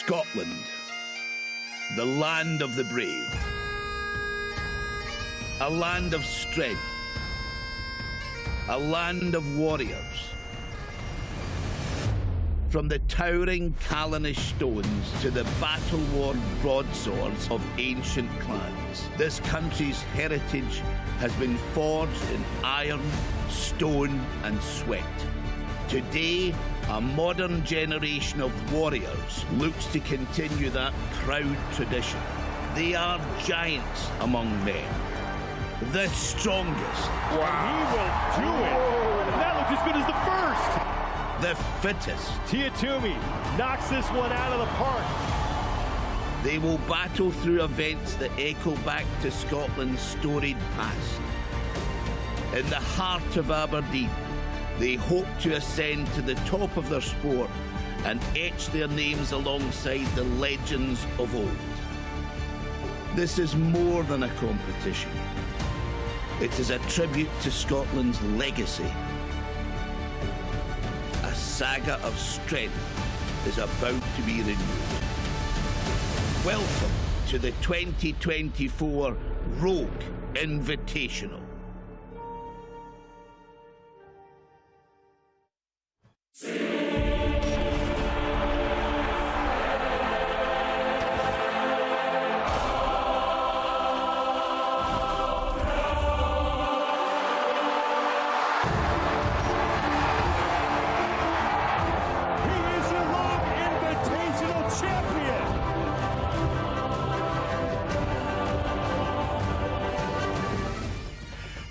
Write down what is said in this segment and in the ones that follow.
Scotland, the land of the brave, a land of strength, a land of warriors. From the towering Callanish stones to the battle-worn broadswords of ancient clans, this country's heritage has been forged in iron, stone and sweat. Today, a modern generation of warriors looks to continue that proud tradition. They are giants among men, the strongest. Wow. And he will do it. And that looks as good as the first. The fittest. Tiatumi knocks this one out of the park. They will battle through events that echo back to Scotland's storied past. In the heart of Aberdeen, they hope to ascend to the top of their sport and etch their names alongside the legends of old. This is more than a competition. It is a tribute to Scotland's legacy. A saga of strength is about to be renewed. Welcome to the 2024 Rogue Invitational.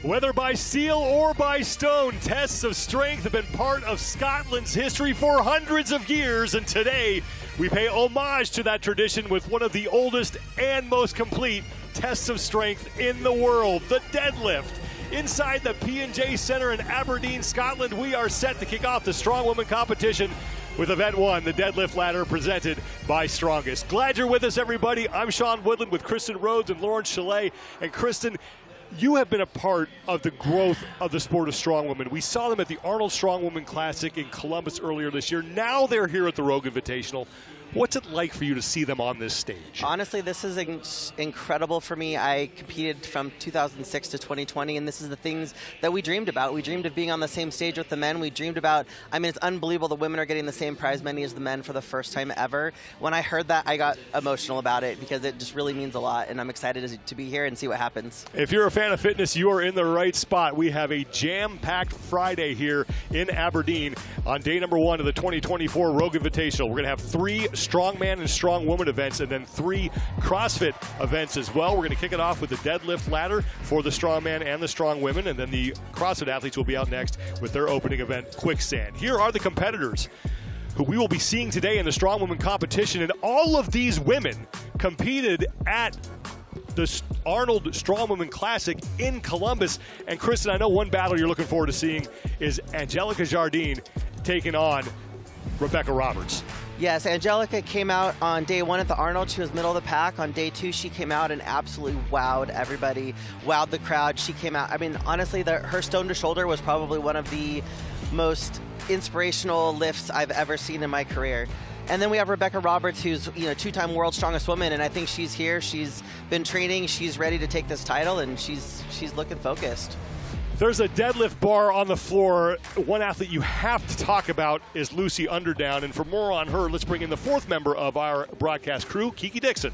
Whether by steel or by stone, tests of strength have been part of Scotland's history for hundreds of years, and today we pay homage to that tradition with one of the oldest and most complete tests of strength in the world, the deadlift. Inside the P&J Center in Aberdeen, Scotland, we are set to kick off the Strongwoman competition with Event 1, the deadlift ladder presented by Strongest. Glad you're with us, everybody. I'm Sean Woodland with Kristen Rhodes and Lauren Chalet. And Kristen, you have been a part of the growth of the sport of strongwomen. We saw them at the Arnold Strongwoman Classic in Columbus earlier this year. Now they're here at the Rogue Invitational. What's it like for you to see them on this stage? Honestly, this is incredible for me. I competed from 2006 to 2020, and this is the things that we dreamed about. We dreamed of being on the same stage with the men. We dreamed about, I mean, it's unbelievable the women are getting the same prize money as the men for the first time ever. When I heard that, I got emotional about it because it just really means a lot, and I'm excited to be here and see what happens. If you're a fan of fitness, you are in the right spot. We have a jam-packed Friday here in Aberdeen on day number 1 of the 2024 Rogue Invitational. We're going to have 3 Strongman and Strongwoman events and then 3 CrossFit events as well. We're going to kick it off with the deadlift ladder for the Strongman and the Strongwomen, and then the CrossFit athletes will be out next with their opening event, Quicksand. Here are the competitors who we will be seeing today in the Strongwoman competition, and all of these women competed at the Arnold Strongwoman Classic in Columbus. And Kristen, I know one battle you're looking forward to seeing is Angelica Jardine taking on Rebecca Roberts. Yes, Angelica came out on day 1 at the Arnold. She was middle of the pack. On day 2, she came out and absolutely wowed everybody, wowed the crowd. She came out, I mean, honestly, her stone to shoulder was probably one of the most inspirational lifts I've ever seen in my career. And then we have Rebecca Roberts, who's 2-time world's strongest woman, and I think she's here. She's been training. She's ready to take this title, and she's looking focused. There's a deadlift bar on the floor. One athlete you have to talk about is Lucy Underdown, and for more on her, let's bring in the 4th member of our broadcast crew, Kiki Dixon.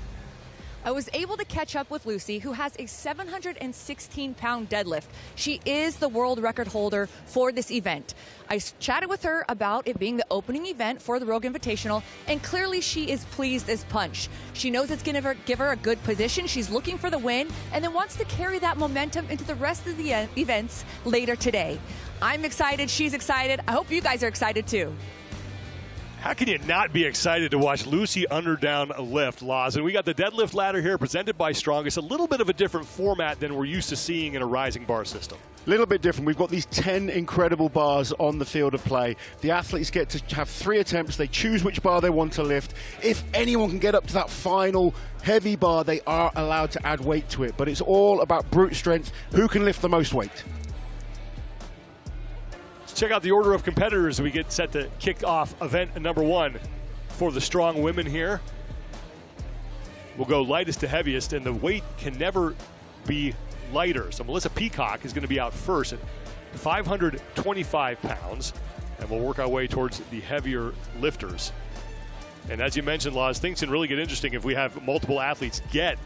I was able to catch up with Lucy, who has a 716-pound deadlift. She is the world record holder for this event. I chatted with her about it being the opening event for the Rogue Invitational, and clearly she is pleased as punch. She knows it's going to give her a good position. She's looking for the win, and then wants to carry that momentum into the rest of the events later today. I'm excited. She's excited. I hope you guys are excited too. How can you not be excited to watch Lucy Underdown lift, Laz? And we got the deadlift ladder here presented by Strongest. A little bit of a different format than we're used to seeing in a rising bar system. A little bit different. We've got these 10 incredible bars on the field of play. The athletes get to have 3 attempts. They choose which bar they want to lift. If anyone can get up to that final heavy bar, they are allowed to add weight to it. But it's all about brute strength. Who can lift the most weight? Check out the order of competitors as we get set to kick off event number 1. for the strong women here. We'll go lightest to heaviest, and the weight can never be lighter. So Melissa Peacock is going to be out first at 525 pounds, and we'll work our way towards the heavier lifters. And as you mentioned, Laz, things can really get interesting if we have multiple athletes get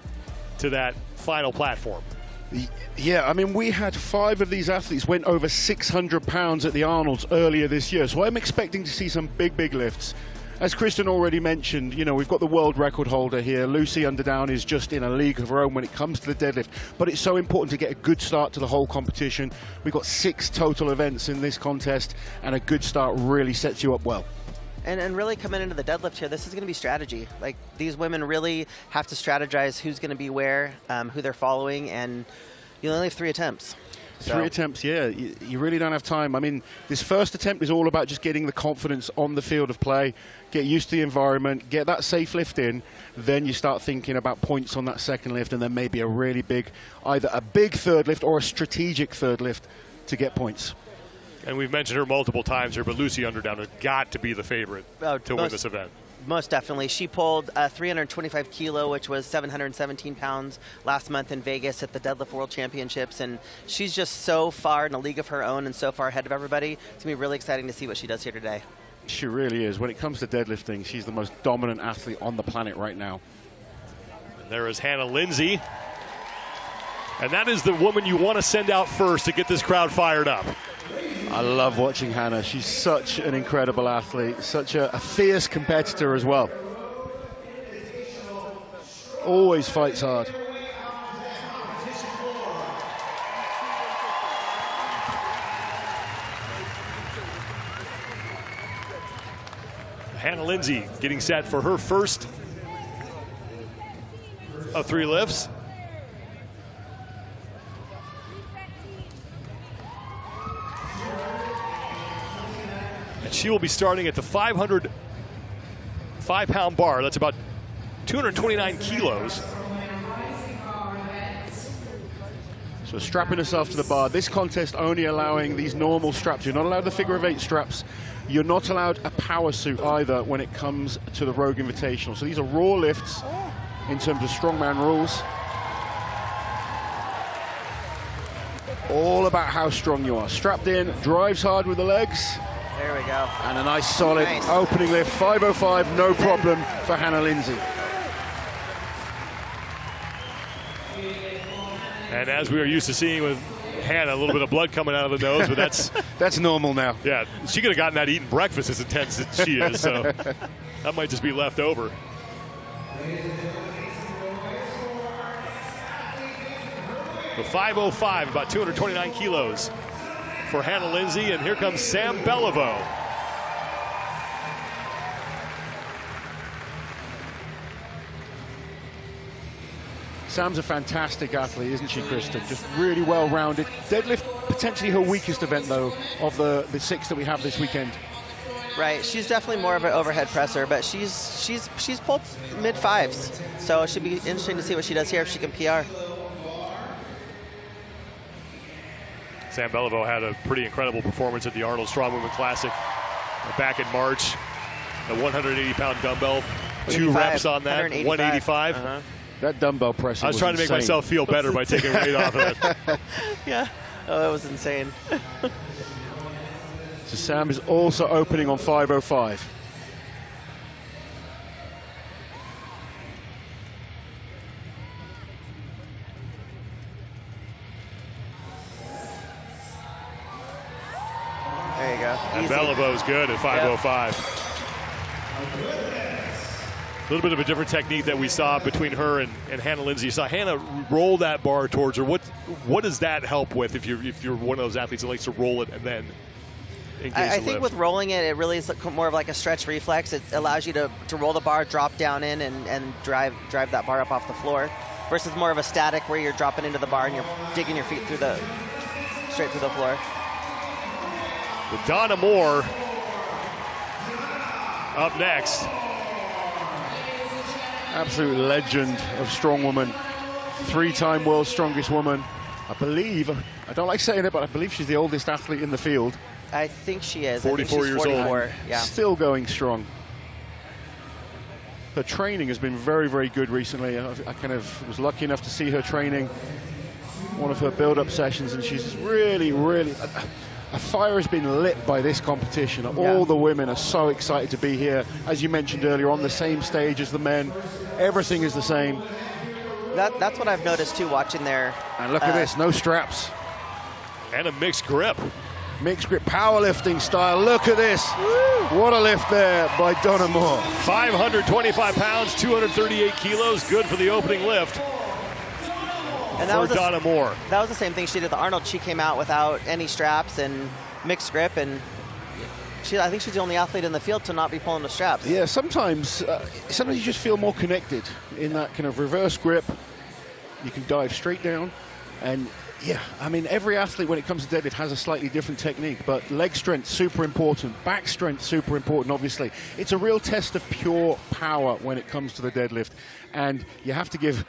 to that final platform. Yeah, I mean, we had 5 of these athletes went over 600 pounds at the Arnold's earlier this year, so I'm expecting to see some big lifts. As Kristen already mentioned, you know, we've got the world record holder here. Lucy Underdown is just in a league of her own when it comes to the deadlift, but it's so important to get a good start to the whole competition. We've got 6 total events in this contest, and a good start really sets you up well. And really coming into the deadlift here, this is going to be strategy. Like, these women really have to strategize who's going to be where, who they're following, and you only have 3 attempts. So. 3 attempts, yeah. You really don't have time. I mean, this first attempt is all about just getting the confidence on the field of play, get used to the environment, get that safe lift in. Then you start thinking about points on that second lift, and then maybe a really big, either a big third lift or a strategic third lift to get points. And we've mentioned her multiple times here, but Lucy Underdown has got to be the favorite to win this event. Most definitely. She pulled 325 kilo, which was 717 pounds last month in Vegas at the Deadlift World Championships. And she's just so far in a league of her own and so far ahead of everybody. It's going to be really exciting to see what she does here today. She really is. When it comes to deadlifting, she's the most dominant athlete on the planet right now. And there is Hannah Lindsay. And that is the woman you want to send out first to get this crowd fired up. I love watching Hannah. She's such an incredible athlete, such a fierce competitor as well. Always fights hard. Hannah Lindsay getting set for her first of 3 lifts. And she will be starting at the 505-pound bar. That's about 229 kilos. So strapping herself to the bar. This contest only allowing these normal straps. You're not allowed the figure of 8 straps. You're not allowed a power suit either when it comes to the Rogue Invitational. So these are raw lifts in terms of strongman rules. All about how strong you are. Strapped in, drives hard with the legs. There we go. And a nice solid opening lift. 505, no problem for Hannah Lindsay. And as we are used to seeing with Hannah, a little bit of blood coming out of the nose, but that's that's normal now. Yeah, she could have gotten that eating breakfast as intense as she is, so that might just be left over. The 505, about 229 kilos for Hannah Lindsay, and here comes Sam Beliveau. Sam's a fantastic athlete, isn't she, Kristen? Just really well-rounded. Deadlift, potentially her weakest event, though, of the 6 that we have this weekend. Right, she's definitely more of an overhead presser, but she's pulled mid-5s, so it should be interesting to see what she does here if she can PR. Sam Beliveau had a pretty incredible performance at the Arnold Strongwoman Classic back in March. The 180-pound dumbbell, 2 reps on that, 185. That dumbbell press. I was trying to make myself feel better by taking weight off of it. Yeah, oh, that was insane. So Sam is also opening on 505. There you go. And Belivau's good at 505. A little bit of a different technique that we saw between her and Hannah Lindsay. You saw Hannah roll that bar towards her. What does that help with if you're one of those athletes that likes to roll it and then engage the I think lift? with rolling it, it really is more of like a stretch reflex. It allows you to roll the bar, drop down in, and drive that bar up off the floor, versus more of a static where you're dropping into the bar and you're digging your feet straight through the floor. With Donna Moore up next. Absolute legend of strongwoman. 3-time world's strongest woman. I believe, I don't like saying it, but I believe she's the oldest athlete in the field. I think she is. 44 I think she's years 44. old. Yeah. Still going strong. her training has been very, very good recently. I kind of was lucky enough to see her training one of her build-up sessions, and she's really, really... A fire has been lit by this competition. All the women are so excited to be here. As you mentioned earlier, on the same stage as the men. Everything is the same. That's what I've noticed too, watching there. And look at this, no straps. And a mixed grip. Mixed grip, powerlifting style. Look at this. Woo. What a lift there by Donna Moore. 525 pounds, 238 kilos. Good for the opening lift. And that was Donna Moore. That was the same thing she did. The Arnold, she came out without any straps and mixed grip, and I think she's the only athlete in the field to not be pulling the straps. Yeah, sometimes you just feel more connected in that kind of reverse grip. You can dive straight down, and yeah, I mean, every athlete when it comes to deadlift has a slightly different technique, but leg strength, super important. Back strength, super important, obviously. It's a real test of pure power when it comes to the deadlift, and you have to give,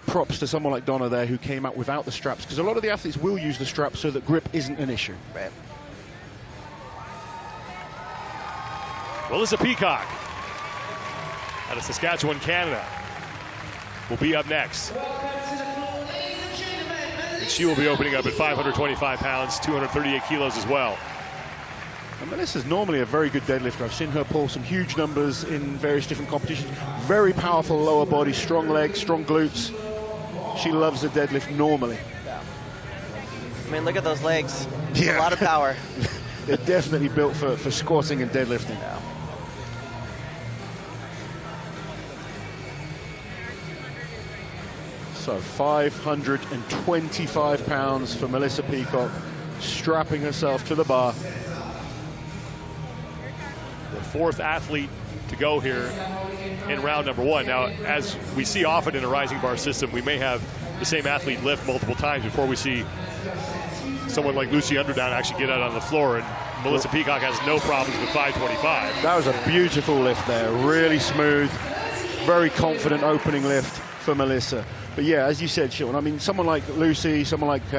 props to someone like Donna there who came out without the straps, because a lot of the athletes will use the straps so that grip isn't an issue. Right. Melissa Peacock out of Saskatchewan, Canada, will be up next. And she will be opening up at 525 pounds, 238 kilos as well. And Melissa's normally a very good deadlifter. I've seen her pull some huge numbers in various different competitions. Very powerful lower body, strong legs, strong glutes. She loves the deadlift normally. Yeah. I mean, look at those legs. Yeah. A lot of power. They're definitely built for squatting and deadlifting. Yeah. So 525 pounds for Melissa Peacock, strapping herself to the bar. The fourth athlete to go here in round number one. Now, as we see often in a rising bar system, we may have the same athlete lift multiple times before we see someone like Lucy Underdown actually get out on the floor, and Melissa Peacock has no problems with 525. That was a beautiful lift there, really smooth, very confident opening lift for Melissa. But yeah, as you said, Sean, I mean, someone like Lucy, someone like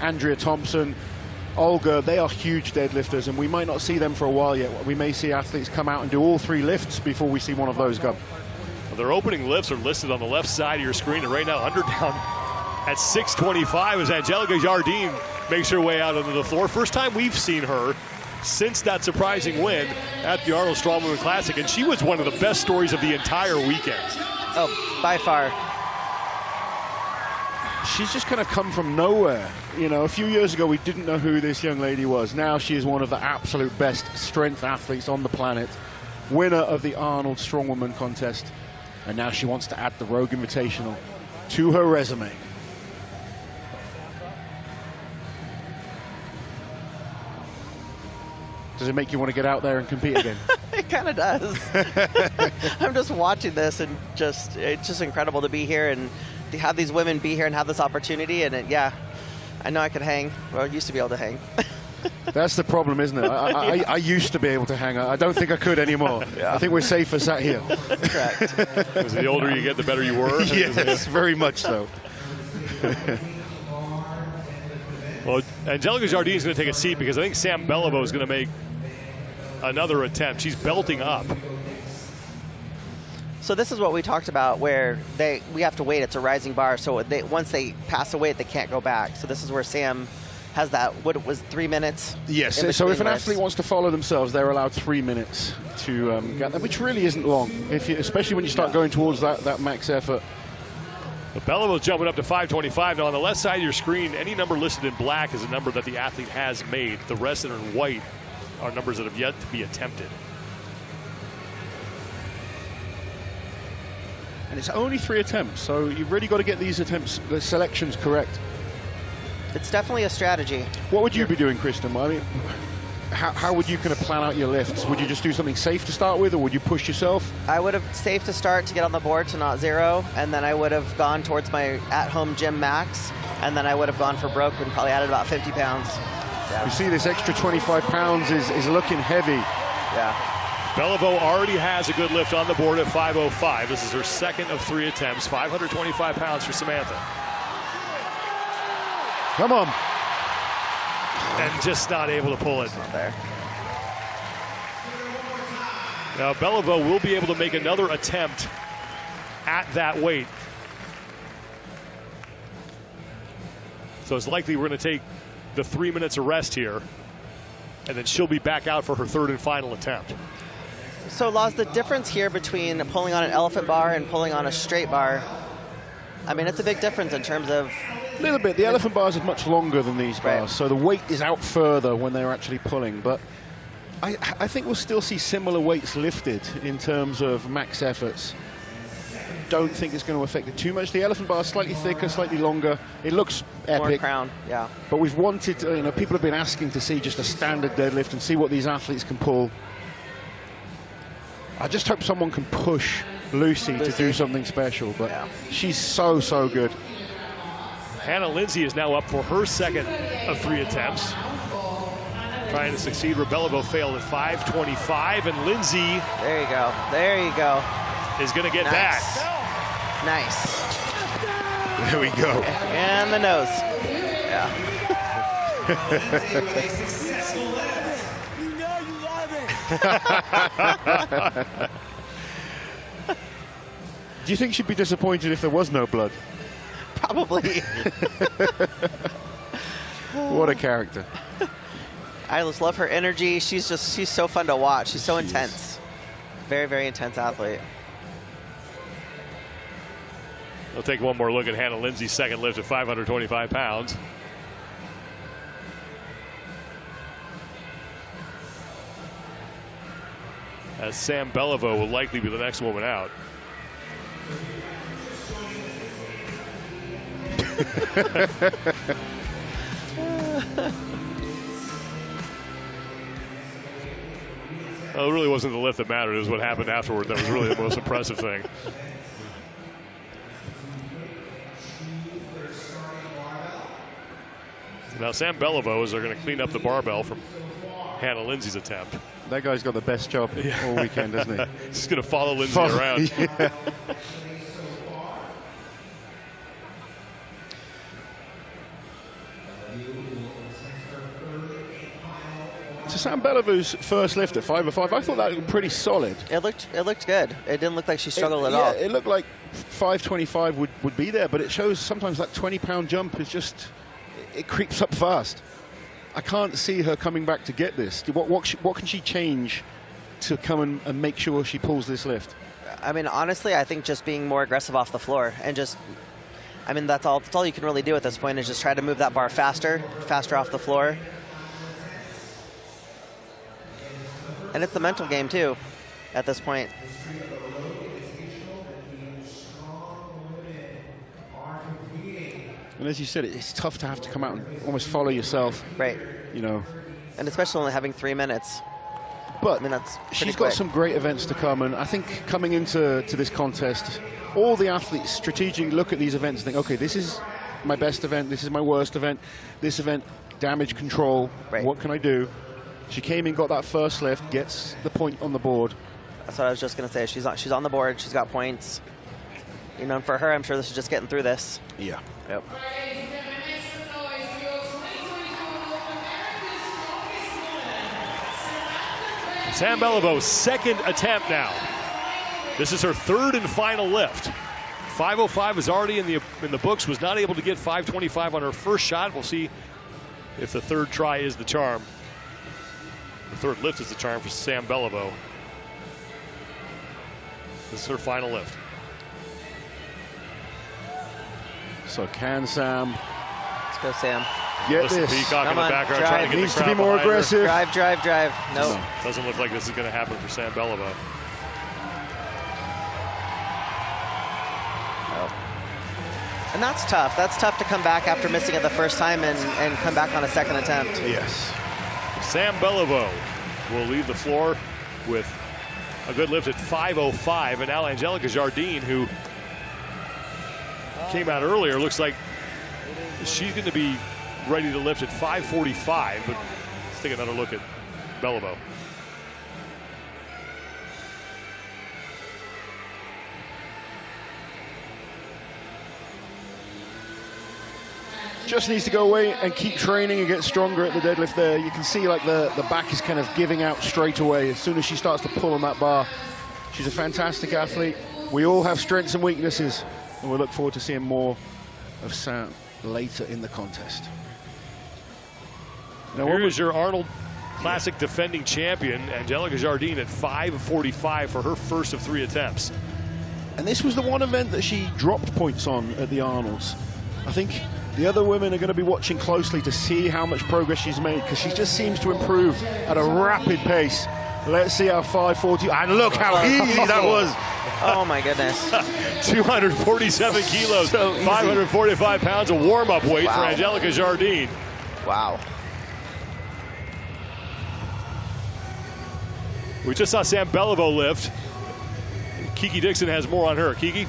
Andrea Thompson, Olga, they are huge deadlifters, and we might not see them for a while yet. We may see athletes come out and do all three lifts before we see one of those go. Well, their opening lifts are listed on the left side of your screen, and right now Underdown at 625 as Angelica Jardine makes her way out onto the floor. First time we've seen her since that surprising win at the Arnold Strongman Classic, and she was one of the best stories of the entire weekend. Oh, by far. She's just kind of come from nowhere. A few years ago we didn't know who this young lady was. Now she is one of the absolute best strength athletes on the planet. Winner of the Arnold Strongwoman contest. And now she wants to add the Rogue Invitational to her resume. Does it make you want to get out there and compete again? It kind of does. I'm just watching this, and it's just incredible to be here and to have these women be here and have this opportunity. And I know I could hang. Well, I used to be able to hang. That's the problem, isn't it? I used to be able to hang. I don't think I could anymore. Yeah. I think we're safer sat here. Correct. Because the older you get, the better you were. Yes, very much so. Well, Angelica Jardine is going to take a seat because I think Sam Beliveau is going to make another attempt. She's belting up. So this is what we talked about, where we have to wait. It's a rising bar, so once they pass a weight, they can't go back. So this is where Sam has that, what it was, 3 minutes? Yes, so if an athlete wants to follow themselves, they're allowed 3 minutes to get that, which really isn't long, especially when you start going towards that max effort. The Beliveau jumping up to 525. Now on the left side of your screen, any number listed in black is a number that the athlete has made. The rest that are in white are numbers that have yet to be attempted. And it's only 3 attempts, so you've really got to get these attempts, the selections correct. It's definitely a strategy. What would you be doing, Kristen? I mean, how would you kind of plan out your lifts? Would you just do something safe to start with, or would you push yourself? I would have safe to start to get on the board to not zero, and then I would have gone towards my at-home gym max, and then I would have gone for broke and probably added about 50 pounds. Yeah. You see this extra 25 pounds is looking heavy. Yeah. Beliveau already has a good lift on the board at 505. This is her second of 3 attempts. 525 pounds for Samantha. Come on. And just not able to pull it. Not there. Now, Beliveau will be able to make another attempt at that weight. So it's likely we're going to take the 3 minutes of rest here, and then she'll be back out for her third and final attempt. So, Laz, the difference here between pulling on an elephant bar and pulling on a straight bar, I mean, it's a big difference in terms of... A little bit. The elephant bars are much longer than these bars, Right. so the weight is out further when they're actually pulling. But I think we'll still see similar weights lifted in terms of max efforts. Don't think it's going to affect it too much. The elephant bar is slightly thicker, slightly longer. It looks More epic. crown, yeah. But we've wanted, people have been asking to see just a standard deadlift and see what these athletes can pull. I just hope someone can push Lucy to do something special, but she's so, so good. Hannah Lindsay is now up for her second of 3 attempts. Trying to succeed. Rebellivo failed at 5:25, and Lindsay There you go. There you go. is going to get Nice. that. Nice. There we go. And the nose. Yeah. Do you think she'd be disappointed if there was no blood? Probably. What a character. I just love her energy. She's so fun to watch. She's so intense. Very, very intense athlete. We'll take one more look at Hannah Lindsay's second lift at 525 pounds. As Sam Beliveau will likely be the next woman out. Well, it really wasn't the lift that mattered. It was what happened afterward that was really the most impressive thing. Now Sam Beliveau is going to clean up the barbell from Hannah Lindsay's attempt. That guy's got the best job all weekend, hasn't he? He's just going to follow Lindsay around. Yeah. So Sam Bellevou's first lift at 505, I thought that looked pretty solid. It looked good. It didn't look like she struggled at all. It looked like 525 would be there, but it shows sometimes that 20-pound jump is just, it creeps up fast. I can't see her coming back to get this. What can she change to come and make sure she pulls this lift? I mean, honestly, I think just being more aggressive off the floor and just, I mean, that's all you can really do at this point is just try to move that bar faster off the floor. And it's the mental game, too, at this point. And as you said, it's tough to have to come out and almost follow yourself. Right. You know. And especially only having 3 minutes. But I mean, that's she's got some great events to come, and I think coming into this contest, all the athletes strategically look at these events and think, okay, this is my best event, this is my worst event, this event, damage control, what can I do? She came in, got that first lift, gets the point on the board. That's what I was just going to say. She's on the board. She's got points. You know, and for her, I'm sure this is just getting through this. Yeah. Yep. Sam Beliveau's second attempt now. This is her third and final lift. 505 is already in the books, was not able to get 525 on her first shot. We'll see if the third try is the charm. The third lift is the charm for Sam Beliveau. This is her final lift. So can Sam... Let's go, Sam. Get Listen, this. Peacock in the background drive. trying to get Needs the to crowd be more behind her. aggressive. Drive. Nope. Doesn't look like this is going to happen for Sam Beliveau. And that's tough. That's tough to come back after missing it the first time and come back on a second attempt. Yes. Sam Beliveau will leave the floor with a good lift at 505. And now Angelica Jardine, who came out earlier, looks like she's going to be ready to lift at 545. But let's take another look at Beliveau. Just needs to go away and keep training and get stronger at the deadlift there. You can see like the back is kind of giving out straight away as soon as she starts to pull on that bar. She's a fantastic athlete. We all have strengths and weaknesses, and we look forward to seeing more of Sam later in the contest. Now, here is your Arnold Classic defending champion, Angelica Jardine, at 5:45 for her first of 3 attempts. And this was the one event that she dropped points on at the Arnolds. I think the other women are going to be watching closely to see how much progress she's made, because she just seems to improve at a rapid pace. Let's see how 5:40, and look how easy that was. Oh my goodness. 247 kilos, So 545 pounds of warm-up weight for Angelica Jardine. Wow. We just saw Sam Beliveau lift. Kiki Dixon has more on her. Kiki?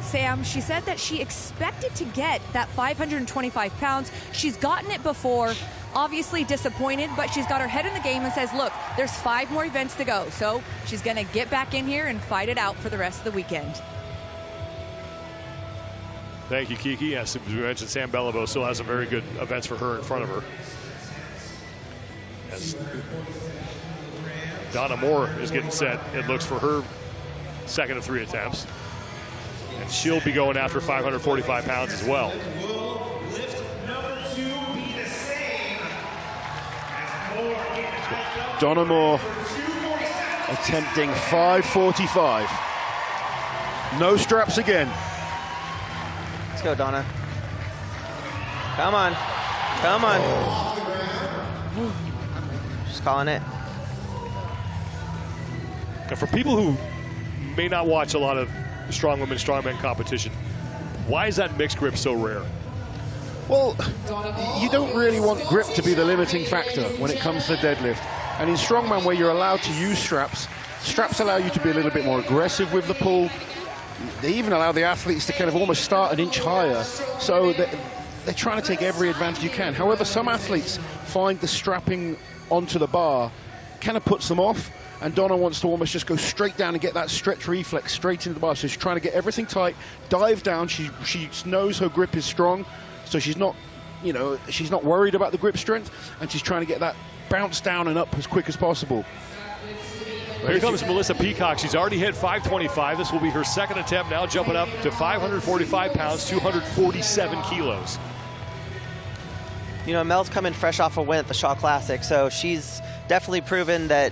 Sam, she said that she expected to get that 525 pounds. She's gotten it before. Obviously disappointed, but she's got her head in the game and says, look, there's 5 more events to go. So she's going to get back in here and fight it out for the rest of the weekend. Thank you, Kiki. Yes, as we mentioned, Sam Beliveau still has some very good events for her in front of her. As Donna Moore is getting set, it looks, for her second of 3 attempts. And she'll be going after 545 pounds as well. Donna Moore attempting 5:45. No straps again. Let's go, Donna. Come on. Come on. Just calling it. Now, for people who may not watch a lot of strongwomen, strongmen competition, why is that mixed grip so rare? Well, you don't really want grip to be the limiting factor when it comes to deadlift. And in strongman, where you're allowed to use straps, straps allow you to be a little bit more aggressive with the pull. They even allow the athletes to kind of almost start an inch higher. So they're trying to take every advantage you can. However, some athletes find the strapping onto the bar kind of puts them off. And Donna wants to almost just go straight down and get that stretch reflex straight into the bar. So she's trying to get everything tight, dive down. She knows her grip is strong. So she's not, she's not worried about the grip strength, and she's trying to get that bounce down and up as quick as possible. Here comes Melissa Peacock. She's already hit 525. This will be her second attempt, now jumping up to 545 pounds, 247 kilos. Mel's coming fresh off a win at the Shaw Classic, so she's definitely proven that,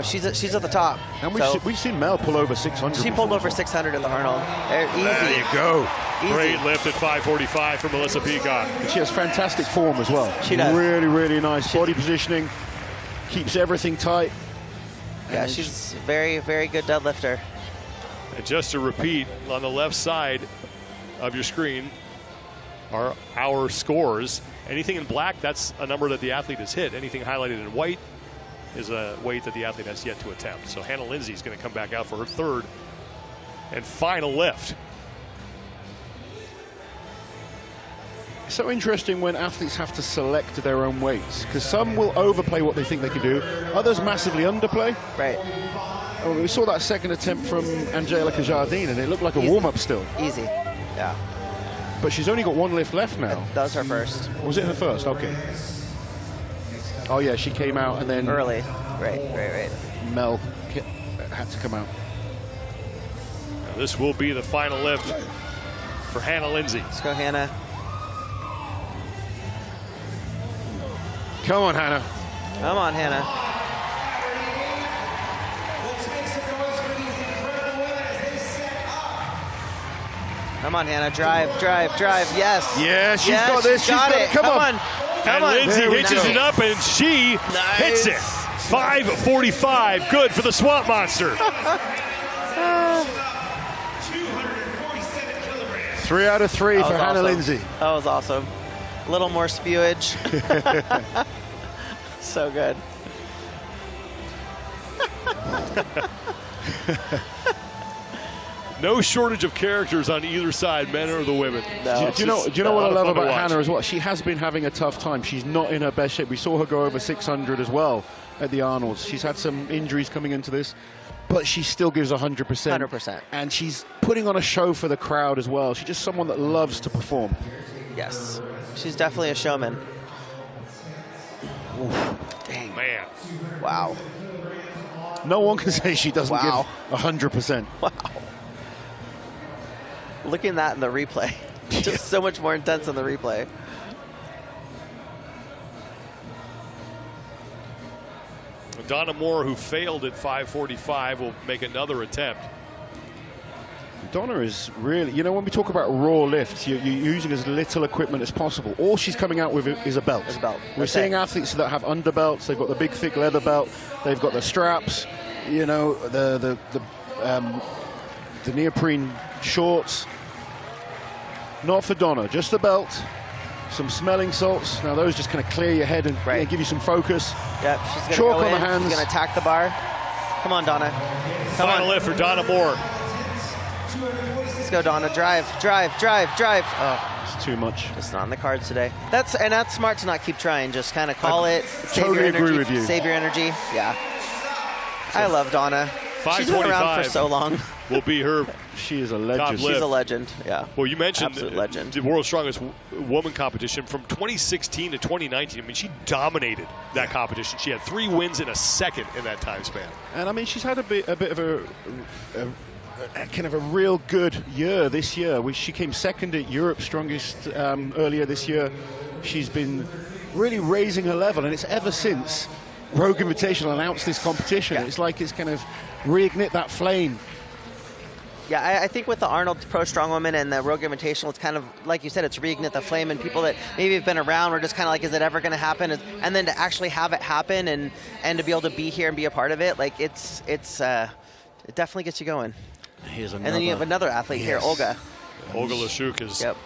she's at the top. And we've seen Mel pull over 600. She pulled over 600 at the Arnold. Easy. There you go. Easy. Great lift at 545 for Melissa Peacock. And she has fantastic form as well. She does. Really, really nice body positioning. Keeps everything tight. Yeah, she's a very, very good deadlifter. And just to repeat, on the left side of your screen are our scores. Anything in black, that's a number that the athlete has hit. Anything highlighted in white is a weight that the athlete has yet to attempt. So Hannah Lindsay is going to come back out for her third and final lift. It's so interesting when athletes have to select their own weights, because some will overplay what they think they can do, others massively underplay. Right. Oh, we saw that second attempt from Angelica Jardine, and it looked like a warm-up still. Easy. Yeah. But she's only got 1 lift left now. That was her first. Was it her first? Okay. Oh yeah, she came out and then early. Right. Mel had to come out. Now this will be the final lift for Hannah Lindsay. Let's go, Hannah. Come on, Hannah. Come on, Hannah. Come on, Hannah. Drive. Yes. Yeah, she's got this. She's got it. Come on. And Lindsay hitches it up, and she hits it. 545. Good for the Swamp Monster. 3 out of 3 for Hannah Lindsay. That was awesome. A little more spewage. So good. No shortage of characters on either side, men or the women. No. Do you know what I love about Hannah as well? She has been having a tough time. She's not in her best shape. We saw her go over 600 as well at the Arnolds. She's had some injuries coming into this. but she still gives 100%. 100%. And she's putting on a show for the crowd as well. She's just someone that loves to perform. Yes, she's definitely a showman. Oof. Dang. Man. Wow. No one can say she doesn't Wow. give 100%. Wow. Looking at that in the replay, just so much more intense in the replay. Donna Moore, who failed at 5:45, will make another attempt. Donna is really, you know, when we talk about raw lifts, you're using as little equipment as possible. All she's coming out with is a belt. Is a belt. We're That's seeing it. athletes that have underbelts. They've got the big, thick leather belt. They've got the straps. You know, the neoprene shorts. Not for Donna, just the belt. Some smelling salts. Now those just kind of clear your head and Right. give you some focus. Yep, she's going to Chalk go on in. the hands. She's going to attack the bar. Come on, Donna. Come Final on. lift for Donna Moore. Let's go, Donna. Drive, drive, drive, drive. Oh, It's too much. it's not on the cards today. That's smart to not keep trying. Just kind of call it. Save totally your agree energy. with you. Save your energy. Yeah. I love Donna. She's been around for so long. Will be her. She is a Top legend. lift. She's a legend. Yeah. Well, you mentioned Absolute legend. the World's Strongest Woman competition from 2016 to 2019. I mean, she dominated that competition. She had 3 wins in a second in that time span. And I mean, she's had a bit of a kind of a real good year this year. She came second at Europe's Strongest earlier this year. She's been really raising her level, and it's ever since Rogue Invitational announced this competition. Yeah. It's like it's kind of reignite that flame. Yeah, I think with the Arnold Pro Strongwoman and the Rogue Invitational, it's kind of, like you said, it's reignite the flame, and people that maybe have been around are just kind of like, is it ever going to happen? And then to actually have it happen and to be able to be here and be a part of it, like it definitely gets you going. Here's another. And then you have another athlete here, Olga. Olga Lashuk is Yep.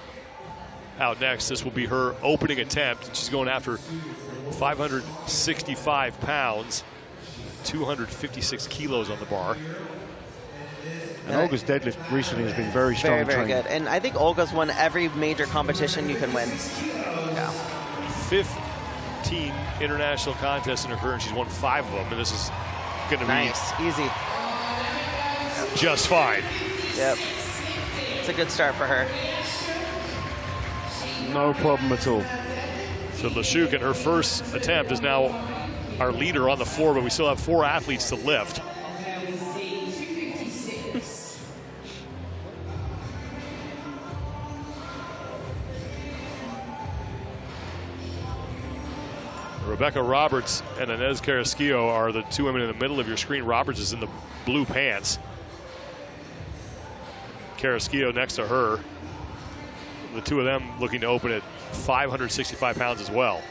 out next. This will be her opening attempt. She's going after 565 pounds, 256 kilos on the bar. And Olga's deadlift recently has been very strong. Very, very training. good. And I think Olga's won every major competition you can win. Yeah. 15 international contests in her career, and she's won 5 of them. And this is going to Nice. Easy. be just fine. Yep. It's a good start for her. No problem at all. So Lashuk in her first attempt is now our leader on the floor, but we still have 4 athletes to lift. Rebecca Roberts and Inez Carrasquillo are the 2 women in the middle of your screen. Roberts is in the blue pants. Carrasquillo next to her. The 2 of them looking to open at 565 pounds as well.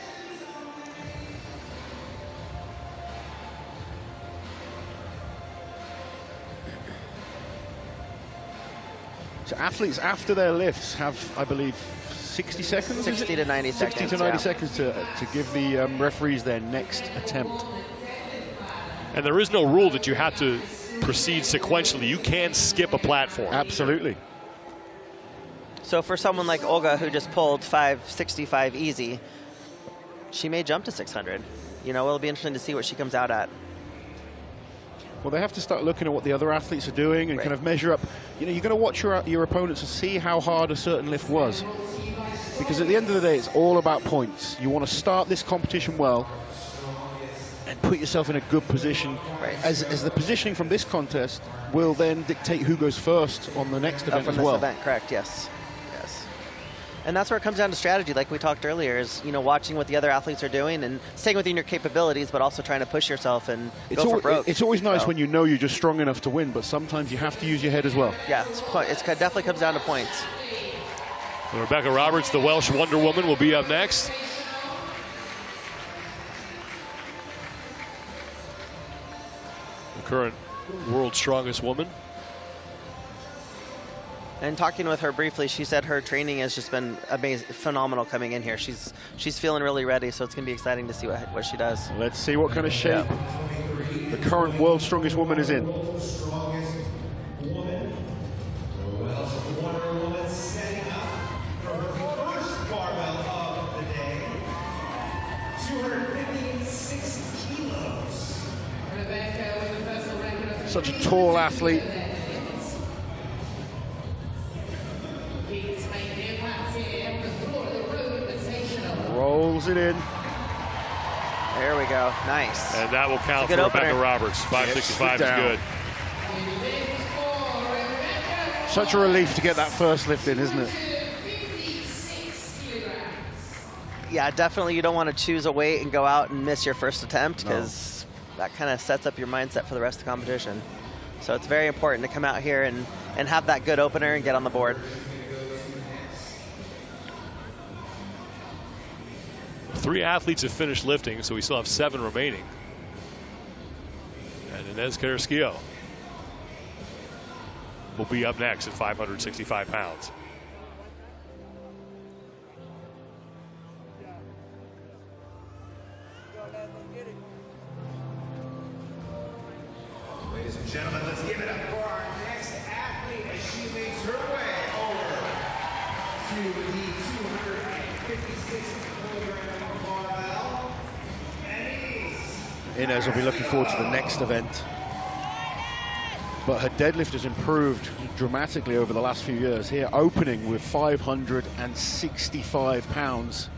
So athletes after their lifts have, I believe, 60 seconds? 60 to 90 60 seconds. to 90 yeah. seconds to give the referees their next attempt. And there is no rule that you have to proceed sequentially. You can skip a platform. Absolutely. So for someone like Olga, who just pulled 565 easy, she may jump to 600. You know, it'll be interesting to see what she comes out at. Well, they have to start looking at what the other athletes are doing and Right. kind of measure up. You know, you're going to watch your opponents and see how hard a certain lift was. Because at the end of the day, it's all about points. You want to start this competition well and put yourself in a good position. Right. As the positioning from this contest will then dictate who goes first on the next event From as this well. event, correct, yes. Yes. And that's where it comes down to strategy, like we talked earlier, is, you know, watching what the other athletes are doing and staying within your capabilities, but also trying to push yourself and go for broke. It's always nice So, when you know you're just strong enough to win, but sometimes you have to use your head as well. Yeah, it definitely comes down to points. Rebecca Roberts, the Welsh Wonder Woman, will be up next. The current world's strongest woman. And talking with her briefly, she said her training has just been amazing, phenomenal coming in here. She's feeling really ready, so it's going to be exciting to see what she does. Let's see what kind of shape the current world's strongest woman is in. Such a tall athlete. Rolls it in. There we go. Nice. And that will count for Rebecca Roberts. 565 is good. Such a relief to get that first lift in, isn't it? Yeah, definitely you don't want to choose a weight and go out and miss your first attempt, because that kind of sets up your mindset for the rest of the competition. So it's very important to come out here and have that good opener and get on the board. Three athletes have finished lifting, so we still have 7 remaining. And Inez Carrasquillo will be up next at 565 pounds. Ladies and gentlemen, let's give it up for our next athlete as she makes her way over to the 256-kilogram barbell. Inez will be looking forward to the next event. But her deadlift has improved dramatically over the last few years. Here, opening with 565 pounds.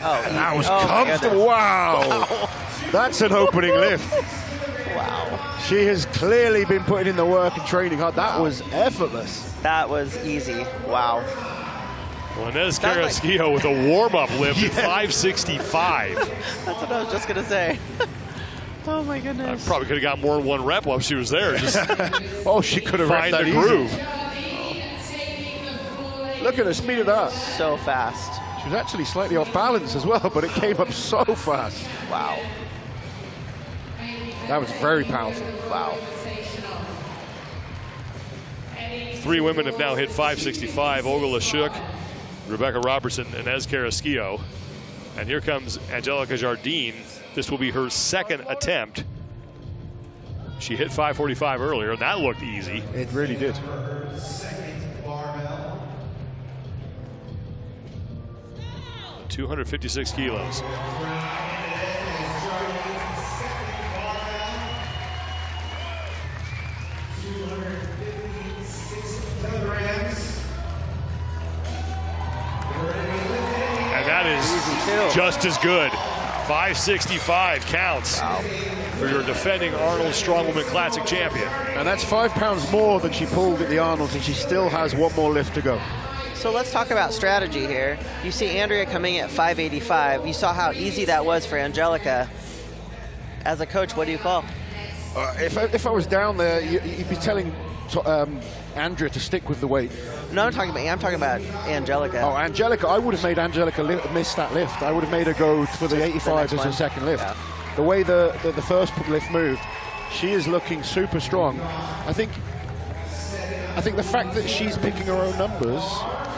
Oh, that was comfortable. Wow. That's an opening lift. Wow. She has clearly been putting in the work and training hard. That was effortless. That was easy. Wow. Well, Inez Carrasquillo with a warm-up lift at 565. That's what I was just going to say. Oh, my goodness. I probably could have got more than 1 rep while she was there. Just oh, she could have find read the that groove. Look at the speed of that. So fast. She was actually slightly off balance as well, but it came up so fast. Wow. That was very powerful. Wow. 3 women have now hit 565. Olga Lashuk, Rebecca Robertson, and Inez Carrasquillo. And here comes Angelica Jardine. This will be her 2nd attempt. She hit 545 earlier, and that looked easy. It really did. 256 kilos. Just as good. 565 counts for your defending Arnold Strongwoman Classic champion. And that's 5 pounds more than she pulled at the Arnold's, and she still has 1 more lift to go. So let's talk about strategy here. You see Andrea coming at 585. You saw how easy that was for Angelica. As a coach, what do you call? If I was down there, you'd be telling Andrea to stick with the weight. No, I'm talking about Angelica. Oh, Angelica, I would have made Angelica miss that lift. I would have made her go for the 85 as her second lift. Yeah. The way the first lift moved, she is looking super strong. I think the fact that she's picking her own numbers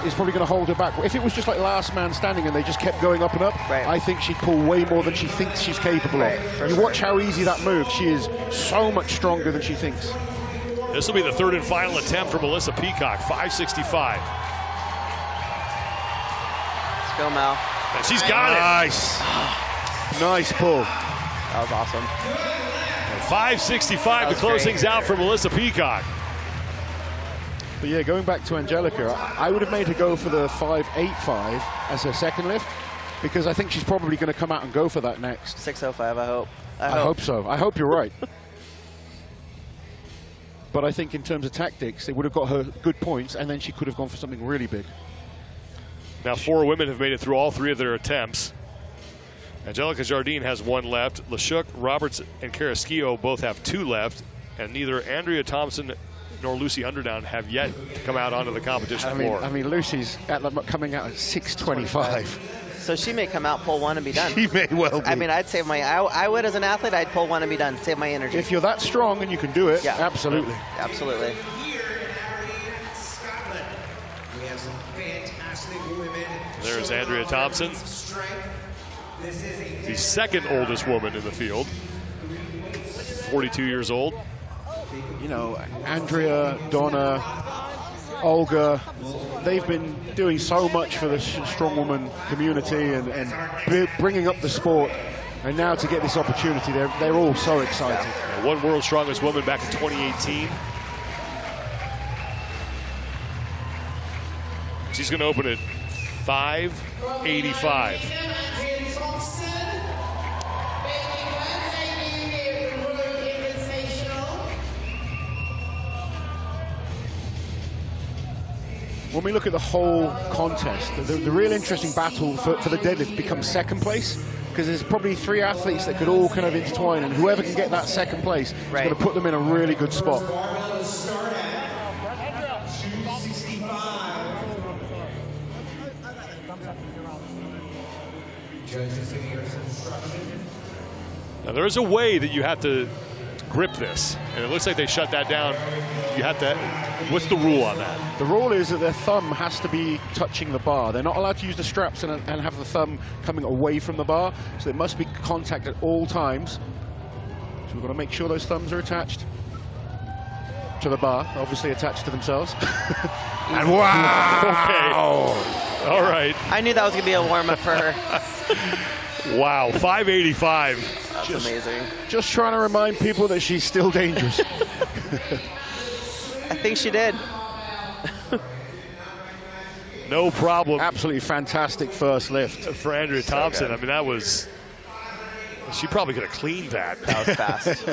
is probably going to hold her back. If it was just like last man standing and they just kept going up and up, right, I think she'd pull way more than she thinks she's capable of. You watch how easy that moved. She is so much stronger than she thinks. This will be the 3rd and final attempt for Melissa Peacock, 565. Let's go, Mel. And she's got it. Nice. Nice pull. That was awesome. And 565 to close things out for Melissa Peacock. But yeah, going back to Angelica, I would have made her go for the 585 as her second lift, because I think she's probably going to come out and go for that next. 605, I hope. I hope so. I hope you're right. But I think in terms of tactics, it would have got her good points, and then she could have gone for something really big. Now 4 women have made it through all 3 of their attempts. Angelica Jardine has 1 left. Lashuk, Roberts, and Carrasquillo both have 2 left, and neither Andrea Thompson nor Lucy Underdown have yet to come out onto the competition floor. I mean, Lucy's coming out at 625. So she may come out, pull 1, and be done. She may well be. I mean, I'd save I would as an athlete, I'd pull 1 and be done, save my energy. If you're that strong and you can do it, yeah, absolutely. Absolutely. Here in Aberdeen, Scotland, we have some fantastic women. There's Andrea Thompson, This is the 2nd oldest woman in the field, 42 years old. You know, Andrea, Donna, Olga, they've been doing so much for the strongwoman community and bringing up the sport. And now to get this opportunity, they're all so excited. Yeah. One World's Strongest Woman back in 2018. She's going to open at 585. When we look at the whole contest, the real interesting battle for the deadlift becomes second place, because there's probably 3 athletes that could all kind of intertwine, and whoever can get that second place is going to put them in a really good spot. Now there is a way that you have to grip this, and it looks like they shut that down. You have to, what's the rule on that? The rule is that their thumb has to be touching the bar. They're not allowed to use the straps and have the thumb coming away from the bar, so there must be contact at all times. So we've got to make sure those thumbs are attached to the bar, obviously attached to themselves. And wow! Okay. All right. I knew that was going to be a warm-up for her. Wow, 585. That's amazing. Just trying to remind people that she's still dangerous. I think she did. No problem. Absolutely fantastic first lift. For Andrea Thompson, I mean, that was, she probably could have cleaned that. That was fast.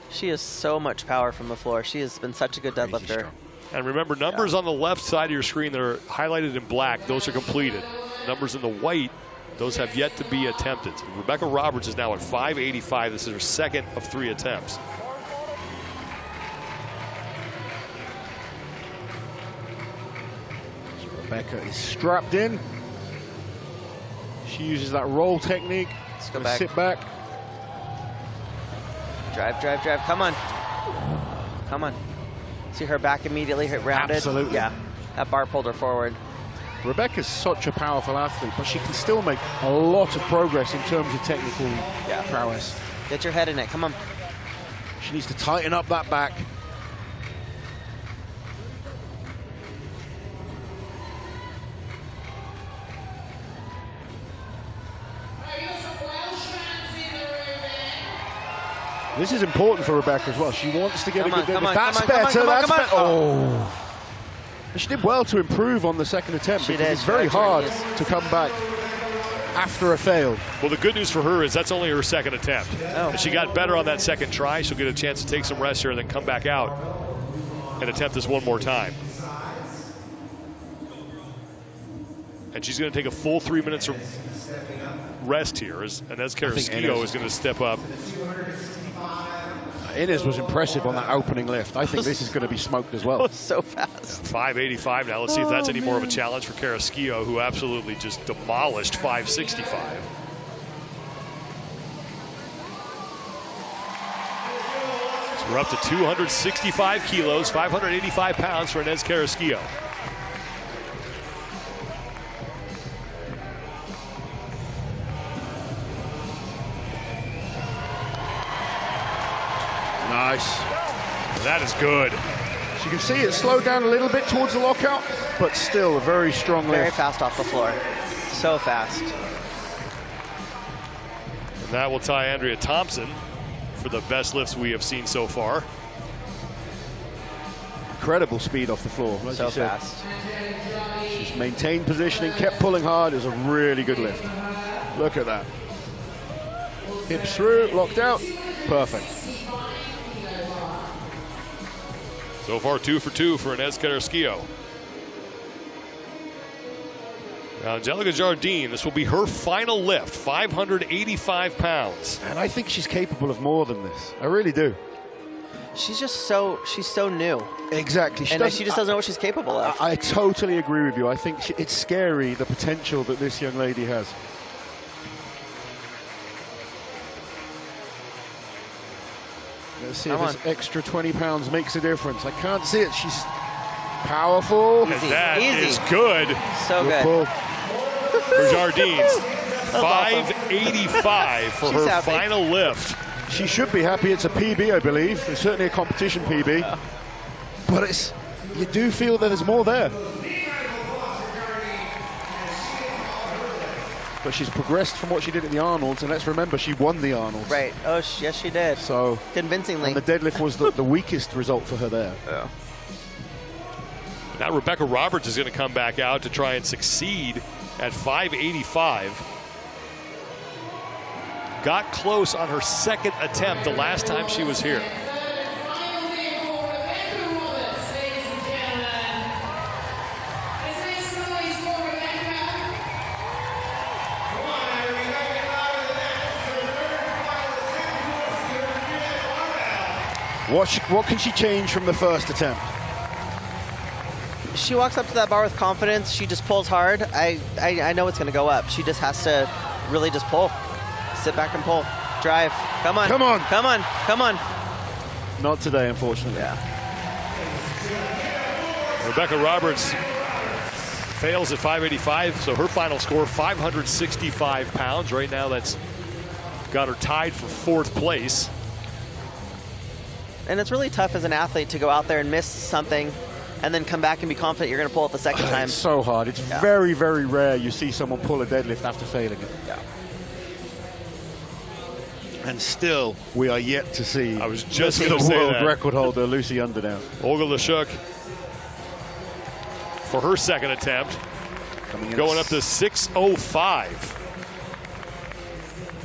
She has so much power from the floor. She has been such a good deadlifter. And remember, numbers on the left side of your screen that are highlighted in black, those are completed. Numbers in the white, those have yet to be attempted. Rebecca Roberts is now at 585. This is her second of 3 attempts. So Rebecca is strapped in. She uses that roll technique. Let's go back. Sit back. Drive, drive, drive. Come on. Come on. See her back immediately hit rounded? Absolutely. Yeah. That bar pulled her forward. Rebecca's such a powerful athlete, but she can still make a lot of progress in terms of technical prowess. Get your head in it. Come on. She needs to tighten up that back. This is important for Rebecca as well. She wants to get a good deadlift. That's better. That's better. Oh. She did well to improve on the second attempt. She did. It's very hard to come back after a fail. Well, the good news for her is that's only her second attempt. Oh. If she got better on that second try, she'll get a chance to take some rest here and then come back out and attempt this one more time. And she's going to take a full 3 minutes of rest here as Inez Carrasquillo is going to step up. Inez was impressive on that opening lift. I think this is going to be smoked as well. So fast. 585 now. Let's see if that's any more of a challenge for Carrasquillo, who absolutely just demolished 565. So we're up to 265 kilos, 585 pounds for Inez Carrasquillo. Nice. That is good. As you can see, it slowed down a little bit towards the lockout, but still a very strong lift. Very fast off the floor. So fast. And that will tie Andrea Thompson for the best lifts we have seen so far. Incredible speed off the floor. As So you said. fast. She's maintained positioning, kept pulling hard. It was a really good lift. Look at that. Hips through, locked out. Perfect. So far, 2 for 2 for Inez Carrasquillo. Now, Angelica Jardine, this will be her final lift, 585 pounds. And I think she's capable of more than this. I really do. She's just so, she's so new. Exactly. She just doesn't know what she's capable of. I totally agree with you. I think it's scary, the potential that this young lady has. Let's see if this extra 20 pounds makes a difference. I can't see it. She's powerful. And that is good. So good. Pull. For Jardine. 585 for She's her happy. final lift. She should be happy. It's a PB, I believe. It's certainly a competition PB. Yeah. But you do feel that there's more there. But she's progressed from what she did at the Arnold's, and let's remember, she won the Arnold's. Right. Oh, yes, she did. So Convincingly. and the deadlift was the weakest result for her there. Yeah. Now Rebecca Roberts is going to come back out to try and succeed at 585. Got close on her second attempt the last time she was here. What can she change from the first attempt? She walks up to that bar with confidence. She just pulls hard. I know it's going to go up. She just has to really just pull. Sit back and pull. Drive. Come on. Come on. Come on. Come on. Not today, unfortunately. Yeah. Rebecca Roberts fails at 585, so her final score, 565 pounds. Right now, that's got her tied for 4th place. And it's really tough as an athlete to go out there and miss something and then come back and be confident you're going to pull it the second time. It's so hard. It's very, very rare you see someone pull a deadlift after failing it. Yeah. And still, we are yet to see I was just the going to say world that. record holder, Lucy Underdown. Olga Lashuk for her second attempt, going up to 605.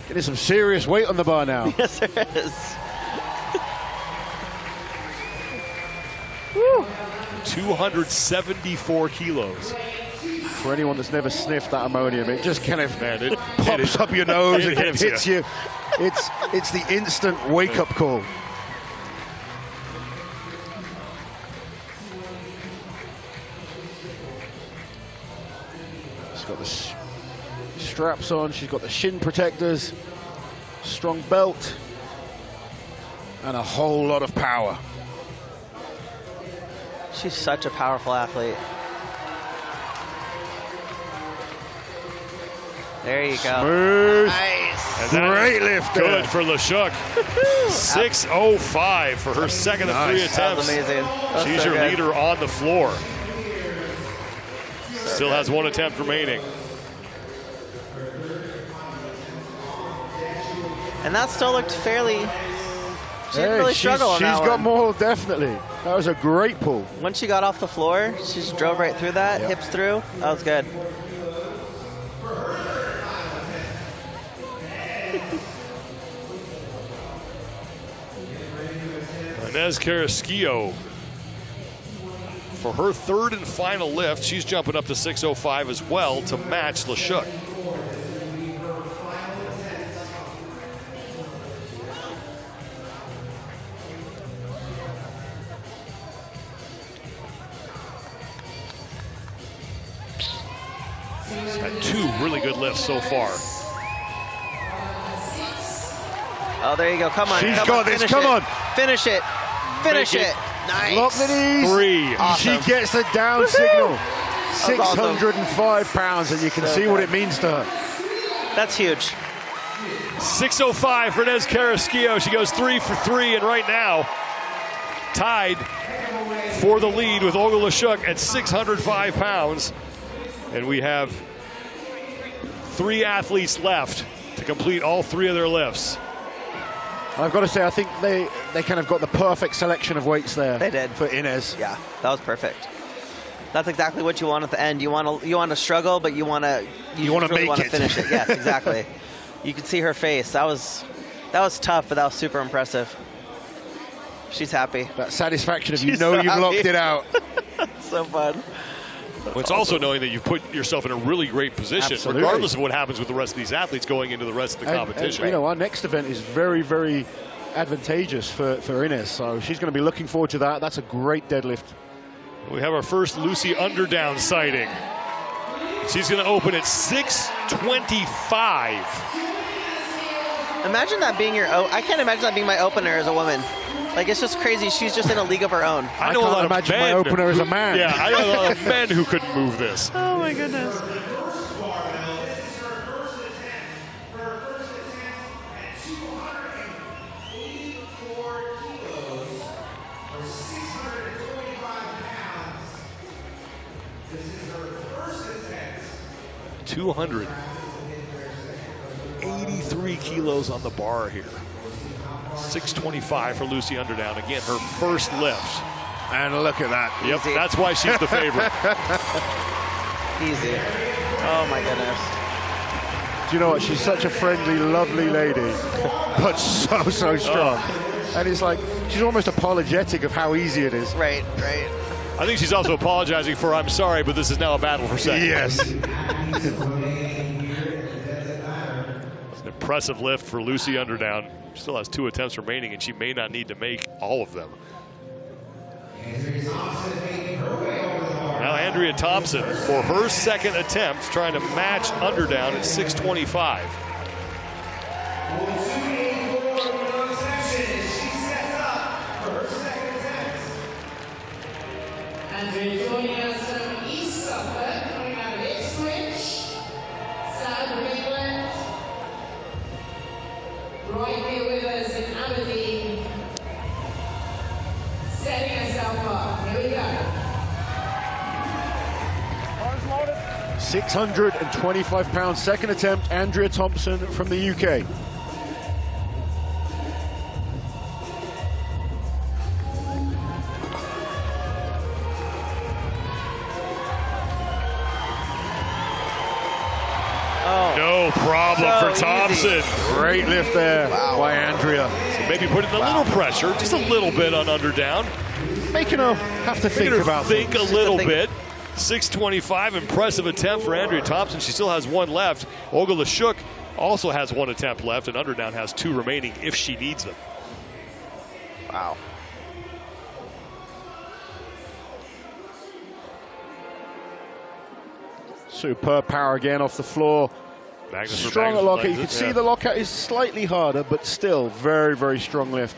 Getting some serious weight on the bar now. Yes, there is. Woo. 274 kilos. For anyone that's never sniffed that ammonium, it just kind of Man, it pops up your nose it and hits hits you. It's the instant wake-up call. She's got the straps on, she's got the shin protectors, strong belt, and a whole lot of power. She's such a powerful athlete. There you go. Smooth. Nice. Great lift there. Good for Lashuk. 605 for her second of 3 Nice. That was attempts. amazing. That was She's so your good. leader on the floor. Still has 1 attempt remaining. And that still looked fairly. She didn't really struggle on that She's got one. more, definitely. That was a great pull. Once she got off the floor, she just drove right through that, Yep. hips through. That was good. Inez Carrasquillo for her 3rd and final lift. She's jumping up to 605 as well to match Lashuk. She's had 2 really good lifts so far. Oh, there you go. Come on. She's come got on, this. finish Come it. on. Finish it. Finish Make it. it. Nice. Lock the knees. 3. Awesome. She gets the down signal. That's awesome. 605 pounds, and you can So see what good. it means to her. That's huge. 605 for Inez Carrasquillo. She goes 3 for 3, and right now tied for the lead with Olga Lashuk at 605 pounds. And we have 3 athletes left to complete all 3 of their lifts. I've got to say, I think they kind of got the perfect selection of weights there. They did. For Inez. Yeah, that was perfect. That's exactly what you want at the end. You want to struggle, but you want to wanna really make want to it. finish it. Yes, exactly. You could see her face. That was tough, but that was super impressive. She's happy. That satisfaction of you She's know so you've happy. locked it out. So fun. Well, it's also knowing that you put yourself in a really great position, Absolutely. regardless of what happens with the rest of these athletes going into the rest of the competition. And, our next event is very, very advantageous for Inez, so she's going to be looking forward to that. That's a great deadlift. We have our first Lucy Underdown sighting. She's going to open at 625. Imagine that being I can't imagine that being my opener as a woman. Like, it's just crazy. She's just in a league of her own. I know a can't lot of imagine my men opener as a who- man. Yeah, I know a lot of men who couldn't move this. Oh my goodness. 283 kilos on the bar here. 625 for Lucy Underdown. Again, her first lift. And look at that. Yep, that's why she's the favorite. Easy. Oh my goodness. Do you know what? She's such a friendly, lovely lady, but so strong. And it's like, she's almost apologetic of how easy it is. Right. I think she's also apologizing for, I'm sorry, but this is now a battle for second. Yes. It's an impressive lift for Lucy Underdown. She still has 2 attempts remaining, and she may not need to make all of them. Now Andrea Thompson, for her second attempt, trying to match Underdown at 625. Andrea joining us from East Suffolk, coming out of Ipswich, South England. Right here with us in Aberdeen, setting herself up. Here we go. 625 pounds, second attempt, Andrea Thompson from the UK. No problem for Thompson. Great lift there by Andrea. So maybe putting a little pressure, just a little bit on Underdown. Making her have to think about think things. a little bit. 625, impressive attempt for Andrea Thompson. She still has 1 left. Olga Lashuk also has 1 attempt left, and Underdown has 2 remaining if she needs them. Wow. Superb power again off the floor. Strong at lockout. You can see the lockout is slightly harder, but still very strong lift.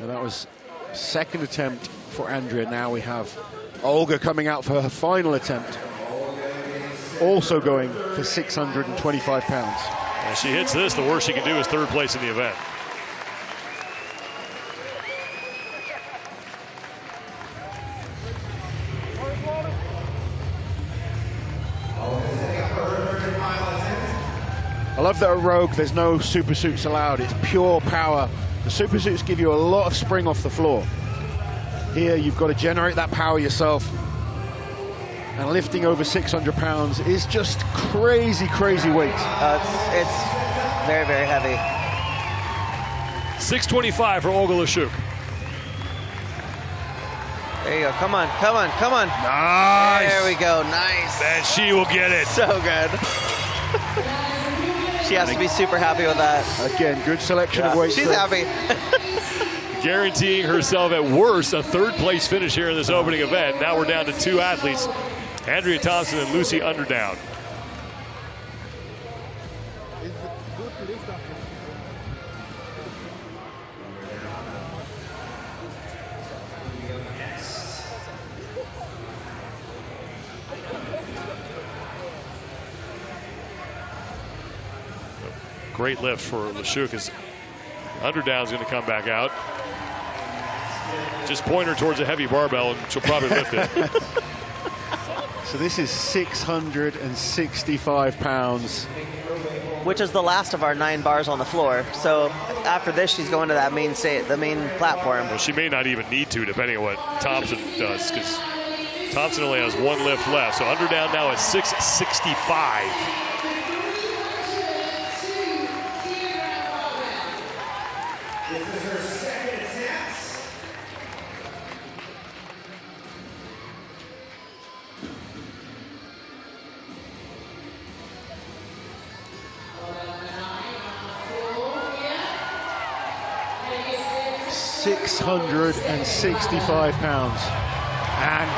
And that was second attempt for Andrea. Now we have Olga coming out for her final attempt. Also going for 625 pounds. As she hits this, the worst she can do is third place in the event. I love that at Rogue there's no super suits allowed. It's pure power. The super suits give you a lot of spring off the floor. Here you've got to generate that power yourself. And lifting over 600 pounds is just crazy weight. It's very heavy. 625 for Olga Lashuk. There you go. Come on. Nice. There we go. Nice. And she will get it. So good. She has to be super happy with that. Again, good selection of weights. She's happy. Guaranteeing herself at worst a third place finish here in this opening event. Now we're down to 2 athletes, Andrea Thompson and Lucy Underdown. Great lift for Lashuk as Underdown's going to come back out. Just point her towards a heavy barbell and she'll probably lift it. So this is 665 pounds. Which is the last of our 9 bars on the floor. So after this, she's going to that main platform. Well, she may not even need to, depending on what Thompson does, because Thompson only has 1 lift left. So Underdown now at 665. This is her second attempt. £665, and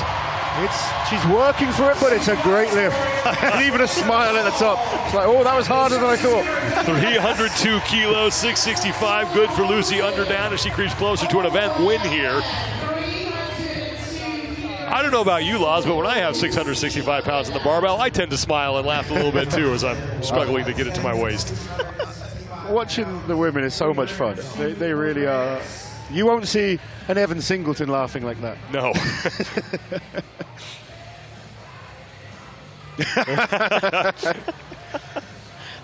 she's working for it, but it's a great lift. And even a smile at the top. It's like, oh, that was harder than I thought. 302 kilos, 665, good for Lucy Underdown as she creeps closer to an event win here. I don't know about you, Laz, but when I have 665 pounds in the barbell, I tend to smile and laugh a little bit too as I'm struggling to get it to my waist. Watching the women is so much fun. They really are. You won't see an Evan Singleton laughing like that. No. I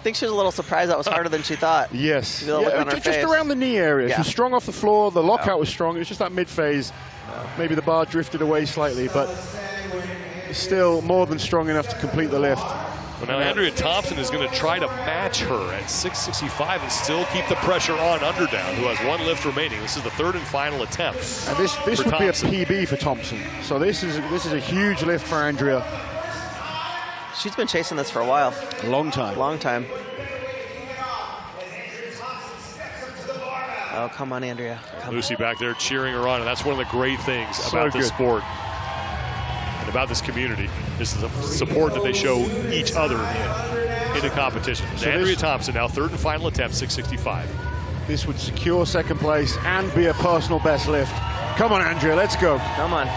think she was a little surprised that was harder than she thought. Yes. The look on her Just face. around the knee area. Yeah. She was strong off the floor. The lockout was strong. It was just that mid-phase. Maybe the bar drifted away slightly, but still more than strong enough to complete the lift. Well, now Andrea Thompson is going to try to match her at 665 and still keep the pressure on Underdown, who has one lift remaining. This is the third and final attempt. And this would Thompson. be a PB for Thompson. So this is a huge lift for Andrea. She's been chasing this for a while. A long time. Long time. Oh, come on, Andrea. Come Lucy back there cheering her on, and that's one of the great things So about this good. sport and about this community. This is the support that they show each other in the competition. So Andrea this- Thompson now third and final attempt, 665. This would secure second place and be a personal best lift. Come on, Andrea, let's go. Come on.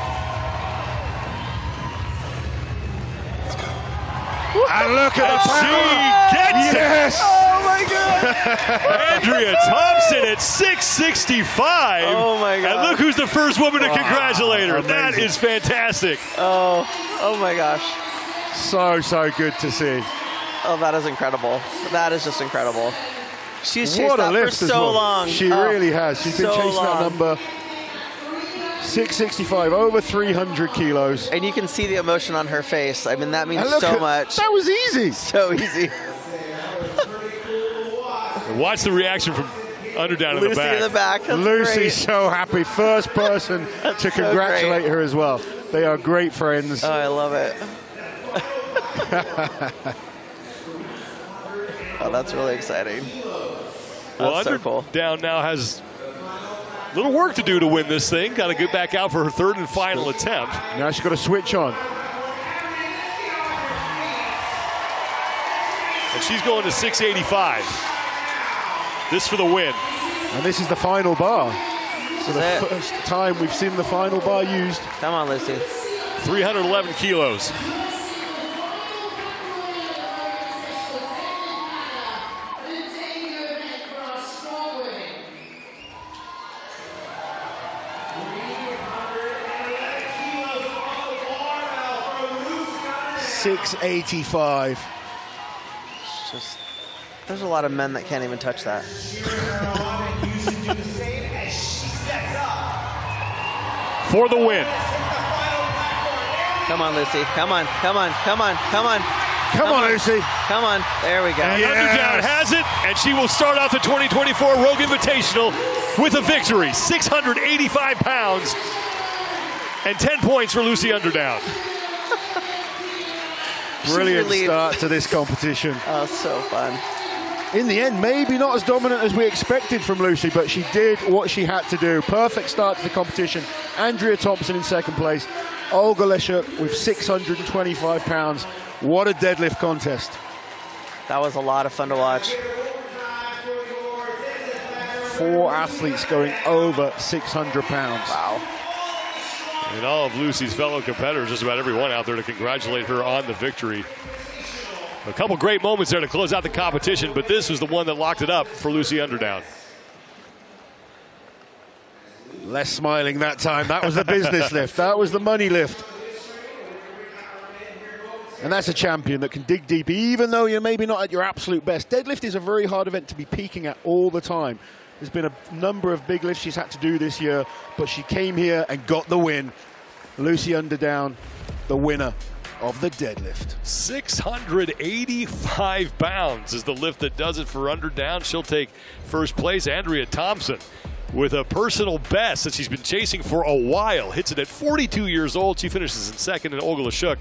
And look at the She power. gets Yes! Oh, my God. it! Andrea Thompson at 665. Oh, my God. And look who's the first woman to congratulate her. That amazing. is fantastic. Oh, my gosh. So good to see. Oh, that is incredible. That is just incredible. She's chased What a that for lift as so well. long. She really has. She's been so chasing long. that number. 665, over 300 kilos. And you can see the emotion on her face. I mean, that means And look so at- much. That was easy. So easy. And watch the reaction from Underdown in Lucy the back. in the back. That's Lucy's great. so happy. First person to so congratulate great. her as well. They are great friends. Oh, I love it. Oh, that's really exciting. Well, That's so cool. Underdown now has a little work to do to win this thing. Got to get back out for her third and final attempt. Now she's got to switch on. And she's going to 685. This for the win. And this is the final bar. So the That's it. first time we've seen the final bar used. Come on, Lucy. 311 kilos. $685. It's just, there's a lot of men that can't even touch that. For the win. Come on, Lucy. Come on, come on, come on, come on. Come on, Lucy. Come on. There we go. The Yeah. Underdown has it, and she will start out the 2024 Rogue Invitational with a victory. 685 pounds and 10 points for Lucy Underdown. Brilliant relieved. start to this competition. Oh, so fun. In the end, maybe not as dominant as we expected from Lucy, but she did what she had to do. Perfect start to the competition. Andrea Thompson in second place. Olga Leszuk with 625 pounds. What a deadlift contest. That was a lot of fun to watch. 4 athletes going over 600 pounds. Wow. And all of Lucy's fellow competitors, just about everyone out there to congratulate her on the victory. A couple great moments there to close out the competition, but this was the one that locked it up for Lucy Underdown. Less smiling that time. That was the business lift. That was the money lift. And that's a champion that can dig deep, even though you're maybe not at your absolute best. Deadlift is a very hard event to be peaking at all the time. There's been a number of big lifts she's had to do this year, but she came here and got the win. Lucy Underdown, the winner of the deadlift. 685 pounds is the lift that does it for Underdown. She'll take first place. Andrea Thompson with a personal best that she's been chasing for a while. Hits it at 42 years old. She finishes in second, and Olga Leszuk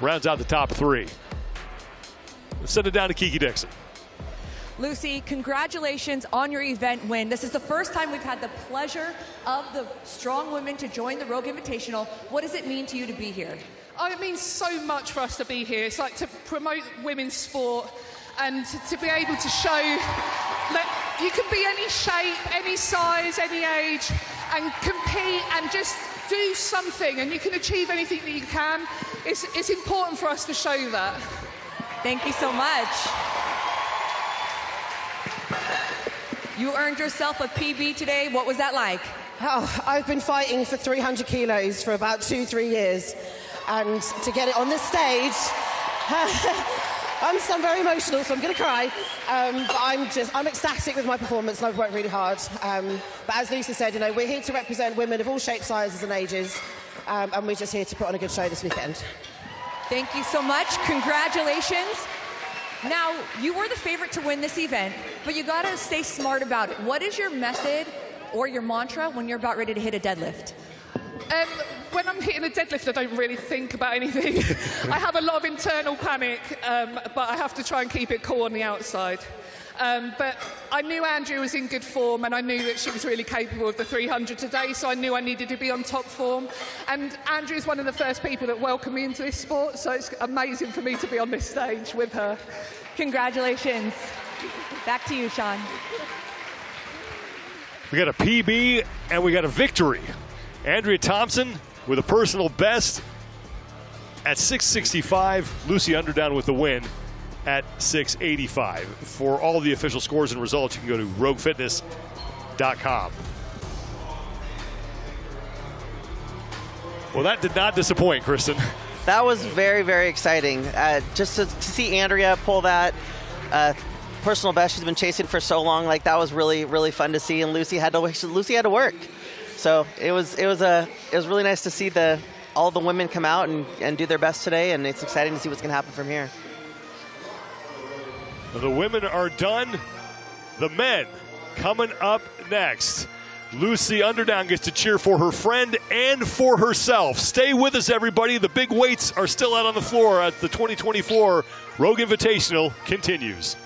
rounds out the top three. Let's send it down to Kiki Dixon. Lucy, congratulations on your event win. This is the first time we've had the pleasure of the strong women to join the Rogue Invitational. What does it mean to you to be here? Oh, it means so much for us to be here. It's like to promote women's sport and to be able to show that you can be any shape, any size, any age, and compete and just do something, and you can achieve anything that you can. It's important for us to show that. Thank you so much. You earned yourself a PB today. What was that like? Oh, I've been fighting for 300 kilos for about 2-3 years. and to get it on this stage. I'm very emotional, so I'm going to cry. But I'm ecstatic with my performance, and I've worked really hard. But as Lucy said, you know, we're here to represent women of all shapes, sizes, and ages, and we're just here to put on a good show this weekend. Thank you so much. Congratulations. Now, you were the favorite to win this event, but you got to stay smart about it. What is your method or your mantra when you're about ready to hit a deadlift? When I'm hitting a deadlift, I don't really think about anything. I have a lot of internal panic, but I have to try and keep it cool on the outside. But I knew Andrea was in good form, and I knew that she was really capable of the 300 today, so I knew I needed to be on top form. And Andrea is one of the first people that welcomed me into this sport, so it's amazing for me to be on this stage with her. Congratulations. Back to you, Sean. We got a PB and we got a victory. Andrea Thompson with a personal best at 665. Lucy Underdown with the win at 685. For all of the official scores and results, you can go to roguefitness.com. Well, that did not disappoint, Kristen. That was very, very exciting. Just to see Andrea pull that personal best she's been chasing for so long, like that was really, really fun to see. And Lucy had to work. So it was really nice to see all the women come out and do their best today, and it's exciting to see what's going to happen from here. The women are done. The men coming up next. Lucy Underdown gets to cheer for her friend and for herself. Stay with us, everybody. The big weights are still out on the floor as the 2024 Rogue Invitational continues.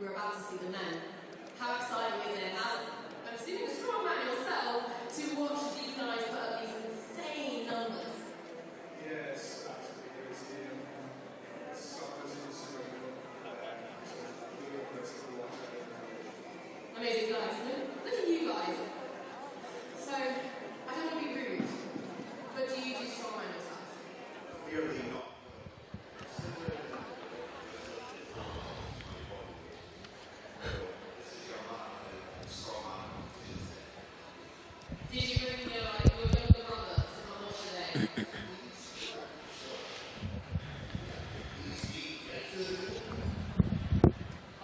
We're about to see the men. How exciting is it? I'm assuming a strongman yourself to watch these guys put up these insane numbers. Yes, Amazing guys. Look at you guys. So, I don't want to be rude, but do you do strongman yourself? Clearly not. Did you bring your younger brother to come watch today?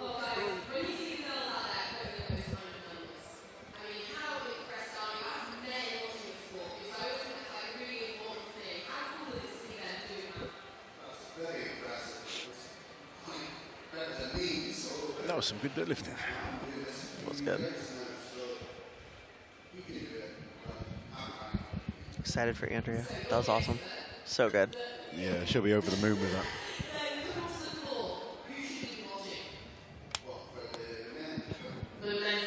Oh guys, when you see the girls out there putting those kind of numbers, I mean, how impressed are you as men watching the sport? Because I always think that's like a really important thing. How cool is it to see them doing that? That's very impressive. It's better than me, so That was some good deadlifting. That's good. Excited for Andrea. That was awesome. So good. Yeah, she'll be over the moon with that. For the men's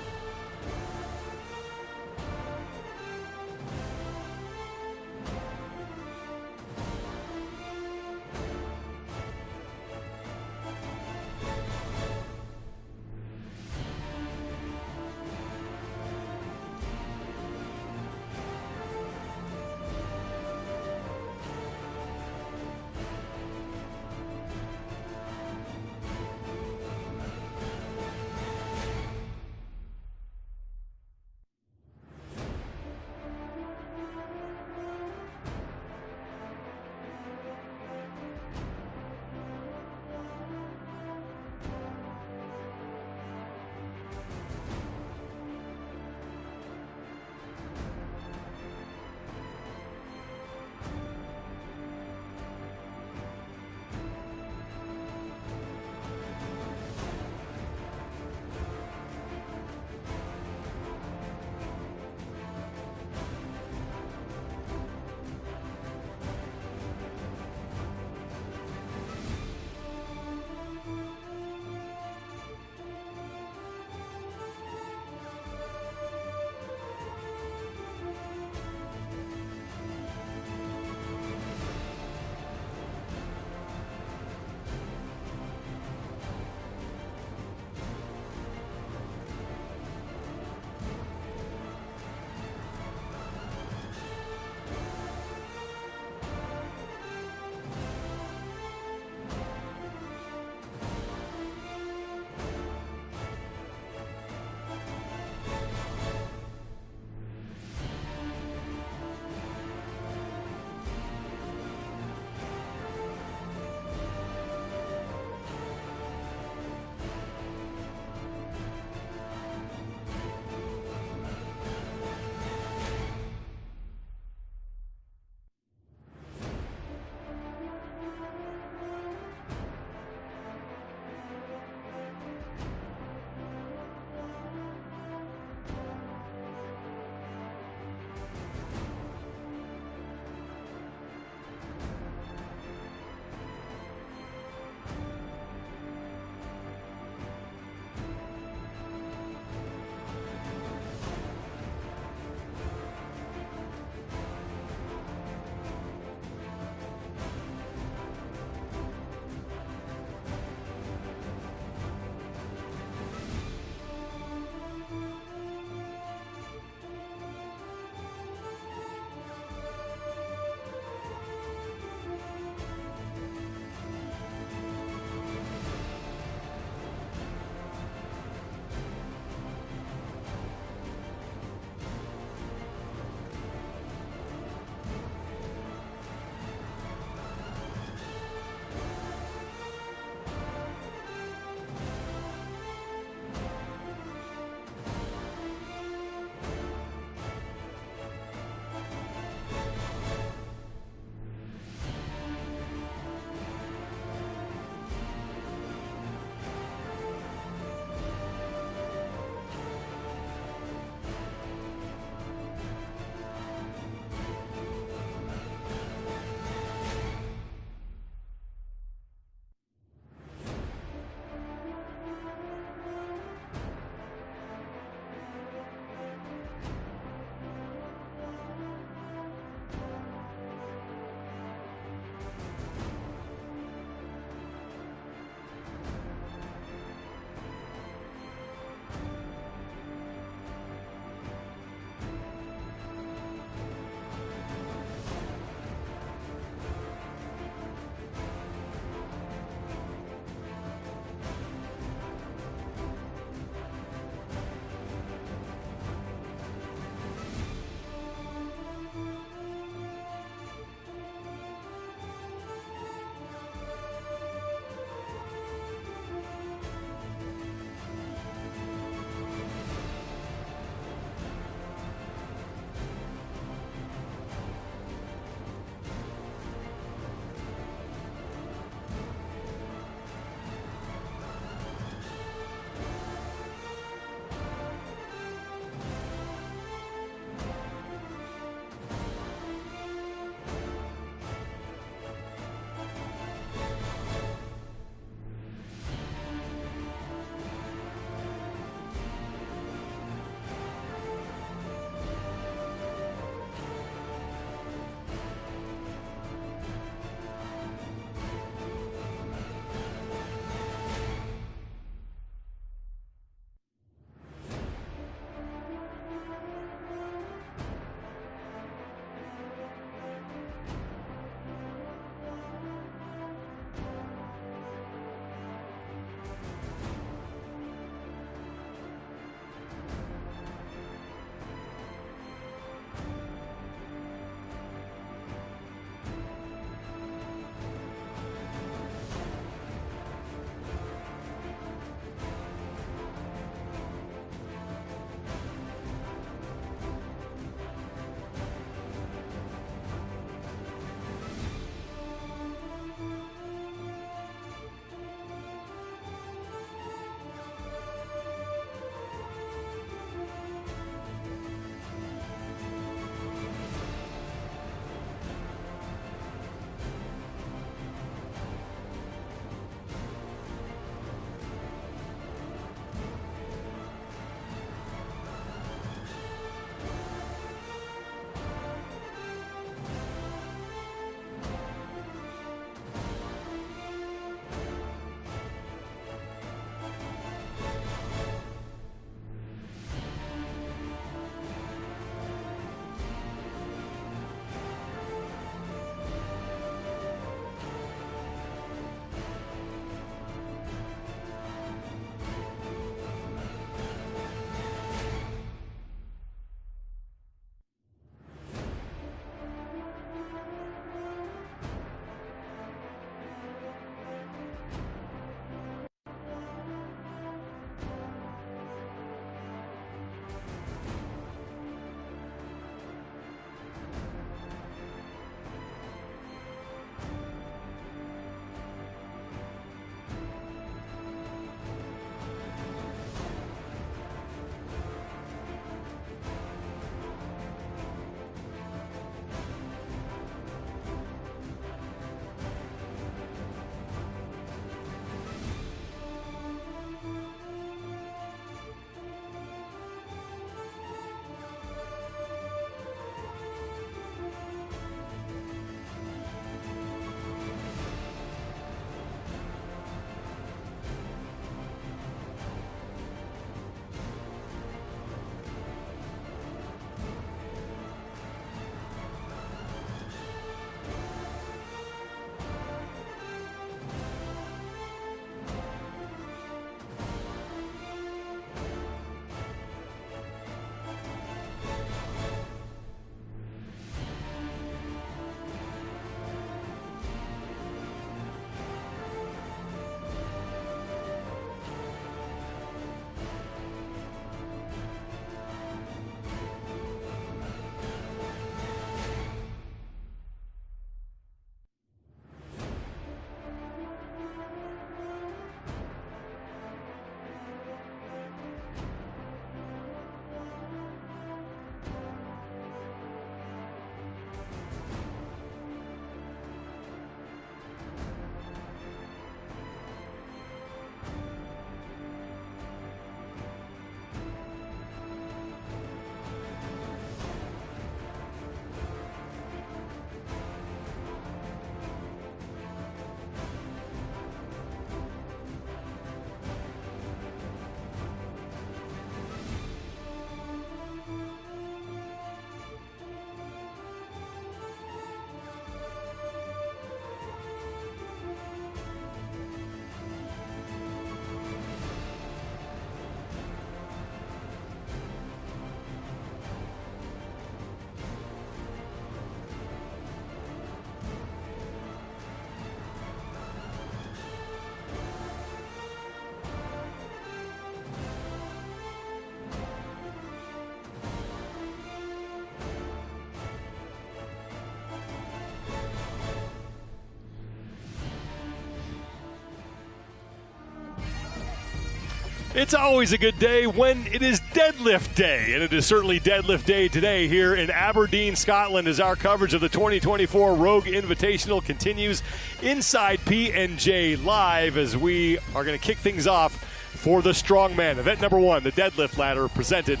It's always a good day when it is deadlift day, and it is certainly deadlift day today here in Aberdeen, Scotland, as our coverage of the 2024 Rogue Invitational continues inside P&J Live, as we are going to kick things off for the Strongman. Event number 1, the deadlift ladder, presented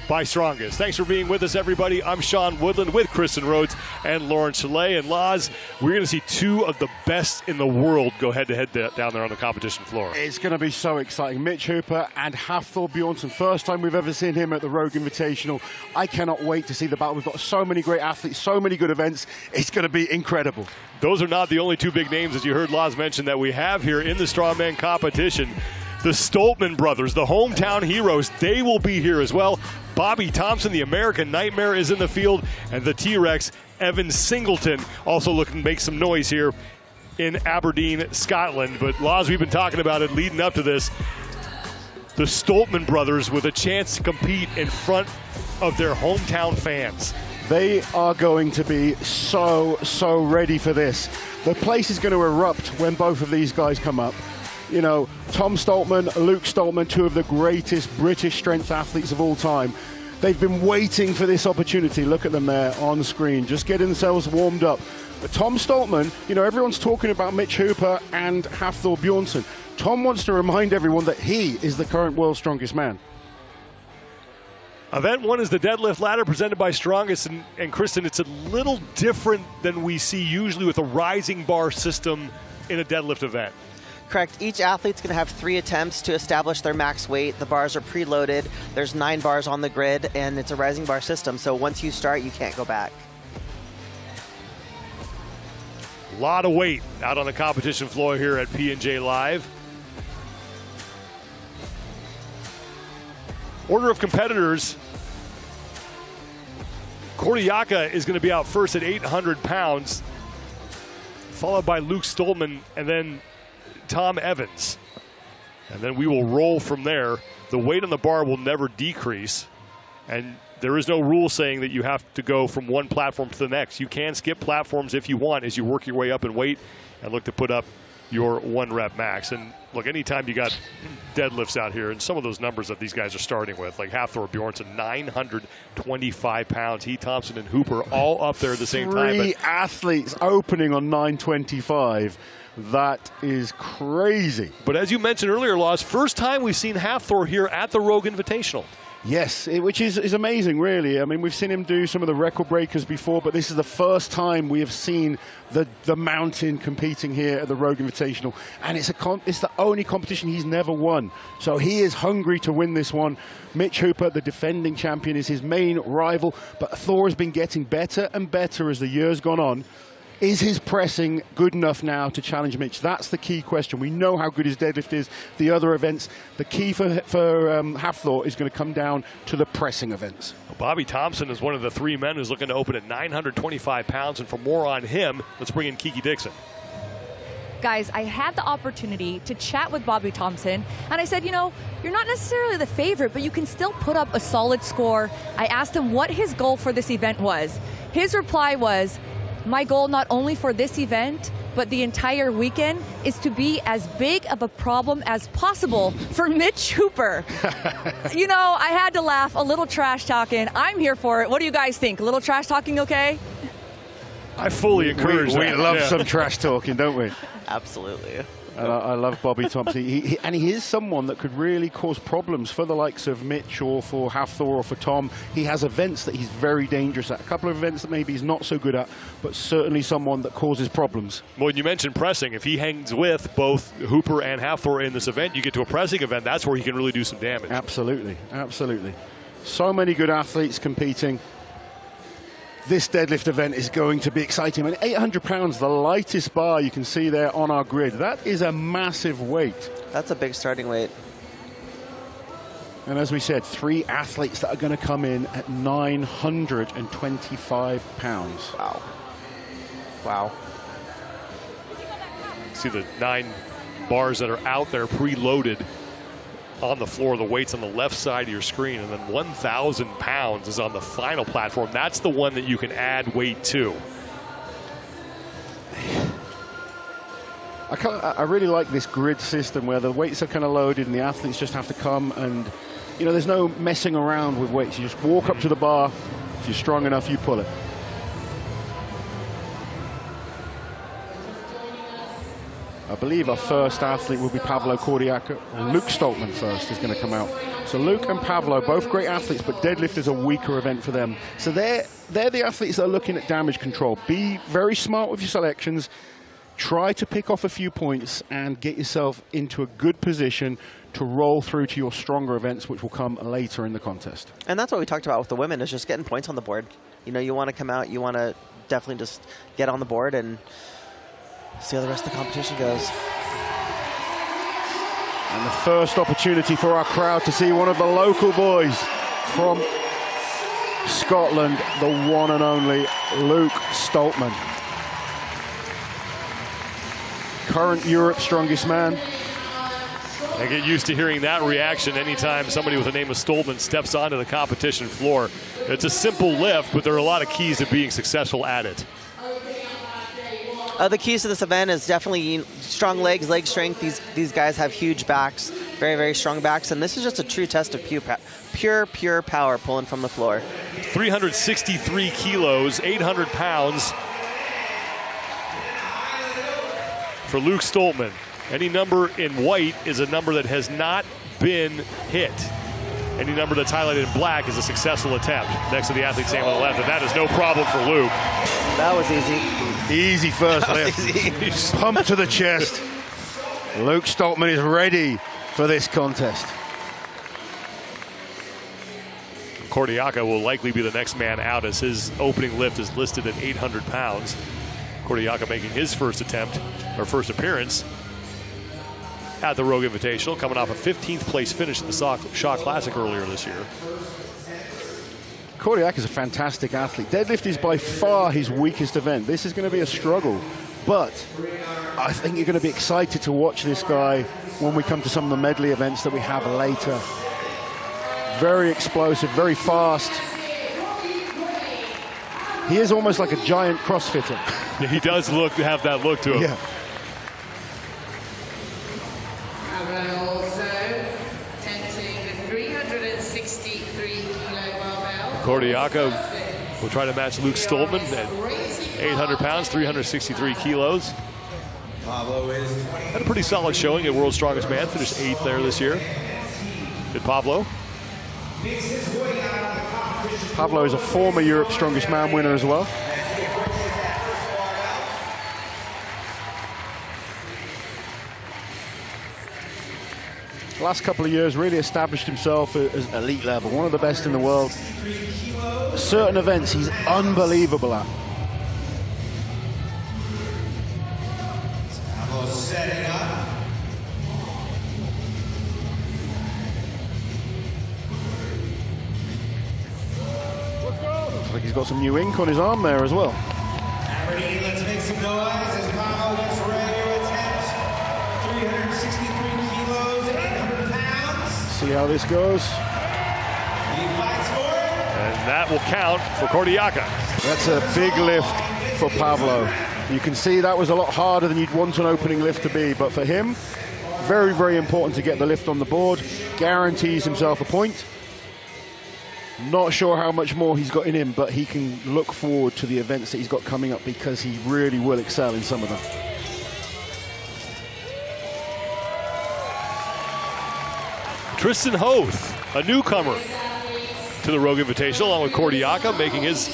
by Strongest. Thanks for being with us, everybody. I'm Sean Woodland with Kristen Rhodes and Lauren Chalet. And Laz, we're going to see 2 of the best in the world go head-to-head down there on the competition floor. It's going to be so exciting. Mitch Hooper and Hafthor Bjornsson. First time we've ever seen him at the Rogue Invitational. I cannot wait to see the battle. We've got so many great athletes, so many good events. It's going to be incredible. Those are not the only 2 big names, as you heard Laz mention, that we have here in the Strongman competition. The Stoltman brothers, the hometown heroes, they will be here as well. Bobby Thompson, the American Nightmare, is in the field, and the T-Rex, Evan Singleton, also looking to make some noise here in Aberdeen, Scotland. But Laz, we've been talking about it leading up to this. The Stoltman brothers with a chance to compete in front of their hometown fans. They are going to be so ready for this. The place is going to erupt when both of these guys come up. You know, Tom Stoltman, Luke Stoltman, 2 of the greatest British strength athletes of all time. They've been waiting for this opportunity. Look at them there on screen, just getting themselves warmed up. But Tom Stoltman, you know, everyone's talking about Mitch Hooper and Hafthor Bjornsson. Tom wants to remind everyone that he is the current world's strongest man. Event 1 is the deadlift ladder presented by Strongest. And Kristen, it's a little different than we see usually with a rising bar system in a deadlift event. Correct. Each athlete's going to have 3 attempts to establish their max weight. The bars are preloaded. There's 9 bars on the grid, and it's a rising bar system. So once you start, you can't go back. A lot of weight out on the competition floor here at P&J Live. Order of competitors. Kordiaka is going to be out first at 800 pounds, followed by Luke Stoltman, and then Tom Evans. And then we will roll from there. The weight on the bar will never decrease, and there is no rule saying that you have to go from one platform to the next. You can skip platforms if you want as you work your way up in weight and look to put up your 1 rep max. And look, anytime you got deadlifts out here, and some of those numbers that these guys are starting with, like Hafthor Bjornsson, 925 pounds. He, Thompson, and Hooper all up there at the same time. 3 athletes opening on 925. That is crazy. But as you mentioned earlier, Laz, first time we've seen Hafthor here at the Rogue Invitational. Yes, which is amazing, really. I mean, we've seen him do some of the record breakers before, but this is the first time we have seen the mountain competing here at the Rogue Invitational. And it's the only competition he's never won. So he is hungry to win this one. Mitch Hooper, the defending champion, is his main rival, but Thor has been getting better and better as the years gone on. Is his pressing good enough now to challenge Mitch? That's the key question. We know how good his deadlift is. The other events, the key for Hafthor is going to come down to the pressing events. Well, Bobby Thompson is one of the 3 men who's looking to open at 925 pounds. And for more on him, let's bring in Kiki Dixon. Guys, I had the opportunity to chat with Bobby Thompson, and I said, you know, you're not necessarily the favorite, but you can still put up a solid score. I asked him what his goal for this event was. His reply was, my goal not only for this event, but the entire weekend, is to be as big of a problem as possible for Mitch Hooper. You know, I had to laugh, a little trash talking. I'm here for it. What do you guys think? A little trash talking okay? I fully encourage that. We love some trash talking, don't we? Absolutely. And I love Bobby Thompson. He is someone that could really cause problems for the likes of Mitch or for Hafthor or for Tom. He has events that he's very dangerous at. A couple of events that maybe he's not so good at, but certainly someone that causes problems. Well, you mentioned pressing. If he hangs with both Hooper and Hafthor in this event, you get to a pressing event, that's where he can really do some damage. Absolutely, absolutely. So many good athletes competing. This deadlift event is going to be exciting. I mean, 800 pounds, the lightest bar you can see there on our grid. That is a massive weight. That's a big starting weight. And as we said, 3 athletes that are going to come in at 925 pounds. Wow. Wow. See the 9 bars that are out there preloaded on the floor. The weight's on the left side of your screen, and then 1,000 pounds is on the final platform. That's the one that you can add weight to. I really like this grid system where the weights are kind of loaded and the athletes just have to come and, you know, there's no messing around with weights. You just walk up to the bar. If you're strong enough, you pull it. I believe our first athlete will be Pavlo Cordiaca. Luke Stoltman first is going to come out. So Luke and Pavlo, both great athletes, but deadlift is a weaker event for them. So they're the athletes that are looking at damage control. Be very smart with your selections. Try to pick off a few points and get yourself into a good position to roll through to your stronger events, which will come later in the contest. And that's what we talked about with the women, is just getting points on the board. You know, you want to come out, you want to definitely just get on the board and see how the rest of the competition goes. And the first opportunity for our crowd to see one of the local boys from Scotland, the one and only Luke Stoltman. Current Europe's strongest man. I get used to hearing that reaction anytime somebody with the name of Stoltman steps onto the competition floor. It's a simple lift, but there are a lot of keys to being successful at it. The keys to this event is definitely strong legs, leg strength. These guys have huge backs, very, very strong backs, and this is just a true test of pure power pulling from the floor. 363 kilos, 800 pounds for Luke Stoltman. Any number in white is a number that has not been hit. Any number that's highlighted in black is a successful attempt. Next to the athlete's name on the left, and that is no problem for Luke. That was easy. Easy first lift. Pump to the chest. Luke Stoltman is ready for this contest. Cordiaca will likely be the next man out, as his opening lift is listed at 800 pounds. Cordiaca making his first attempt, or first appearance at the Rogue Invitational, coming off a 15th place finish at the Shaw Classic earlier this year. Cordiaca is a fantastic athlete. Deadlift is by far his weakest event. This is going to be a struggle, but I think you're going to be excited to watch this guy when we come to some of the medley events that we have later. Very explosive, very fast. He is almost like a giant CrossFitter. Yeah, he does have that look to him. Yeah. And also tenting the 363 kilo barbell. Cordiaca will try to match Luke Stoltman at 800 pounds, 363 kilos. Had a pretty solid showing at World's Strongest Man, finished 8th there this year. Did Pablo? Pablo is a former Europe's Strongest Man winner as well. The last couple of years really established himself as elite level, one of the best in the world. Certain events he's unbelievable at. Setting up. Looks like he's got some new ink on his arm there as well. Aberdeen, let's make some noise as Pablo gets ready to attempt 363 kilos, 800 pounds. See how this goes. He fights for it. And that will count for Cordiaca. That's a big lift for Pablo. You can see that was a lot harder than you'd want an opening lift to be, but for him, very, very important to get the lift on the board. Guarantees himself a point. Not sure how much more he's got in him, but he can look forward to the events that he's got coming up because he really will excel in some of them. Tristan Hoth, a newcomer to the Rogue Invitational, along with Cordiaca, making his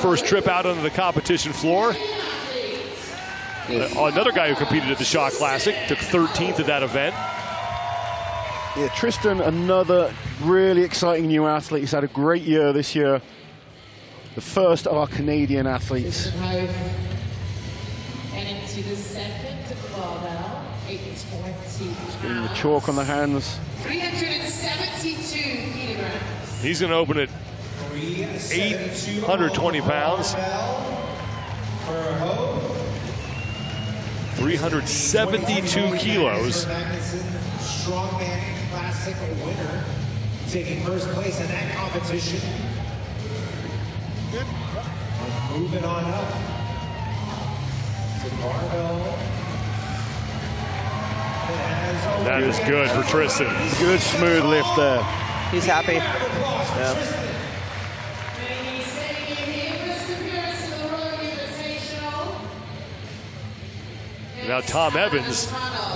first trip out onto the competition floor. Another guy who competed at the Shaw Classic, took 13th at that event. Yeah, Tristan, another really exciting new athlete. He's had a great year this year. The first of our Canadian athletes. And into the second barbell, 820. Getting the chalk on the hands. 372 kilograms. He's going to open at 820 pounds. 372 kilos. Strongman Classic winner, taking first place in that competition. Moving on up to barbell That is good for Tristan. Good smooth lift there. He's happy. Yeah. Now Tom Evans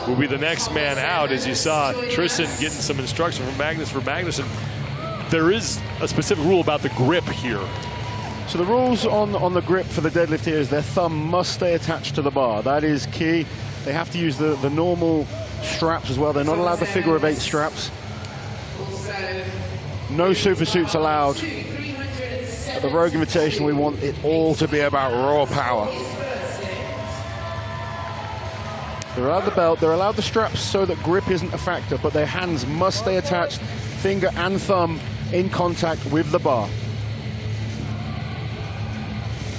will be the next man out, as you saw Tristan getting some instruction from Magnus. For Magnuson, there is a specific rule about the grip here. So the rules on the grip for the deadlift here is their thumb must stay attached to the bar. That is key. They have to use the normal straps as well. They're not allowed the figure of 8 straps. No super suits allowed. At the Rogue Invitational, we want it all to be about raw power. They're allowed the belt, they're allowed the straps so that grip isn't a factor, but their hands must stay attached, finger and thumb in contact with the bar.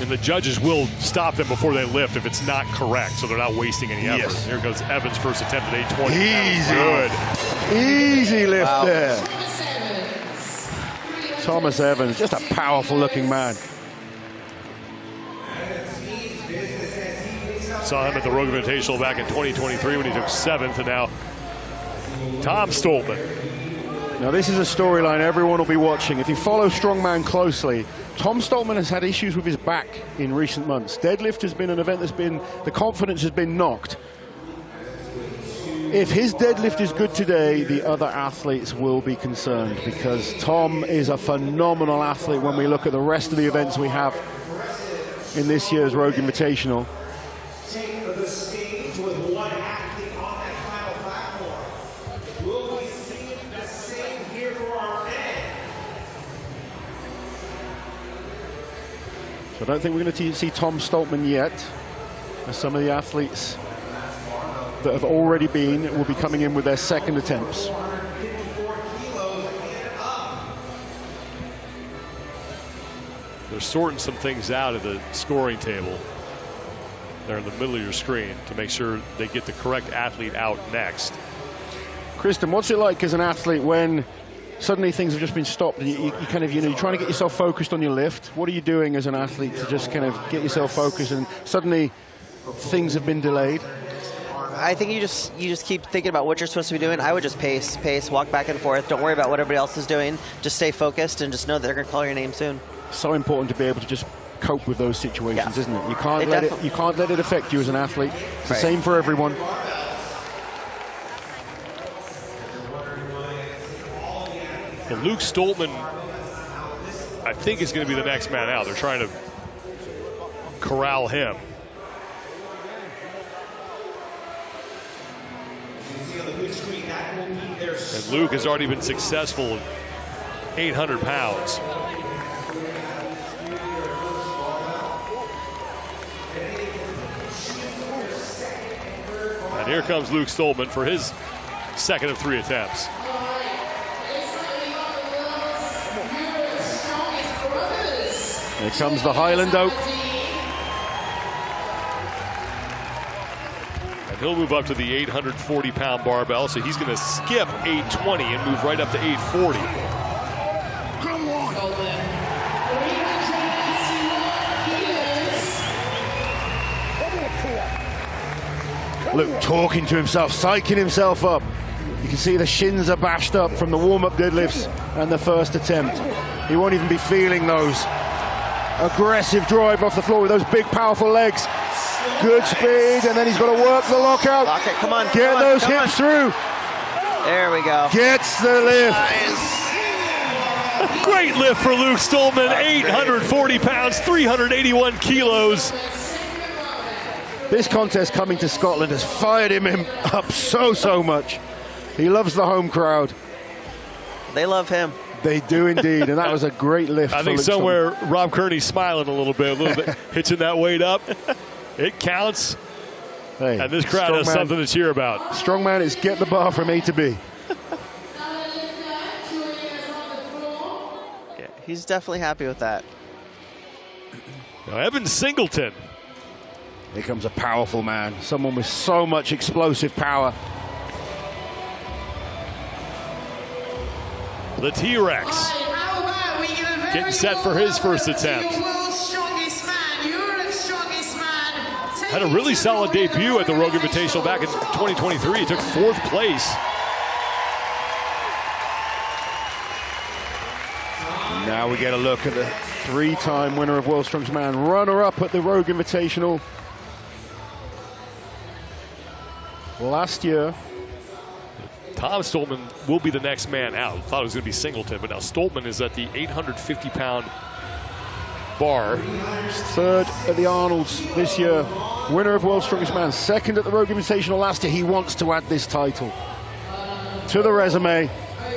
And the judges will stop them before they lift if it's not correct, so they're not wasting any effort. Yes. Here goes Evans' first attempt at 820. Easy. Easy lift there. Thomas Evans, just a powerful looking man. Saw him at the Rogue Invitational back in 2023 when he took 7th, and now Tom Stoltman. Now this is a storyline everyone will be watching. If you follow Strongman closely, Tom Stoltman has had issues with his back in recent months. Deadlift has been an event that's been, the confidence has been knocked. If his deadlift is good today, the other athletes will be concerned, because Tom is a phenomenal athlete when we look at the rest of the events we have in this year's Rogue Invitational. Take the stage with one athlete on that final platform. Will we see the same here for our men? So I don't think we're going to see Tom Stoltman yet, as some of the athletes that have already been will be coming in with their second attempts. They're sorting some things out at the scoring table. They're in the middle of your screen to make sure they get the correct athlete out next. Kristen, what's it like as an athlete when suddenly things have just been stopped and you kind of, you're trying to get yourself focused on your lift? What are you doing as an athlete to just kind of get yourself focused and suddenly things have been delayed? I think you just keep thinking about what you're supposed to be doing. I would just pace, walk back and forth. Don't worry about what everybody else is doing. Just stay focused and just know that they're going to call your name soon. So important to be able to just cope with those situations, isn't it? You can't let it affect you as an athlete. It's the same for everyone. And Luke Stoltman, I think, is going to be the next man out. They're trying to corral him. And Luke has already been successful at 800 pounds. And here comes Luke Stoltman for his second of 3 attempts. Here comes the Highland Oak. And he'll move up to the 840-pound barbell, so he's going to skip 820 and move right up to 840. Luke talking to himself, psyching himself up. You can see the shins are bashed up from the warm-up deadlifts and the first attempt. He won't even be feeling those. Aggressive drive off the floor with those big, powerful legs. Good speed, and then he's got to work the lockout. Lock it, come on. Get those hips through. There we go. Gets the lift. Great lift for Luke Stoltman, 840 pounds, 381 kilos. This contest coming to Scotland has fired him up so much. He loves the home crowd. They love him. They do indeed, and that was a great lift. I think somewhere Rob Kearney's smiling a little bit, hitching that weight up. It counts. Hey, and this crowd has something to cheer about. Strongman is get the bar from A to B. Yeah, he's definitely happy with that. Now, Evan Singleton. Here comes a powerful man, someone with so much explosive power. The T-Rex getting set for his first attempt. World's strongest man, Europe's strongest man, Had a really solid debut at the Rogue Invitational back in 2023. He took 4th place. Now we get a look at the 3-time winner of World's Strongest Man, runner-up at the Rogue Invitational last year. Tom Stoltman will be the next man out. Thought it was going to be Singleton, but now Stoltman is at the 850-pound bar. 3rd at the Arnold's this year. Winner of World's Strongest Man. 2nd at the Rogue Invitational last year. He wants to add this title to the resume.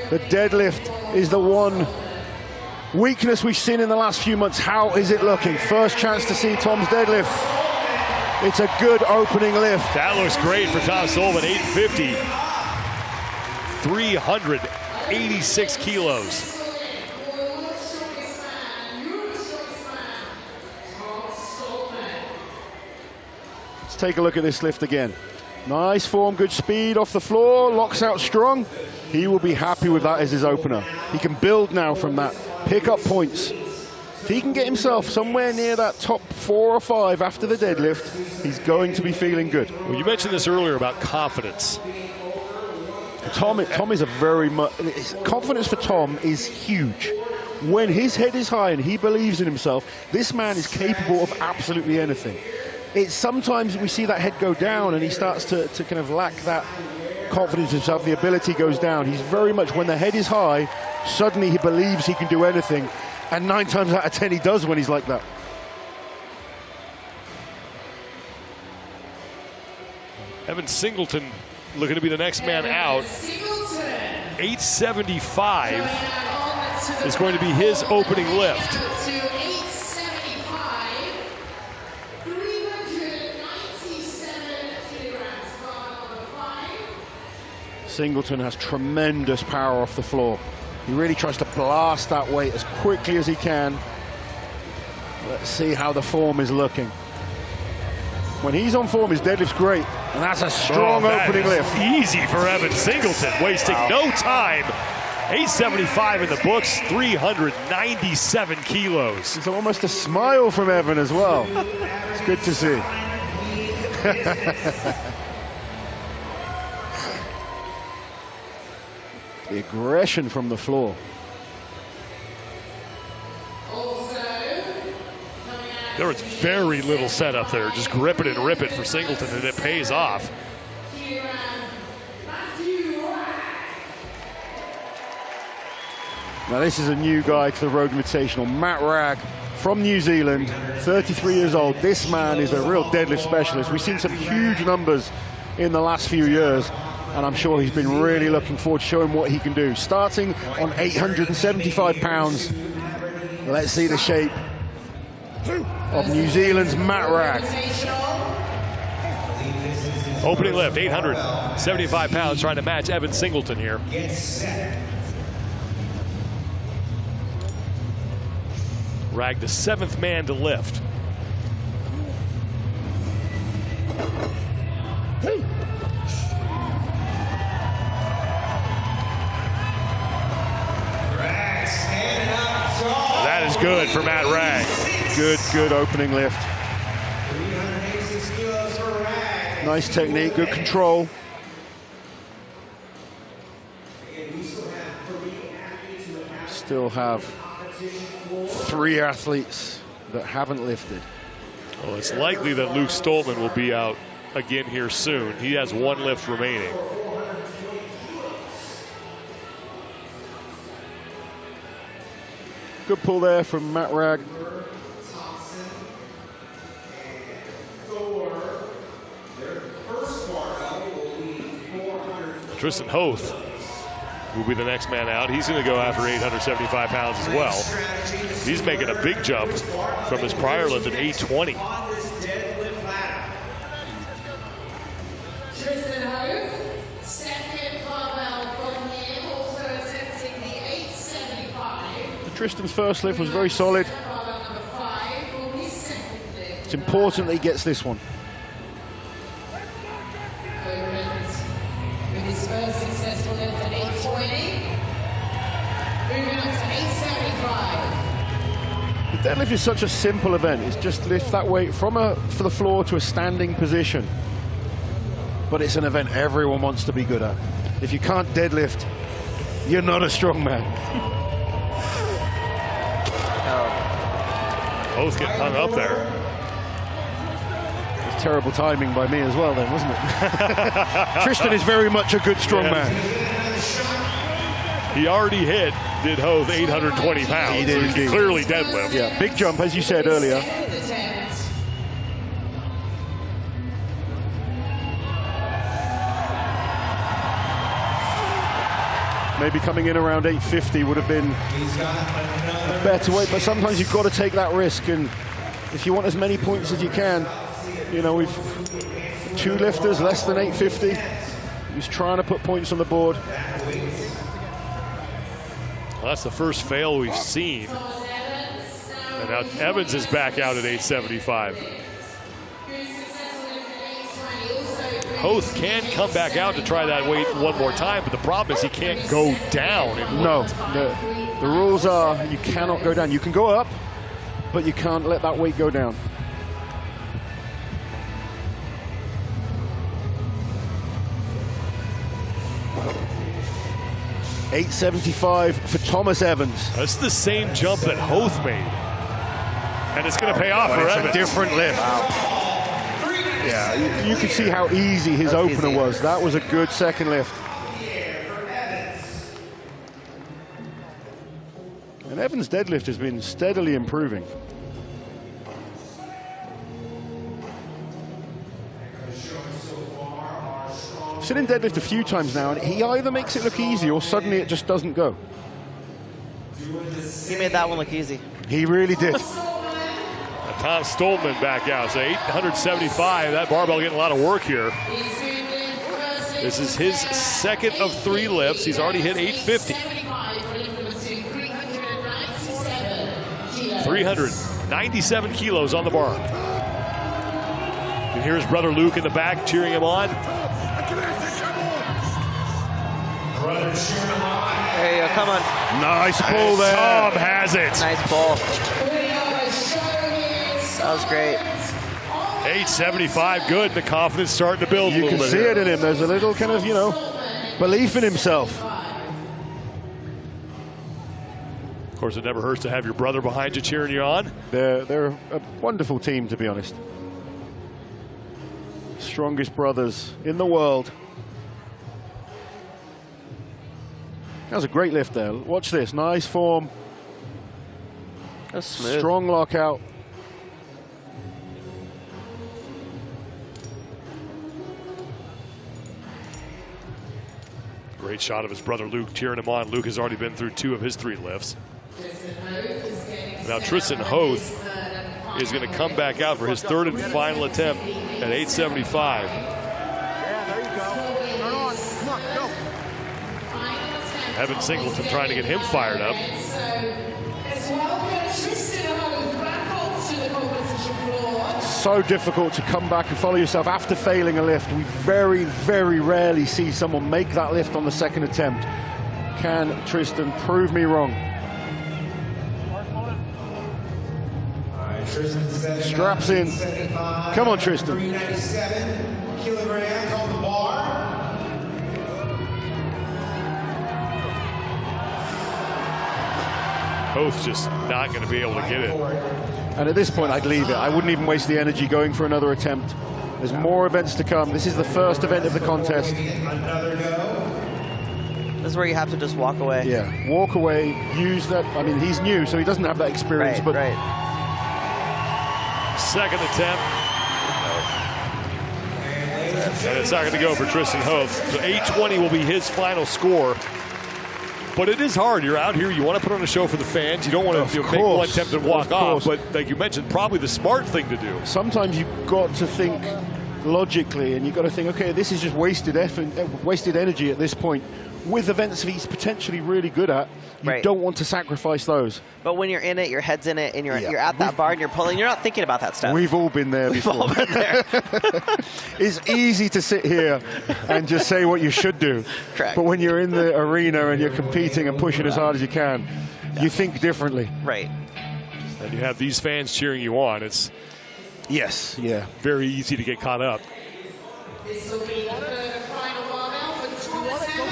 The deadlift is the one weakness we've seen in the last few months. How is it looking? First chance to see Tom's deadlift. It's a good opening lift. That looks great for Tom Stoltman. 850. 386 kilos. Let's take a look at this lift again. Nice form, good speed off the floor, locks out strong. He will be happy with that as his opener. He can build now from that, pick up points. If he can get himself somewhere near that top 4 or 5 after the deadlift, he's going to be feeling good. Well, you mentioned this earlier about confidence. Tom is a very much, confidence for Tom is huge. When his head is high and he believes in himself, this man is capable of absolutely anything. It's sometimes we see that head go down and he starts to kind of lack that confidence in himself, the ability goes down. He's very much, when the head is high, suddenly he believes he can do anything. And 9 times out of 10 he does when he's like that. Evan Singleton looking to be the next man out. 875 is going to be his opening lift. Singleton has tremendous power off the floor. He really tries to blast that weight as quickly as he can. Let's see how the form is looking. When he's on form, his deadlift's great, and that's a strong opening lift. Easy for Evan Singleton, wasting no time. 875 in the books, 397 kilos. It's almost a smile from Evan as well. It's good to see. The aggression from the floor. There was very little setup there. Just grip it and rip it for Singleton, and it pays off. Now this is a new guy to the Rogue Invitational. Matt Ragg from New Zealand, 33 years old. This man is a real deadlift specialist. We've seen some huge numbers in the last few years, and I'm sure he's been really looking forward to showing what he can do. Starting on 875 pounds. Let's see the shape of New Zealand's Matt Ragg. Opening lift, 875 pounds, trying to match Evan Singleton here. Ragg, the 7th man to lift. That is good for Matt Ragg. Good opening lift. Nice technique, good control. Still have 3 athletes that haven't lifted. Well, it's likely that Luke Stoltman will be out again here soon. He has 1 lift remaining. Good pull there from Matt Ragg. Tristan Hoth will be the next man out. He's going to go after 875 pounds as well. He's making a big jump from his prior lift at 820. Tristan Hoth, second barbell from him, also attempting the 875. Tristan's first lift was very solid. It's important that he gets this one. With his first successful lift at 820. Moving up to 875. The deadlift is such a simple event. It's just lift that weight for the floor to a standing position. But it's an event everyone wants to be good at. If you can't deadlift, you're not a strongman. Both get hung up there. It's terrible timing by me as well then, wasn't it? Tristan is very much a good strongman. He already did Hoth 820 pounds. He did, so he can clearly deadlift. Yeah, big jump, as you said earlier. Maybe coming in around 850 would have been a better weight, but sometimes you've got to take that risk, and if you want as many points as you can, you know, we've 2 lifters less than 850. He's trying to put points on the board. Well, that's the first fail we've seen. And now Evans is back out at 875. Hoth can come back out to try that weight one more time, but the problem is he can't go down. No, the rules are you cannot go down. You can go up, but you can't let that weight go down. $875 for Thomas Evans. That's the same jump that Hoth made. And it's going to pay off for Evans. It's a different lift. Wow. Yeah, you could see how easy his opener was. That was a good second lift. And Evans' deadlift has been steadily improving. I've seen him deadlift a few times now, and he either makes it look easy or suddenly it just doesn't go. He made that one look easy. He really did. Tom Stoltman back out, so 875. That barbell getting a lot of work here. This is his second of 3 lifts. He's already hit 850. 397 kilos on the bar. And here's brother Luke in the back cheering him on. There you go, come on. Nice pull there. Tom has it. Nice pull. That was great. 875, good. The confidence starting to build a little bit. You can see it in him. There's a little kind of, you know, belief in himself. Of course, it never hurts to have your brother behind you cheering you on. They're a wonderful team, to be honest. Strongest brothers in the world. That was a great lift there. Watch this. Nice form. That's smooth. Strong lockout. Great shot of his brother Luke cheering him on. Luke has already been through 2 of his 3 lifts. Now Tristan Hoth is going to come back out for his 3rd and final attempt at 875. Evan Singleton trying to get him fired up. So difficult to come back and follow yourself after failing a lift. We very, very rarely see someone make that lift on the second attempt. Can Tristan prove me wrong? Straps in. Come on, Tristan. 397 kilograms on the bar. Hoth's just not going to be able to get it. And at this point, I'd leave it. I wouldn't even waste the energy going for another attempt. There's more events to come. This is the first event of the contest. This is where you have to just walk away. Yeah, walk away, use that. I mean, he's new, so he doesn't have that experience. Right, but right. Second attempt. And it's not going to go for Tristan Hoth. So 820 will be his final score. But it is hard. You're out here. You want to put on a show for the fans. You don't want to make one attempt and walk off. But like you mentioned, probably the smart thing to do. Sometimes you've got to think logically, and you've got to think, okay, this is just wasted effort, wasted energy at this point. With events that he's potentially really good at, you don't want to sacrifice those. But when you're in it, your head's in it, and you're at that bar and you're pulling, you're not thinking about that stuff. We've all been there before. All been there. It's easy to sit here and just say what you should do. Correct. But when you're in the arena and you're competing and pushing as hard as you can, you think differently. Right. And you have these fans cheering you on. It's Yes, yeah. very easy to get caught up.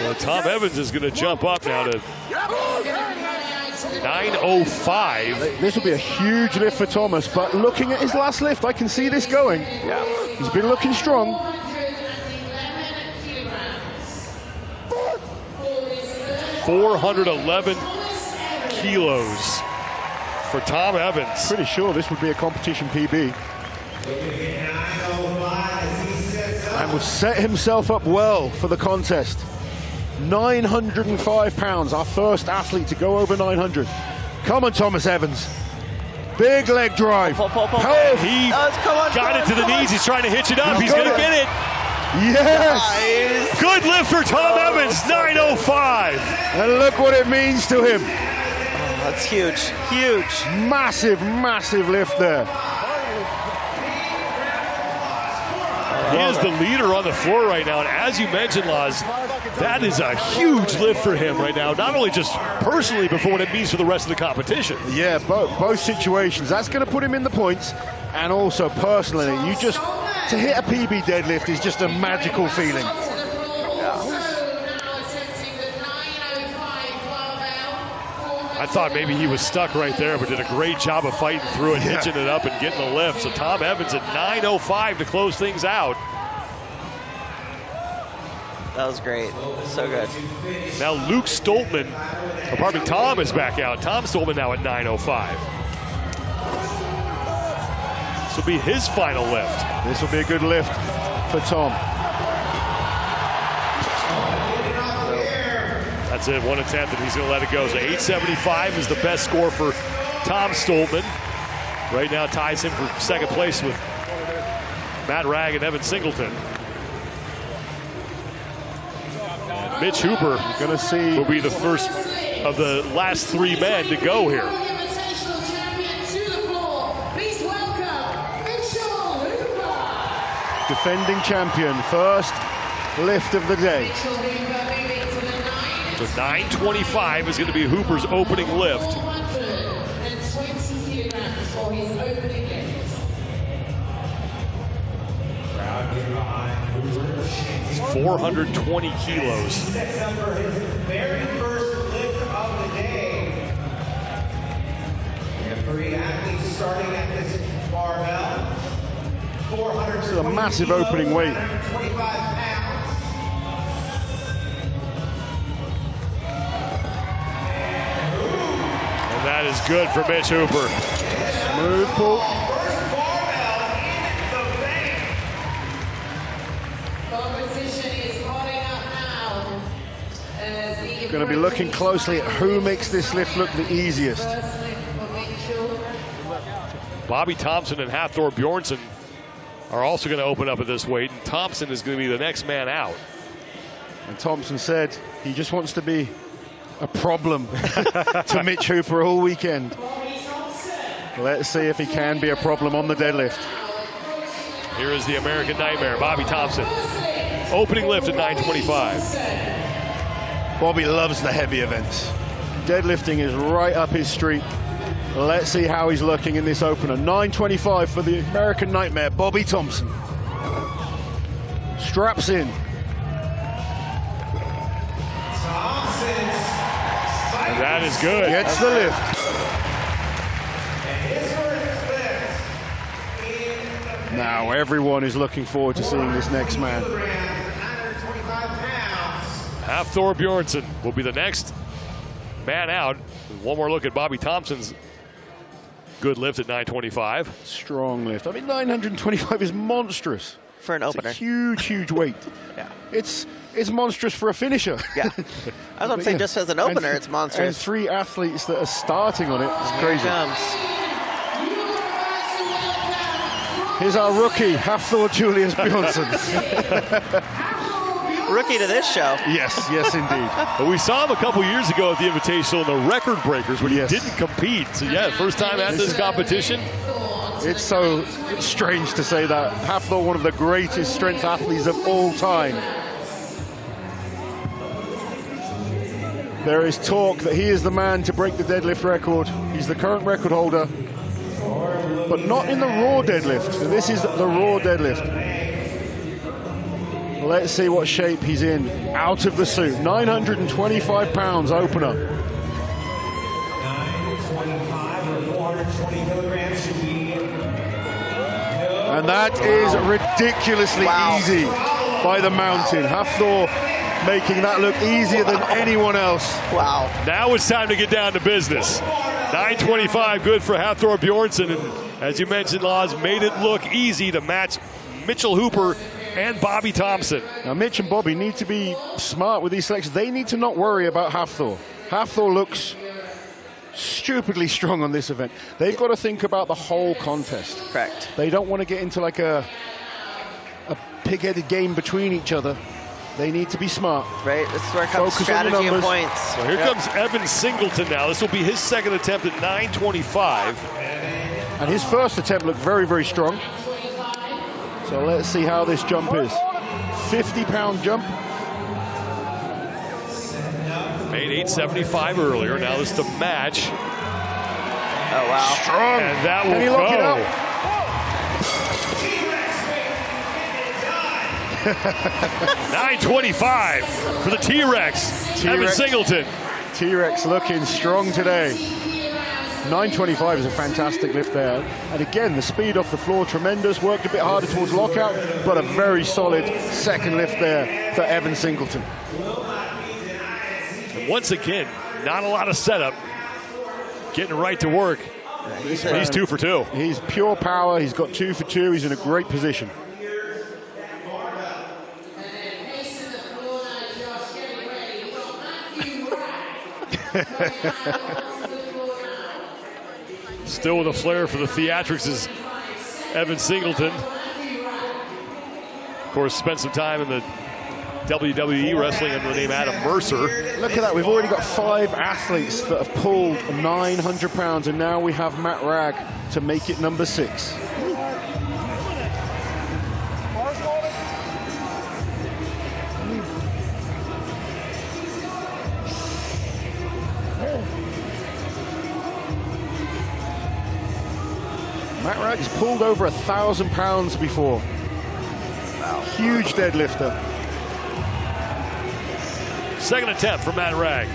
Well, Tom Evans is going to jump up now to 9:05. This will be a huge lift for Thomas, but looking at his last lift, I can see this going. Yeah. He's been looking strong. 411 kilos for Tom Evans. Pretty sure this would be a competition PB. And will set himself up well for the contest. 905 pounds, our first athlete to go over 900. Come on, Thomas Evans. Big leg drive. Powerful. He got it to the knees. He's trying to hitch it up. He's going to get it. Yes. Nice. Good lift for Tom Evans, 9:05. And look what it means to him. That's huge. Huge. Massive, massive lift there. He is the leader on the floor right now. And as you mentioned, Laz, that is a huge lift for him right now. Not only just personally, but for what it means for the rest of the competition. Yeah, both situations. That's going to put him in the points. And also personally, to hit a PB deadlift is just a magical feeling. I thought maybe he was stuck right there, but did a great job of fighting through it, hitching it up and getting the lift. So Tom Evans at 9:05 to close things out. That was great. So good. Now Luke Stoltman, Tom is back out. Tom Stoltman now at 9:05. This will be his final lift. This will be a good lift for Tom. That's it, one attempt, and he's going to let it go. So 875 is the best score for Tom Stoltman. Right now ties him for second place with Matt Ragg and Evan Singleton. And Mitch Hooper will be the first of the last three men to go here. Defending champion, first lift of the day. So 9:25 is going to be Hooper's opening lift. 420 kilos. Next number, his very first lift of the day. We have 3 athletes starting at this barbell. 400. This is a massive opening weight. 125 pounds. And that is good for Mitch Hooper. Smooth pull. Going to be looking closely at who makes this lift look the easiest. Bobby Thompson and Hafthor Bjornsson are also going to open up at this weight, and Thompson is going to be the next man out. And Thompson said he just wants to be a problem to Mitch Hooper all weekend. Let's see if he can be a problem on the deadlift. Here is the American Nightmare, Bobby Thompson. Opening lift at 925. Bobby loves the heavy events. Deadlifting is right up his street. Let's see how he's looking in this opener. 925 for the American Nightmare, Bobby Thompson. Straps in. And that is good. Gets the lift. Now everyone is looking forward to seeing this next man. Hafthor Bjornsson will be the next man out. One more look at Bobby Thompson's good lift at 925. Strong lift. I mean, 925 is monstrous. For an opener. It's a huge, huge weight. Yeah. It's monstrous for a finisher. Yeah. That's what I'm saying, just as an opener, it's monstrous. And 3 athletes that are starting on it. It's crazy. Here's our rookie, Hafthor Julius Bjornsson. Rookie to this show. Yes, yes, indeed. But we saw him a couple years ago at the Invitational in the record breakers when he didn't compete. So yeah, first time at this competition. It's so strange to say that. Hafthor, one of the greatest strength athletes of all time. There is talk that he is the man to break the deadlift record. He's the current record holder. but not in the raw deadlift. So this is the raw deadlift. Let's see what shape he's in out of the suit. 925 pounds opener. 925 or 420 kilograms should be. And that is ridiculously easy by the mountain. Hafthor making that look easier than anyone else. Wow. Now it's time to get down to business. 925, good for Hafthor Bjornsson. And as you mentioned, Laz, made it look easy to match Mitchell Hooper and Bobby Thompson. Now, Mitch and Bobby need to be smart with these selections. They need to not worry about Hafthor. Hafthor looks stupidly strong on this event. They've got to think about the whole contest. Correct. They don't want to get into like a pig-headed game between each other. They need to be smart. Right, this is where it comes Focus on the strategy and numbers. points. So here comes Evan Singleton now. This will be his second attempt at 925. And his first attempt looked very, very strong. So let's see how this jump is. 50-pound jump. Made 875 earlier. Now this to match. Oh, wow. Strong. And that Can he will lock it go. up? 925 for the T-Rex. Evan Singleton. T-Rex looking strong today. 925 is a fantastic lift there. And again, the speed off the floor, tremendous. Worked a bit harder towards lockout, but a very solid second lift there for Evan Singleton. And once again, not a lot of setup. Getting right to work. He's 2 for 2. He's pure power. He's got 2 for 2. He's in a great position. Still with a flair for the theatrics is Evan Singleton. Of course, spent some time in the WWE wrestling under the name Adam Mercer. Look at that. We've already got 5 athletes that have pulled 900 pounds, and now we have Matt Ragg to make it number 6. Matt Ragg has pulled over 1,000 pounds before. Wow. Huge deadlifter. Second attempt for Matt Ragg.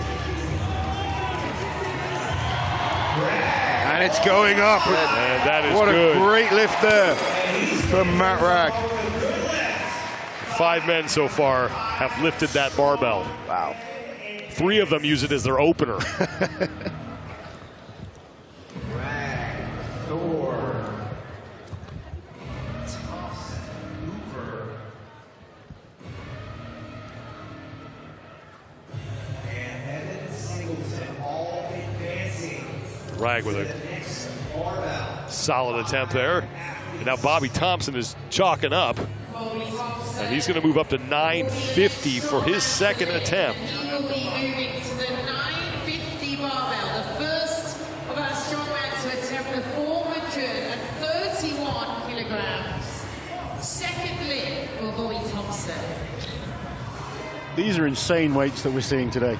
And it's going up. And that is what good. A great lift there from Matt Ragg. 5 men so far have lifted that barbell. Wow. 3 of them use it as their opener. Ragg with a solid attempt there. And now Bobby Thompson is chalking up. And he's going to move up to 950 for his second attempt. He will be moving to the 950 barbell, the first of our strongman to attempt the 431 kilograms. Second lift for Bobby Thompson. These are insane weights that we're seeing today.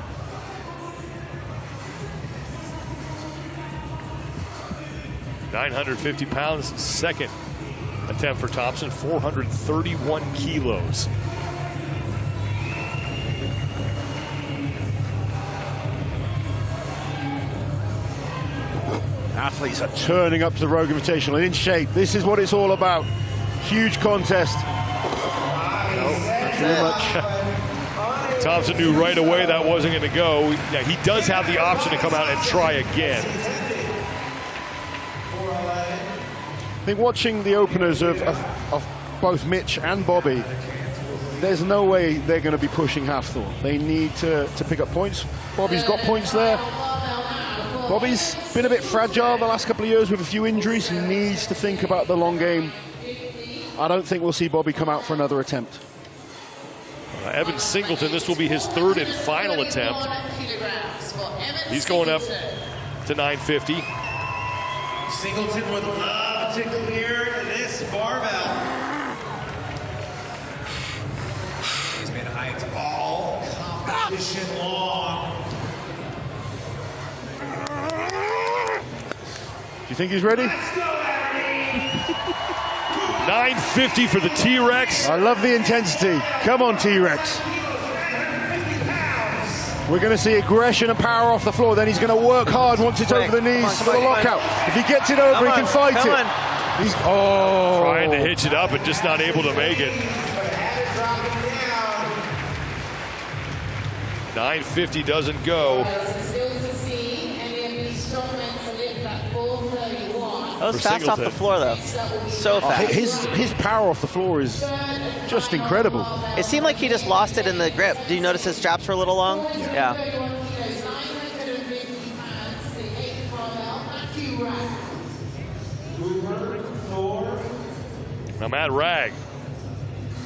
£950, second attempt for Thompson, 431 kilos. Athletes are turning up to the Rogue Invitational in shape. This is what it's all about. Huge contest. Too much. Thompson knew right away that wasn't going to go. Yeah, he does have the option to come out and try again. I think watching the openers of both Mitch and Bobby, there's no way they're going to be pushing Hafthor. They need to pick up points. Bobby's got points there. Bobby's been a bit fragile the last couple of years with a few injuries. He needs to think about the long game. I don't think we'll see Bobby come out for another attempt. Evan Singleton, this will be his third and final attempt. He's going up to 950. Singleton would love to clear this barbell. He's been hyped all competition long. Do you think he's ready? Let's go, Aberdeen! 950 for the T-Rex. I love the intensity. Come on, T-Rex. We're going to see aggression and power off the floor. Then he's going to work hard once it's over the knees for the lockout. If he gets it over, he can fight it. He's trying to hitch it up and just not able to make it. 950 doesn't go. That was fast off the floor, though. So fast. His power off the floor is just incredible. It seemed like he just lost it in the grip. Do you notice his straps were a little long? Yeah. Now Matt Ragg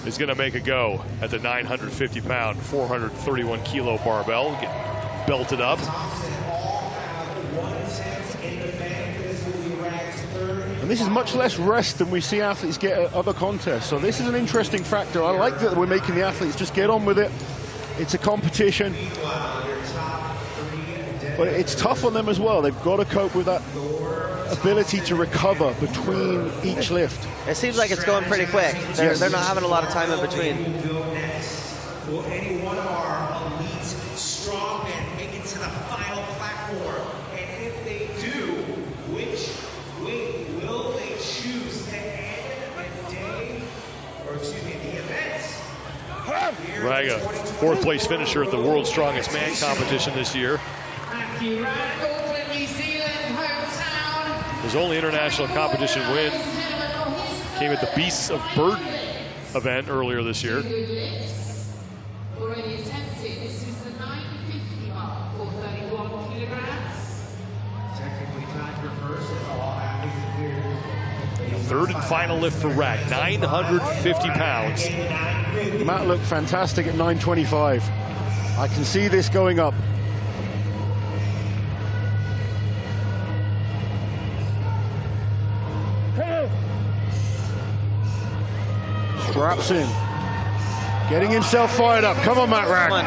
is going to make a go at the 950-pound, 431-kilo barbell. Get belted up. And this is much less rest than we see athletes get at other contests. So this is an interesting factor. I like that we're making the athletes just get on with it. It's a competition. But it's tough on them as well. They've got to cope with that ability to recover between each lift. It seems like it's going pretty quick. They're not having a lot of time in between. Will any one of our elite strongmen make it to the final platform? And if they do, which weight will they choose to end the day, or excuse me, the event? Ragg, a fourth-place finisher at the World's Strongest Man competition this year. His only international competition win came at the Beasts of Burden event earlier this year. Third and final lift for Ragg, 950 pounds. Matt looked fantastic at 925. I can see this going up. Straps in. Getting himself fired up. Come on, Matt Ragg. Come on.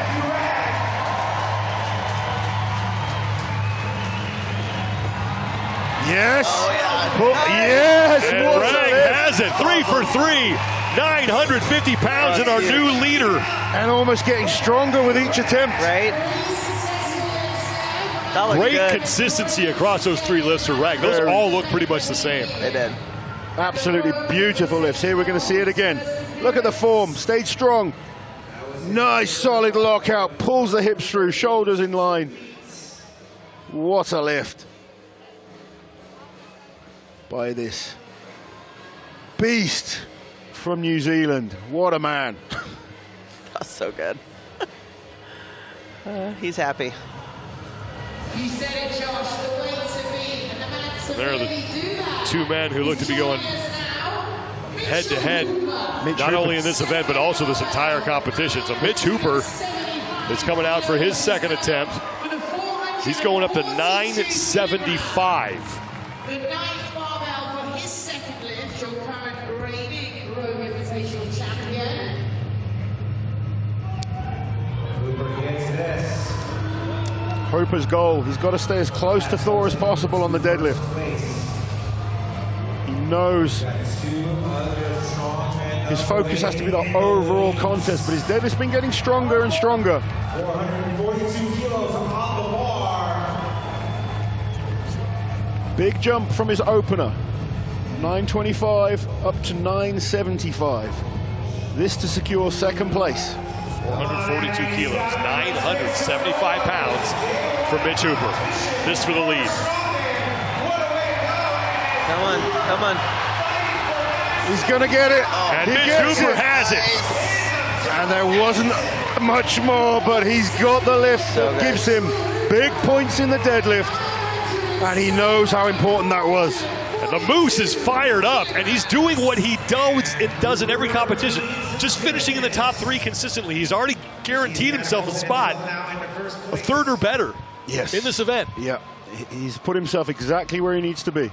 Yes. Oh, yeah. Yes. And Ragg has it. 3 for 3. 950 pounds and our new leader. And almost getting stronger with each attempt. Right? That looked Great good. consistency across those 3 lifts for Ragg. Those all look pretty much the same. They did. Absolutely beautiful lifts. Here we're going to see it again. Look at the form. Stayed strong. Nice solid lockout. Pulls the hips through. Shoulders in line. What a lift by this beast from New Zealand. What a man. That's so good. He's happy. You said it, Josh, the way to be, and the man to There are the really do that. 2 men who look to be going head-to-head, not only in this event, but also this entire competition. So Mitch Hooper is coming out for his second attempt. He's going up to 975. The ninth barbell for his second lift, your current reigning Rogue Invitational champion. Hooper gets this. Hooper's goal. He's got to stay as close to Thor as possible on the deadlift. He knows his focus has to be the overall contest, but his deadlift's been getting stronger and stronger. 442 kilos on the bar. Big jump from his opener. 925 up to 975. This to secure second place. 442 kilos, 975 pounds for Mitch Hooper. This for the lead. Come on, come on. He's gonna get it. And He Mitch gets Hooper it. has it. And there wasn't much more, but he's got the lift that gives him big points in the deadlift. And he knows how important that was. And the Moose is fired up, and he's doing what he does in every competition, just finishing in the top 3 consistently. He's already guaranteed himself a spot, a third or better in this event. Yeah, he's put himself exactly where he needs to be.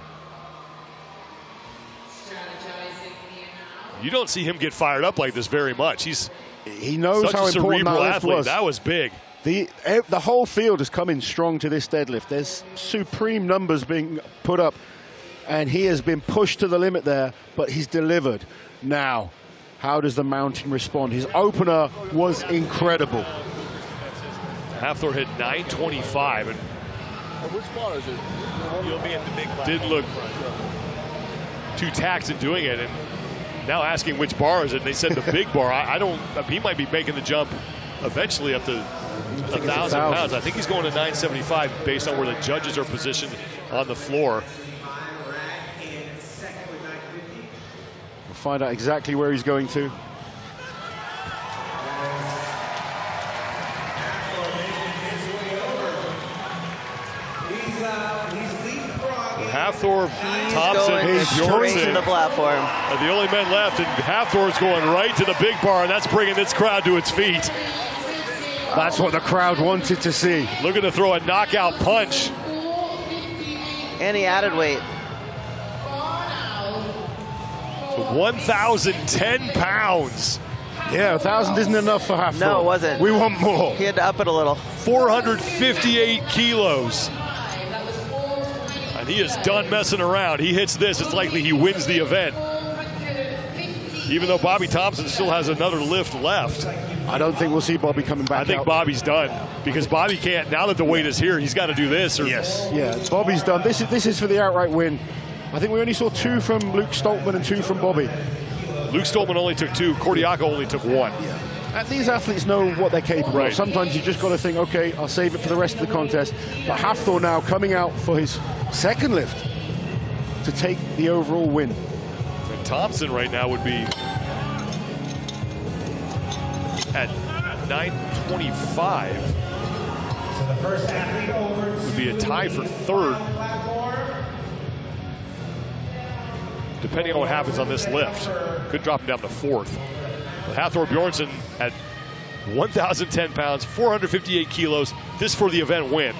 You don't see him get fired up like this very much. He knows such how a important cerebral that lift athlete. was. That was big. The whole field has come in strong to this deadlift. There's supreme numbers being put up. and he has been pushed to the limit there, but he's delivered. Now, how does the mountain respond? His opener was incredible. Hafthor hit 925, and which bar is it? You'll be at the big bar. Didn't look too taxed in doing it, and now asking which bar is it, and they said the big bar. I don't, he might be making the jump eventually up to 1,000 pounds. I think he's going to 975 based on where the judges are positioned on the floor. We'll find out exactly where he's going to. Hafthor, Thompson, and Bjornsson to the platform are the only men left, and Hafthor's going right to the big bar, and that's bringing this crowd to its feet. That's what the crowd wanted to see. Looking to throw a knockout punch. and he added weight. 1,010 pounds. Yeah, 1,000 isn't enough for half. No, it wasn't. We want more. He had to up it a little. 458 kilos. And he is done messing around. He hits this, it's likely he wins the event. Even though Bobby Thompson still has another lift left. I don't think we'll see Bobby coming back. I think Bobby's done, because Bobby can't, now that the weight is here, he's got to do this. Or yes, yeah, Bobby's done. This is for the outright win. I think we only saw 2 from Luke Stoltman and 2 from Bobby. Luke Stoltman only took 2, Kordiako only took 1. And these athletes know what they're capable of. Sometimes you just got to think, okay, I'll save it for the rest of the contest. But Hafthor now coming out for his second lift to take the overall win. And Thompson right now would be at 925. So the first athlete over would be a tie for third, depending on what happens on this lift. Could drop him down to 4th. But Hafthor Bjornsson at 1,010 pounds, 458 kilos. This for the event win.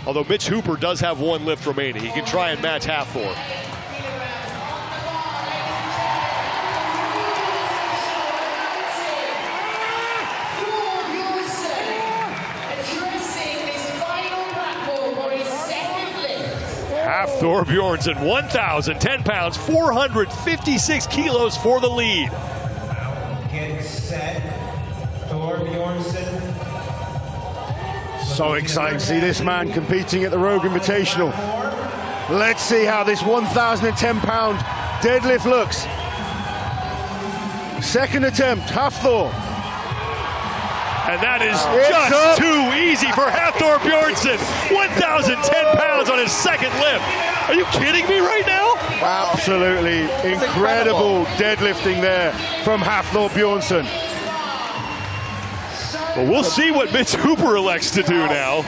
Although Mitch Hooper does have 1 lift remaining. He can try and match Hafthor. Hafthor Bjornsson, 1,010 pounds, 456 kilos for the lead. Get set. Thor Bjornsson. So exciting to see this man competing at the Rogue Invitational. Let's see how this 1,010-pound deadlift looks. Second attempt, Hafthor. And that is just too easy for Hafthor Bjornsson. 1,010 pounds on his second lift. Are you kidding me right now? Absolutely incredible deadlifting there from Hafthor Bjornsson. Well, we'll see what Mitch Hooper elects to do now.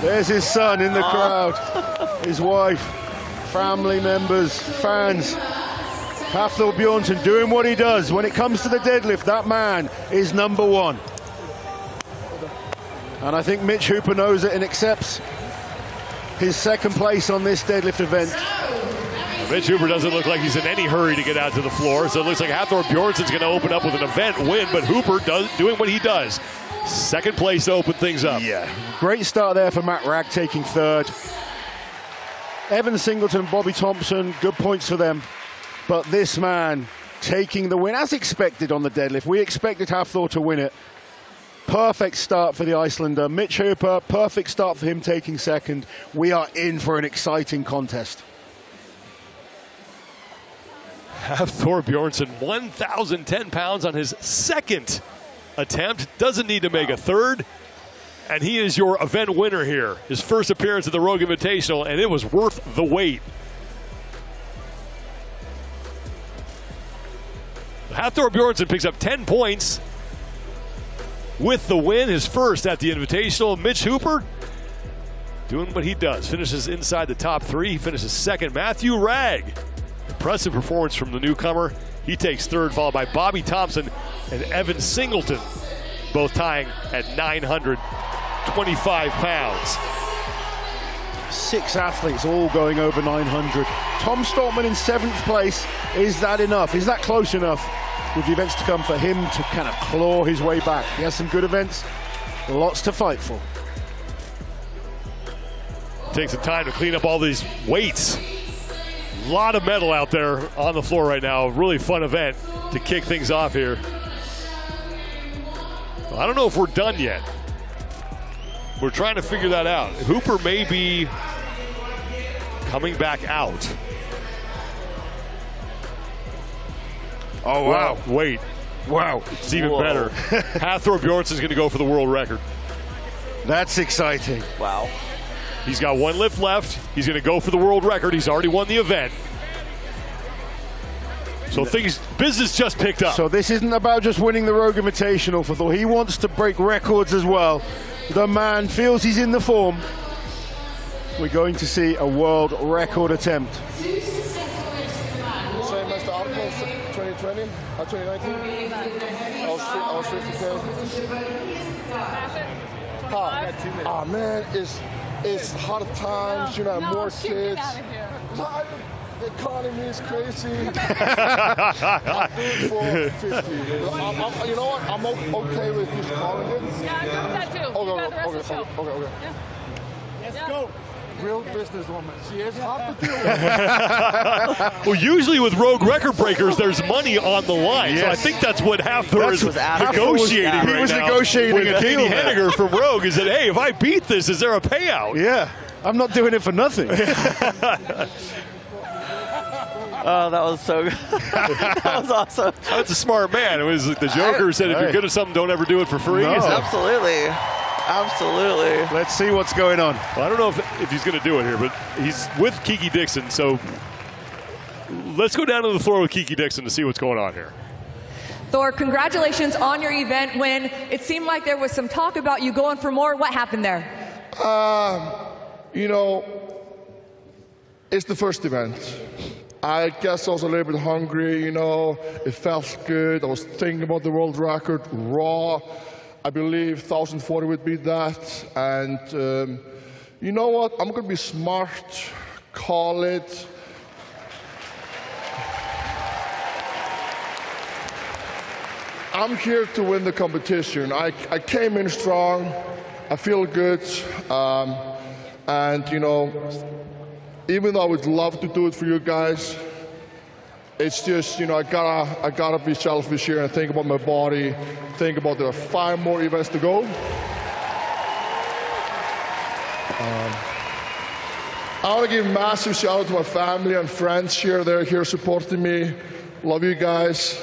There's his son in the crowd, his wife, family members, fans. Hafthor Bjornsson doing what he does. When it comes to the deadlift, that man is number 1. And I think Mitch Hooper knows it and accepts his second place on this deadlift event. Mitch Hooper doesn't look like he's in any hurry to get out to the floor, so it looks like Hafthor Bjornsson's going to open up with an event win, but Hooper doing what he does. Second place to open things up. Yeah, great start there for Matt Ragg, taking 3rd. Evan Singleton, Bobby Thompson, good points for them. But this man taking the win, as expected on the deadlift. We expected Hafthor to win it. Perfect start for the Icelander. Mitch Hooper, perfect start for him taking 2nd. We are in for an exciting contest. Hafthor Bjornsson, 1,010 pounds on his second attempt. Doesn't need to make a 3rd. And he is your event winner here. His first appearance at the Rogue Invitational, and it was worth the wait. Hafthor Bjornsson picks up 10 points with the win, his first at the Invitational. Mitch Hooper doing what he does, finishes inside the top 3. He finishes 2nd. Matthew Ragg, impressive performance from the newcomer. He takes 3rd, followed by Bobby Thompson and Evan Singleton, both tying at 925 pounds. 6 athletes all going over 900. Tom Stoltman in 7th place. Is that enough? Is that close enough with the events to come for him to kind of claw his way back? He has some good events Lots to fight for. Take some time to clean up all these weights. A lot of metal out there on the floor right now. Really fun event to kick things off here. Well, I don't know if we're done yet. We're trying to figure that out. Hooper may be coming back out. Oh, wow. Wait. Wow. It's even better. Hathor Bjornsson's going to go for the world record. That's exciting. Wow. He's got one lift left. He's going to go for the world record. He's already won the event. So business just picked up. So this isn't about just winning the Rogue Invitational for Thor. He wants to break records as well. The man feels he's in the form. We're going to see a world record attempt. Same as the article 2020 or 2019. I was 50K. Oh man, it's hard times, you know, more kids. The economy is crazy. I'm doing for 50. You know what? I'm okay with just calling it. Yeah, I'm doing that too. Okay. Yeah. Let's go. Real businesswoman. She is hard to deal with. Well, usually with rogue record breakers, there's money on the line. Yes. So I think that's what Hathor is Hathor negotiating was- right he was now negotiating with a deal Katie there. Henniger from Rogue. Is that, hey, if I beat this, is there a payout? Yeah, I'm not doing it for nothing. Oh, that was so good. That was awesome. That's a smart man. It was like the Joker said, if you're good at something, don't ever do it for free. No. So- Absolutely. Absolutely. Let's see what's going on. Well, I don't know if he's going to do it here, but he's with Kiki Dixon, so let's go down to the floor with Kiki Dixon to see what's going on here. Thor, congratulations on your event win. It seemed like there was some talk about you going for more. What happened there? You know, it's the first event. I guess I was a little bit hungry, you know. It felt good. I was thinking about the world record, raw. I believe 1040 would beat that. And you know what? I'm going to be smart, call it. I'm here to win the competition. I came in strong. I feel good. And, you know, even though I would love to do it for you guys, it's just, you know, I gotta be selfish here and think about my body, think about there are 5 more events to go. I want to give a massive shout out to my family and friends here. They're here supporting me. Love you guys.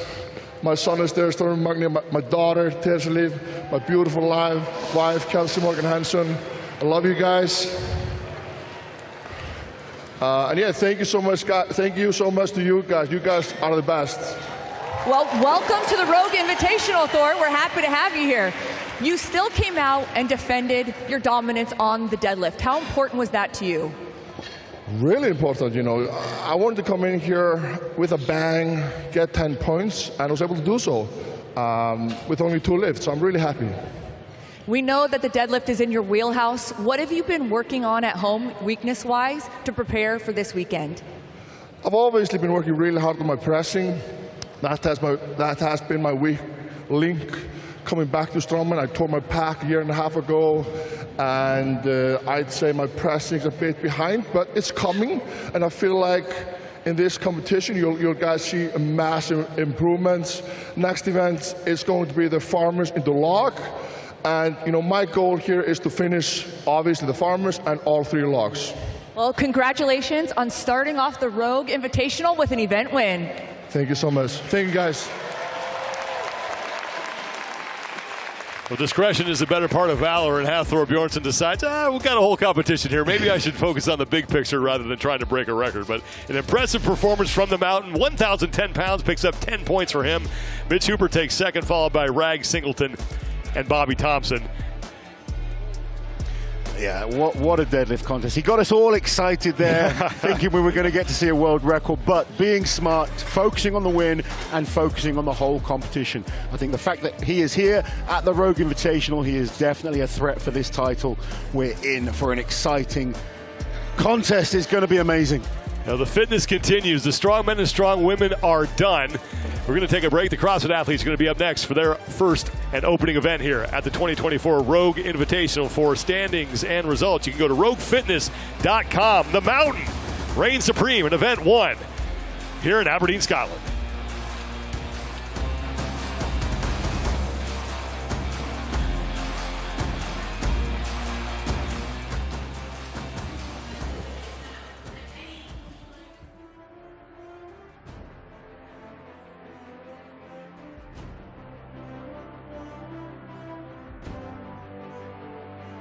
My son is there, Storm Magni, my daughter, Teresa Liv, my beautiful wife, Kelsey Morgan Hansen. I love you guys. And yeah, thank you so much, guys. Thank you so much to you guys. You guys are the best. Well, welcome to the Rogue Invitational, Thor. We're happy to have you here. You still came out and defended your dominance on the deadlift. How important was that to you? Really important, you know. I wanted to come in here with a bang, get 10 points, and I was able to do so with only 2 lifts. So I'm really happy. We know that the deadlift is in your wheelhouse. What have you been working on at home, weakness-wise, to prepare for this weekend? I've obviously been working really hard on my pressing. That has been my weak link. Coming back to Strongman, I tore my pec a year and a half ago, and I'd say my pressing is a bit behind, but it's coming, and I feel like in this competition, you'll guys see a massive improvements. Next event is going to be the farmers in the log. And you know, my goal here is to finish, obviously, the farmers and all 3 logs. Well, congratulations on starting off the Rogue Invitational with an event win. Thank you so much. Thank you, guys. Well, discretion is the better part of valor, and Hathor Bjornsson decides, we've got a whole competition here. Maybe I should focus on the big picture rather than trying to break a record. But an impressive performance from the mountain. 1,010 pounds, picks up 10 points for him. Mitch Hooper takes second, followed by Rag Singleton and Bobby Thompson. Yeah, what a deadlift contest. He got us all excited there, thinking we were going to get to see a world record, but being smart, focusing on the win and focusing on the whole competition. I think the fact that he is here at the Rogue Invitational, he is definitely a threat for this title. We're in for an exciting contest. It's going to be amazing. Now the fitness continues. The Strongmen and Strongwomen are done. We're going to take a break. The CrossFit athletes are going to be up next for their first and opening event here at the 2024 Rogue Invitational. For standings and results, you can go to roguefitness.com. The Mountain reigns supreme in Event 1 here in Aberdeen, Scotland.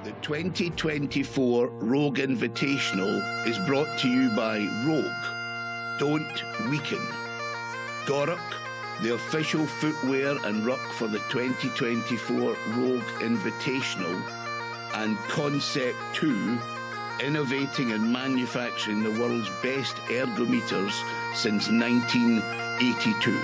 The 2024 Rogue Invitational is brought to you by Rogue. Don't weaken. Gorak, the official footwear and ruck for the 2024 Rogue Invitational, and Concept 2, innovating and manufacturing the world's best ergometers since 1982.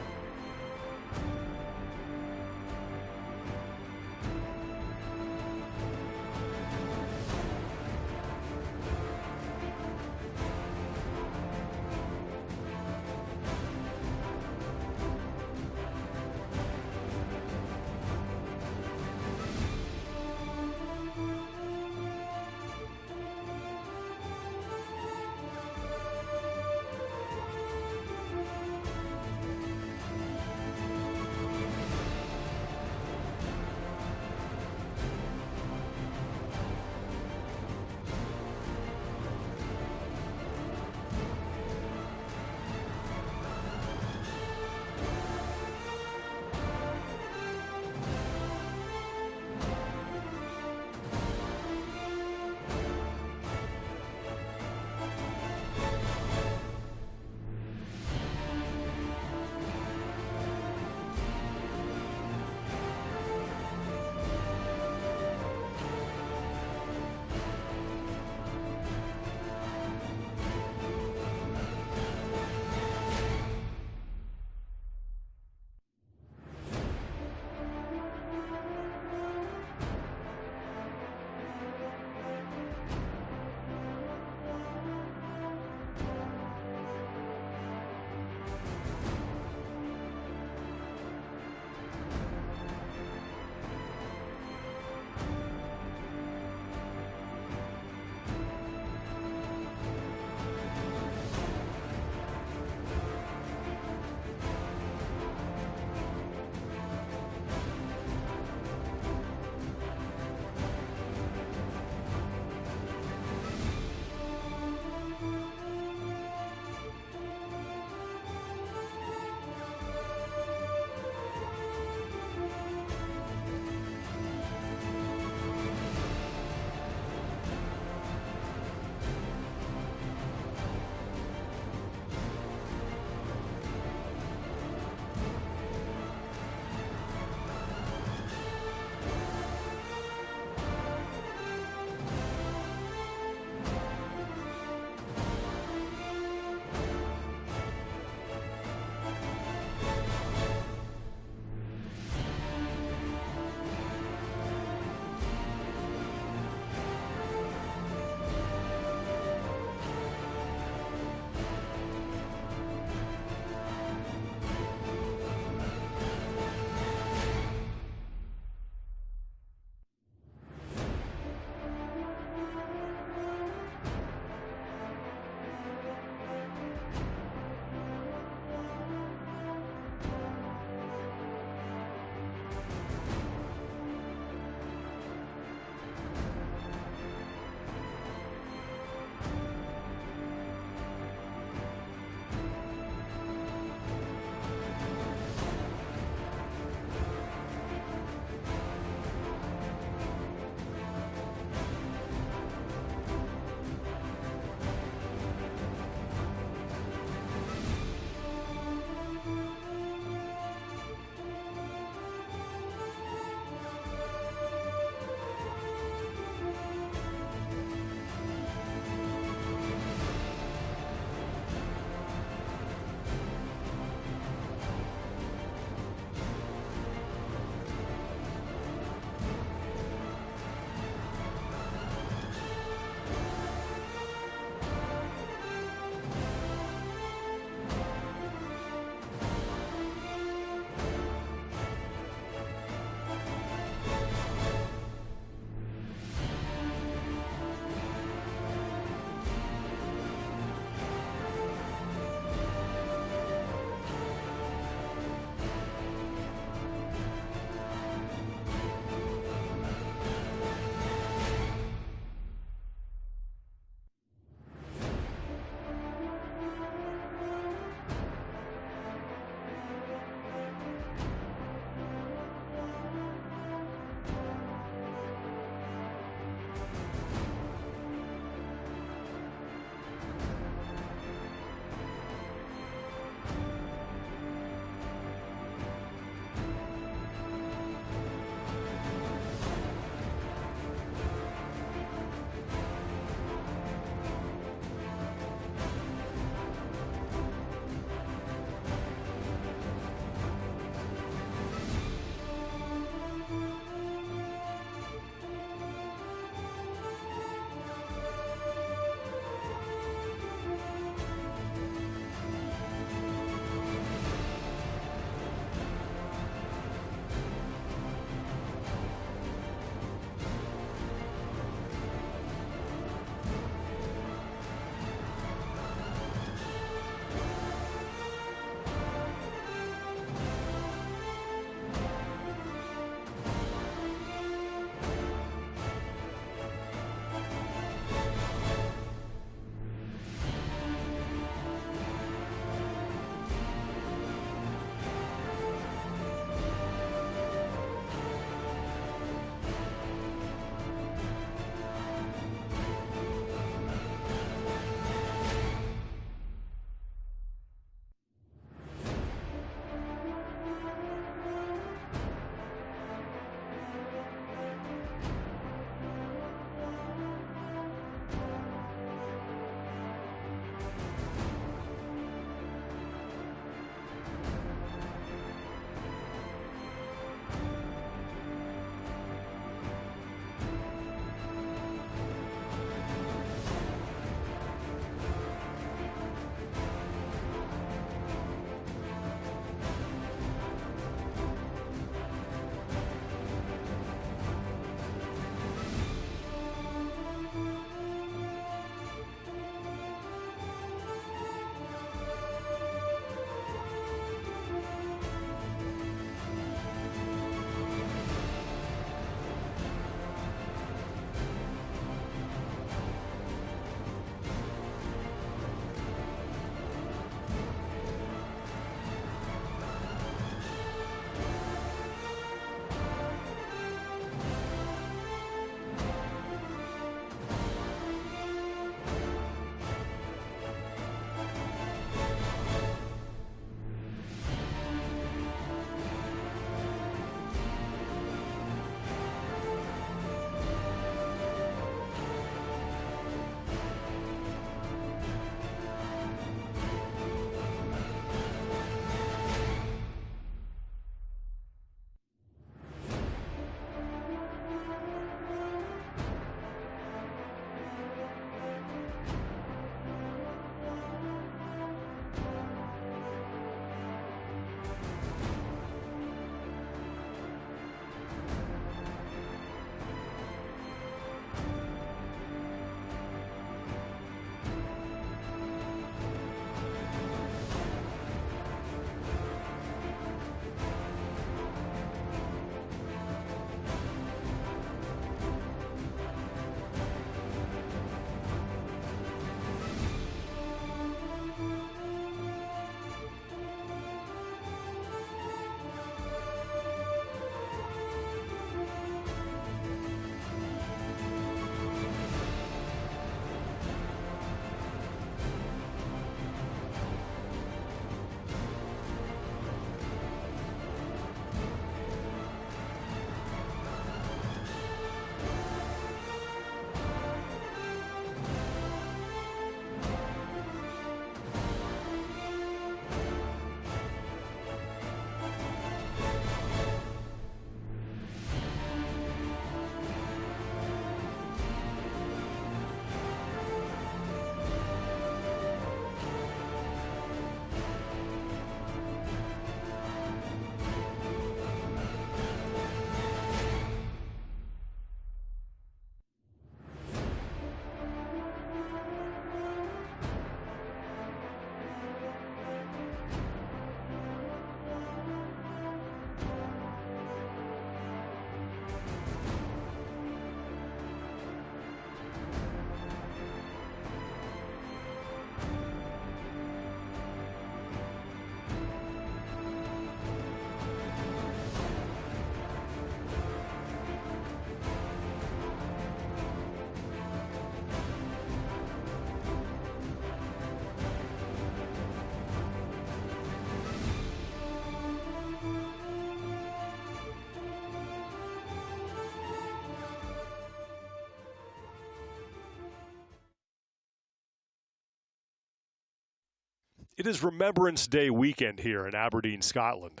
It is Remembrance Day weekend here in Aberdeen, Scotland.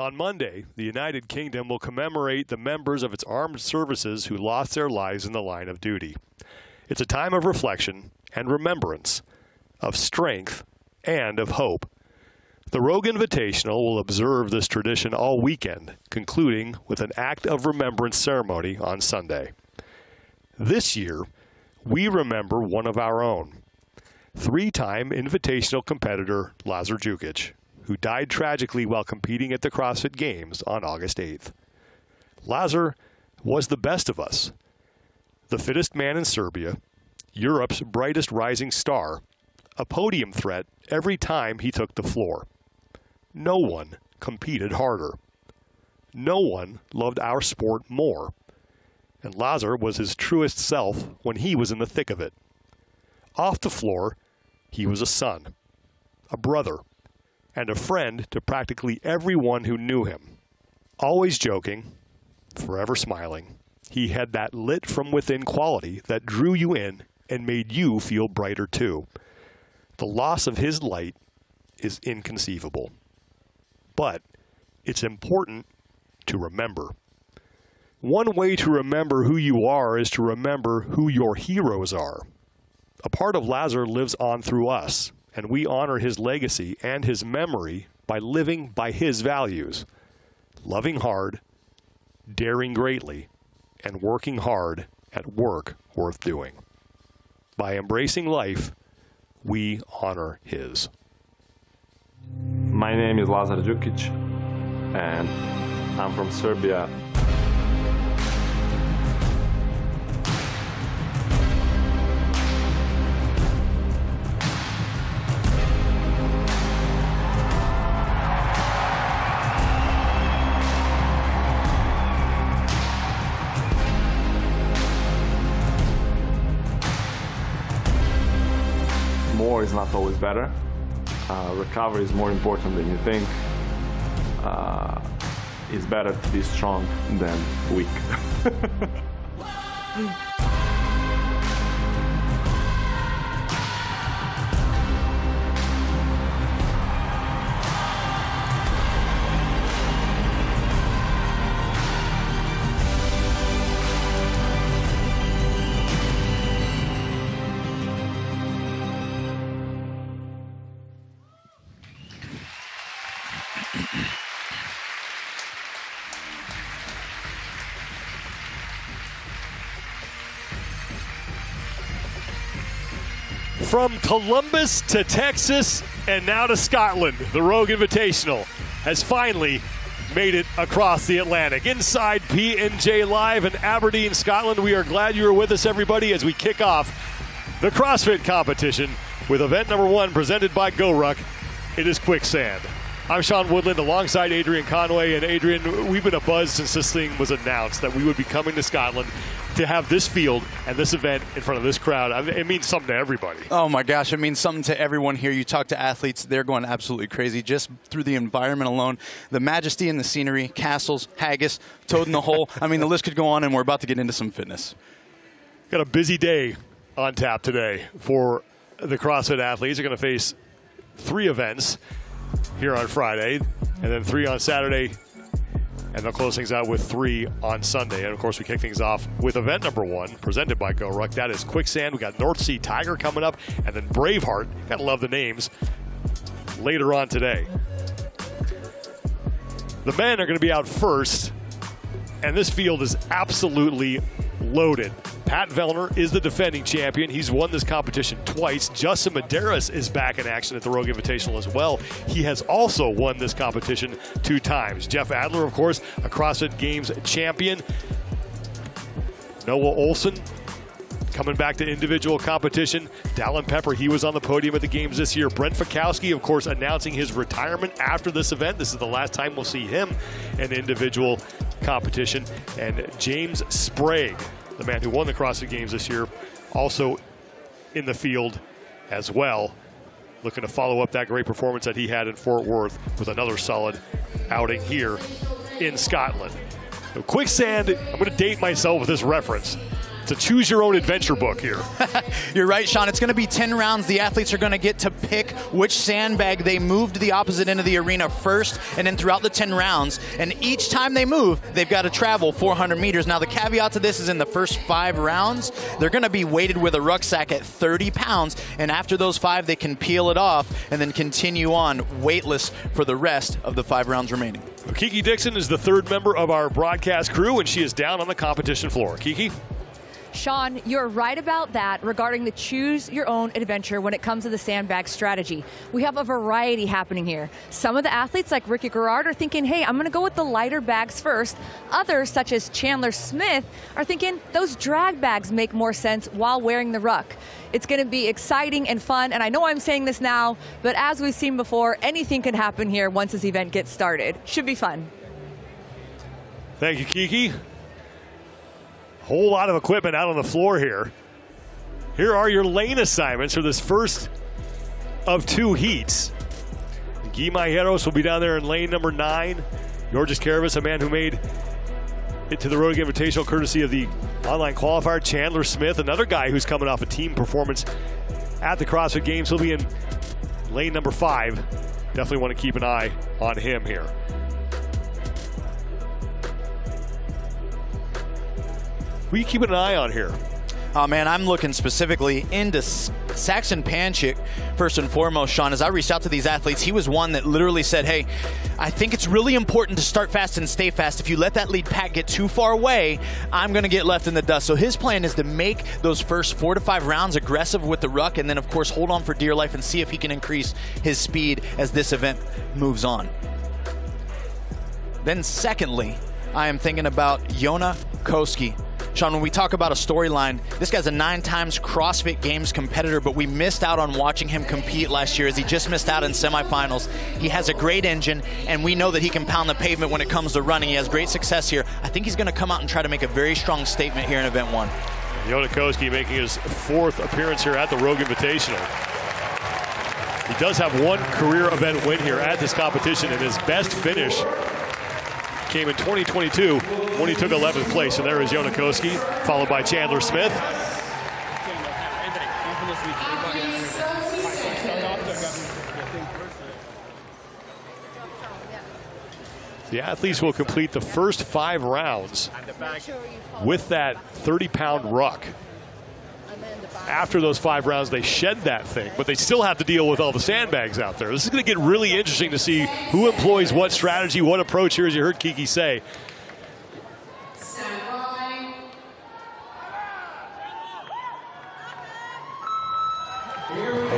On Monday, the United Kingdom will commemorate the members of its armed services who lost their lives in the line of duty. It's a time of reflection and remembrance, of strength and of hope. The Rogue Invitational will observe this tradition all weekend, concluding with an act of remembrance ceremony on Sunday. This year, we remember one of our own, three-time Invitational competitor Lazar Đukić, who died tragically while competing at the CrossFit Games on August 8th. Lazar was the best of us, the fittest man in Serbia, Europe's brightest rising star, a podium threat every time he took the floor. No one competed harder. No one loved our sport more. And Lazar was his truest self when he was in the thick of it. Off the floor, he was a son, a brother, and a friend to practically everyone who knew him. Always joking, forever smiling, he had that lit from within quality that drew you in and made you feel brighter too. The loss of his light is inconceivable. But it's important to remember. One way to remember who you are is to remember who your heroes are. A part of Lazar lives on through us, and we honor his legacy and his memory by living by his values. Loving hard, daring greatly, and working hard at work worth doing. By embracing life, we honor his. My name is Lazar Đukić, and I'm from Serbia. More is not always better. Recovery is more important than you think. It's better to be strong than weak. From Columbus to Texas and now to Scotland, the Rogue Invitational has finally made it across the Atlantic. Inside P&J Live in Aberdeen, Scotland, we are glad you are with us, everybody, as we kick off the CrossFit competition with event number 1 presented by GoRuck. It is Quicksand. I'm Sean Woodland alongside Adrian Conway. And Adrian, we've been abuzz since this thing was announced that we would be coming to Scotland to have this field and this event in front of this crowd. It means something to everybody. Oh my gosh, it means something to everyone here. You talk to athletes, they're going absolutely crazy just through the environment alone. The majesty and the scenery, castles, haggis, toad in the hole. I mean, the list could go on, and we're about to get into some fitness. Got a busy day on tap today for the CrossFit athletes. They're going to face 3 events here on Friday, and then 3 on Saturday, and they'll close things out with 3 on Sunday. And of course, we kick things off with event number 1 presented by GoRuck. That is Quicksand. We got North Sea Tiger coming up, and then Braveheart. Gotta love the names. Later on today, the men are going to be out first, and this field is absolutely loaded. Pat Vellner is the defending champion. He's won this competition twice. Justin Medeiros is back in action at the Rogue Invitational as well. He has also won this competition 2 times. Jeff Adler, of course, a CrossFit Games champion. Noah Olson coming back to individual competition. Dallin Pepper, he was on the podium at the Games this year. Brent Fikowski, of course, announcing his retirement after this event. This is the last time we'll see him in individual competition. And James Sprague, the man who won the CrossFit Games this year, also in the field as well, looking to follow up that great performance that he had in Fort Worth with another solid outing here in Scotland. So Quicksand, I'm going to date myself with this reference. It's a choose-your-own-adventure book here. You're right, Sean. It's going to be 10 rounds. The athletes are going to get to pick which sandbag they move to the opposite end of the arena first, and then throughout the 10 rounds. And each time they move, they've got to travel 400 meters. Now, the caveat to this is in the first 5 rounds, they're going to be weighted with a rucksack at 30 pounds. And after those 5, they can peel it off and then continue on weightless for the rest of the 5 rounds remaining. Kiki Dixon is the 3rd member of our broadcast crew, and she is down on the competition floor. Kiki? Sean, you're right about that regarding the choose your own adventure when it comes to the sandbag strategy. We have a variety happening here. Some of the athletes like Ricky Garrard are thinking, hey, I'm going to go with the lighter bags first. Others, such as Chandler Smith, are thinking those drag bags make more sense while wearing the ruck. It's going to be exciting and fun, and I know I'm saying this now, but as we've seen before, anything can happen here once this event gets started. Should be fun. Thank you, Kiki. Whole lot of equipment out on the floor here. Here are your lane assignments for this first of 2 heats. Guy Majeros will be down there in lane number 9. Georges Carabas, a man who made it to the Rogue Invitational courtesy of the online qualifier. Chandler Smith, another guy who's coming off a team performance at the CrossFit Games. He'll be in lane number 5. Definitely want to keep an eye on him here. What are you keeping an eye on here? Oh, man, I'm looking specifically into Saxon Panchik, first and foremost, Sean. As I reached out to these athletes, he was one that literally said, hey, I think it's really important to start fast and stay fast. If you let that lead pack get too far away, I'm going to get left in the dust. So his plan is to make those first 4 to 5 rounds aggressive with the ruck, and then, of course, hold on for dear life and see if he can increase his speed as this event moves on. Then secondly, I am thinking about Yona Koski. Sean, when we talk about a storyline, this guy's a 9 times CrossFit Games competitor, but we missed out on watching him compete last year as he just missed out in semifinals. He has a great engine, and we know that he can pound the pavement when it comes to running. He has great success here. I think he's going to come out and try to make a very strong statement here in Event 1. Yona Koski making his 4th appearance here at the Rogue Invitational. He does have 1 career event win here at this competition, and his best finish came in 2022 when he took 11th place. And there is Yona Koski, followed by Chandler Smith. The athletes will complete the first 5 rounds with that 30-pound ruck. After those 5 rounds, they shed that thing, but they still have to deal with all the sandbags out there. This is going to get really interesting to see who employs what strategy, what approach here, as you heard Kiki say.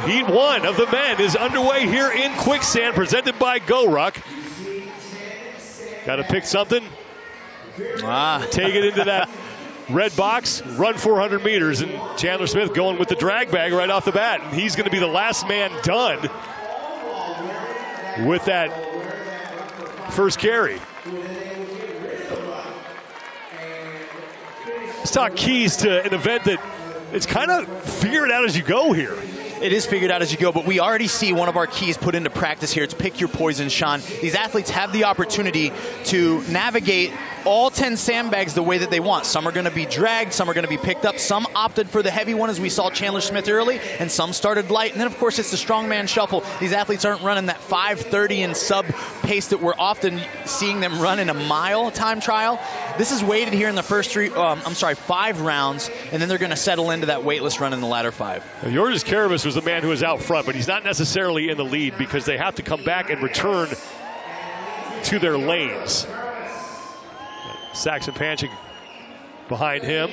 Heat 1 of the men is underway here in Quicksand, presented by GoRuck. Got to pick something. Take it into that red box, run 400 meters, and Chandler Smith going with the drag bag right off the bat. And he's going to be the last man done with that first carry. Let's talk keys to an event that it's kind of figured out as you go here. It is figured out as you go, but we already see one of our keys put into practice here. It's pick your poison, Sean. These athletes have the opportunity to navigate all 10 sandbags the way that they want. Some are going to be dragged, some are going to be picked up, some opted for the heavy one as we saw Chandler Smith early, and some started light. And then, of course, it's the strongman shuffle. These athletes aren't running that 5:30 and sub pace that we're often seeing them run in a mile time trial. This is weighted here in the first 5 rounds, and then they're going to settle into that weightless run in the latter 5. Georges Carabas was the man who was out front, but he's not necessarily in the lead because they have to come back and return to their lanes. Saxon Panchik behind him.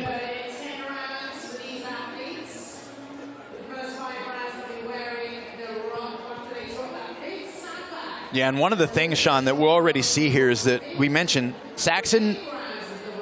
Yeah, and one of the things, Sean, that we'll already see here is that we mentioned Saxon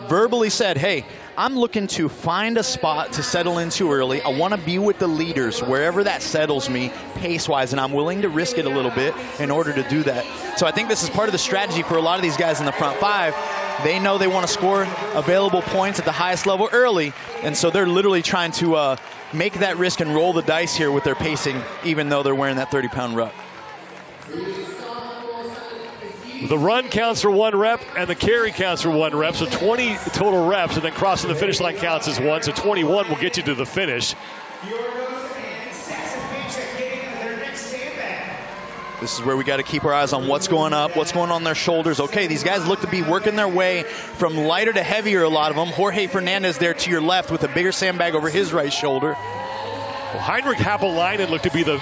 verbally said, hey, I'm looking to find a spot to settle into early. I want to be with the leaders wherever that settles me pace-wise, and I'm willing to risk it a little bit in order to do that. So I think this is part of the strategy for a lot of these guys in the front 5. They know they want to score available points at the highest level early, and so they're literally trying to make that risk and roll the dice here with their pacing, even though they're wearing that 30-pound ruck. The run counts for 1 rep and the carry counts for 1 rep, so 20 total reps, and then crossing the finish line counts as 1, so 21 will get you to the finish. This is where we got to keep our eyes on what's going up, what's going on their shoulders. Okay, these guys look to be working their way from lighter to heavier, a lot of them. Jorge Fernandez there to your left with a bigger sandbag over his right shoulder. Well, Heinrich Happelainen looked to be the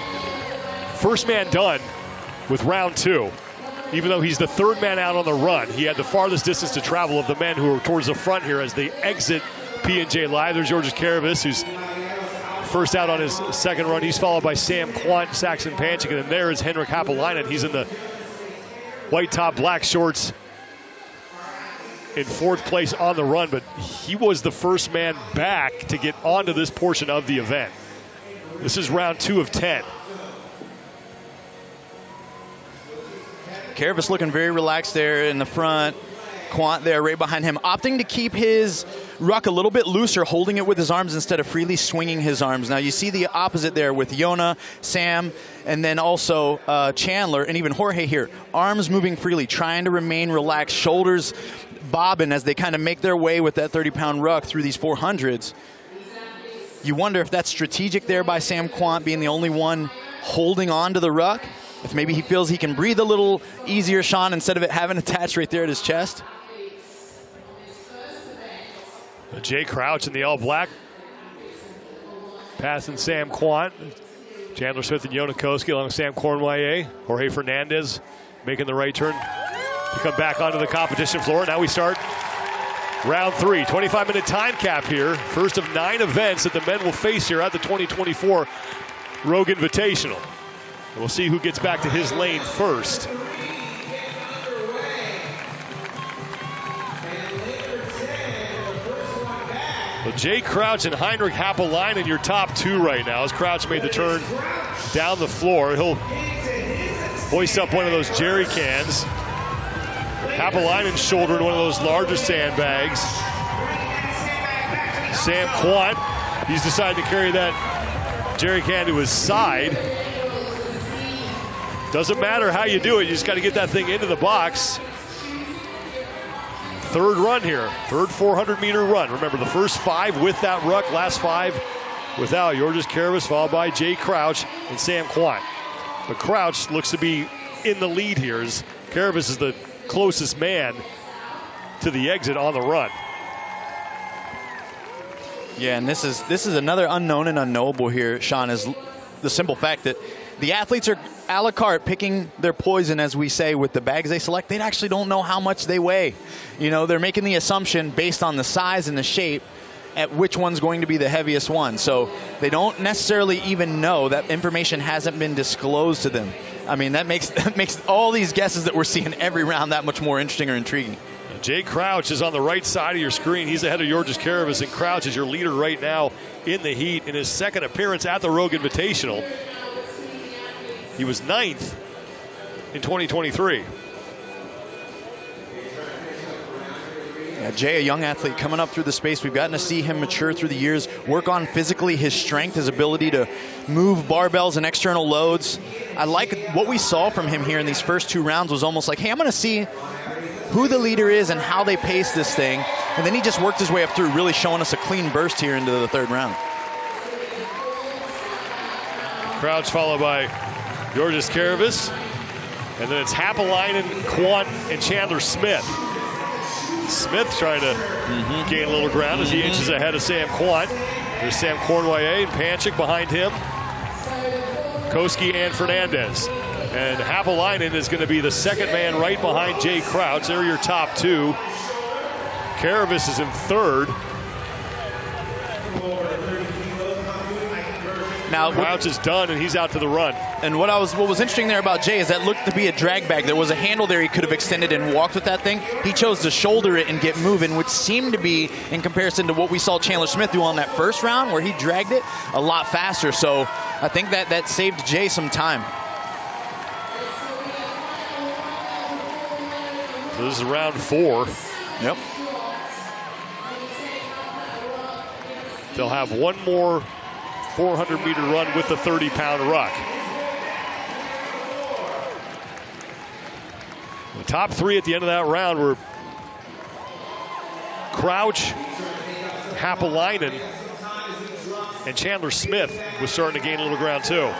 first man done with round 2. Even though he's the 3rd man out on the run, he had the farthest distance to travel of the men who are towards the front here as they exit P&J Live. There's Georges Karavis, who's first out on his 2nd run. He's followed by Sam Quant, Saxon Panchik, and then there is Henrik Happelainen. He's in the white top, black shorts in 4th place on the run, but he was the first man back to get onto this portion of the event. This is round 2 of 10. Karavis looking very relaxed there in the front. Quant there right behind him, opting to keep his ruck a little bit looser, holding it with his arms instead of freely swinging his arms. Now you see the opposite there with Yona, Sam, and then also Chandler, and even Jorge here. Arms moving freely, trying to remain relaxed, shoulders bobbing as they kind of make their way with that 30-pound ruck through these 400s. You wonder if that's strategic there by Sam Quant being the only one holding on to the ruck. If maybe he feels he can breathe a little easier, Sean, instead of it having attached right there at his chest. Jay Crouch in the all black. Passing Sam Quant. Chandler Smith and Yona Koski along with Sam Cornway. Jorge Fernandez making the right turn to come back onto the competition floor. Now we start round 3. 25-minute time cap here. First of 9 events that the men will face here at the 2024 Rogue Invitational. And we'll see who gets back to his lane first. Well, Jay Crouch and Heinrich Happelainen, your top 2 right now. As Crouch made the turn down the floor, he'll hoist up one of those jerry cans. Happelainen shouldering one of those larger sandbags. Sam Quant, he's decided to carry that jerry can to his side. Doesn't matter how you do it, you just got to get that thing into the box. 3rd run here, 3rd 400-meter run. Remember, the first 5 with that ruck, last 5 without. Georges Karavis followed by Jay Crouch and Sam Quant. But Crouch looks to be in the lead here as Karavis is the closest man to the exit on the run. Yeah, and this is another unknown and unknowable here, Sean, is the simple fact that the athletes are a la carte picking their poison, as we say, with the bags they select. They actually don't know how much they weigh. You know, they're making the assumption based on the size and the shape at which one's going to be the heaviest one. So they don't necessarily even know. That information hasn't been disclosed to them. I mean, that makes all these guesses that we're seeing every round that much more interesting or intriguing. Jay Crouch is on the right side of your screen. He's ahead of Georges Karavis, and Crouch is your leader right now in the heat in his 2nd appearance at the Rogue Invitational. He was 9th in 2023. Yeah, Jay, a young athlete coming up through the space. We've gotten to see him mature through the years, work on physically his strength, his ability to move barbells and external loads. I like what we saw from him here in these first 2 rounds was almost like, hey, I'm going to see who the leader is and how they pace this thing. And then he just worked his way up through, really showing us a clean burst here into the 3rd round. Crouch followed by Georges Karavis. And then it's Happelainen, Quant, and Chandler Smith. Smith trying to gain a little ground as he inches ahead of Sam Quant. There's Sam Cornway and Panchik behind him. Koski and Fernandez. And Happelainen is going to be the 2nd man right behind Jay Crouch. They're your top 2. Karavis is in 3rd. Now Crouch is done and he's out to the run. And what was interesting there about Jay is that looked to be a drag bag. There was a handle there he could have extended and walked with that thing. He chose to shoulder it and get moving, which seemed to be, in comparison to what we saw Chandler Smith do on that 1st round where he dragged it, a lot faster. So I think that saved Jay some time. So this is round 4. Yep. They'll have one more 400-meter run with the 30-pound ruck. The top three at the end of that round were Crouch, Haapalainen, and Chandler Smith was starting to gain a little ground too.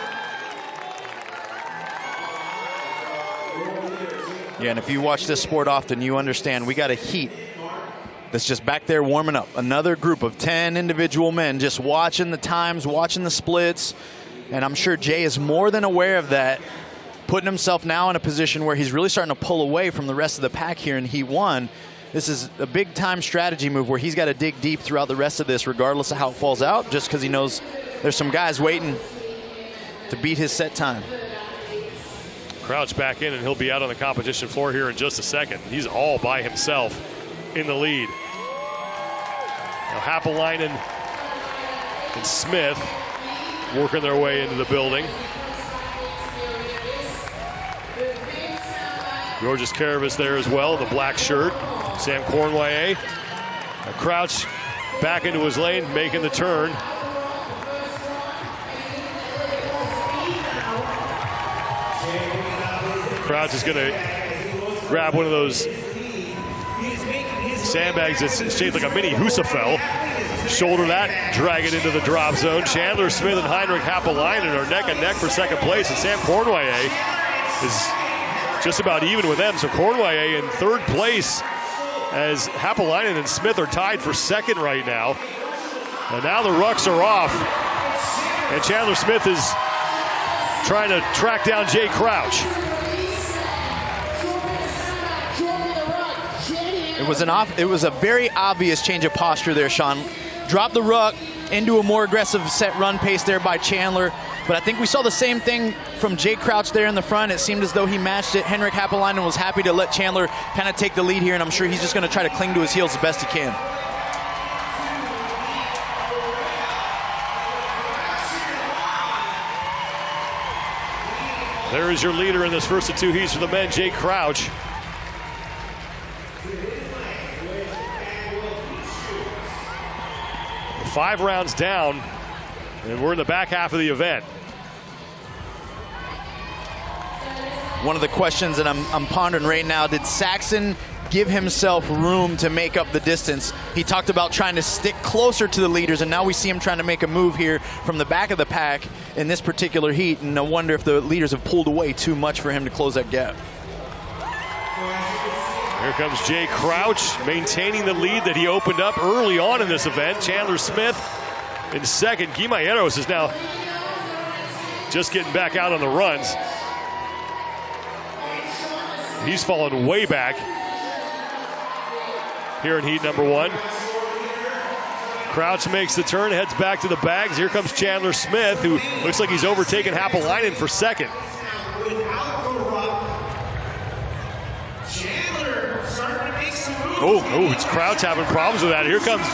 Yeah, and if you watch this sport often, you understand we got a heat that's just back there warming up. Another group of 10 individual men just watching the times, watching the splits, and I'm sure Jay is more than aware of that, putting himself now in a position where he's really starting to pull away from the rest of the pack here in Heat 1. This is a big-time strategy move where he's got to dig deep throughout the rest of this, regardless of how it falls out, just because he knows there's some guys waiting to beat his set time. Crouch back in, and he'll be out on the competition floor here in just a second. He's all by himself in the lead. Now Haapalainen and Smith working their way into the building. Georges Caravis there as well, the black shirt. Sam Cornway. Crouch back into his lane, making the turn. Crouch is going to grab one of those sandbags that's shaped like a mini Husafel. Shoulder that, drag it into the drop zone. Chandler Smith and Heinrich Haapalainen are neck and neck for second place, and Sam Cornway is just about even with them. So Cornway in third place as Haapalainen and Smith are tied for second right now. And now the rucks are off, and Chandler Smith is trying to track down Jay Crouch. It was a very obvious change of posture there, Sean. Dropped the ruck into a more aggressive set run pace there by Chandler. But I think we saw the same thing from Jay Crouch there in the front. It seemed as though he matched it. Henrik Haapalainen was happy to let Chandler kind of take the lead here, and I'm sure he's just going to try to cling to his heels as best he can. There is your leader in this first of two heats for the men, Jay Crouch. Five rounds down, and we're in the back half of the event. One of the questions that I'm pondering right now, did Saxon give himself room to make up the distance? He talked about trying to stick closer to the leaders, and now we see him trying to make a move here from the back of the pack in this particular heat, and I wonder if the leaders have pulled away too much for him to close that gap. Here comes Jay Crouch, maintaining the lead that he opened up early on in this event. Chandler Smith in second. Guimayeros is now just getting back out on the runs. He's fallen way back here in heat number one. Crouch makes the turn, heads back to the bags. Here comes Chandler Smith, who looks like he's overtaken Haapalainen for second. Oh, it's Crouch having problems with that. Here comes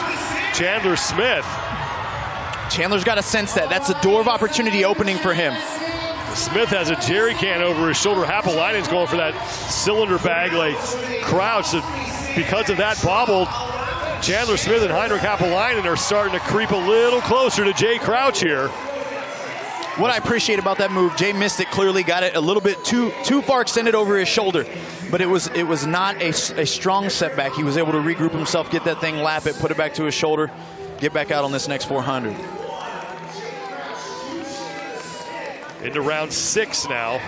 Chandler Smith. Chandler's got to sense that. That's a door of opportunity opening for him. Smith has a jerry can over his shoulder. Haapalainen's going for that cylinder bag like Crouch. So because of that bobble, Chandler Smith and Heinrich Haapalainen are starting to creep a little closer to Jay Crouch here. What I appreciate about that move, Jay missed it clearly, got it a little bit too far extended over his shoulder, but it was not a strong setback. He was able to regroup himself, get that thing, lap it, put it back to his shoulder, get back out on this next 400. Into round 6 now.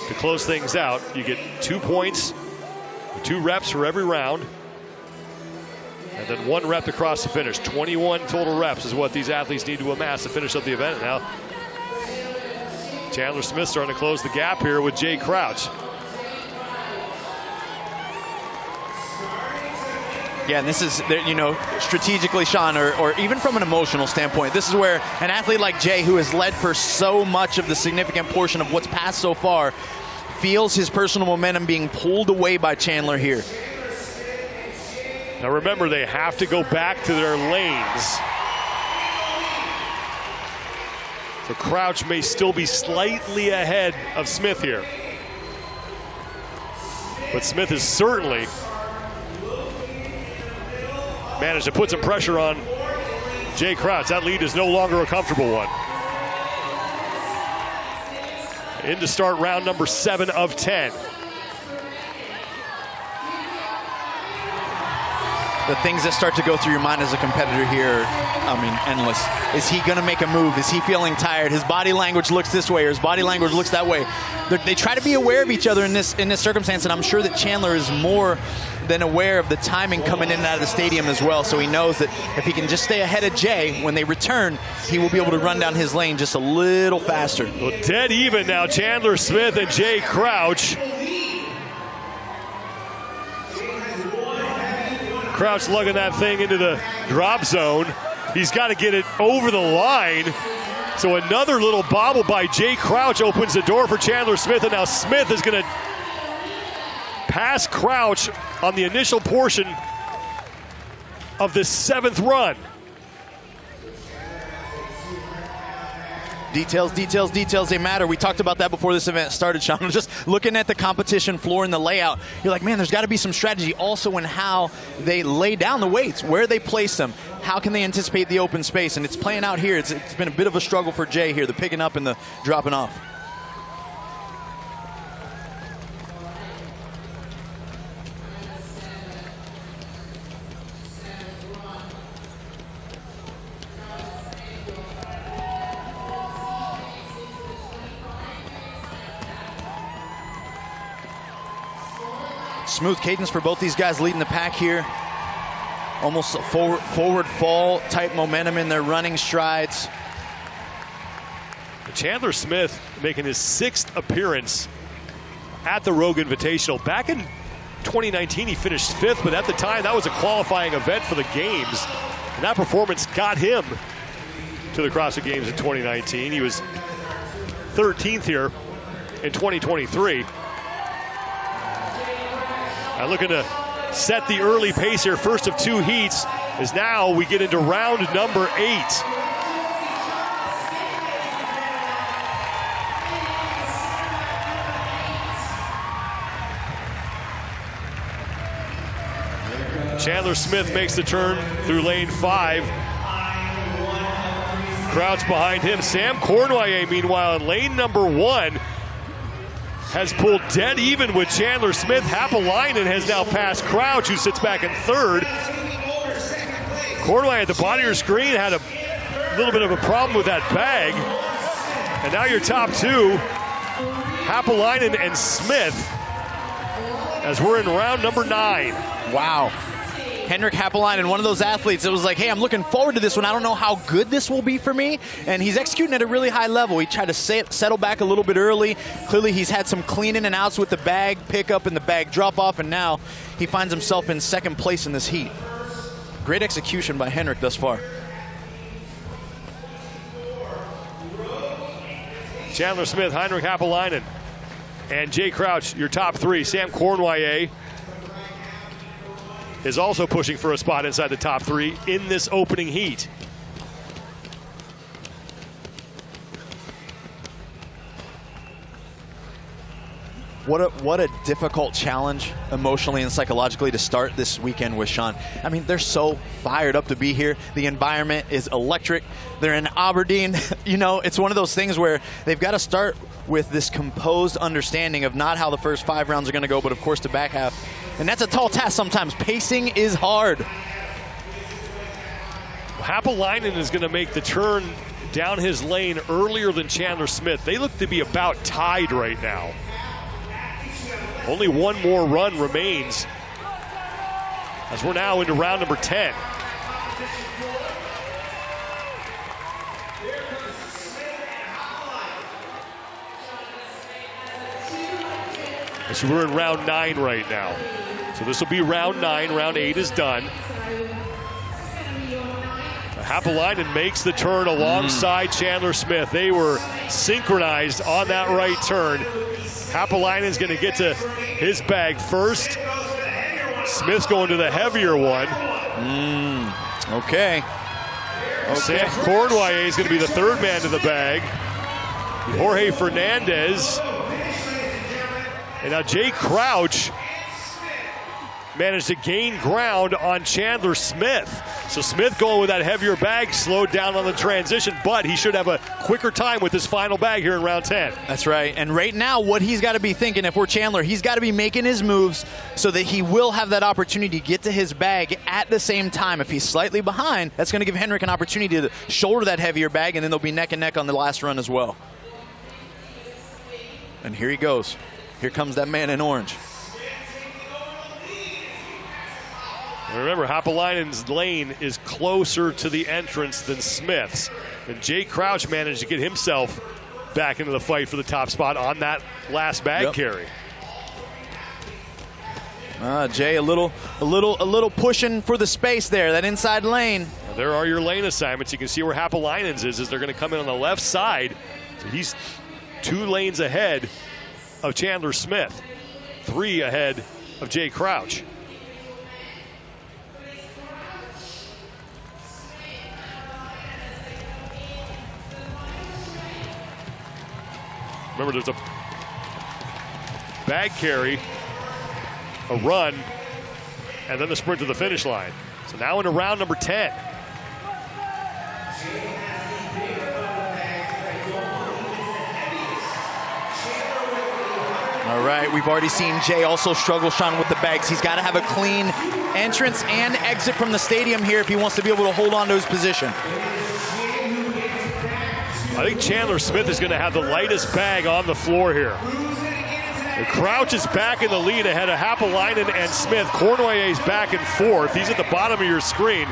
To close things out, you get 2 points, 2 reps for every round, and then 1 rep to cross the finish. 21 total reps is what these athletes need to amass to finish up the event. Now, Chandler Smith starting to close the gap here with Jay Crouch. Yeah, and this is, you know, strategically, Sean, or even from an emotional standpoint, this is where an athlete like Jay, who has led for so much of the significant portion of what's passed so far, feels his personal momentum being pulled away by Chandler here. Now remember, they have to go back to their lanes. So Crouch may still be slightly ahead of Smith here. But Smith has certainly managed to put some pressure on Jay Crouch. That lead is no longer a comfortable one. In to start round number 7 of 10. the things that start to go through your mind as a competitor here, I mean, endless. Is he going to make a move? Is he feeling tired? His body language looks this way, or his body language looks that way. They try to be aware of each other in this circumstance, and I'm sure that Chandler is more than aware of the timing coming in and out of the stadium as well, so he knows that if he can just stay ahead of Jay when they return, he will be able to run down his lane just a little faster. Well, dead even now, Chandler Smith and Jay Crouch. Crouch lugging that thing into the drop zone. He's got to get it over the line. So another little bobble by Jay Crouch opens the door for Chandler Smith, and now Smith is going to pass Crouch on the initial portion of the 7th run. Details, details, details, they matter. We talked about that before this event started, Sean. Just looking at the competition floor and the layout, you're like, man, there's got to be some strategy also in how they lay down the weights, where they place them, how can they anticipate the open space, and it's playing out here. It's been a bit of a struggle for Jay here, the picking up and the dropping off. Smooth cadence for both these guys leading the pack here. Almost a forward fall type momentum in their running strides. Chandler Smith making his 6th appearance at the Rogue Invitational. Back in 2019, he finished 5th, but at the time, that was a qualifying event for the games. And that performance got him to the CrossFit Games in 2019. He was 13th here in 2023. Now looking to set the early pace here, first of 2 heats, as now we get into round number 8. Chandler Smith makes the turn through lane 5. Crouch behind him. Sam Cournoyer, meanwhile, in lane number 1, has pulled dead even with Chandler Smith. Haapalainen has now passed Crouch, who sits back in 3rd. Cournoyer at the bottom of your screen had a little bit of a problem with that bag. And now your top 2, Haapalainen and Smith, as we're in round number 9. Wow. Henrik Haapalainen, one of those athletes that was like, hey, I'm looking forward to this one. I don't know how good this will be for me. And he's executing at a really high level. He tried to settle back a little bit early. Clearly, he's had some clean in and outs with the bag pickup and the bag drop off, and now he finds himself in 2nd place in this heat. Great execution by Henrik thus far. Chandler Smith, Henrik Haapalainen, and Jay Crouch, your top 3. Sam Cournoyer is also pushing for a spot inside the top 3 in this opening heat. What a difficult challenge emotionally and psychologically to start this weekend with, Sean. I mean, they're so fired up to be here. The environment is electric. They're in Aberdeen. You know, it's one of those things where they've got to start with this composed understanding of not how the first 5 rounds are going to go, but of course the back half. And that's a tall task sometimes. Pacing is hard. Haapalainen is going to make the turn down his lane earlier than Chandler Smith. They look to be about tied right now. Only one more run remains as we're now into round number 10. So we're in round 9 right now. So this will be round 9. Round 8 is done. Haapalainen makes the turn alongside Chandler Smith. They were synchronized on that right turn. Haapalainen's going to get to his bag first. Smith's going to the heavier one. Okay. Sam Cournoyer is going to be the 3rd man to the bag. Jorge Fernandez. And now Jay Crouch managed to gain ground on Chandler Smith. So Smith going with that heavier bag, slowed down on the transition, but he should have a quicker time with his final bag here in round 10. That's right. And right now, what he's got to be thinking, if we're Chandler, he's got to be making his moves so that he will have that opportunity to get to his bag at the same time. If he's slightly behind, that's going to give Henrik an opportunity to shoulder that heavier bag, and then they'll be neck and neck on the last run as well. And here he goes. Here comes that man in orange. Remember, Hapalainen's lane is closer to the entrance than Smith's. And Jay Crouch managed to get himself back into the fight for the top spot on that last bag carry. Jay, a little pushing for the space there, that inside lane. Now, there are your lane assignments. You can see where Hapalainen's is they're going to come in on the left side. So he's 2 lanes ahead of Chandler Smith, 3 ahead of Jay Crouch. Remember, there's a bag carry, a run, and then the sprint to the finish line. So now into round number 10. All right, we've already seen Jay also struggle, Sean, with the bags. He's got to have a clean entrance and exit from the stadium here if he wants to be able to hold on to his position. I think Chandler Smith is going to have the lightest bag on the floor here. And Crouch is back in the lead ahead of Hapalainen and Smith. Cournoyer's back and forth. He's at the bottom of your screen.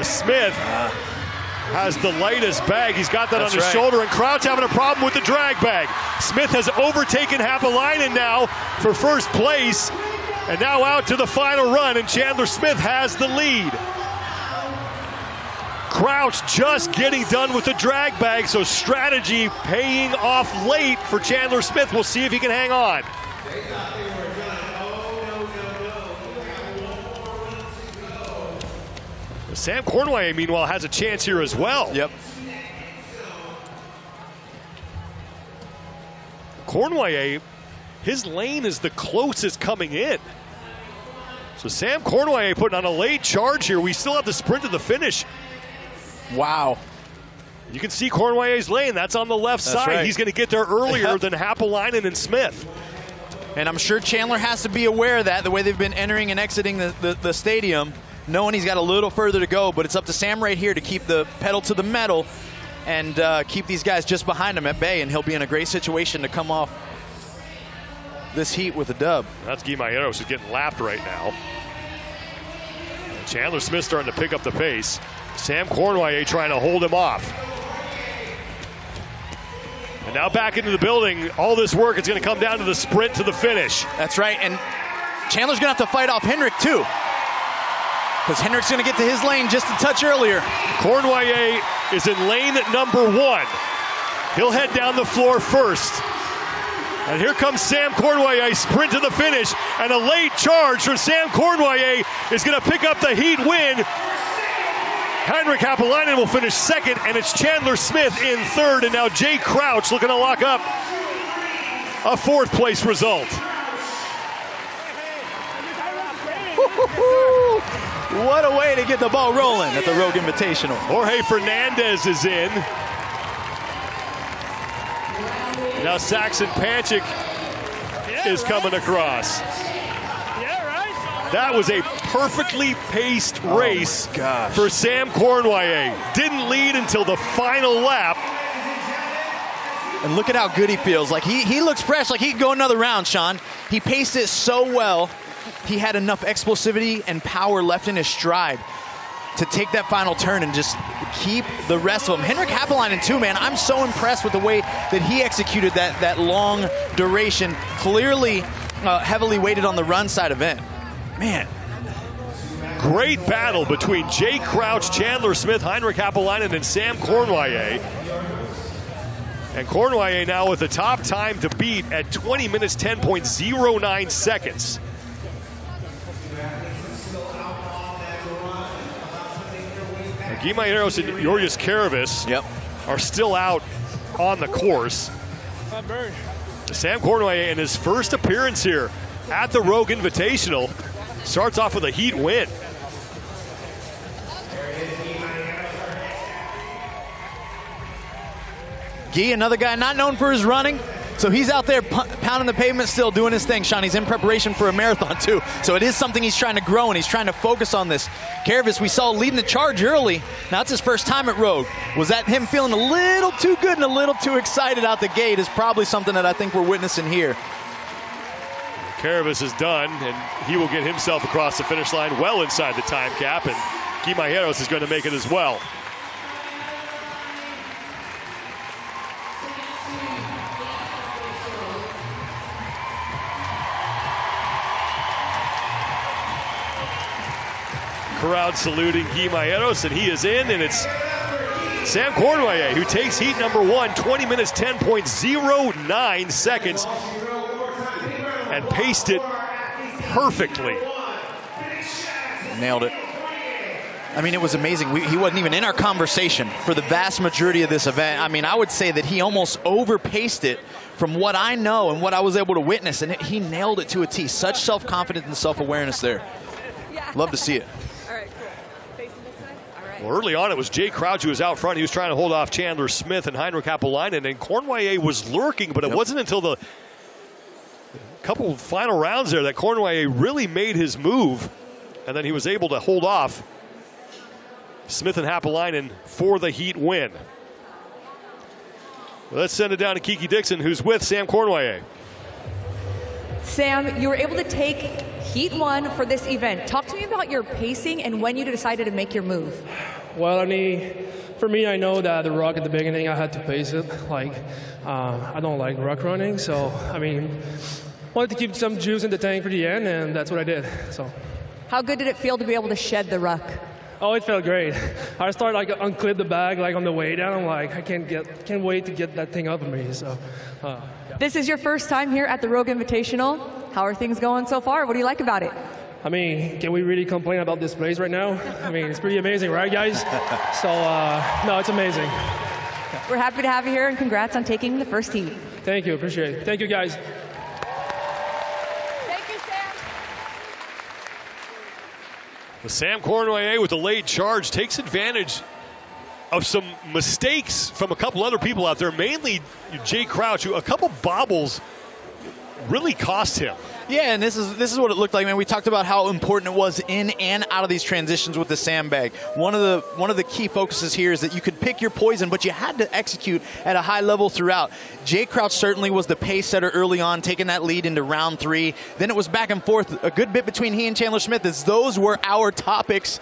Smith has the lightest bag. He's got that on his shoulder, and Crouch having a problem with the drag bag. Smith has overtaken Hapalainen now for first place, and now out to the final run, and Chandler Smith has the lead. Crouch just getting done with the drag bag, so strategy paying off late for Chandler Smith. We'll see if he can hang on. Sam Cournoyer, meanwhile, has a chance here as well. Yep. Cournoyer, his lane is the closest coming in. So Sam Cournoyer putting on a late charge here. We still have the sprint to the finish. Wow. You can see Cournoyer's lane. That's on the left side. Right. He's going to get there earlier than Hapalainen and Smith. And I'm sure Chandler has to be aware of that, the way they've been entering and exiting the stadium, knowing he's got a little further to go. But it's up to Sam right here to keep the pedal to the metal and keep these guys just behind him at bay, and he'll be in a great situation to come off this heat with a dub. That's Guimaeros who's getting lapped right now. And Chandler Smith starting to pick up the pace. Sam Cournoyer trying to hold him off. And now back into the building. All this work is going to come down to the sprint to the finish. That's right, and Chandler's going to have to fight off Henrik too, because Henrik's going to get to his lane just a touch earlier. Cournoyer is in lane number 1. He'll head down the floor first. And here comes Sam Cournoyer, sprint to the finish, and a late charge from Sam Cournoyer is going to pick up the heat win. Henrik Hapalainen will finish second, and it's Chandler Smith in third, and now Jay Crouch looking to lock up a 4th place result. What a way to get the ball rolling at the Rogue Invitational. Jorge Fernandez is in. Now Saxon Panchik is coming across. That was a perfectly paced race for Sam Cournoyer. Didn't lead until the final lap. And look at how good he feels. Like he looks fresh, like he can go another round, Sean. He paced it so well. He had enough explosivity and power left in his stride to take that final turn and just keep the rest of them. Henrik Hapalainen too, man. I'm so impressed with the way that he executed that long duration, clearly heavily weighted on the run side event. Man. Great battle between Jay Crouch, Chandler Smith, Henrik Hapalainen, and Sam Cournoyer. And Cournoyer now with the top time to beat at 20 minutes, 10.09 seconds. Guimaeros and Georgios Karavis are still out on the course. Sam Cournoyer in his first appearance here at the Rogue Invitational starts off with a heat win. Guy, another guy not known for his running. So he's out there pounding the pavement still, doing his thing. Sean, he's in preparation for a marathon too. So it is something he's trying to grow, and he's trying to focus on this. Karavis, we saw leading the charge early. Now it's his first time at Rogue. Was that him feeling a little too good and a little too excited out the gate is probably something that I think we're witnessing here. Karavis is done, and he will get himself across the finish line well inside the time cap, and Guimajeros is going to make it as well. Crowd saluting Guimajeros, and he is in, and it's Sam Cournoyer who takes heat number 1, 20 minutes, 10.09 seconds, and paced it perfectly. Nailed it. I mean, it was amazing. He wasn't even in our conversation for the vast majority of this event. I mean, I would say that he almost overpaced it from what I know and what I was able to witness, and he nailed it to a T. Such self-confidence and self-awareness there. Love to see it. Well, early on, it was Jay Crouch who was out front. He was trying to hold off Chandler Smith and Heinrich Happelainen, and Cournoyer was lurking, but it wasn't until the couple final rounds there that Cournoyer really made his move, and then he was able to hold off Smith and Happelainen for the heat win. Well, let's send it down to Kiki Dixon, who's with Sam Cournoyer. Sam, you were able to take heat 1 for this event. Talk to me about your pacing and when you decided to make your move. Well, I mean, for me, I know that the rock at the beginning, I had to pace it. Like, I don't like rock running, so, I mean, wanted to keep some juice in the tank for the end, and that's what I did, so. How good did it feel to be able to shed the ruck? Oh, it felt great. I started like unclip the bag like on the way down. I'm like, I can't wait to get that thing up of me. So, yeah. This is your first time here at the Rogue Invitational. How are things going so far? What do you like about it? I mean, can we really complain about this place right now? I mean, it's pretty amazing, right, guys? So, no, it's amazing. We're happy to have you here, and congrats on taking the first heat. Thank you, appreciate it. Thank you, guys. Sam Cournoyer with a late charge takes advantage of some mistakes from a couple other people out there, mainly Jay Crouch, who a couple bobbles really cost him. Yeah, and this is what it looked like, man. We talked about how important it was in and out of these transitions with the sandbag. One of the key focuses here is that you could pick your poison, but you had to execute at a high level throughout. Jay Crouch certainly was the pace setter early on, taking that lead into round 3. Then it was back and forth a good bit between he and Chandler Smith, as those were our topics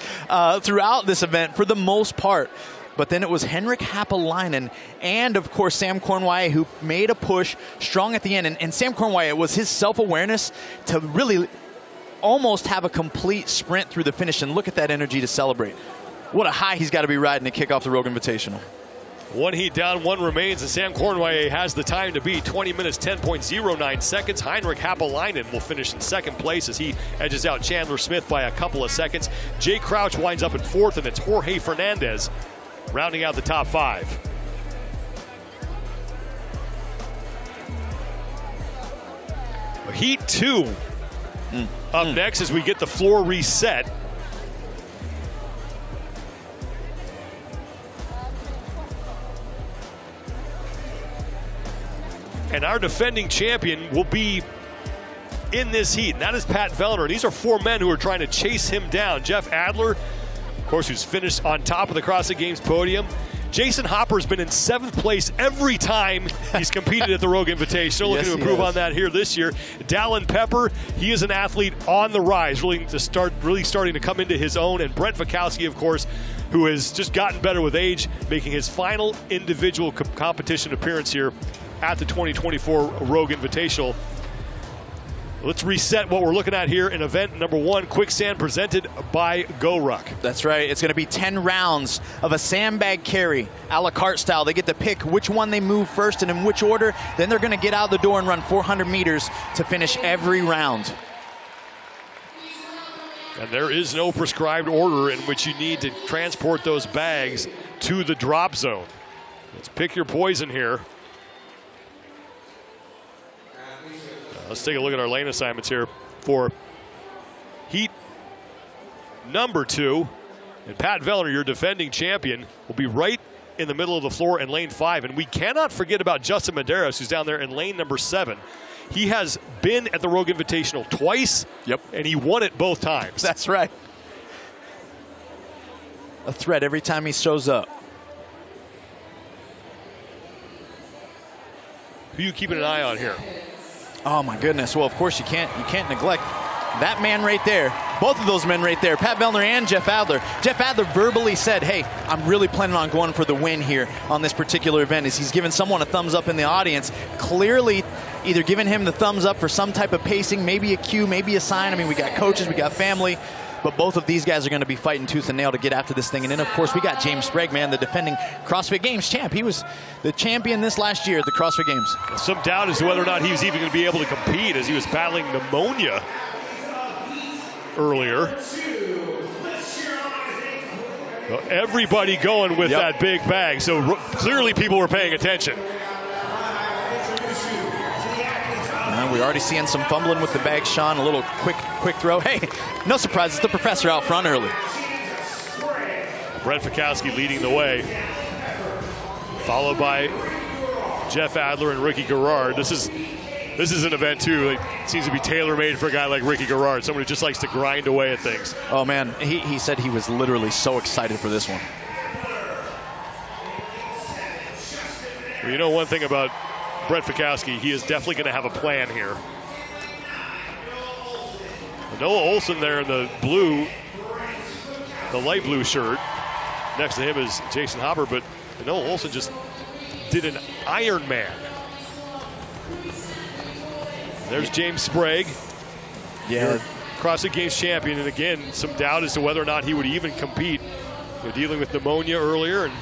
throughout this event for the most part. But then it was Henrik Happelainen and, of course, Sam Cournoyer who made a push strong at the end. And Sam Cournoyer, it was his self-awareness to really almost have a complete sprint through the finish. And look at that energy to celebrate. What a high he's got to be riding to kick off the Rogue Invitational. One heat down, one remains, and Sam Cournoyer has the time to beat. 20 minutes, 10.09 seconds. Heinrich Happelainen will finish in second place as he edges out Chandler Smith by a couple of seconds. Jay Crouch winds up in fourth, and it's Jorge Fernandez rounding out the top 5. Heat 2 up next as we get the floor reset. And our defending champion will be in this heat, and that is Pat Vellner. These are 4 men who are trying to chase him down. Jeff Adler, of course, who's finished on top of the CrossFit Games podium. Jason Hopper's been in 7th place every time he's competed at the Rogue Invitational. Looking to improve on that here this year. Dallin Pepper, he is an athlete on the rise, really starting to come into his own. And Brent Vakowski, of course, who has just gotten better with age, making his final individual competition appearance here at the 2024 Rogue Invitational. Let's reset what we're looking at here in event number 1, Quicksand, presented by GoRuck. That's right. It's going to be 10 rounds of a sandbag carry, a la carte style. They get to pick which one they move first and in which order. Then they're going to get out the door and run 400 meters to finish every round. And there is no prescribed order in which you need to transport those bags to the drop zone. Let's pick your poison here. Let's take a look at our lane assignments here for heat number 2. And Pat Vellner, your defending champion, will be right in the middle of the floor in lane 5. And we cannot forget about Justin Medeiros, who's down there in lane number 7. He has been at the Rogue Invitational twice, and he won it both times. That's right. A threat every time he shows up. Who are you keeping an eye on here? Oh my goodness. Well, of course you can't neglect that man right there. Both of those men right there, Pat Vellner and Jeff Adler. Jeff Adler verbally said, hey, I'm really planning on going for the win here on this particular event. As he's giving someone a thumbs up in the audience, clearly either giving him the thumbs up for some type of pacing, maybe a cue, maybe a sign. I mean, we got coaches, we got family, but both of these guys are going to be fighting tooth and nail to get after this thing. And then, of course, we got James Sprague, man, the defending CrossFit Games champ. He was the champion this last year at the CrossFit Games. Some doubt as to whether or not he was even going to be able to compete, as he was battling pneumonia earlier. Well, everybody going with that big bag, so clearly people were paying attention. We're already seeing some fumbling with the bag, Sean. A little quick throw. Hey, no surprise, it's the professor out front early. Brent Fikowski leading the way, followed by Jeff Adler and Ricky Garrard. This is an event too. It seems to be tailor-made for a guy like Ricky Garrard, someone who just likes to grind away at things. Oh man, he said he was literally so excited for this one. Well, you know one thing about Brent Fikowski, he is definitely going to have a plan here. Noah Olson there in the blue, the light blue shirt. Next to him is Jason Hopper, but Noah Olson just did an Iron Man. There's James Sprague, your CrossFit Games champion, and again, some doubt as to whether or not he would even compete. They're dealing with pneumonia earlier, and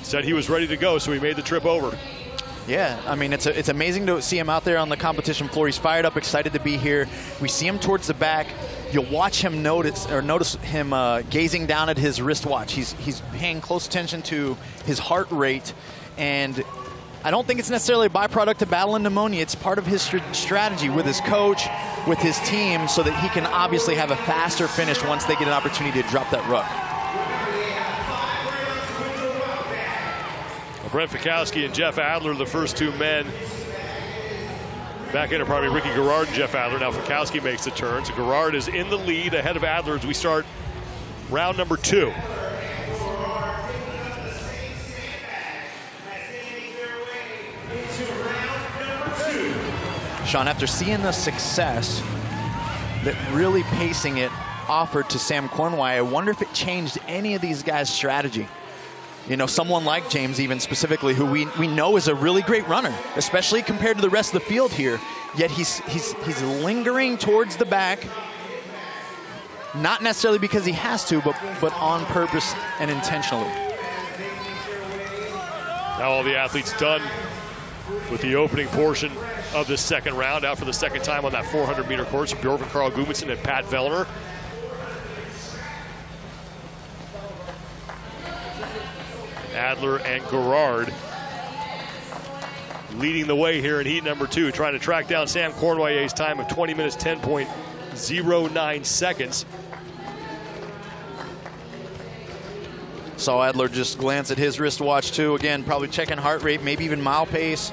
said he was ready to go, so he made the trip over. Yeah, I mean, it's amazing to see him out there on the competition floor. He's fired up, excited to be here. We see him towards the back. You'll watch him notice him gazing down at his wristwatch. He's paying close attention to his heart rate, and I don't think it's necessarily a byproduct of battling pneumonia. It's part of his strategy with his coach, with his team, so that he can obviously have a faster finish once they get an opportunity to drop that ruck. Brent Fikowski and Jeff Adler, the first two men. Back in are probably Ricky Garrard and Jeff Adler. Now Fikowski makes the turn. So Garrard is in the lead ahead of Adler as we start round number 2. Sean, after seeing the success that really pacing it offered to Sam Cornway, I wonder if it changed any of these guys' strategy. You know, someone like James even specifically, who we know is a really great runner, especially compared to the rest of the field here. Yet he's lingering towards the back, not necessarily because he has to, but on purpose and intentionally. Now all the athletes done with the opening portion of this second round. Out for the second time on that 400-meter course, Bjorgen Carl Gudmundsson and Pat Vellner. Adler and Garrard leading the way here in heat number 2, trying to track down Sam Cornway's time of 20 minutes, 10.09 seconds. Saw Adler just glance at his wristwatch too. Again, probably checking heart rate, maybe even mile pace,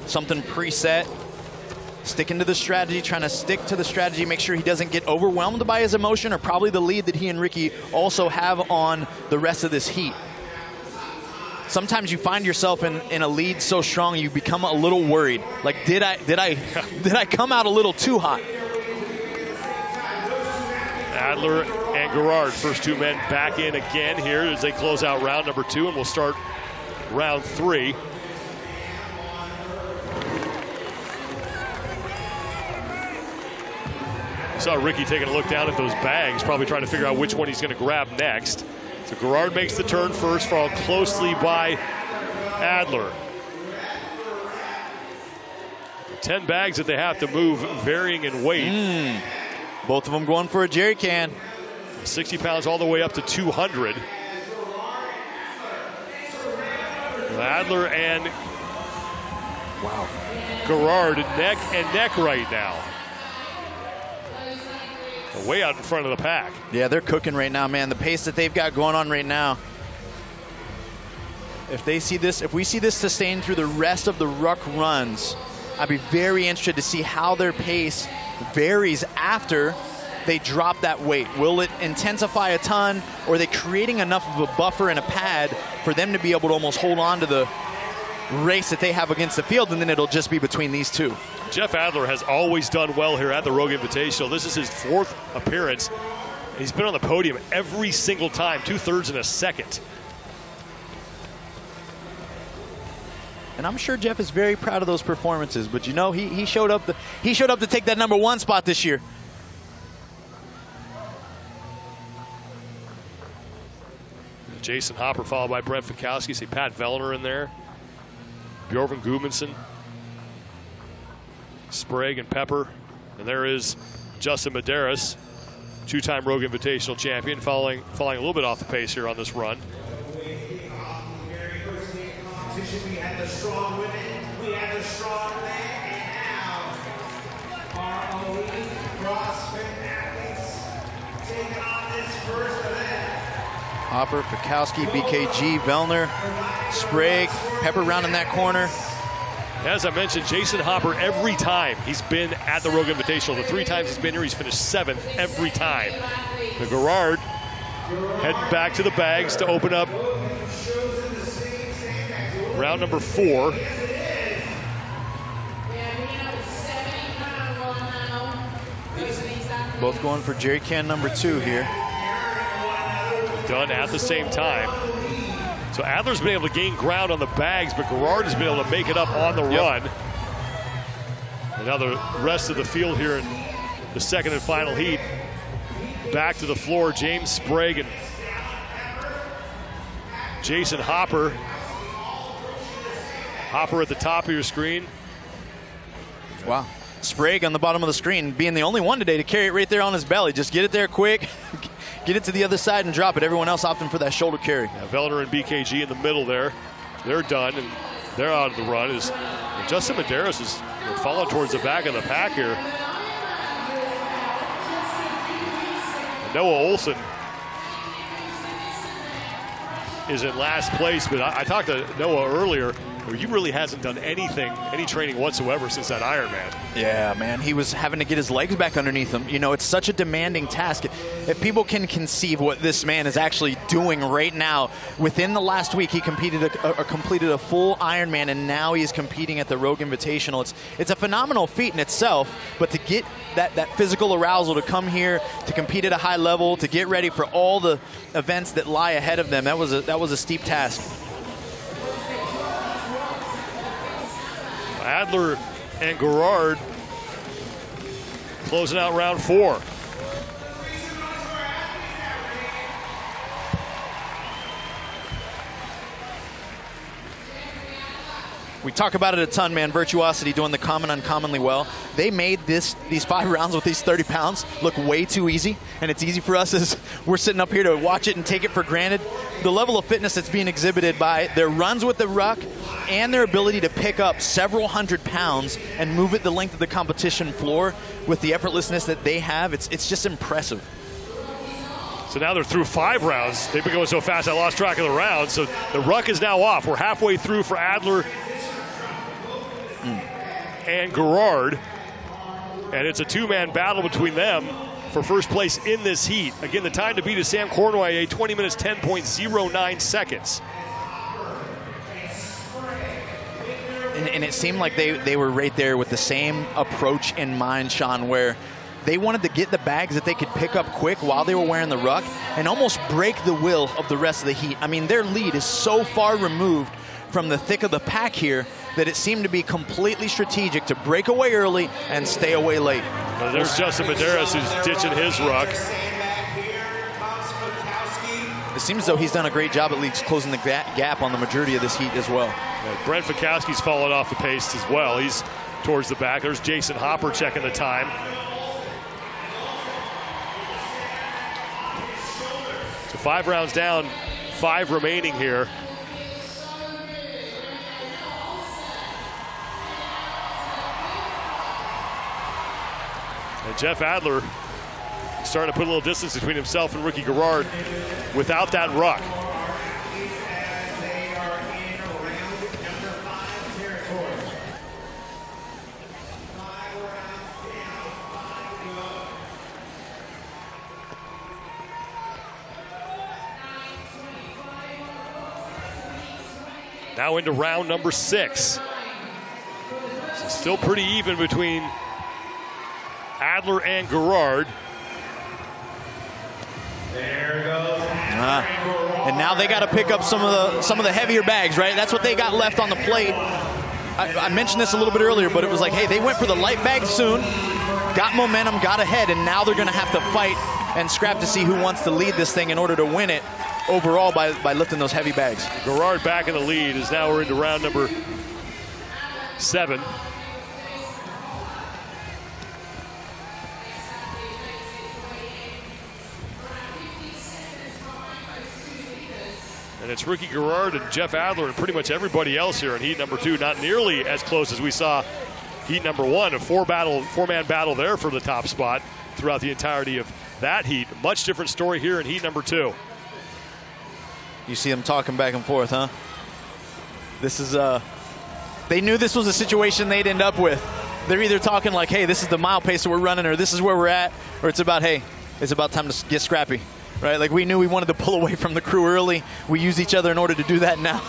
something preset. Sticking to the strategy, trying to stick to the strategy, make sure he doesn't get overwhelmed by his emotion, or probably the lead that he and Ricky also have on the rest of this heat. Sometimes you find yourself in a lead so strong you become a little worried. Like, did I come out a little too hot? Adler and Garrard, first two men back in again here as they close out round number 2, and we'll start round 3. Saw Ricky taking a look down at those bags, probably trying to figure out which one he's going to grab next. So Garrard makes the turn first, followed closely by Adler. 10 bags that they have to move, varying in weight. Both of them going for a jerry can. 60 pounds all the way up to 200. Adler and Garrard neck and neck right now. Way out in front of the pack. Yeah, they're cooking right now, man. The pace that they've got going on right now. If they see this, if we see this sustained through the rest of the ruck runs, I'd be very interested to see how their pace varies after they drop that weight. Will it intensify a ton, or are they creating enough of a buffer and a pad for them to be able to almost hold on to the race that they have against the field, and then it'll just be between these two? Jeff Adler has always done well here at the Rogue Invitational. This is his 4th appearance. He's been on the podium every single time, 2/3 in a second. And I'm sure Jeff is very proud of those performances, but you know, he showed up to take that #1 spot this year. Jason Hopper followed by Brent Fikowski. See Pat Vellner in there. Bjorn Gudmundsson, Sprague and Pepper. And there is Justin Medeiros, 2-time Rogue Invitational champion, falling a little bit off the pace here on this run. We had the strong women, we had the strong men, and now our elite CrossFit athletes taking on this first event. Hopper, Fikowski, BKG, Vellner, Sprague, Pepper rounding that corner. As I mentioned, Jason Hopper, every time he's been at the Rogue Invitational, the 3 times he's been here, he's finished 7th every time. The Gerard heading back to the bags to open up round number 4. Both going for jerry can number 2 here. Done at the same time. So Adler's been able to gain ground on the bags, but Gerard has been able to make it up on the run. And now the rest of the field here in the second and final heat. Back to the floor, James Sprague and Jason Hopper. Hopper at the top of your screen. Wow. Sprague on the bottom of the screen, being the only one today to carry it right there on his belly. Just get it there quick, get it to the other side and drop it. Everyone else opting for that shoulder carry. Yeah, Vellner and BKG in the middle there. They're done, and they're out of the run. Justin Medeiros is falling towards the back of the pack here. And Noah Olson is in last place, but I talked to Noah earlier. He really hasn't done any training whatsoever since that Ironman. Yeah, man, he was having to get his legs back underneath him. You know, it's such a demanding task. If people can conceive what this man is actually doing right now, within the last week he completed a full Ironman, and now he's competing at the Rogue Invitational. It's a phenomenal feat in itself, but to get that physical arousal to come here, to compete at a high level, to get ready for all the events that lie ahead of them, that was a steep task. Adler and Gerard closing out round 4. We talk about it a ton, man. Virtuosity doing the common uncommonly well. They made these 5 rounds with these 30 pounds look way too easy, and it's easy for us as we're sitting up here to watch it and take it for granted. The level of fitness that's being exhibited by their runs with the ruck and their ability to pick up several hundred pounds and move it the length of the competition floor with the effortlessness that they have, it's just impressive. So now they're through 5 rounds. They've been going so fast I lost track of the rounds. So the ruck is now off. We're halfway through for Adler and Gerard, and it's a 2-man battle between them for first place in this heat. Again, the time to beat is Sam Cornway, 20 minutes, 10.09 seconds. And it seemed like they were right there with the same approach in mind, Sean, where they wanted to get the bags that they could pick up quick while they were wearing the ruck and almost break the will of the rest of the heat. I mean, their lead is so far removed from the thick of the pack here that it seemed to be completely strategic to break away early and stay away late. Well, there's Justin Medeiros who's ditching his ruck. It seems as though he's done a great job at least closing the gap on the majority of this heat as well. Yeah, Brent Fikowski's fallen off the pace as well. He's towards the back. There's Jason Hopper checking the time. So 5 rounds down, 5 remaining here. And Jeff Adler starting to put a little distance between himself and Ricky Gerard without that ruck. Now into round number 6. So still pretty even between Adler and Gerard. There goes. And now they got to pick up some of the heavier bags, right? That's what they got left on the plate. I mentioned this a little bit earlier, but it was like, hey, they went for the light bag soon, got momentum, got ahead, and now they're going to have to fight and scrap to see who wants to lead this thing in order to win it overall by lifting those heavy bags. Gerard back in the lead as now we're into round number 7. And it's Ricky Gerard and Jeff Adler and pretty much everybody else here in heat number 2. Not nearly as close as we saw heat number 1. A four-man battle there for the top spot throughout the entirety of that heat. Much different story here in heat number 2. You see them talking back and forth, huh? This is they knew this was a situation they'd end up with. They're either talking like, hey, this is the mile pace that we're running, or this is where we're at, or it's about, hey, it's about time to get scrappy. Right, like we knew we wanted to pull away from the crew early. We used each other in order to do that now.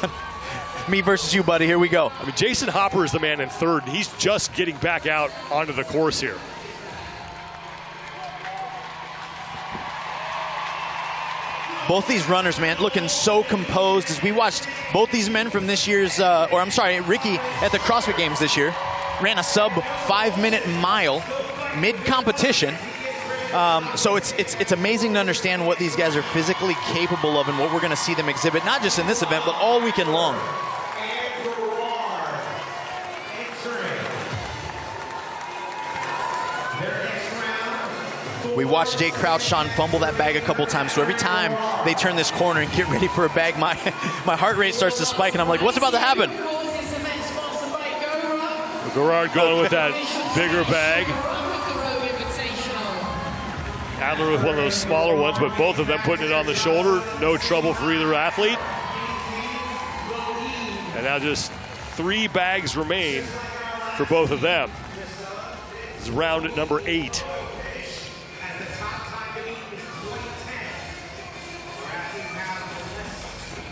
Me versus you, buddy, here we go. I mean, Jason Hopper is the man in 3rd, and he's just getting back out onto the course here. Both these runners, man, looking so composed as we watched both these men from this year's, Ricky at the CrossFit Games this year, ran a sub 5-minute mile mid-competition. So it's amazing to understand what these guys are physically capable of and what we're going to see them exhibit, not just in this event, but all weekend long. We watched Jay Crouchon fumble that bag a couple times, so every time they turn this corner and get ready for a bag, my heart rate starts to spike, and I'm like, what's about to happen? Gerard going with that bigger bag. Adler with one of those smaller ones, but both of them putting it on the shoulder. No trouble for either athlete. And now just 3 bags remain for both of them. This is round at number 8.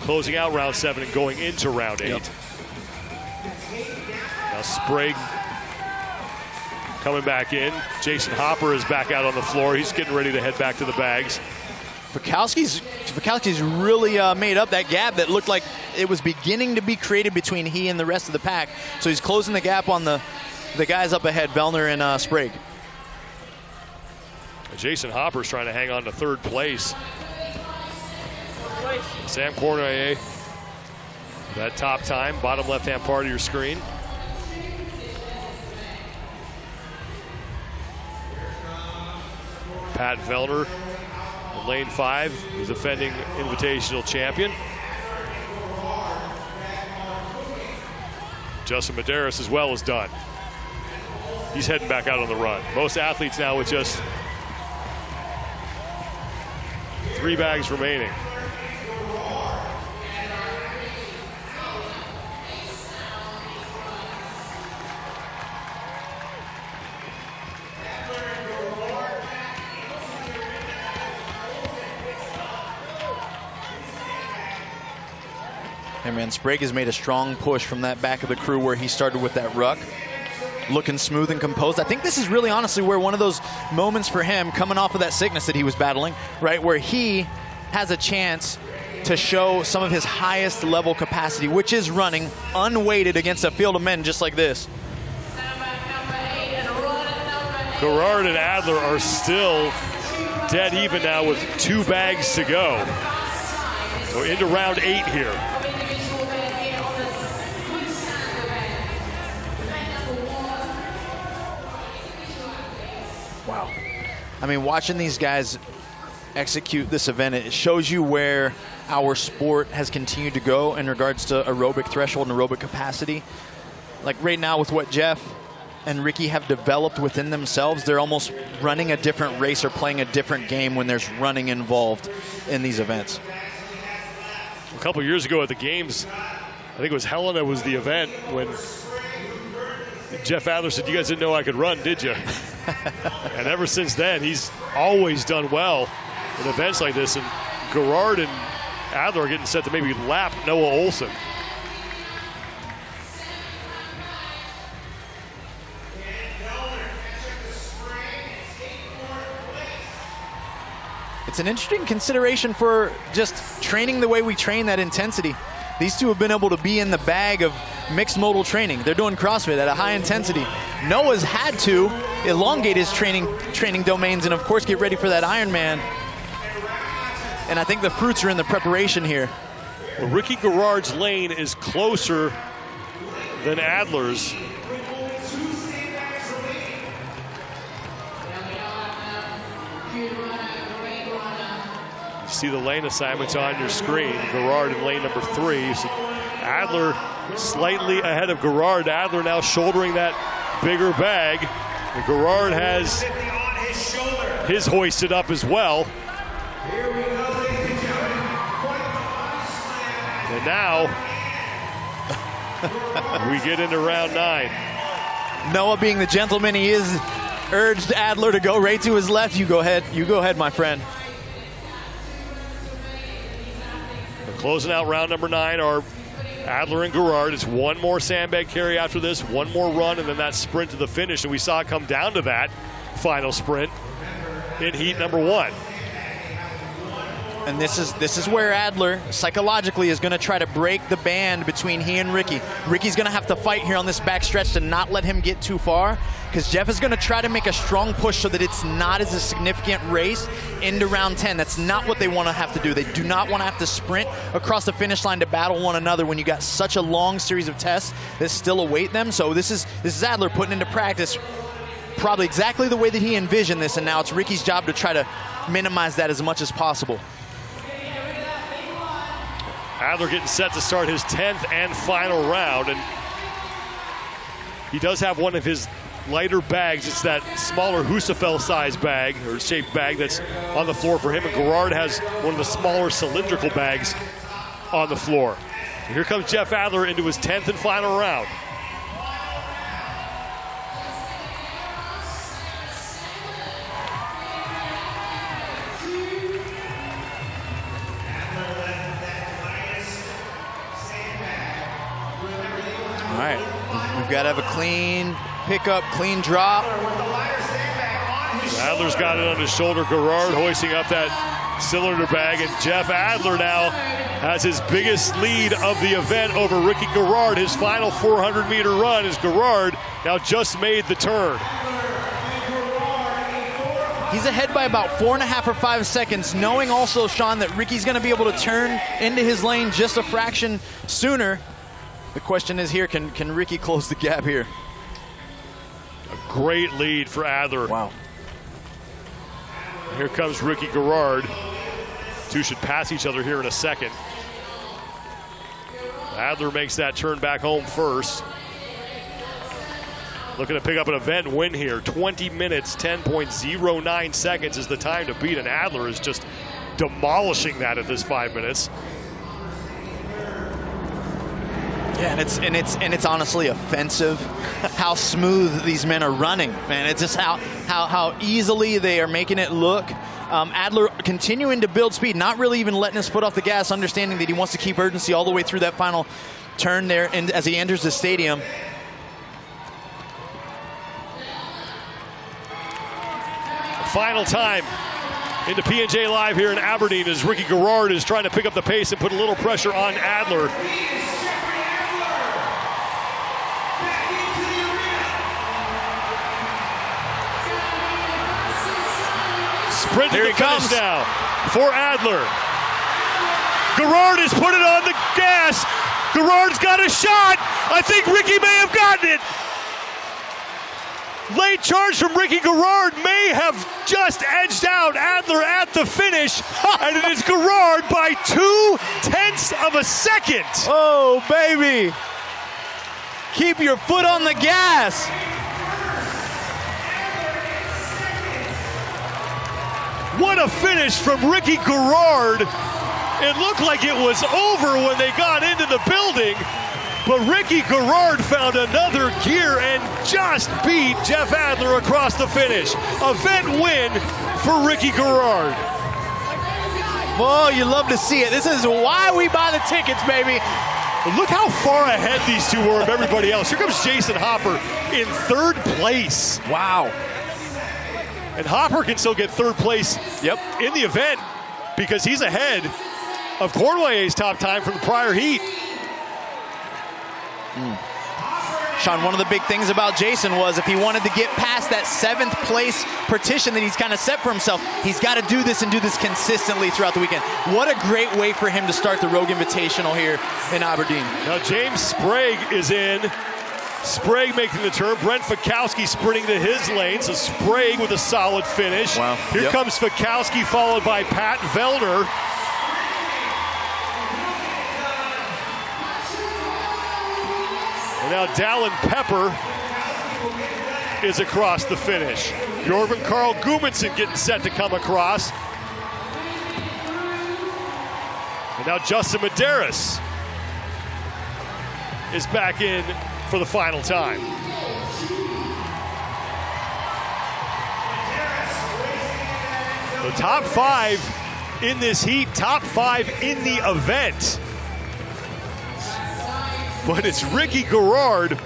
Closing out round 7 and going into round 8. Yep. Now Sprague coming back in. Jason Hopper is back out on the floor. He's getting ready to head back to the bags. Bukowski's really made up that gap that looked like it was beginning to be created between he and the rest of the pack. So he's closing the gap on the guys up ahead, Vellner and Sprague. Jason Hopper's trying to hang on to 3rd place. Sam Cornier, that top time, bottom left-hand part of your screen. Pat Vellner, in lane 5, the defending Invitational champion. Justin Medeiros as well is done. He's heading back out on the run. Most athletes now with just 3 bags remaining. Hey man, Sprague has made a strong push from that back of the crew where he started with that ruck. Looking smooth and composed. I think this is really honestly where one of those moments for him coming off of that sickness that he was battling, right, where he has a chance to show some of his highest level capacity, which is running unweighted against a field of men just like this. Gerard and Adler are still dead even now with 2 bags to go. So into round 8 here. Wow. I mean, watching these guys execute this event, it shows you where our sport has continued to go in regards to aerobic threshold and aerobic capacity. Like right now with what Jeff and Ricky have developed within themselves, they're almost running a different race or playing a different game when there's running involved in these events. A couple years ago at the games, I think it was Helena was the event when Jeff Adler said, "You guys didn't know I could run, did you?" And ever since then, he's always done well in events like this. And Gerard and Adler are getting set to maybe lap Noah Olson. It's an interesting consideration for just training the way we train, that intensity. These two have been able to be in the bag of mixed modal training. They're doing CrossFit at a high intensity. Noah's had to elongate his training domains and, of course, get ready for that Ironman. And I think the fruits are in the preparation here. Well, Ricky Garrard's lane is closer than Adler's. You see the lane assignments on your screen. Garrard in lane number 3. So Adler slightly ahead of Garrard. Adler now shouldering that bigger bag. And Garrard has his hoisted up as well. And now we get into round 9. Noah, being the gentleman he is, urged Adler to go right to his left. You go ahead, my friend. Closing out round number 9 are Adler and Garrard. It's one more sandbag carry after this, one more run, and then that sprint to the finish. And we saw it come down to that final sprint in heat number 1. And this is where Adler psychologically is going to try to break the band between he and Ricky. Ricky's going to have to fight here on this back stretch to not let him get too far, because Jeff is going to try to make a strong push so that it's not as a significant race into round 10. That's not what they want to have to do. They do not want to have to sprint across the finish line to battle one another when you got such a long series of tests that still await them. So this is Adler putting into practice probably exactly the way that he envisioned this, and now it's Ricky's job to try to minimize that as much as possible. Adler getting set to start his 10th and final round, and he does have one of his lighter bags. It's that smaller Husafel size bag, or shaped bag, that's on the floor for him, and Garrard has one of the smaller cylindrical bags on the floor. And here comes Jeff Adler into his 10th and final round. All right, we've got to have a clean pickup, clean drop. Adler's got it on his shoulder. Garrard hoisting up that cylinder bag, and Jeff Adler now has his biggest lead of the event over Ricky Garrard. His final 400-meter run as Garrard now just made the turn. He's ahead by about 4.5 or 5 seconds, knowing also, Sean, that Ricky's going to be able to turn into his lane just a fraction sooner. The question is here, can Ricky close the gap here? A great lead for Adler. Wow. Here comes Ricky Garrard. Two should pass each other here in a second. Adler makes that turn back home first. Looking to pick up an event win here. 20 minutes, 10.09 seconds is the time to beat, and Adler is just demolishing that at this 5 minutes. Yeah, and it's honestly offensive how smooth these men are running, man. It's just how easily they are making it look. Adler continuing to build speed, not really even letting his foot off the gas, understanding that he wants to keep urgency all the way through that final turn there and as he enters the stadium. Final time into P&J Live here in Aberdeen as Ricky Garrard is trying to pick up the pace and put a little pressure on Adler. Sprint to the finish now for Adler. Garrard has put it on the gas. Garrard's got a shot. I think Ricky may have gotten it. Late charge from Ricky Garrard may have just edged out Adler at the finish, and it is Garrard by 0.2 of a second. Oh, baby. Keep your foot on the gas. What a finish from Ricky Garrard. It looked like it was over when they got into the building, but Ricky Garrard found another gear and just beat Jeff Adler across the finish. Event win for Ricky Garrard. Oh, you love to see it. This is why we buy the tickets, baby. Look how far ahead these two were of everybody else. Here comes Jason Hopper in 3rd place. Wow. And Hopper can still get third place in the event because he's ahead of Cournoyer's top time from the prior heat. Sean, one of the big things about Jason was if he wanted to get past that 7th place partition that he's kind of set for himself, he's got to do this and do this consistently throughout the weekend. What a great way for him to start the Rogue Invitational here in Aberdeen. Now James Sprague is in. Sprague making the turn. Brent Fikowski sprinting to his lane. So Sprague with a solid finish. Wow. Here comes Fikowski followed by Pat Vellner. And now Dallin Pepper is across the finish. Jorgen Carl Gudmundsson getting set to come across. And now Justin Medeiros is back in for the final time. The top 5 in this heat, top 5 in the event. But it's Ricky Garrard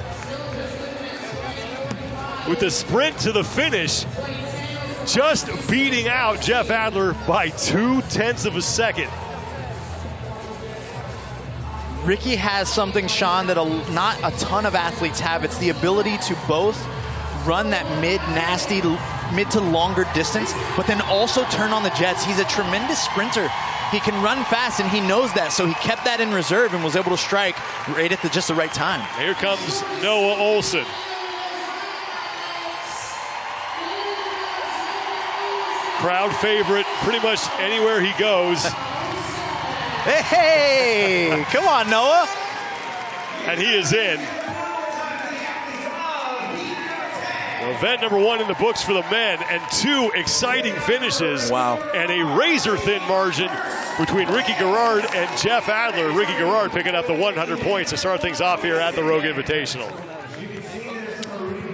with the sprint to the finish, just beating out Jeff Adler by 0.2 of a second. Ricky has something, Sean, that not a ton of athletes have. It's the ability to both run that mid to longer distance, but then also turn on the jets. He's a tremendous sprinter. He can run fast, and he knows that, so he kept that in reserve and was able to strike right at just the right time. Here comes Noah Olson. Crowd favorite pretty much anywhere he goes. Hey, come on, Noah. And he is in. Event number 1 in the books for the men, and 2 exciting finishes. Wow. And a razor-thin margin between Ricky Garrard and Jeff Adler. Ricky Garrard picking up the 100 points to start things off here at the Rogue Invitational.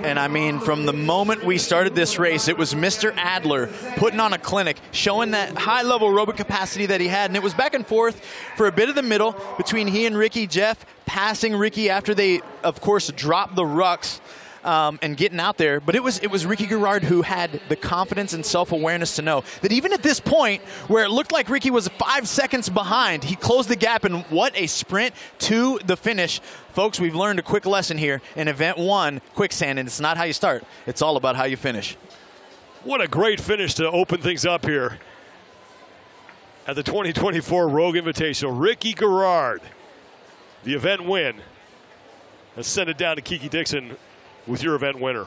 And I mean, from the moment we started this race, it was Mr. Adler putting on a clinic, showing that high-level aerobic capacity that he had. And it was back and forth for a bit of the middle between he and Ricky. Jeff passing Ricky after they, of course, dropped the rucks. And getting out there, but it was Ricky Garrard who had the confidence and self-awareness to know that even at this point, where it looked like Ricky was 5 seconds behind, he closed the gap, and what a sprint to the finish. Folks, we've learned a quick lesson here in Event 1, Quicksand, and it's not how you start, it's all about how you finish. What a great finish to open things up here at the 2024 Rogue Invitational. Ricky Garrard, the event win. Let's send it down to Kiki Dixon with your event winner.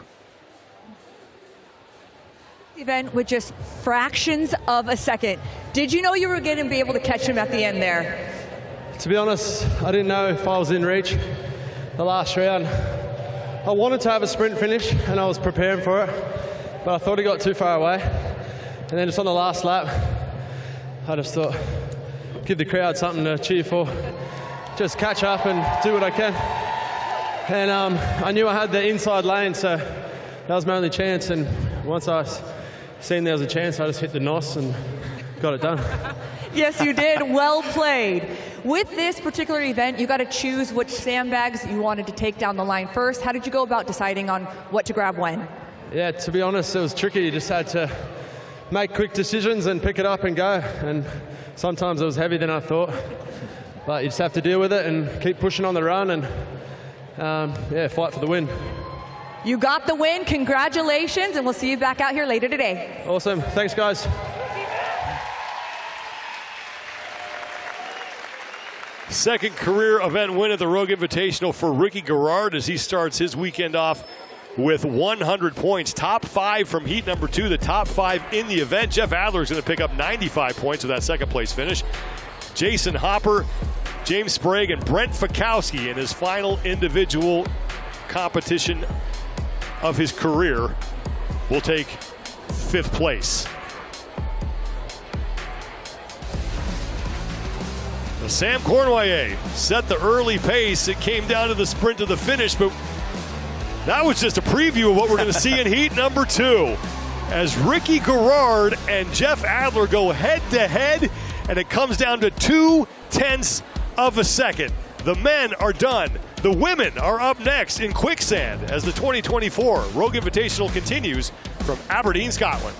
Event with just fractions of a second. Did you know you were going to be able to catch him at the end there? To be honest, I didn't know if I was in reach the last round. I wanted to have a sprint finish, and I was preparing for it, but I thought he got too far away. And then just on the last lap, I just thought, give the crowd something to cheer for. Just catch up and do what I can. And I knew I had the inside lane, so that was my only chance. And once I seen there was a chance, I just hit the NOS and got it done. Yes, you did. Well played. With this particular event, you got to choose which sandbags you wanted to take down the line first. How did you go about deciding on what to grab when? Yeah, to be honest, it was tricky. You just had to make quick decisions and pick it up and go. And sometimes it was heavier than I thought. But you just have to deal with it and keep pushing on the run and fight for the win. You got the win. Congratulations, and we'll see you back out here later today. Awesome. Thanks, guys. Second career event win at the Rogue Invitational for Ricky Garrard as he starts his weekend off with 100 points. Top 5 from heat number 2, the top 5 in the event. Jeff Adler is going to pick up 95 points with that second place finish. Jason Hopper, James Sprague, and Brent Fikowski in his final individual competition of his career will take 5th place. Now, Sam Cournoyer set the early pace. It came down to the sprint to the finish, but that was just a preview of what we're going to see in heat number 2 as Ricky Garrard and Jeff Adler go head-to-head, and it comes down to 0.2 of a second. The men are done. The women are up next in Quicksand as the 2024 Rogue Invitational continues from Aberdeen, Scotland.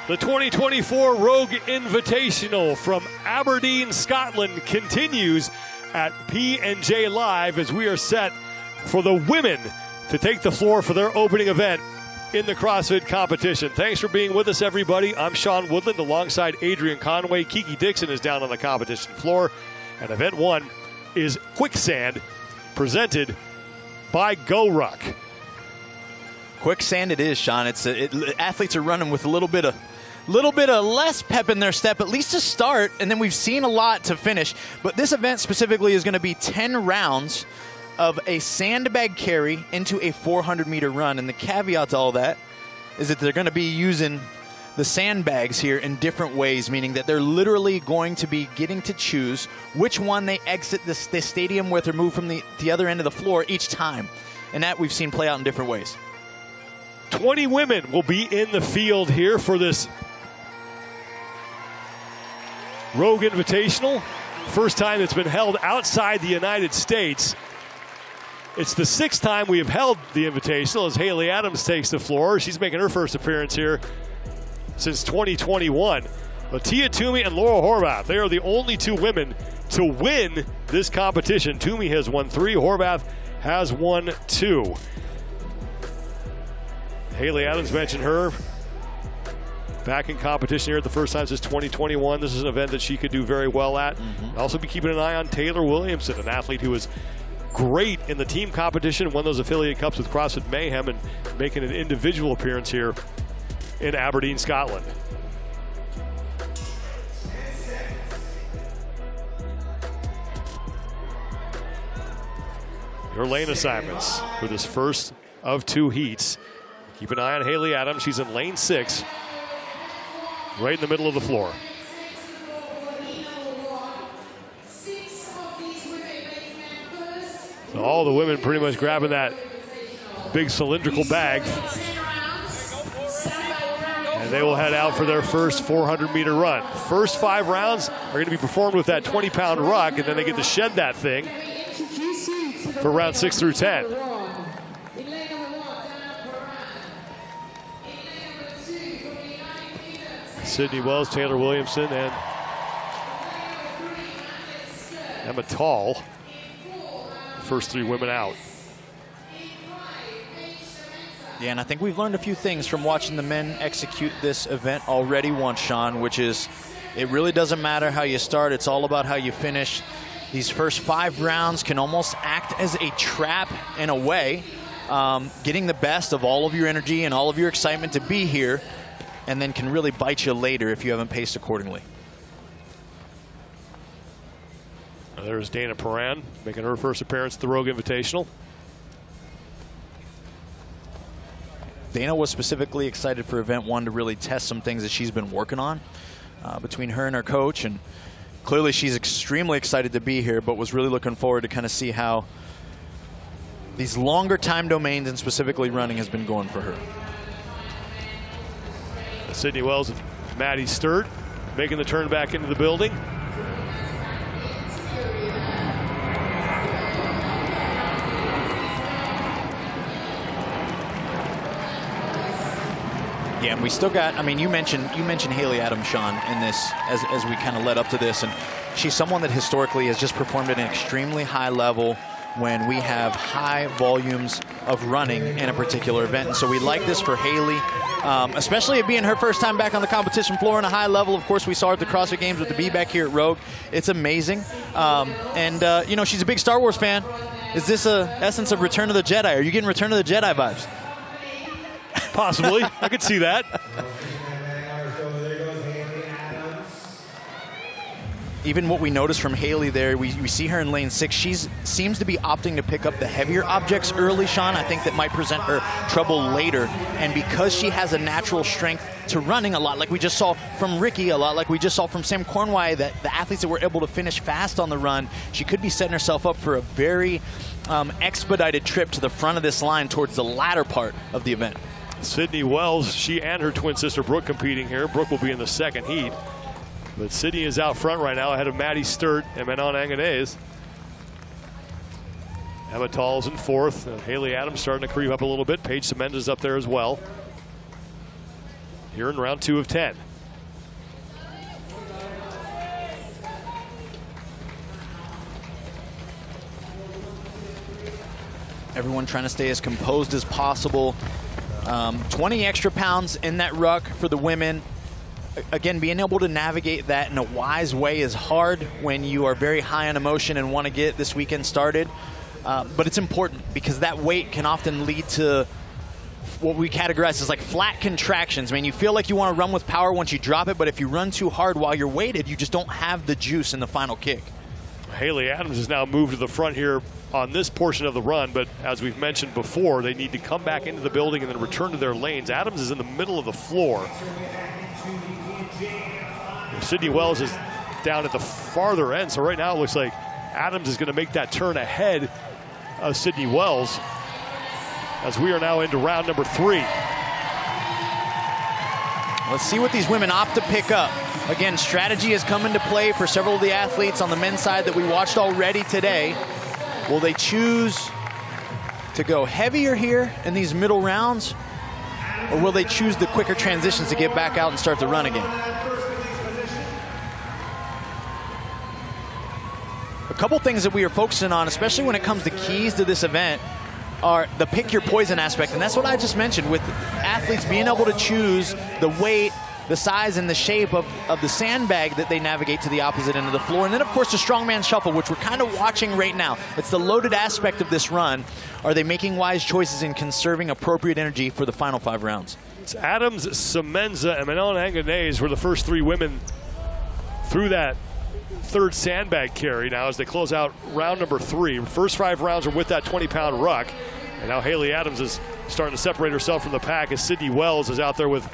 The 2024 Rogue Invitational from Aberdeen, Scotland continues at P&J Live as we are set for the women to take the floor for their opening event in the CrossFit competition. Thanks for being with us, everybody. I'm Sean Woodland alongside Adrian Conway. Kiki Dixon is down on the competition floor. And event one is Quicksand, presented by GoRuck. Quicksand it is, Sean. Athletes are running with a little bit of less pep in their step, at least to start, and then we've seen a lot to finish. But this event specifically is going to be 10 rounds of a sandbag carry into a 400-meter run. And the caveat to all that is that they're going to be using the sandbags here in different ways, meaning that they're literally going to be getting to choose which one they exit the stadium with or move from the other end of the floor each time. And that we've seen play out in different ways. 20 women will be in the field here for this Rogue Invitational. First time it's been held outside the United States. It's the 6th time we have held the Invitational as Haley Adams takes the floor. She's making her first appearance here since 2021. But Tia Toomey and Laura Horvath, they are the only 2 women to win this competition. Toomey has won 3, Horvath has won 2. Haley Adams mentioned her back in competition here at the first time since 2021. This is an event that she could do very well at. Also be keeping an eye on Taylor Williamson, an athlete who was great in the team competition, won those affiliate cups with CrossFit Mayhem, and making an individual appearance here in Aberdeen, Scotland. Your lane assignments for this first of 2 heats. Keep an eye on Haley Adams. She's in lane 6, right in the middle of the floor. So all the women pretty much grabbing that big cylindrical bag. And they will head out for their first 400-meter run. First 5 rounds are going to be performed with that 20-pound ruck, and then they get to shed that thing for round 6 through 10. Sydney Wells, Taylor Williamson, and Emma Tall. First 3 women out. Yeah, and I think we've learned a few things from watching the men execute this event already once, Sean, which is it really doesn't matter how you start. It's all about how you finish. These first 5 rounds can almost act as a trap in a way, getting the best of all of your energy and all of your excitement to be here, and then can really bite you later if you haven't paced accordingly. There's Dana Perrin making her first appearance at the Rogue Invitational. Dana was specifically excited for event 1 to really test some things that she's been working on between her and her coach, and clearly she's extremely excited to be here, but was really looking forward to kind of see how these longer time domains and specifically running has been going for her. Sydney Wells and Maddie Sturt making the turn back into the building. Yeah, and we still got, I mean, you mentioned Haley Adams, Sean, in this as we kind of led up to this, and she's someone that historically has just performed at an extremely high level when we have high volumes of running in a particular event. And so we like this for Haley, especially it being her first time back on the competition floor on a high level. Of course, we saw her at the CrossFit Games with the B back here at Rogue. It's amazing. You know, she's a big Star Wars fan. Is this a essence of Return of the Jedi? Are you getting Return of the Jedi vibes? Possibly. I could see that. Even what we noticed from Haley there, we see her in lane 6. She seems to be opting to pick up the heavier objects early, Sean. I think that might present her trouble later. And because she has a natural strength to running, a lot like we just saw from Ricky, a lot like we just saw from Sam Cornway, that the athletes that were able to finish fast on the run, she could be setting herself up for a very expedited trip to the front of this line towards the latter part of the event. Sydney Wells, she and her twin sister Brooke competing here. Brooke will be in the 2nd heat. But Sydney is out front right now ahead of Maddie Sturt and Manon Anganese. Emma Tall's in 4th. Haley Adams starting to creep up a little bit. Paige Semendez up there as well. here in round 2 of 10. Everyone trying to stay as composed as possible. 20 extra pounds in that ruck for the women. Again, being able to navigate that in a wise way is hard when you are very high on emotion and want to get this weekend started. But it's important because that weight can often lead to what we categorize as like flat contractions. I mean, you feel like you want to run with power once you drop it, but if you run too hard while you're weighted, you just don't have the juice in the final kick. Haley Adams has now moved to the front here on this portion of the run, but as we've mentioned before, they need to come back into the building and then return to their lanes. Adams is in the middle of the floor. Sydney Wells is down at the farther end, so right now it looks like Adams is going to make that turn ahead of Sydney Wells as we are now into round number 3. Let's see what these women opt to pick up. Again, strategy has come into play for several of the athletes on the men's side that we watched already today. Will they choose to go heavier here in these middle rounds, or will they choose the quicker transitions to get back out and start the run again? A couple things that we are focusing on, especially when it comes to keys to this event, are the pick your poison aspect. And that's what I just mentioned with athletes being able to choose the weight, the size, and the shape of the sandbag that they navigate to the opposite end of the floor. And then, of course, the strongman shuffle, which we're kind of watching right now. It's the loaded aspect of this run. Are they making wise choices in conserving appropriate energy for the final 5 rounds? It's Adams, Semenza, and Manon Anganese were the first 3 women through that third sandbag carry now as they close out round number 3. First 5 rounds are with that 20-pound ruck. And now Haley Adams is starting to separate herself from the pack as Sydney Wells is out there with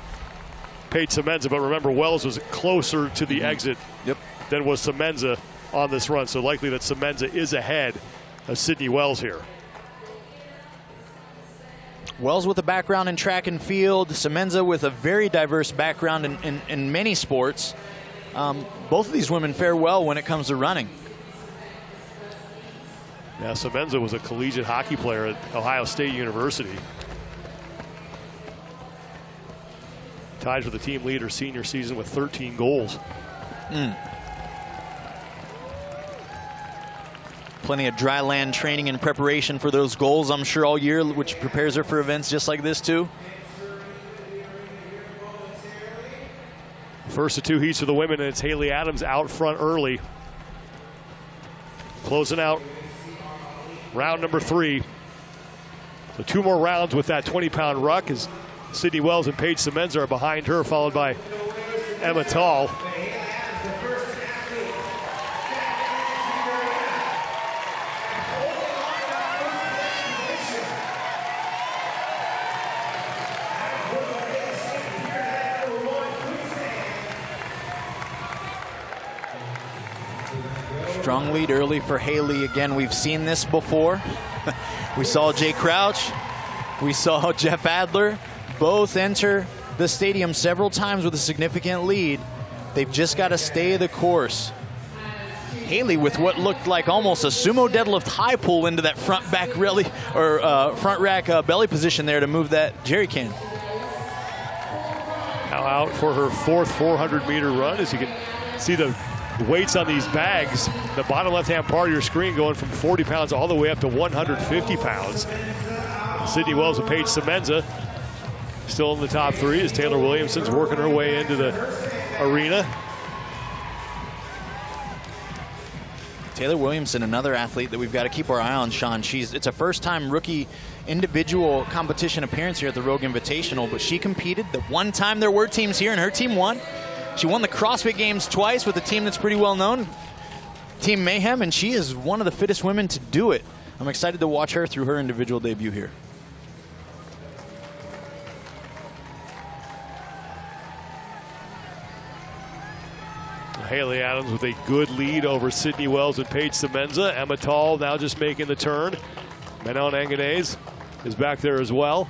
Paige Semenza. But remember, Wells was closer to the exit than was Semenza on this run. So likely that Semenza is ahead of Sydney Wells here. Wells with a background in track and field. Semenza with a very diverse background in many sports. Both of these women fare well when it comes to running. Yeah, Semenza was a collegiate hockey player at Ohio State University. Tied for the team lead her senior season with 13 goals. Plenty of dry land training and preparation for those goals, I'm sure, all year, which prepares her for events just like this, too. First of 2 heats for the women, and it's Haley Adams out front early. Closing out round number 3. So 2 more rounds with that 20-pound ruck as Sydney Wells and Paige Semenza are behind her, followed by Emma Tall. Strong lead early for Haley. Again, we've seen this before. We saw Jay Crouch. We saw Jeff Adler. Both enter the stadium several times with a significant lead. They've just got to stay the course. Haley with what looked like almost a sumo deadlift high pull into that front rack belly position there to move that jerry can. Now out for her 4th 400-meter run. As you can see the weights on these bags, the bottom left-hand part of your screen going from 40 pounds all the way up to 150 pounds. Sydney Wells and Paige Semenza still in the top 3 as Taylor Williamson's working her way into the arena. Taylor Williamson, another athlete that we've got to keep our eye on, Sean. It's a first-time rookie individual competition appearance here at the Rogue Invitational, but she competed the one time there were teams here, and her team won. She won the CrossFit Games twice with a team that's pretty well known, Team Mayhem, and she is one of the fittest women to do it. I'm excited to watch her through her individual debut here. Haley Adams with a good lead over Sydney Wells and Paige Semenza. Emma Tall now just making the turn. Manon Anganese is back there as well.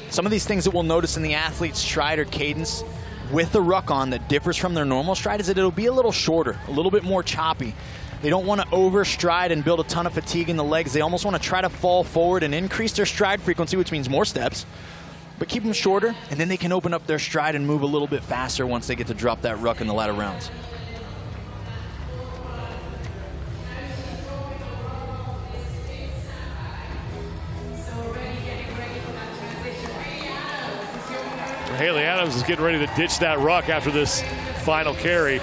Some of these things that we'll notice in the athlete's stride or cadence with the ruck on that differs from their normal stride is that it'll be a little shorter, a little bit more choppy. They don't want to overstride and build a ton of fatigue in the legs. They almost want to try to fall forward and increase their stride frequency, which means more steps, but keep them shorter, and then they can open up their stride and move a little bit faster once they get to drop that ruck in the latter rounds. Haley Adams is getting ready to ditch that ruck after this final carry.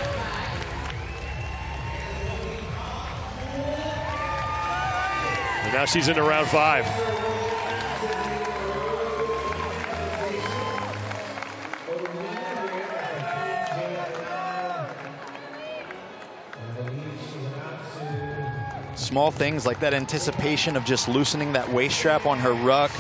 And now she's into round 5. Small things like that anticipation of just loosening that waist strap on her ruck,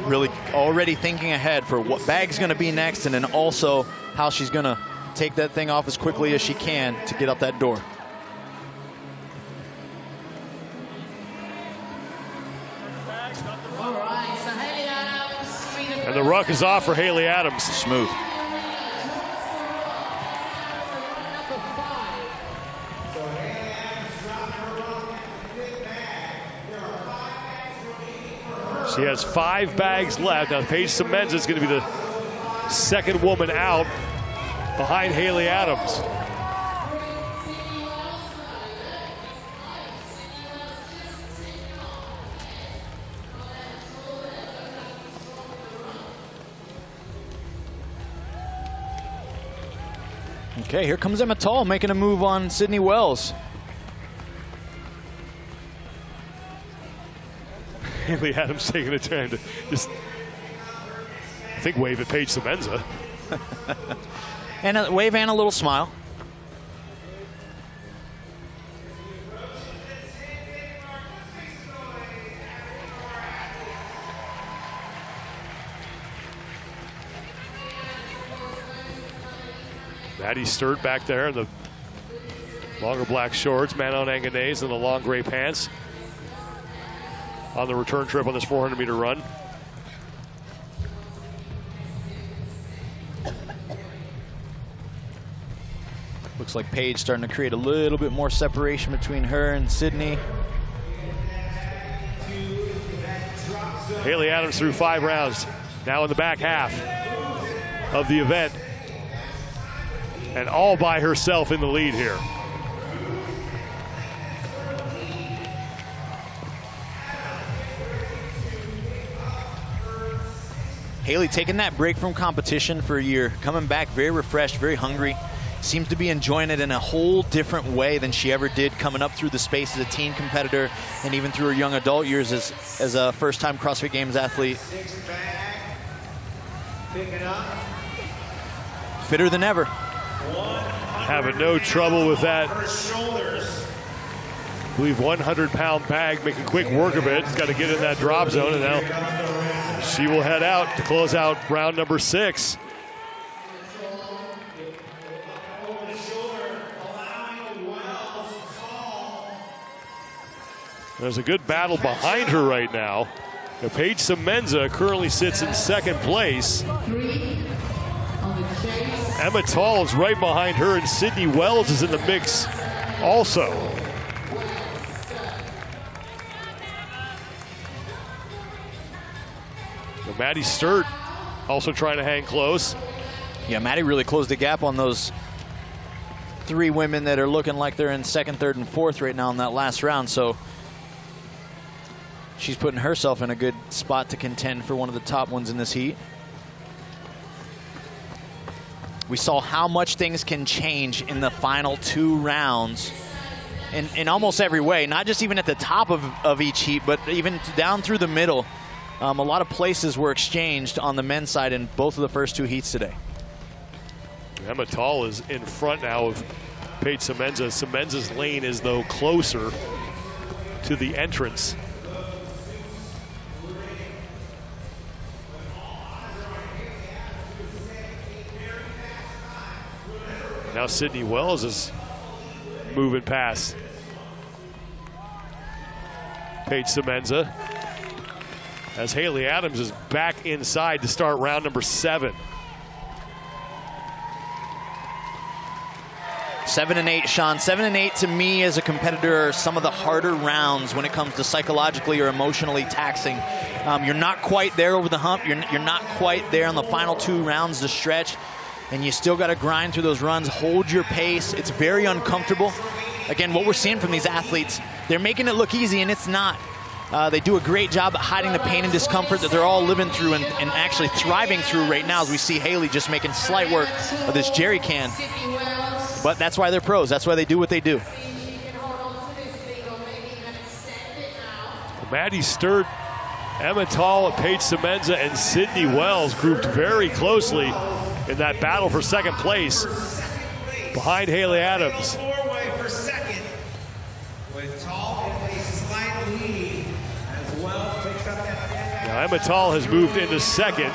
really already thinking ahead for what bag's going to be next, and then also how she's going to take that thing off as quickly as she can to get out that door. And the ruck is off for Haley Adams. Smooth. She has 5 bags left. Now Paige Semenza is going to be the second woman out behind Haley Adams. Okay, here comes Emma Tall making a move on Sydney Wells. Haley Adams taking a turn to just, I think, wave at Paige Semenza. And a wave and a little smile. Maddie Sturt back there in the longer black shorts, Manon Anganese in the long gray pants on the return trip on this 400-meter run. Looks like Paige starting to create a little bit more separation between her and Sydney. Haley Adams through 5 rounds, now in the back half of the event, and all by herself in the lead here. Haley taking that break from competition for a year, coming back very refreshed, very hungry. Seems to be enjoying it in a whole different way than she ever did coming up through the space as a teen competitor and even through her young adult years as a first-time CrossFit Games athlete. Fitter than ever. Having no trouble with that. I believe 100-pound bag, making quick work of it. It's got to get in that drop zone, and now she will head out to close out round number 6. There's a good battle behind her right now. Paige Semenza currently sits in second place. Emma Tall is right behind her, and Sydney Wells is in the mix also. So Maddie Sturt also trying to hang close. Yeah, Maddie really closed the gap on those 3 women that are looking like they're in second, third, and fourth right now in that last round. So she's putting herself in a good spot to contend for one of the top ones in this heat. We saw how much things can change in the final 2 rounds in almost every way, not just even at the top of each heat, but even down through the middle. A lot of places were exchanged on the men's side in both of the first 2 heats today. Emma Tall is in front now of Paige Semenza. Semenza's lane is, though, closer to the entrance. Now Sydney Wells is moving past Paige Semenza as Haley Adams is back inside to start round number 7. 7 and 8, Sean. 7 and 8 to me as a competitor are some of the harder rounds when it comes to psychologically or emotionally taxing. You're not quite there over the hump. You're not quite there on the final 2 rounds to stretch, and you still got to grind through those runs, hold your pace. It's very uncomfortable. Again, what we're seeing from these athletes, they're making it look easy, and it's not. They do a great job at hiding the pain and discomfort that they're all living through and actually thriving through right now, as we see Haley just making slight work of this jerry can. But that's why they're pros. That's why they do what they do. Maddie Sturt, Emma Tall, Paige Semenza, and Sydney Wells grouped very closely in that battle for second place behind Haley Adams. Four-way for second, with Tall in a slight lead as well. Picks up that. Now Emma Tall has moved into second,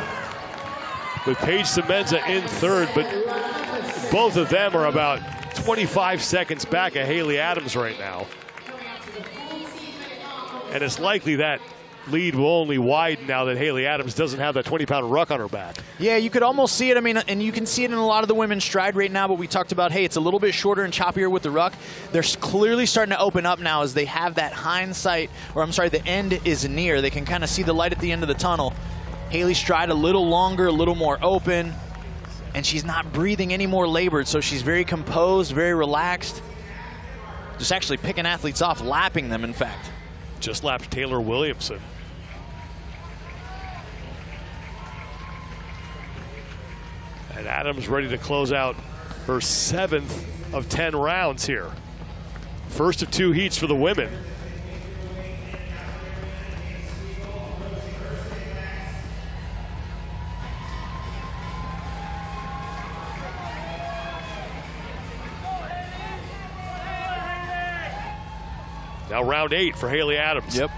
with Paige Semenza in third, but both of them are about 25 seconds back of Haley Adams right now. And it's likely that lead will only widen now that Haley Adams doesn't have that 20-pound ruck on her back. Yeah, you could almost see it. I mean, and you can see it in a lot of the women's stride right now, but we talked about, hey, it's a little bit shorter and choppier with the ruck. They're clearly starting to open up now as they have that hindsight, or I'm sorry, the end is near. They can kind of see the light at the end of the tunnel. Haley's stride a little longer, a little more open, and she's not breathing any more labored, so she's very composed, very relaxed. Just actually picking athletes off, lapping them, in fact. Just lapped Taylor Williamson. And Adams ready to close out her 7th of 10 rounds here. First of 2 heats for the women. Now round 8 for Haley Adams. Yep.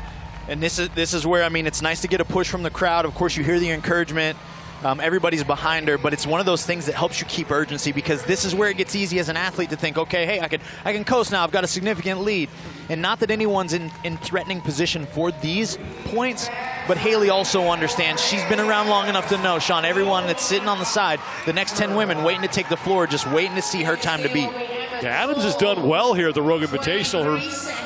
And this is where, I mean, it's nice to get a push from the crowd. Of course, you hear the encouragement. Everybody's behind her, but it's one of those things that helps you keep urgency, because this is where it gets easy as an athlete to think, okay, hey, I can coast now. I've got a significant lead. And not that anyone's in threatening position for these points, but Haley also understands. She's been around long enough to know, Sean, everyone that's sitting on the side, the next 10 women waiting to take the floor, just waiting to see her time to beat. Yeah, Adams has done well here at the Rogue Invitational. Her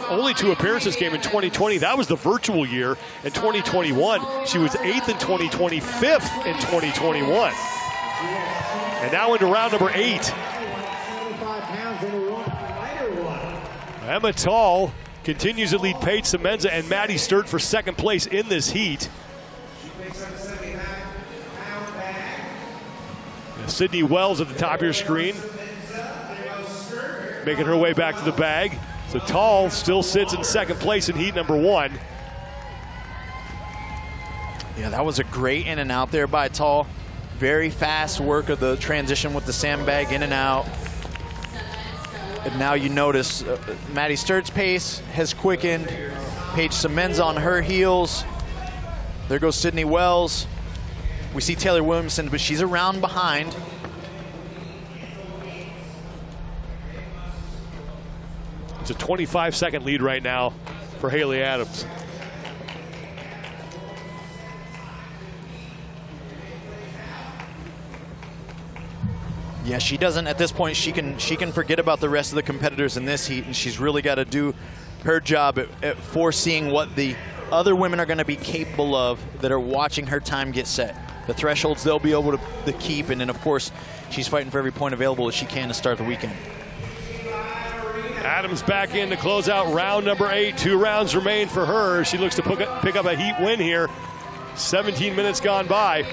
only 2 appearances came in 2020. That was the virtual year. In 2021, she was 8th in 2020, 5th in 2021. And now into round number 8. Emma Tall continues to lead Paige Semenza and Maddie Sturt for second place in this heat. Sydney Wells at the top of your screen, making her way back to the bag. So Tall still sits in second place in heat number 1. Yeah, that was a great in and out there by Tall. Very fast work of the transition with the sandbag in and out. And now you notice Maddie Sturt's pace has quickened. Paige Semenza on her heels. There goes Sydney Wells. We see Taylor Williamson, but she's a round behind. It's a 25-second lead right now for Haley Adams. Yeah, she doesn't, at this point, she can forget about the rest of the competitors in this heat, and she's really got to do her job at foreseeing what the other women are going to be capable of that are watching her time get set. The thresholds they'll be able to keep, and then, of course, she's fighting for every point available as she can to start the weekend. Adams back in to close out round number 8. 2 rounds remain for her. She looks to pick up a heat win here. 17 minutes gone by.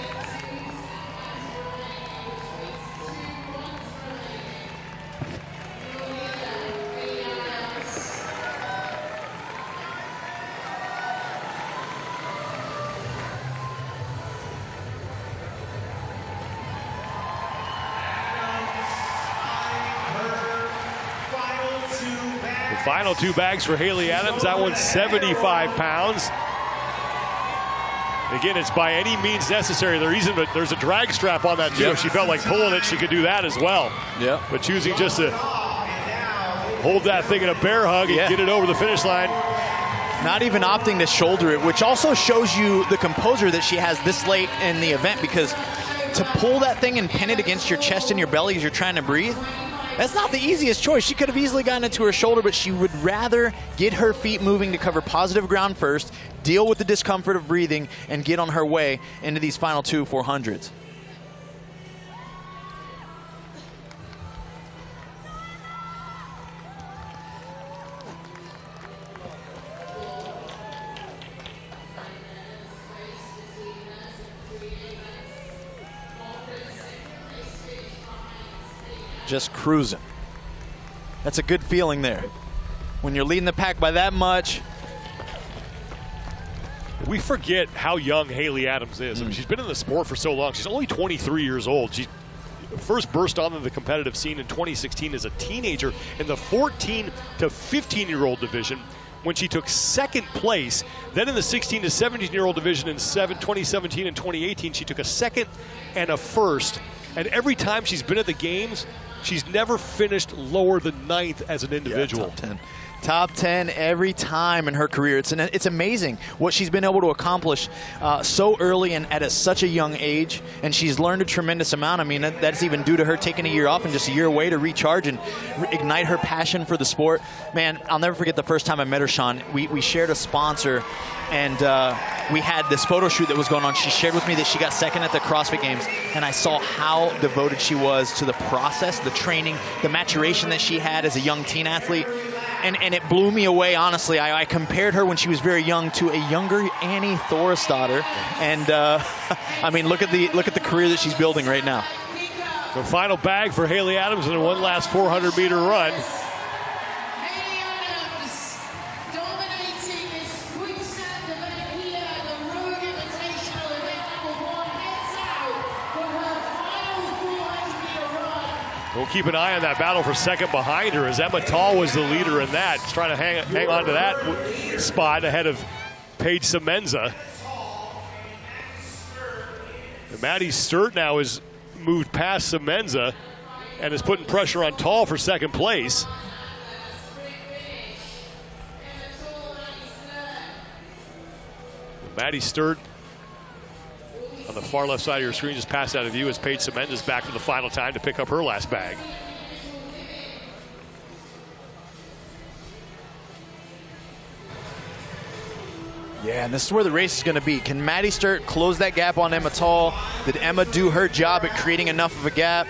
Final 2 bags for Haley Adams. That one's 75 pounds. Again, it's by any means necessary. There's a drag strap on that too. Yep. If she felt like pulling it, she could do that as well. Yeah. But choosing just to hold that thing in a bear hug and get it over the finish line. Not even opting to shoulder it, which also shows you the composure that she has this late in the event, because to pull that thing and pin it against your chest and your belly as you're trying to breathe, That's not the easiest choice. She could have easily gotten it to her shoulder, but she would rather get her feet moving to cover positive ground first, deal with the discomfort of breathing, and get on her way into these final 2 400s. Just cruising. That's a good feeling there. When you're leading the pack by that much. We forget how young Haley Adams is. I mean, she's been in the sport for so long. She's only 23 years old. She first burst onto the competitive scene in 2016 as a teenager in the 14 to 15-year-old division when she took second place. Then in the 16 to 17-year-old division in 2017 and 2018, she took a second and a first. And every time she's been at the games, she's never finished lower than 9th as an individual. Yeah, top 10 every time in her career. It's amazing what she's been able to accomplish so early and at such a young age. And she's learned a tremendous amount. I mean, that's even due to her taking a year off and just a year away to recharge and ignite her passion for the sport. Man, I'll never forget the first time I met her, Sean. We shared a sponsor, and we had this photo shoot that was going on. She shared with me that she got second at the CrossFit Games, and I saw how devoted she was to the process, the training, the maturation that she had as a young teen athlete. And it blew me away, honestly. I compared her when she was very young to a younger Annie Thorisdottir. And, I mean, look at the career that she's building right now. The final bag for Haley Adams in one last 400-meter run. Haley Adams dominating this Quicksand event here, the Rogue Invitational event #1, heads out for her final 400-meter run. We'll keep an eye on that battle for second behind her, as Emma Tall was the leader in that. She's trying to hang on to that spot ahead of Paige Semenza. And Maddie Sturt now has moved past Semenza and is putting pressure on Tall for second place. Maddie Sturt on the far left side of your screen, just passed out of view as Paige Semenza is back for the final time to pick up her last bag. Yeah, and this is where the race is going to be. Can Maddie Sturt close that gap on Emma Tall? Did Emma do her job at creating enough of a gap?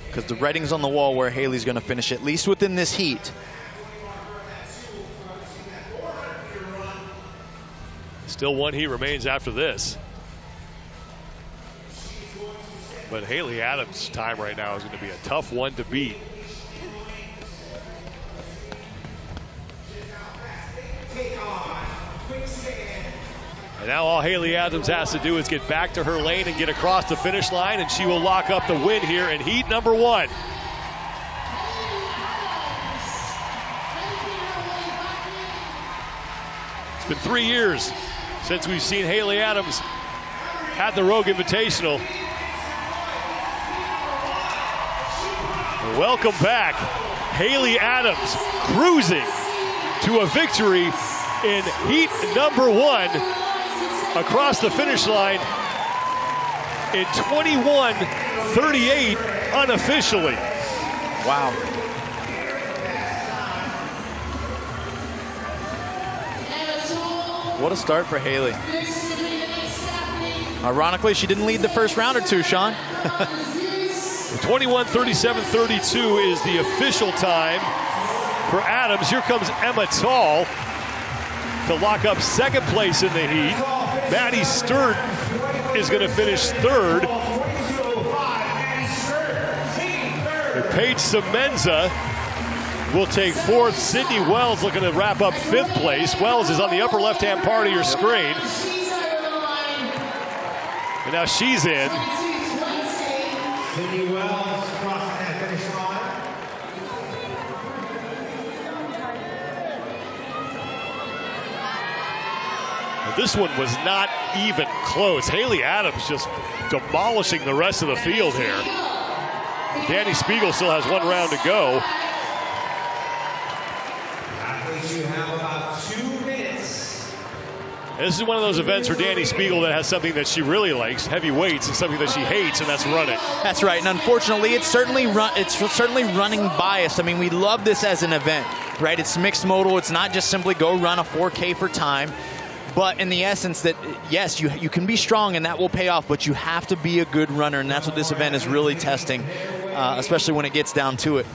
Because the writing's on the wall where Haley's going to finish, at least within this heat. Still one heat remains after this. But Haley Adams' time right now is going to be a tough one to beat. And now all Haley Adams has to do is get back to her lane and get across the finish line, and she will lock up the win here in heat number 1. It's been 3 years since we've seen Haley Adams at the Rogue Invitational. Welcome back, Haley Adams, cruising to a victory in heat number 1 across the finish line in 21:38 unofficially. Wow. What a start for Haley. Ironically, she didn't lead the first round or two, Sean. 21:37.32 is the official time for Adams. Here comes Emma Tall to lock up second place in the heat. Maddie Sturt is going to finish third. And Paige Semenza will take fourth. Sydney Wells looking to wrap up fifth place. Wells is on the upper left-hand part of your screen. And now she's in. Sydney Wells crossing that finish line. This one was not even close. Haley Adams just demolishing the rest of the field here. Danny Spiegel still has one round to go. Athletes, you have about 2 minutes This is one of those events for Dani Spiegel that has something that she really likes, heavy weights, and something that she hates, and that's running. That's right, and unfortunately, it's certainly running biased. I mean, we love this as an event, right? It's mixed modal. It's not just simply go run a 4K for time, but in the essence that, yes, you can be strong, and that will pay off, but you have to be a good runner, and that's what this event is really testing, especially when it gets down to it.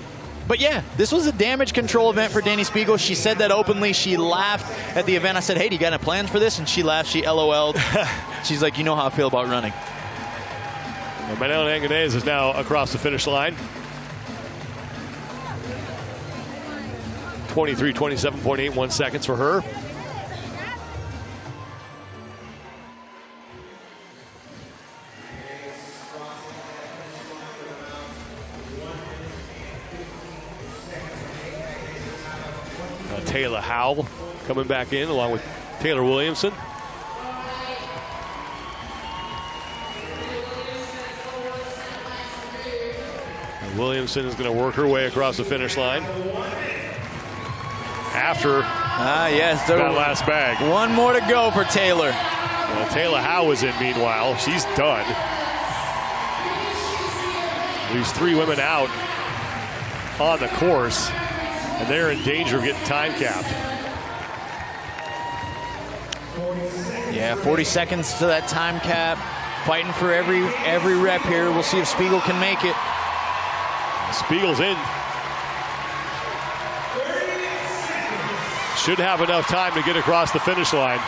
But yeah, this was a damage control event for Dani Spiegel. She said that openly. She laughed at the event. I said, hey, do you got any plans for this? And she laughed. She LOL'd. She's like, you know how I feel about running. Manuel Anganez is now across the finish line. 27.81 seconds for her. Taylor Howell coming back in along with Taylor Williamson. And Williamson is going to work her way across the finish line after yes, that last bag. One more to go for Taylor. Taylor Howell is in meanwhile. She's done. Leaves 3 women out on the course, and they're in danger of getting time capped. Yeah, 40 seconds to that time cap. Fighting for every rep here. We'll see if Spiegel can make it. Spiegel's in. Should have enough time to get across the finish line.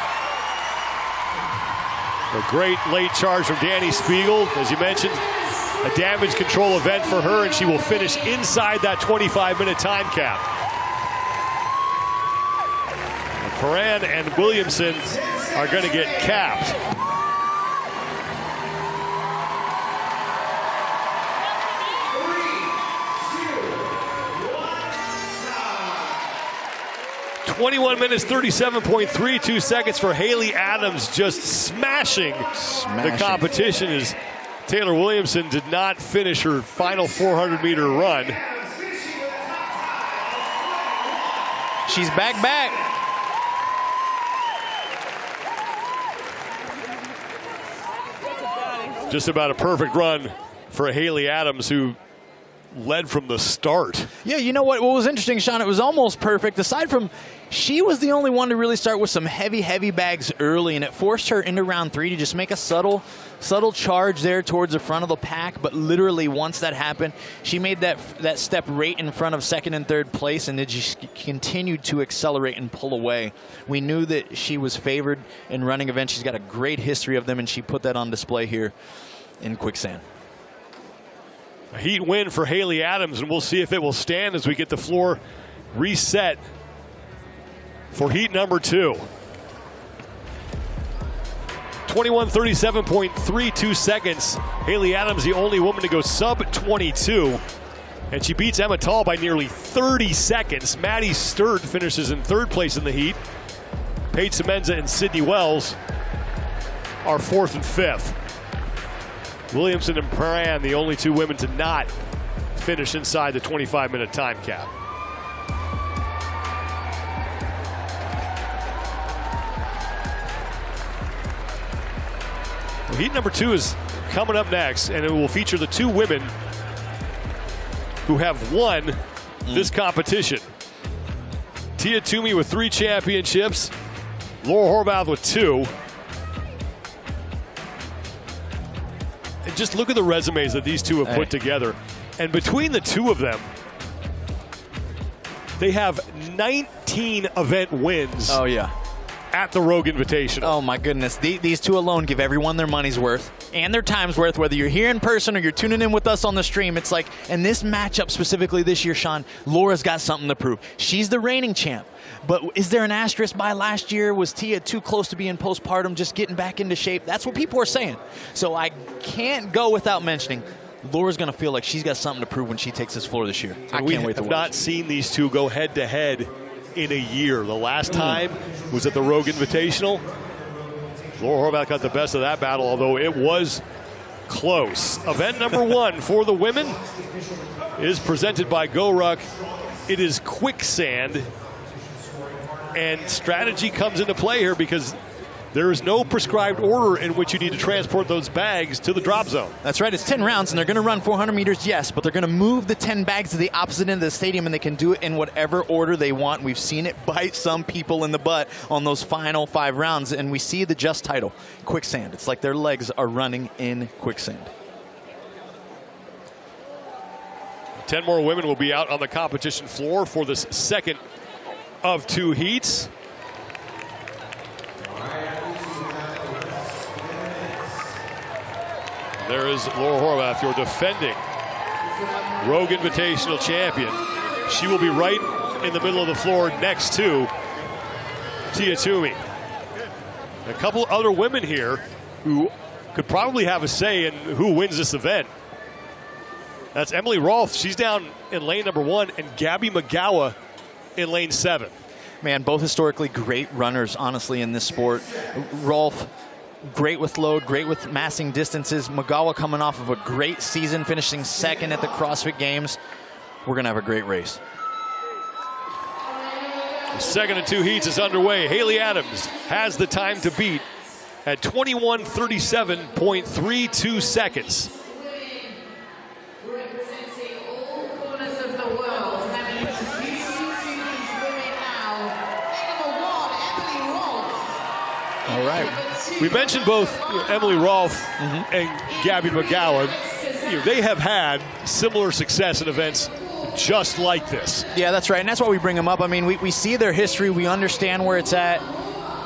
A great late charge from Dani Spiegel. As you mentioned, a damage control event for her, and she will finish inside that 25-minute time cap. Perrin and Williamson are going to get capped. (21 minutes, 37.32 seconds for Haley Adams, just smashing the competition as Taylor Williamson did not finish her final 400-meter run. She's back. Just about a perfect run for Haley Adams, who led from the start. Yeah, you know what was interesting, Sean? It was almost perfect. Aside from, she was the only one to really start with some heavy bags early, and it forced her into round 3 to just make a subtle charge there towards the front of the pack. But literally, once that happened, she made that step right in front of second and third place, and it just continued to accelerate and pull away. We knew that she was favored in running events. She's got a great history of them, and she put that on display here in Quicksand. A heat win for Haley Adams, and we'll see if it will stand as we get the floor reset for heat number 2. 21:37.32 seconds. Haley Adams, the only woman to go sub-22, and she beats Emma Tall by nearly 30 seconds. Maddie Sturt finishes in 3rd place in the heat. Paige Semenza and Sydney Wells are 4th and 5th. Williamson and Perrin, the only 2 women to not finish inside the 25-minute time cap. Well, heat number 2 is coming up next, and it will feature the 2 women who have won this competition. Tia Toomey with 3 championships, Laura Horvath with 2. And just look at the resumes that these 2 have put together. And between the 2 of them, they have 19 event wins. Oh, yeah. At the Rogue Invitational. Oh, my goodness. These 2 alone give everyone their money's worth and their time's worth, whether you're here in person or you're tuning in with us on the stream. It's like, in this matchup specifically this year, Sean, Laura's got something to prove. She's the reigning champ. But is there an asterisk by last year? Was Tia too close to being postpartum, just getting back into shape? That's what people are saying. So I can't go without mentioning Laura's going to feel like she's got something to prove when she takes this floor this year. I can't wait to watch. We have not seen these 2 go head-to-head in a year. The last time was at the Rogue Invitational. Laura Horvath got the best of that battle, although it was close. Event number 1 for the women is presented by GoRuck. It is Quicksand. And strategy comes into play here because there is no prescribed order in which you need to transport those bags to the drop zone. That's right. It's 10 rounds, and they're going to run 400 meters, yes, but they're going to move the 10 bags to the opposite end of the stadium, and they can do it in whatever order they want. We've seen it bite some people in the butt on those final 5 rounds, and we see the just title, Quicksand. It's like their legs are running in quicksand. 10 more women will be out on the competition floor for this second of 2 heats. There is Laura Horvath, your defending Rogue Invitational champion. She will be right in the middle of the floor next to Tia Toomey. A couple other women here who could probably have a say in who wins this event. That's Emily Rolfe. She's down in lane number 1, and Gabby McGowan in lane 7. Man, both historically great runners, honestly, in this sport. Rolfe, great with load, great with massing distances. McGowan coming off of a great season, finishing 2nd at the CrossFit Games. We're going to have a great race. The second of 2 heats is underway. Haley Adams has the time to beat at 21:37.32 seconds. All right. We mentioned both Emily Rolfe and Gabby McGowan. They have had similar success in events just like this. Yeah, that's right, and that's why we bring them up. I mean, we see their history. We understand where it's at.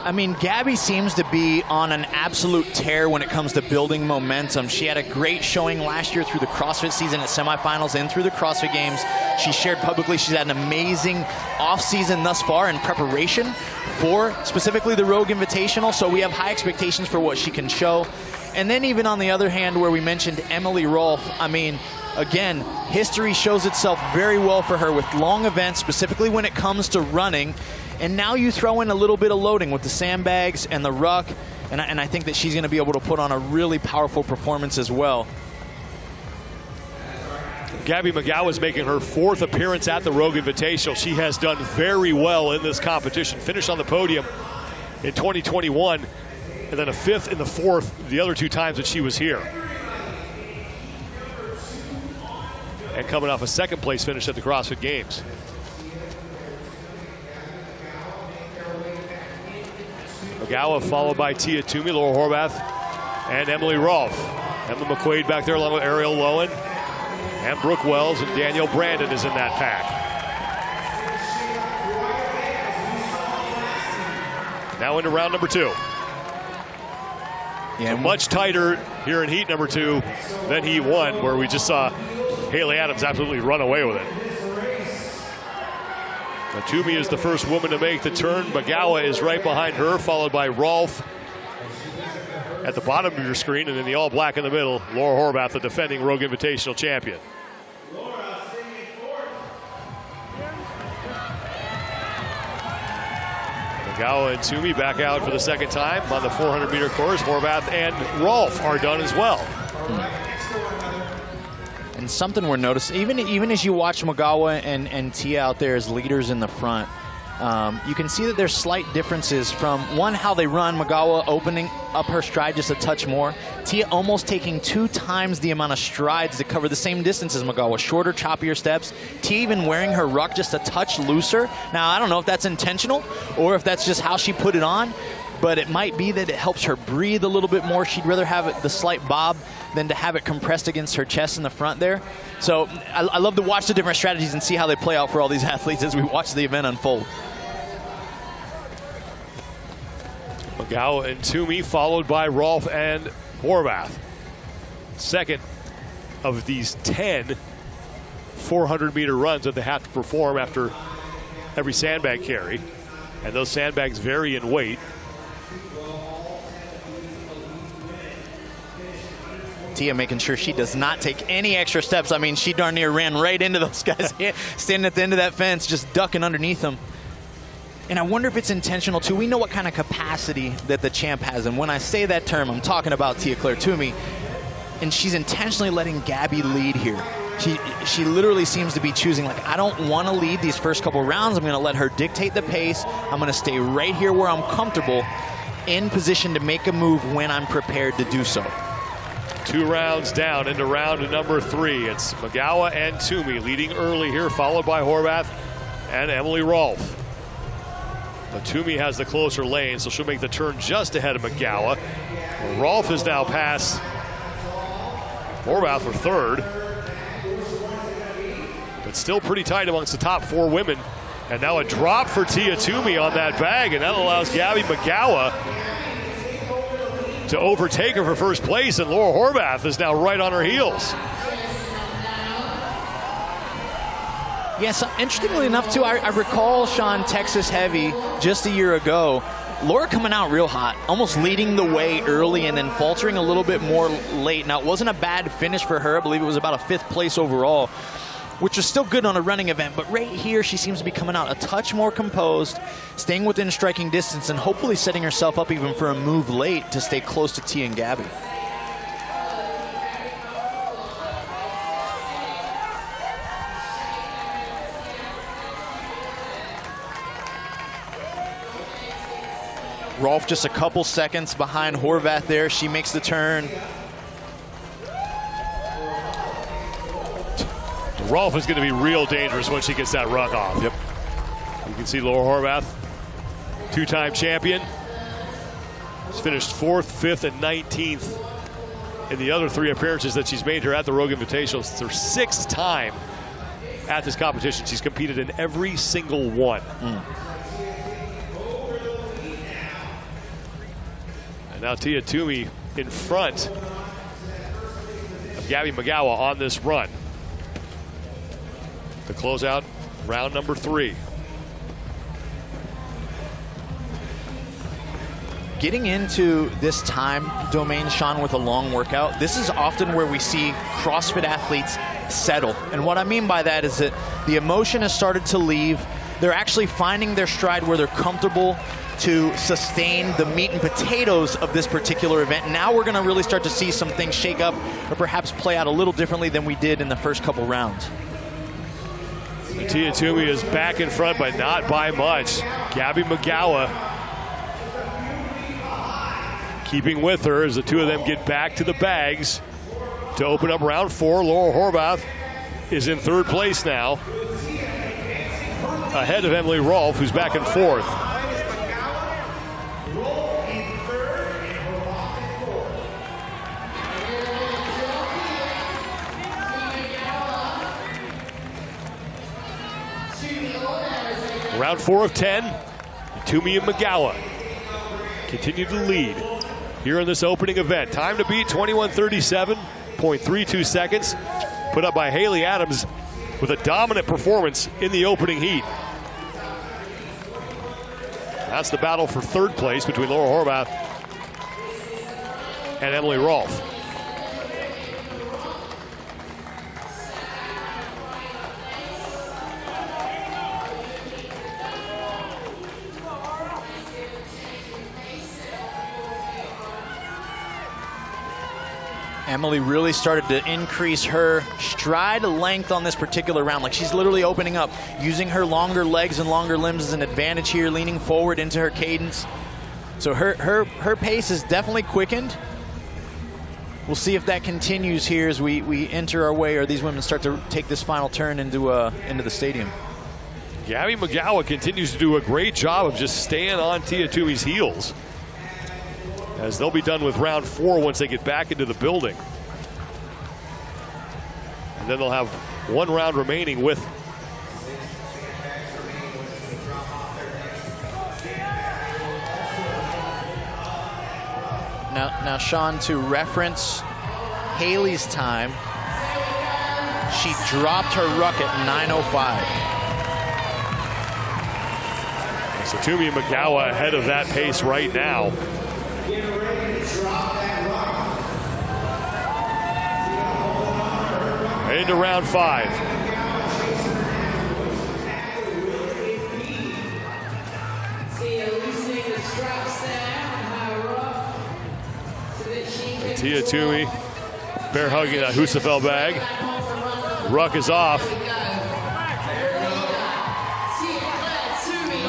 I mean, Gabby seems to be on an absolute tear when it comes to building momentum. She had a great showing last year through the CrossFit season at semifinals and through the CrossFit Games. She shared publicly she's had an amazing offseason thus far in preparation for specifically the Rogue Invitational, so we have high expectations for what she can show. And then even on the other hand, where we mentioned Emily Rolfe, I mean, again, history shows itself very well for her with long events, specifically when it comes to running. And now you throw in a little bit of loading with the sandbags and the ruck, and I think that she's going to be able to put on a really powerful performance as well. Gabby McGowan is making her 4th appearance at the Rogue Invitational. She has done very well in this competition. Finished on the podium in 2021, and then a 5th and the 4th the other 2 times that she was here. And coming off a 2nd place finish at the CrossFit Games. McGowan followed by Tia Toomey, Laura Horvath, and Emily Rolfe. Emma McQuaid back there along with Ariel Lowen. And Brooke Wells and Danielle Brandon is in that pack. Now into round number 2. Yeah, so much tighter here in heat number 2 than heat 1, where we just saw Haley Adams absolutely run away with it. Now, Toomey is the first woman to make the turn. McGowan is right behind her, followed by Rolfe at the bottom of your screen, and in the all black in the middle, Laura Horvath, the defending Rogue Invitational champion. McGowan and Toomey back out for the 2nd time on the 400-meter course. Horvath and Rolfe are done as well. And something we're noticing, even as you watch McGowan and Tia out there as leaders in the front, you can see that there's slight differences from, one, how they run. McGowan opening up her stride just a touch more. Tia almost taking 2 times the amount of strides to cover the same distance as McGowan. Shorter, choppier steps. Tia even wearing her ruck just a touch looser. Now, I don't know if that's intentional or if that's just how she put it on, but it might be that it helps her breathe a little bit more. She'd rather have the slight bob than to have it compressed against her chest in the front there. So I love to watch the different strategies and see how they play out for all these athletes as we watch the event unfold. McGowan and Toomey, followed by Rolfe and Horvath. 2nd of these 10 400-meter runs that they have to perform after every sandbag carry. And those sandbags vary in weight. Tia making sure she does not take any extra steps. I mean, she darn near ran right into those guys standing at the end of that fence, just ducking underneath them. And I wonder if it's intentional, too. We know what kind of capacity that the champ has. And when I say that term, I'm talking about Tia-Clair Toomey. And she's intentionally letting Gabby lead here. She literally seems to be choosing, like, I don't want to lead these first couple rounds. I'm going to let her dictate the pace. I'm going to stay right here where I'm comfortable. in position to make a move when I'm prepared to do so. 2 rounds down into round number 3. It's Magawa and Toomey leading early here, followed by Horvath and Emily Rolfe. But Toomey has the closer lane, so she'll make the turn just ahead of Magawa. Rolfe is now past Horvath for 3rd. But still pretty tight amongst the top 4 women. And now a drop for Tia Toomey on that bag, and that allows Gabby Magawa to overtake her for first place, and Laura Horvath is now right on her heels. Yes, interestingly enough, too, I recall Sean Texas Heavy just a year ago. Laura coming out real hot, almost leading the way early and then faltering a little bit more late. Now, it wasn't a bad finish for her. I believe it was about a 5th place overall, which is still good on a running event. But right here, she seems to be coming out a touch more composed, staying within striking distance, and hopefully setting herself up even for a move late to stay close to Tia and Gabby. Rolfe just a couple seconds behind Horvath there. She makes the turn. Rolfe is going to be real dangerous when she gets that ruck off. Yep. You can see Laura Horvath, 2-time champion. She's finished 4th, 5th, and 19th in the other 3 appearances that she's made here at the Rogue Invitational. It's her 6th time at this competition. She's competed in every single one. And now Tia Toomey in front of Gabby Magawa on this run. To close out round number 3. Getting into this time domain, Sean, with a long workout, this is often where we see CrossFit athletes settle. And what I mean by that is that the emotion has started to leave. They're actually finding their stride where they're comfortable to sustain the meat and potatoes of this particular event. Now we're going to really start to see some things shake up or perhaps play out a little differently than we did in the first couple rounds. Tia Toomey is back in front, but not by much. Gabby Magawa keeping with her as the 2 of them get back to the bags to open up round 4. Laura Horvath is in 3rd place now, ahead of Emily Rolfe, who's back in 4th. Round 4 of 10, Toomey and Magawa continue to lead here in this opening event. Time to beat 21:37.32 seconds, put up by Haley Adams with a dominant performance in the opening heat. That's the battle for 3rd place between Laura Horvath and Emily Rolfe. Emily really started to increase her stride length on this particular round. Like, she's literally opening up, using her longer legs and longer limbs as an advantage here, leaning forward into her cadence. So her pace is definitely quickened. We'll see if that continues here as we enter our way, or these women start to take this final turn into the stadium. Gabby Magawa continues to do a great job of just staying on Tia Toomey's heels, as they'll be done with round 4 once they get back into the building. And then they'll have 1 round remaining with Now, Sean, to reference Haley's time, she dropped her ruck at 9:05. So Toomey and Magawa ahead of that pace right now. Into round 5. Tia Toomey bear hugging that Husafel bag. Ruck is off.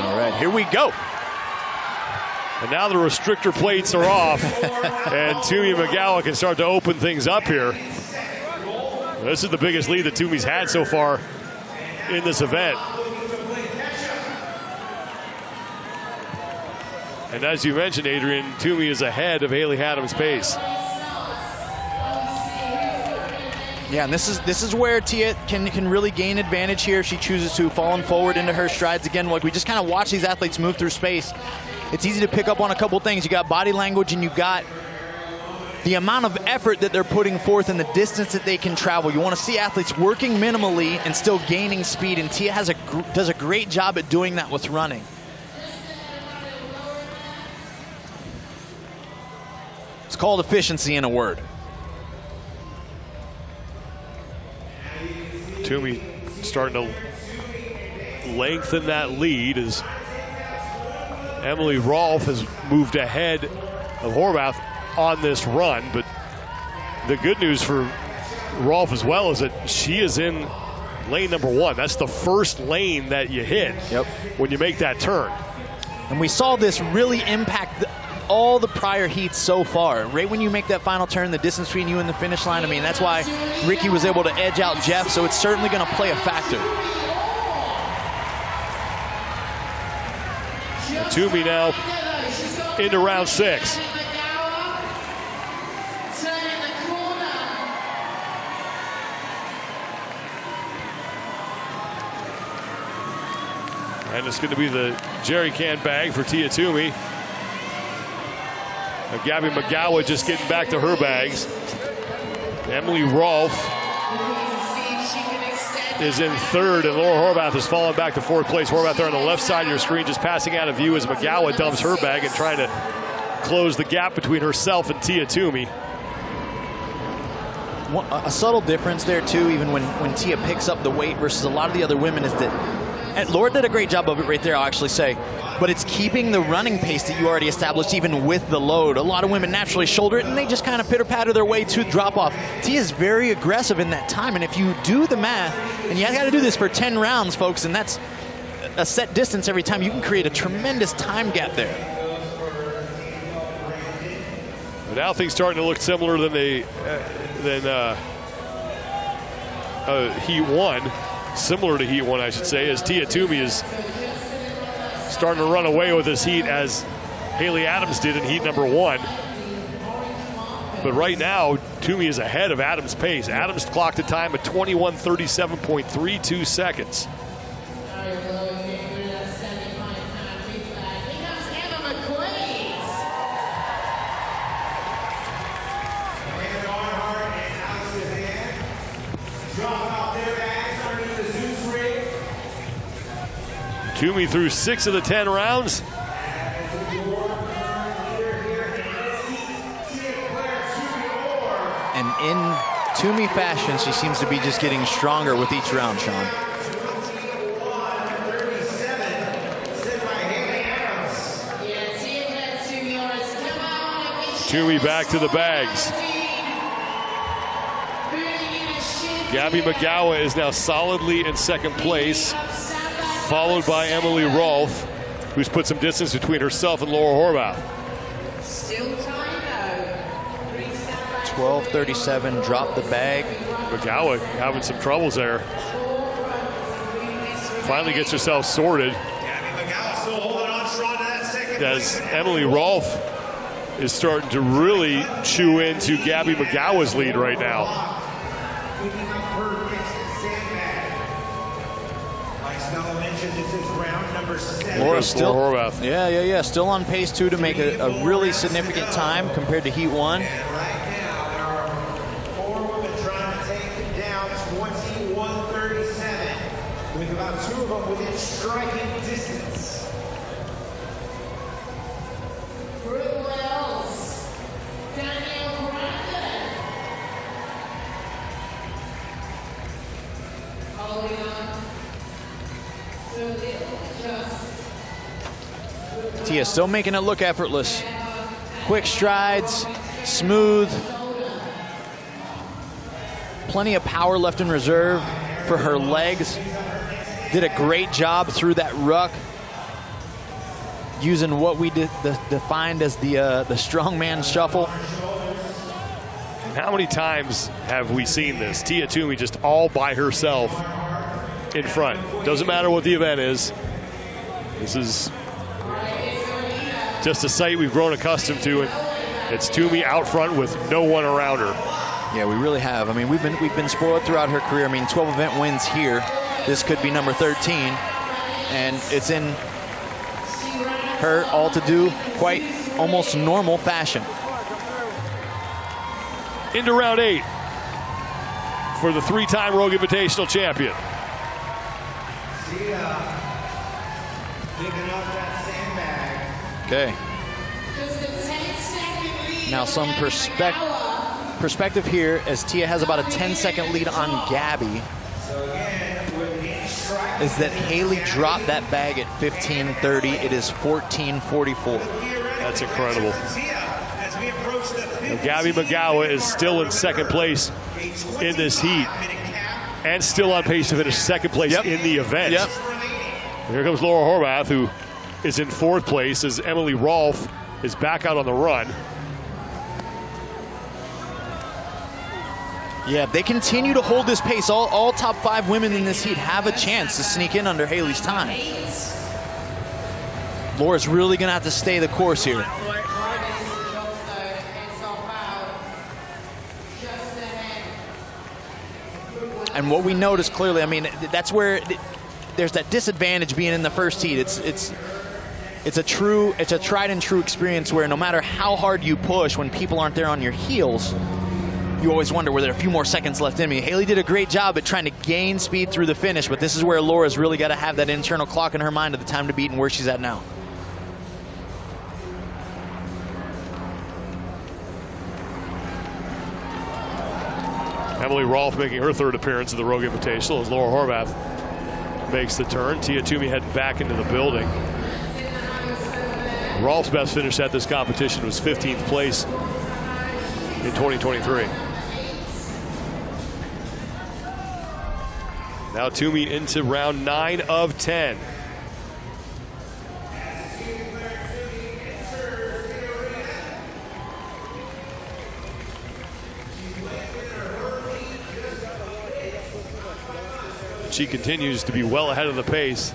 All right, here we go. And now the restrictor plates are off, and Toomey McGowan can start to open things up here. This is the biggest lead that Toomey's had so far in this event. And as you mentioned, Adrian, Toomey is ahead of Haley Adams' pace. Yeah, and this is where Tia can really gain advantage here if she chooses to, falling forward into her strides again. Like, we just kind of watch these athletes move through space. It's easy to pick up on a couple things. You got body language, and you got the amount of effort that they're putting forth and the distance that they can travel. You want to see athletes working minimally and still gaining speed, and Tia does a great job at doing that with running. It's called efficiency in a word. Toomey starting to lengthen that lead as Emily Rolfe has moved ahead of Horvath on this run. But the good news for Rolfe as well is that she is in lane number 1. That's the first lane that you hit when you make that turn. And we saw this really impact all the prior heats so far. Right when you make that final turn, the distance between you and the finish line, I mean, that's why Ricky was able to edge out Jeff, so it's certainly going to play a factor. Toomey now into round 6. And it's going to be the jerry can bag for Tia Toomey. Gabby McGowan just getting back to her bags. Emily Rolfe is in 3rd, and Laura Horvath has fallen back to 4th place. Horvath there on the left side of your screen, just passing out of view as McGowan dumps her bag and trying to close the gap between herself and Tia Toomey. A subtle difference there, too, even when Tia picks up the weight versus a lot of the other women, is that and Laura did a great job of it right there, I'll actually say. But it's keeping the running pace that you already established even with the load. A lot of women naturally shoulder it, and they just kind of pitter-patter their way to drop-off. Tia is very aggressive in that time, and if you do the math, and you got to do this for 10 rounds, folks, and that's a set distance every time, you can create a tremendous time gap there. But now things starting to look similar than Heat 1. Similar to Heat 1, I should say, as Tia Toomey is starting to run away with this heat as Haley Adams did in Heat number 1. But right now, Toomey is ahead of Adams' pace. Adams clocked a time at 21:37.32 seconds. Toomey through 6 of the 10 rounds. And in Toomey fashion, she seems to be just getting stronger with each round, Sean. Toomey back to the bags. Gabby McGowan is now solidly in 2nd place, followed by Emily Rolfe, who's put some distance between herself and Laura Horvath. 12:37, drop the bag. McGowan having some troubles there. Finally gets herself sorted. As Emily Rolfe is starting to really chew into Gabby McGowan's lead right now. Laura still, still on pace too to make a really significant time compared to Heat 1. With about 2 of them within striking distance. Tia still making it look effortless. Quick strides, smooth. Plenty of power left in reserve for her legs. Did a great job through that ruck, using what we defined as the strongman shuffle. And how many times have we seen this? Tia Toomey just all by herself in front. Doesn't matter what the event is. This is just a sight we've grown accustomed to, and it's Toomey out front with no one around her. Yeah, we really have. I mean, we've been spoiled throughout her career. I mean, 12 event wins here. This could be number 13, and it's in her all to do quite almost normal fashion. Into round 8 for the 3-time Rogue Invitational champion. Okay. Now some perspective here as Tia has about a 10-second lead on Gabby. Is that Haley dropped that bag at 15:30. It is 14:44. That's incredible. And Gabby McGowan is still in second place in this heat and still on pace to finish second place in the event. Yep. Here comes Laura Horvath, who is in 4th place as Emily Rolfe is back out on the run. Yeah, they continue to hold this pace. All top 5 women in this heat have a chance to sneak in under Haley's time. Laura's really going to have to stay the course here. And what we notice clearly, I mean, that's where there's that disadvantage being in the first heat. It's a tried and true experience where no matter how hard you push, when people aren't there on your heels, you always wonder, were there a few more seconds left in me? Haley did a great job at trying to gain speed through the finish, but this is where Laura's really got to have that internal clock in her mind of the time to beat and where she's at now. Emily Rolfe making her 3rd appearance of the Rogue Invitational as Laura Horvath makes the turn. Tia Toomey heading back into the building. Rolfe's best finish at this competition was 15th place in 2023. Now Toomey into round 9 of 10. She continues to be well ahead of the pace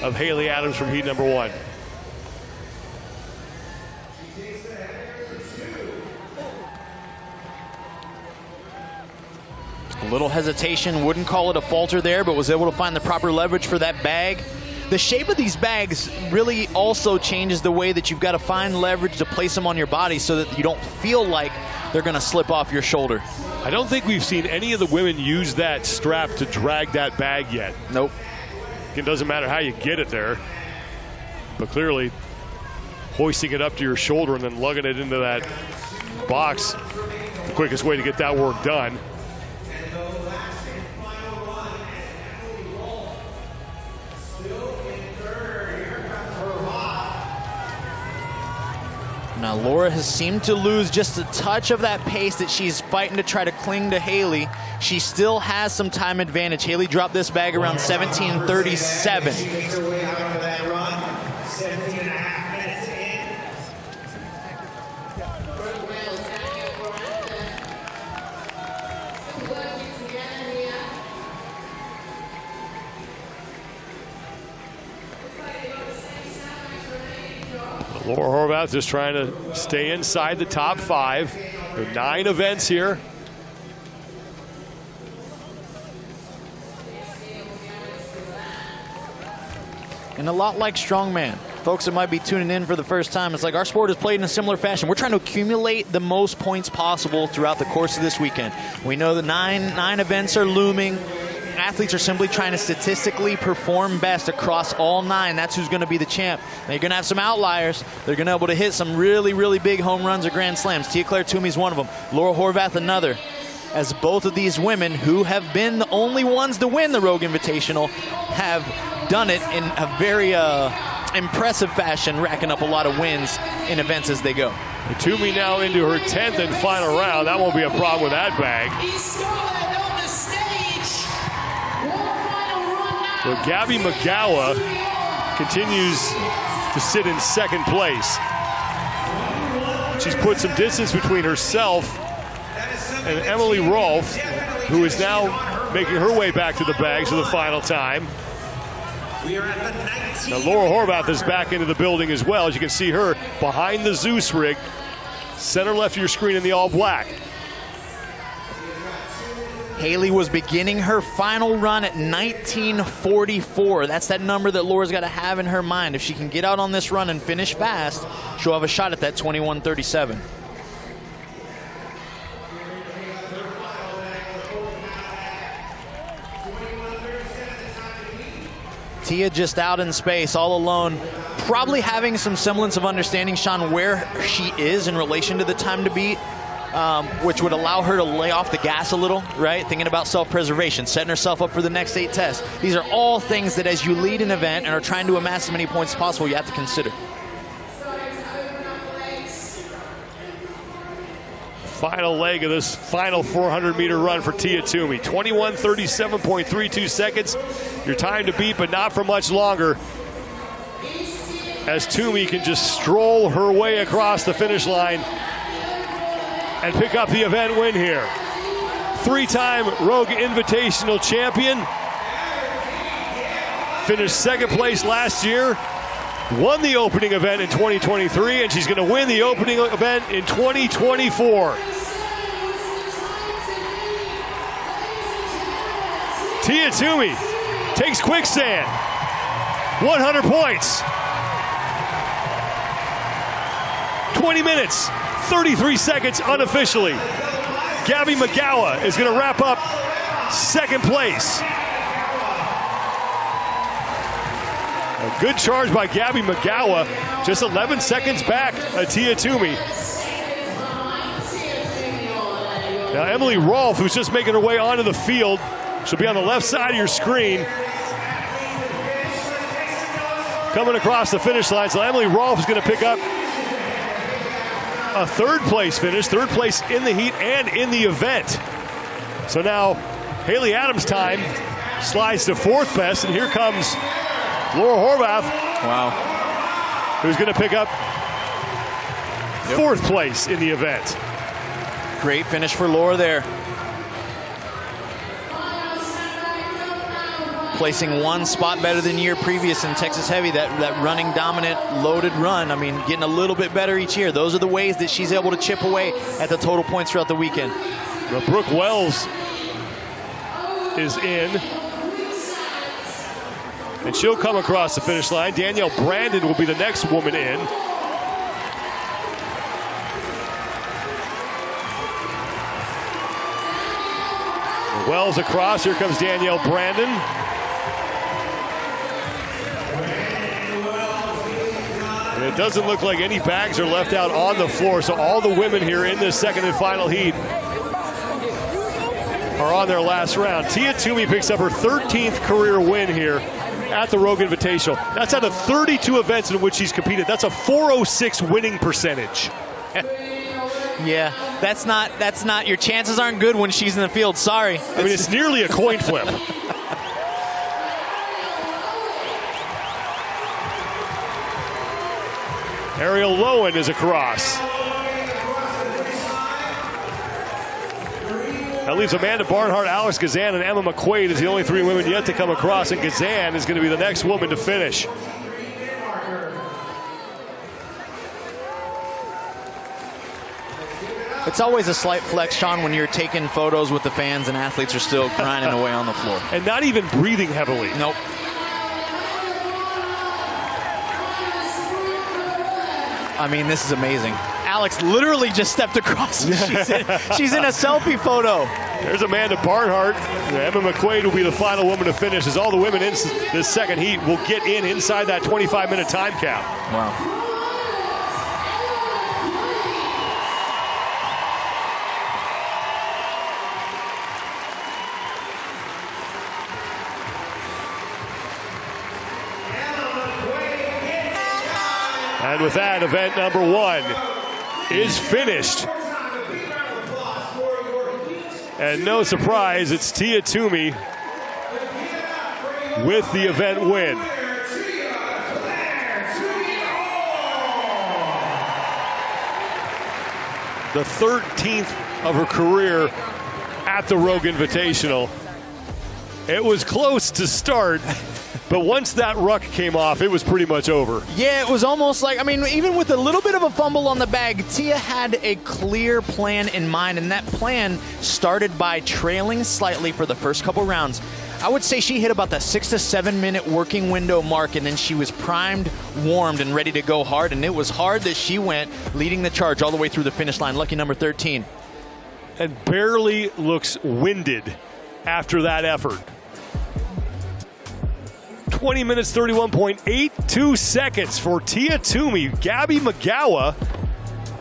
of Haley Adams from heat number 1. A little hesitation, wouldn't call it a falter there, but was able to find the proper leverage for that bag. The shape of these bags really also changes the way that you've got to find leverage to place them on your body so that you don't feel like they're going to slip off your shoulder. I don't think we've seen any of the women use that strap to drag that bag yet. Nope. It doesn't matter how you get it there, but clearly hoisting it up to your shoulder and then lugging it into that box, the quickest way to get that work done. Now Laura has seemed to lose just a touch of that pace that she's fighting to try to cling to Haley. She still has some time advantage. Haley dropped this bag around 17:37. Laura Horvath just trying to stay inside the top 5. There are 9 events here. And a lot like Strongman. Folks that might be tuning in for the first time, it's like our sport is played in a similar fashion. We're trying to accumulate the most points possible throughout the course of this weekend. We know the nine events are looming. Athletes are simply trying to statistically perform best across all 9. That's who's going to be the champ. Now, you're going to have some outliers. They're going to be able to hit some really, really big home runs or grand slams. Tia-Clair Toomey's one of them. Laura Horvath another. As both of these women, who have been the only ones to win the Rogue Invitational, have done it in a very impressive fashion, racking up a lot of wins in events as they go. Toomey now into her 10th and final round. That won't be a problem with that bag. Well, Gabby McGowan continues to sit in second place. She's put some distance between herself and Emily Rolfe, who is now making her way back to the bags for the final time. Now Laura Horvath is back into the building as well. As you can see her behind the Zeus rig, center left of your screen in the all black. Haley was beginning her final run at 19:44. That's that number that Laura's got to have in her mind. If she can get out on this run and finish fast, she'll have a shot at that 21:37. Tia just out in space, all alone, probably having some semblance of understanding, Sean, where she is in relation to the time to beat, which would allow her to lay off the gas a little, right? Thinking about self-preservation, setting herself up for the next 8 tests. These are all things that as you lead an event and are trying to amass as many points as possible, you have to consider. Final leg of this final 400-meter run for Tia Toomey. 21:37.32 seconds. Your time to beat, but not for much longer. As Toomey can just stroll her way across the finish line and pick up the event win here. 3-time Rogue Invitational champion. Finished second place last year. Won the opening event in 2023, and she's going to win the opening event in 2024. Tia Toomey takes Quicksand. 100 points. 20 minutes, 33 seconds unofficially. Gabby McGowan is going to wrap up second place. A good charge by Gabby McGowan, just 11 seconds back at Tia Toomey. Now Emily Rolfe, who's just making her way onto the field, she'll be on the left side of your screen. Coming across the finish line, so Emily Rolfe is going to pick up a third place finish, third place in the heat and in the event. So now Haley Adams' time slides to fourth best, and here comes Laura Horvath. Wow. Who's going to pick up fourth place in the event. Great finish for Laura there. Placing one spot better than year previous in Texas Heavy, that running dominant, loaded run. I mean, getting a little bit better each year. Those are the ways that she's able to chip away at the total points throughout the weekend. Now Brooke Wells is in. And she'll come across the finish line. Danielle Brandon will be the next woman in. Wells across. Here comes Danielle Brandon. And it doesn't look like any bags are left out on the floor. So all the women here in this second and final heat are on their last round. Tia Toomey picks up her 13th career win here at the Rogue Invitational. That's out of 32 events in which she's competed. That's a 406 winning percentage. Yeah, that's not, your chances aren't good when she's in the field, sorry. I mean, it's nearly a coin flip. Ariel Lowen is across. That leaves Amanda Barnhart, Alex Gazan, and Emma McQuaid as the only 3 women yet to come across, and Gazan is going to be the next woman to finish. It's always a slight flex, Sean, when you're taking photos with the fans and athletes are still grinding away on the floor. And not even breathing heavily. Nope. I mean, this is amazing. Alex literally just stepped across. She's in a selfie photo. There's Amanda Barnhart. Emma McQuaid will be the final woman to finish, as all the women in this second heat will get in inside that 25-minute time cap. Wow. And with that, event number 1 is finished. And no surprise, it's Tia Toomey with the event win. the 13th of her career at the Rogue Invitational. It was close to start, but once that ruck came off, it was pretty much over. Yeah, it was almost like, I mean, even with a little bit of a fumble on the bag, Tia had a clear plan in mind, and that plan started by trailing slightly for the first couple rounds. I would say she hit about the 6 to 7 minute working window mark, and then she was primed, warmed, and ready to go hard, and it was hard that she went leading the charge all the way through the finish line. Lucky number 13. And barely looks winded after that effort. 20 minutes, 31.82 seconds for Tia Toomey. Gabby McGowa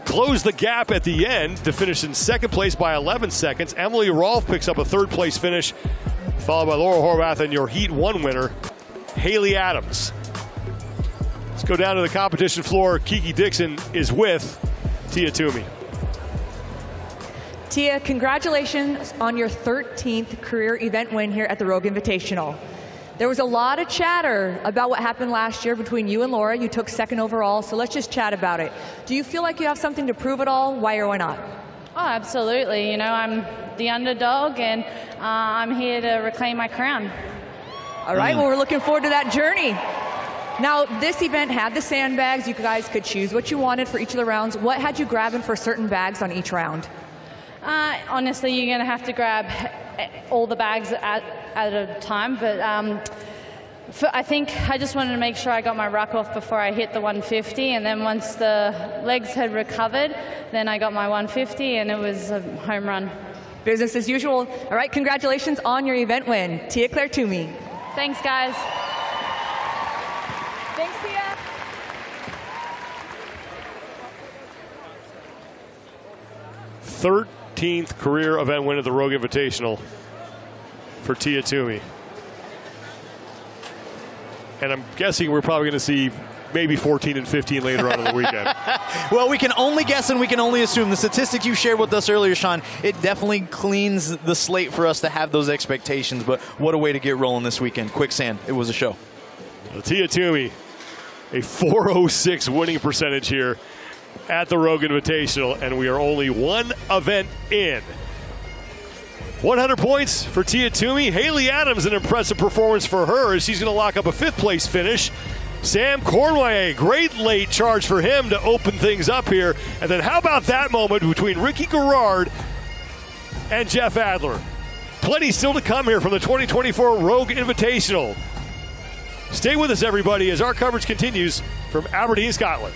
closed the gap at the end to finish in second place by 11 seconds. Emily Rolfe picks up a third place finish, followed by Laura Horvath and your Heat 1 winner, Haley Adams. Let's go down to the competition floor. Kiki Dixon is with Tia Toomey. Tia, congratulations on your 13th career event win here at the Rogue Invitational. There was a lot of chatter about what happened last year between you and Laura. You took second overall, so let's just chat about it. Do you feel like you have something to prove at all? Why or why not? Oh, absolutely. You know, I'm the underdog, and I'm here to reclaim my crown. All right, well, we're looking forward to that journey. Now, this event had the sandbags. You guys could choose what you wanted for each of the rounds. What had you grabbing for certain bags on each round? Honestly, you're going to have to grab all the bags at a time, but I think I just wanted to make sure I got my ruck off before I hit the 150, and then once the legs had recovered, then I got my 150, and it was a home run. Business as usual. All right, congratulations on your event win. Tia Claire Toomey. Thanks, guys. Thanks, Tia. Third 13th career event win at the Rogue Invitational for Tia Toomey. And I'm guessing we're probably going to see maybe 14 and 15 later on in the weekend. Well, we can only guess and we can only assume. The statistics you shared with us earlier, Sean, it definitely cleans the slate for us to have those expectations. But what a way to get rolling this weekend. Quicksand, it was a show. Tia Toomey, a 406 winning percentage here at the Rogue Invitational, and we are only one event in. 100 points for Tia Toomey. Haley Adams, an impressive performance for her as she's going to lock up a 5th place finish. Sam Cornway, great late charge for him to open things up here. And then how about that moment between Ricky Garrard and Jeff Adler? Plenty still to come here from the 2024 Rogue Invitational. Stay with us, everybody, as our coverage continues from Aberdeen, Scotland.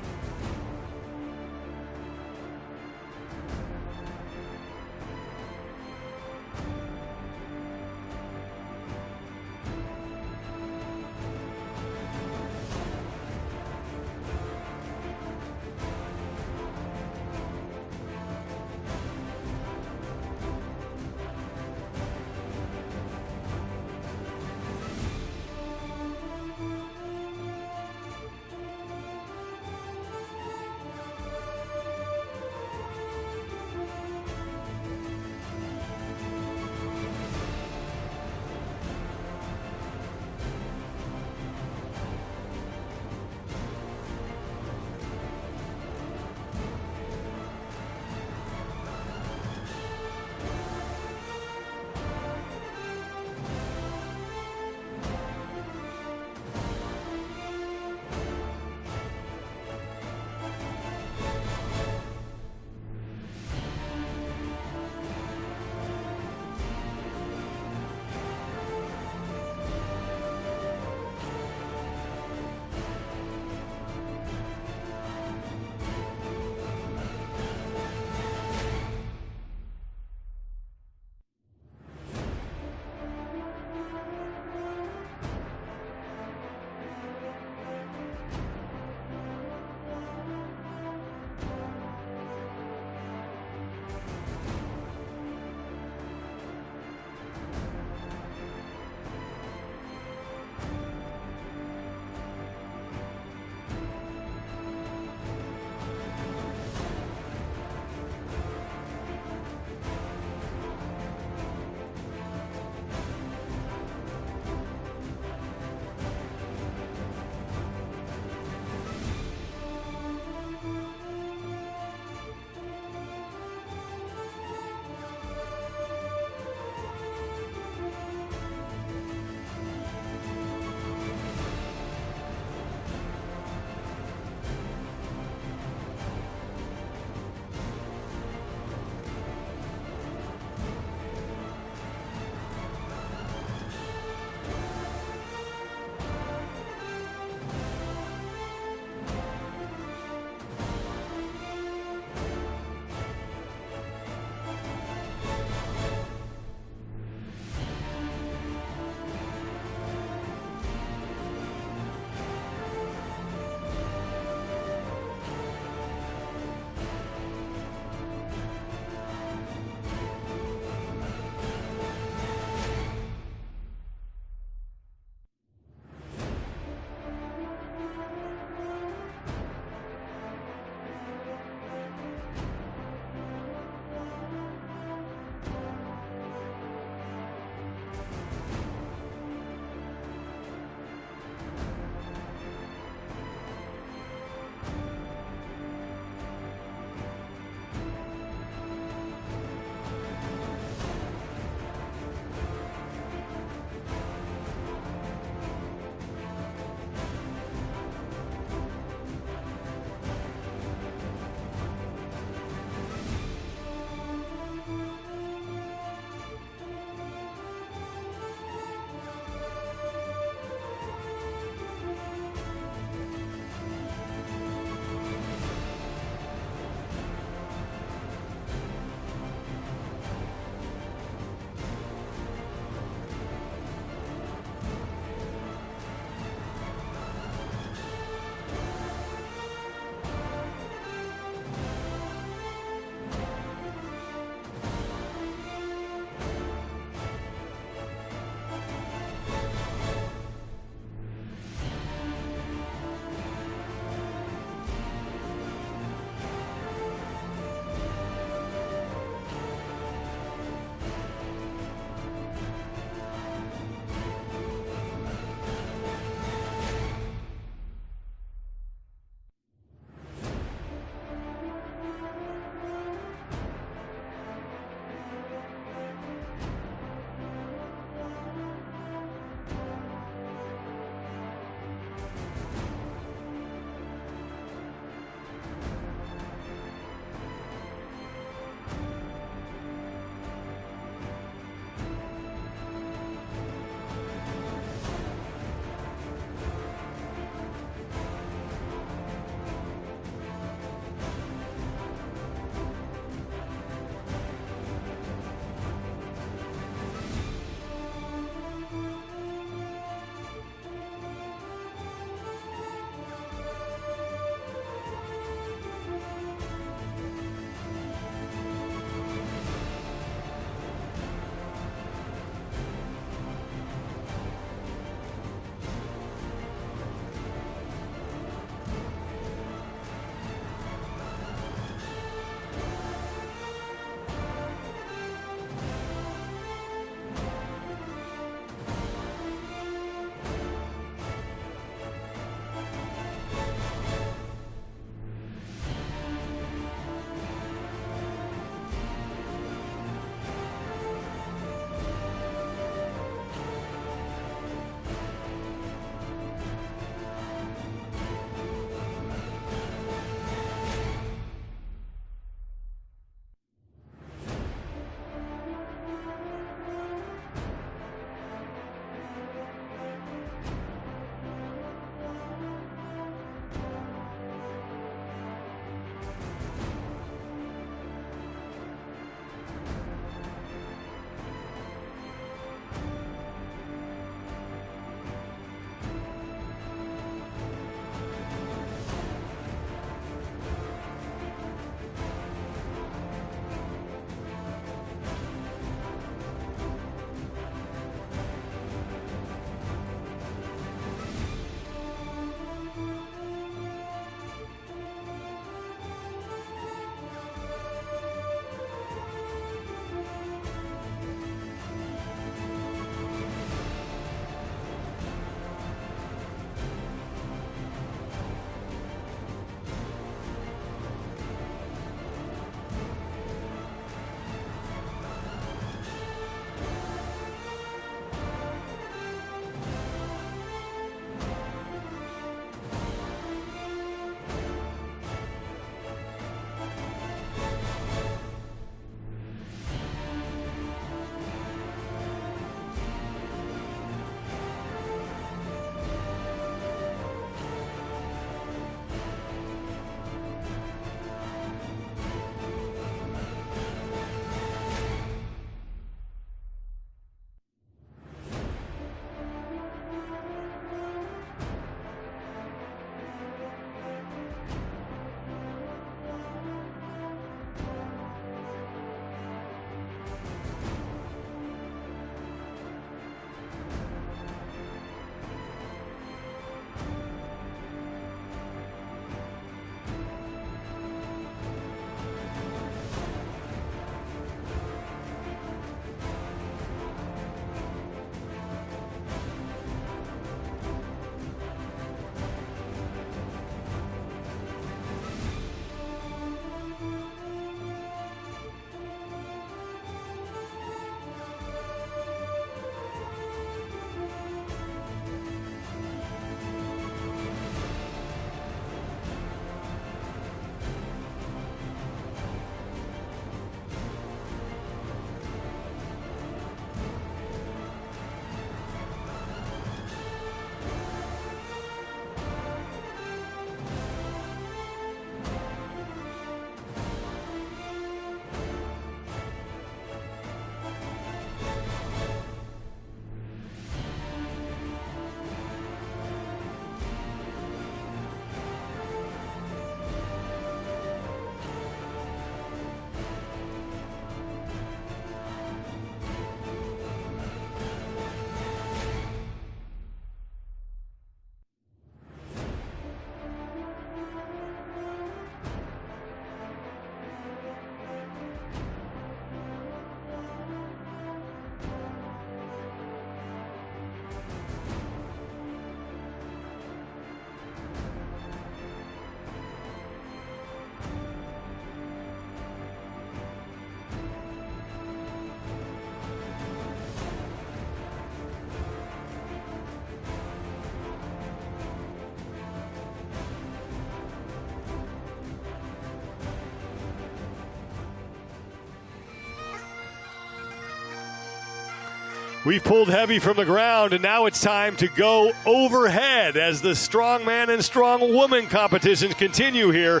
We've pulled heavy from the ground, and now it's time to go overhead as the Strongman and Strongwoman competitions continue here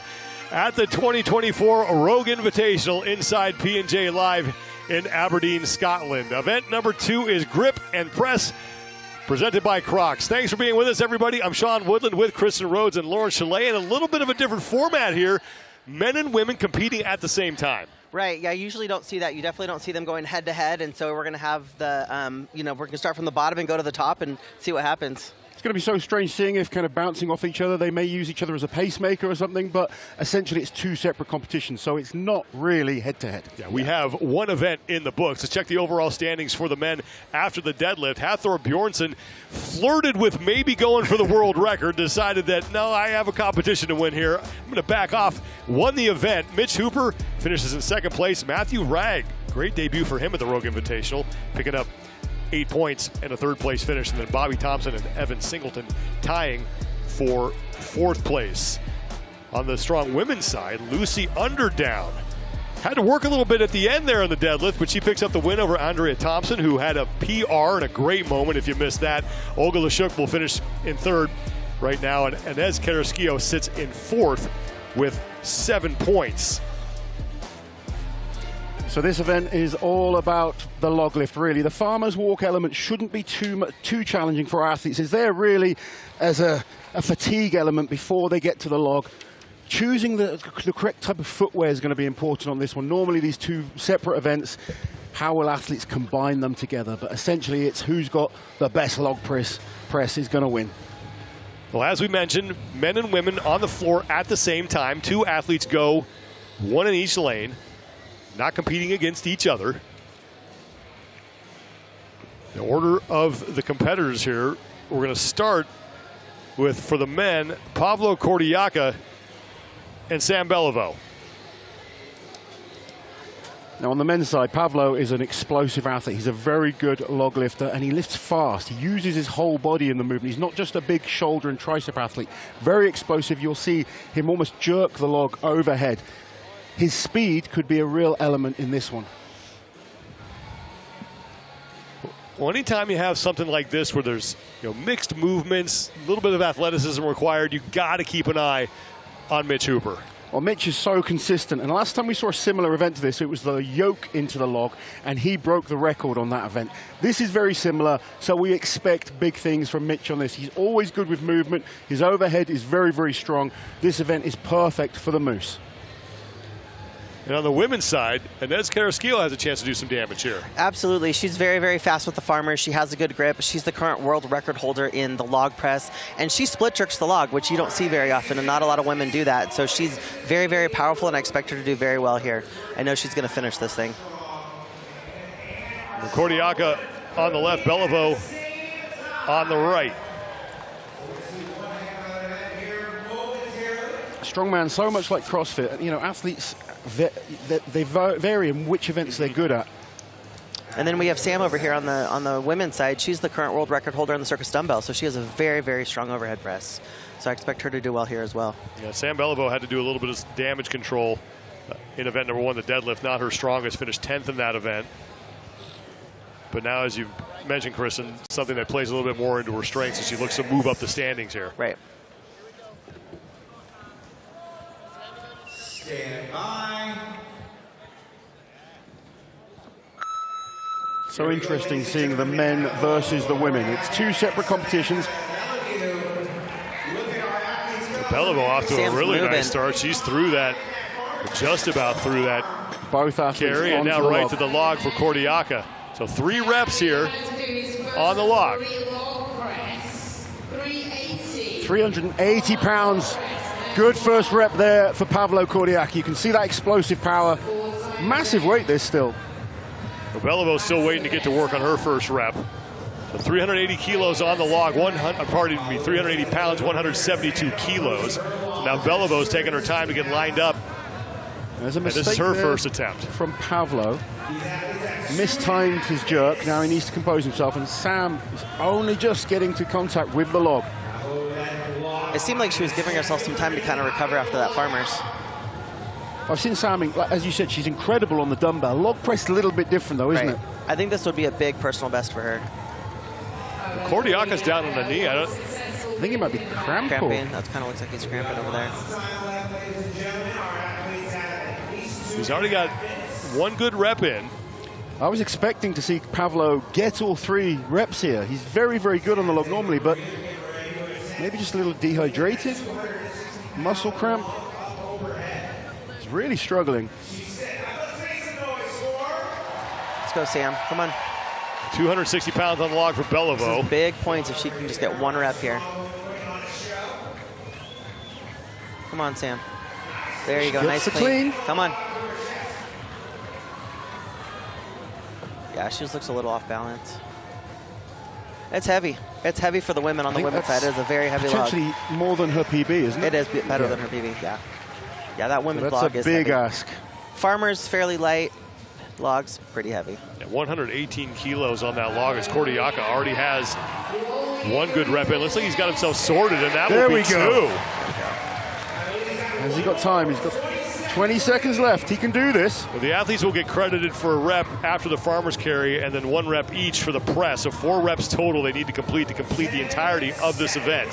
at the 2024 Rogue Invitational inside P&J Live in Aberdeen, Scotland. Event number 2 is Grip and Press, presented by Crocs. Thanks for being with us, everybody. I'm Sean Woodland with Kristen Rhodes and Lauren Chalet, and a little bit of a different format here. Men and women competing at the same time. Right, yeah, you usually don't see that. You definitely don't see them going head-to-head, and so we're going to have the, we're going to start from the bottom and go to the top and see what happens. It's going to be so strange seeing if kind of bouncing off each other. They may use each other as a pacemaker or something, but essentially it's 2 separate competitions, so it's not really head-to-head. Yeah, we have one event in the books. Let's check the overall standings for the men after the deadlift. Hathor Bjornsson flirted with maybe going for the world record, decided that, no, I have a competition to win here. I'm going to back off. Won the event. Mitch Hooper finishes in 2nd place. Matthew Ragg, great debut for him at the Rogue Invitational, picking up 8 points and a 3rd place finish, and then Bobby Thompson and Evan Singleton tying for 4th place. On the strong women's side, Lucy Underdown had to work a little bit at the end there on the deadlift, but she picks up the win over Andrea Thompson, who had a PR and a great moment if you missed that. Olga Lashuk will finish in 3rd right now, and Inez Carrasquillo sits in 4th with 7 points. So this event is all about the log lift, really. The farmer's walk element shouldn't be too challenging for our athletes. It's there really as a fatigue element before they get to the log. Choosing the correct type of footwear is going to be important on this one. Normally these 2 separate events, how will athletes combine them together? But essentially it's who's got the best log press is going to win. Well, as we mentioned, men and women on the floor at the same time. 2 athletes go, 1 in each lane. Not competing against each other. The order of the competitors here, we're going to start with, for the men, Pavlo Kordiaka and Sam Beliveau. Now on the men's side, Pavlo is an explosive athlete. He's a very good log lifter, and he lifts fast. He uses his whole body in the movement. He's not just a big shoulder and tricep athlete. Very explosive. You'll see him almost jerk the log overhead. His speed could be a real element in this one. Well, anytime you have something like this where there's mixed movements, a little bit of athleticism required, you got to keep an eye on Mitch Hooper. Well, Mitch is so consistent, and last time we saw a similar event to this, it was the yoke into the log, and he broke the record on that event. This is very similar, so we expect big things from Mitch on this. He's always good with movement. His overhead is very, very strong. This event is perfect for the Moose. And on the women's side, Inez Carrasquillo has a chance to do some damage here. Absolutely. She's very, very fast with the farmers. She has a good grip. She's the current world record holder in the log press. And she split jerks the log, which you don't see very often, and not a lot of women do that. So she's very, very powerful, and I expect her to do very well here. I know she's going to finish this thing. Kordiaka on the left, Beliveau on the right. Strongman, so much like CrossFit, athletes, they vary in which events they're good at. And then we have Sam over here on the women's side. She's the current world record holder on the circus dumbbell, so she has a very, very strong overhead press. So I expect her to do well here as well. Yeah, Sam Beliveau had to do a little bit of damage control in event number 1, the deadlift. Not her strongest, finished 10th in that event. But now, as you mentioned, Kristen, something that plays a little bit more into her strengths as she looks to move up the standings here. Right. Stand by. So interesting seeing the men versus the women. It's 2 separate competitions. Beliveau off to a really nice start. She's through that, just about through that. Both athletes carry, and now right to the log for Kordiaka. So 3 reps here on the log. 380 pounds. Good first rep there for Pavlo Kordiaka. You can see that explosive power. Massive weight this still. Well, Belivau's still waiting to get to work on her first rep. So 380 kilos on the log, 380 pounds, 172 kilos. So now Belivau's taking her time to get lined up. There's a mistake. And this is her first attempt. From Pavlo. Mistimed his jerk. Now he needs to compose himself, and Sam is only just getting to contact with the log. It seemed like she was giving herself some time to kind of recover after that farmers. I've seen Sam, as you said, she's incredible on the dumbbell. Log press a little bit different though, isn't it? I think this would be a big personal best for her. Kordiaka's down on the knee. I think he might be cramping. That kind of looks like he's cramping over there. He's already got one good rep in. I was expecting to see Pavlo get all 3 reps here. He's very, very good on the log normally, but maybe just a little dehydrated, muscle cramp. He's really struggling. Let's go, Sam. Come on. 260 pounds on the log for Beliveau. Big points if she can just get 1 rep here. Come on, Sam. There you go. Nice clean. Come on. Yeah, she just looks a little off balance. It's heavy. It's heavy for the women on the women's side. It is a very heavy log. Potentially more than her PB, isn't it? It is better than her PB, yeah. Yeah, that women's log is That's a big heavy. ask. Farmer's fairly light. Log's pretty heavy. Yeah, 118 kilos on that log as Kordiaka already has 1 good rep in. Looks like he's got himself sorted, and that will be 2. Has he got time? He's got 20 seconds left. He can do this. Well, the athletes will get credited for a rep after the farmer's carry and then 1 rep each for the press. So 4 reps total they need to complete the entirety of this event.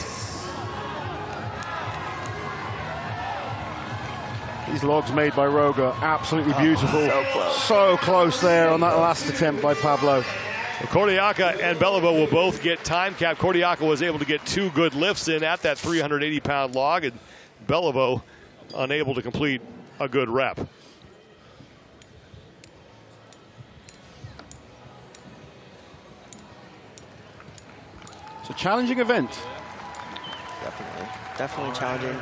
These logs made by Rogue are absolutely beautiful. So close. So close there on that last attempt by Pavlo. Well, Kordiaka and Beliveau will both get time cap. Kordiaka was able to get 2 good lifts in at that 380-pound log, and Beliveau unable to complete a good rep. It's a challenging event. Definitely challenging.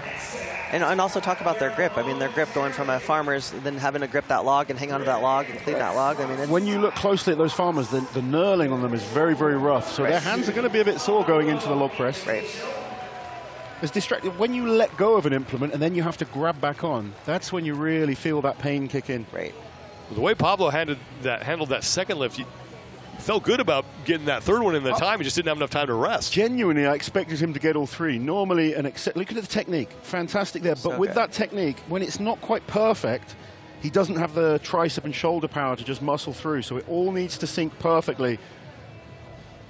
And also talk about their grip. I mean, their grip going from a farmer's, then having to grip that log and hang onto that log and clean that log. I mean, when you look closely at those farmers, the knurling on them is very, very rough. So their hands are going to be a bit sore going into the log press. Right. It's distracting. When you let go of an implement and then you have to grab back on, that's when you really feel that pain kick in. Right. Well, the way Pablo handled that second lift, he felt good about getting that 3rd one in the time. He just didn't have enough time to rest. Genuinely, I expected him to get all 3. Normally, look at the technique. Fantastic there. But with that technique, when it's not quite perfect, he doesn't have the tricep and shoulder power to just muscle through. So it all needs to sync perfectly.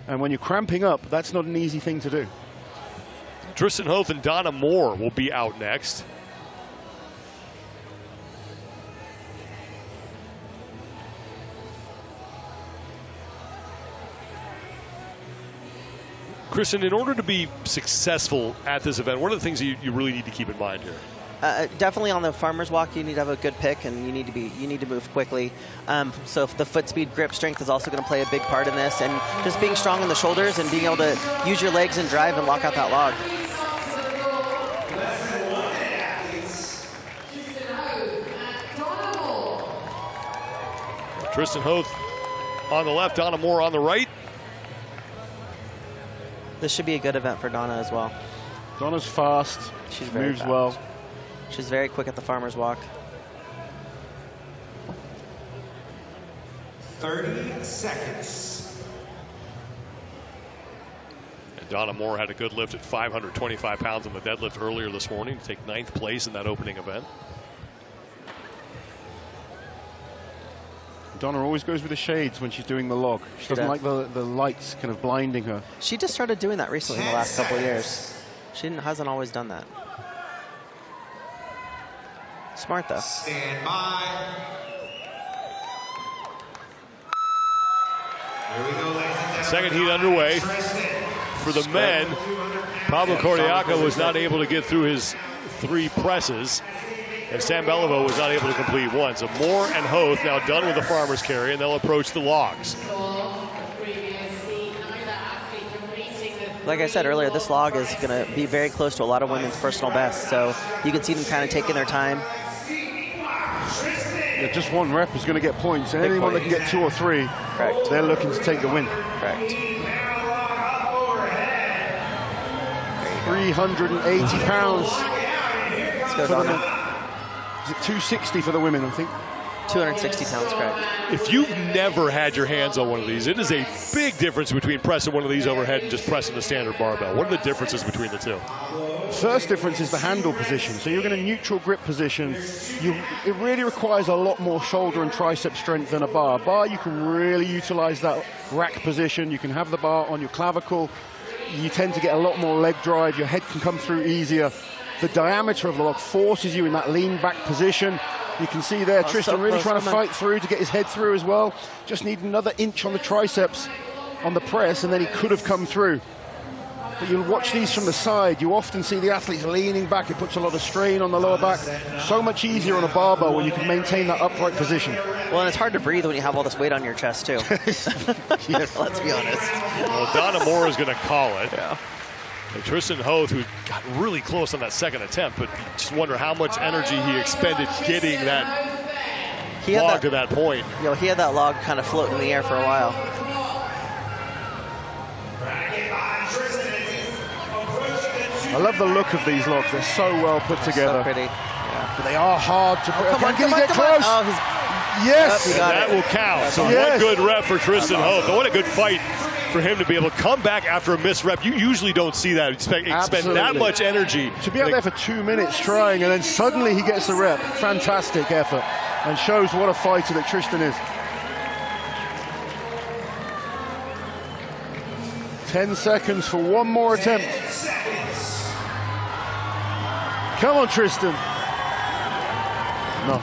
And when you're cramping up, that's not an easy thing to do. Tristan Hoth and Donna Moore will be out next. Kristen, in order to be successful at this event, what are the things that you really need to keep in mind here? Definitely on the farmer's walk, you need to have a good pick, and you need to move quickly. So the foot speed, grip strength is also going to play a big part in this, and just being strong in the shoulders and being able to use your legs and drive and lock out that log. Tristan Hoth on the left, Donna Moore on the right. This should be a good event for Donna as well. Donna's fast. She's very moves fast. well. She's very quick at the farmer's walk. 30 seconds. And Donna Moore had a good lift at 525 pounds on the deadlift earlier this morning to take 9th place in that opening event. Donna always goes with the shades when she's doing the log. She doesn't like the lights kind of blinding her. She just started doing that recently in the last couple of years. She hasn't always done that. Smart, though. Stand by. Here we go, ladies and gentlemen. Second heat underway. For the men, Pablo Kordiaka was not able to get through his 3 presses, and Sam Beliveau was not able to complete 1. So Moore and Hoth now done with the farmer's carry, and they'll approach the logs. Like I said earlier, this log is going to be very close to a lot of women's personal bests, so you can see them kind of taking their time. Yeah, just 1 rep is going to get points, and anyone that can get 2 or 3, correct, they're looking to take the win. Correct. 380 pounds. Let's go, for the Donna. men. Is it 260 for the women, I think? 260 pounds, correct. If you've never had your hands on one of these, it is a big difference between pressing one of these overhead and just pressing the standard barbell. What are the differences between the two? First difference is the handle position. So you're in a neutral grip position. It really requires a lot more shoulder and tricep strength than a bar. Bar, you can really utilize that rack position. You can have the bar on your clavicle. You tend to get a lot more leg drive. Your head can come through easier. The diameter of the log forces you in that lean back position. You can see there, Tristan really trying to fight through to get his head through as well. Just need another inch on the triceps on the press, and then he could have come through. But you'll watch these from the side. You often see the athletes leaning back. It puts a lot of strain on the lower back. So much easier on a barbell when you can maintain that upright position. Well, and it's hard to breathe when you have all this weight on your chest, too. Let's be honest. Well, Donna Moore is going to call it. Yeah. And Tristan Hoth, who got really close on that second attempt, but you just wonder how much energy he expended getting that log to that point. You know, he had that log kind of floating in the air for a while. I love the look of these logs. They're so well put together. So pretty. Yeah. But they are hard to put. Come on, can he get close? Oh, yes. Yep, that will count. So one good rep for Tristan Hoth. What a good fight for him to be able to come back after a missed rep. You usually don't see that. Expend that much energy. To be out there for 2 minutes trying, and then suddenly he gets the rep. Fantastic effort, and shows what a fighter that Tristan is. 10 seconds for one more attempt. Come on, Tristan. No.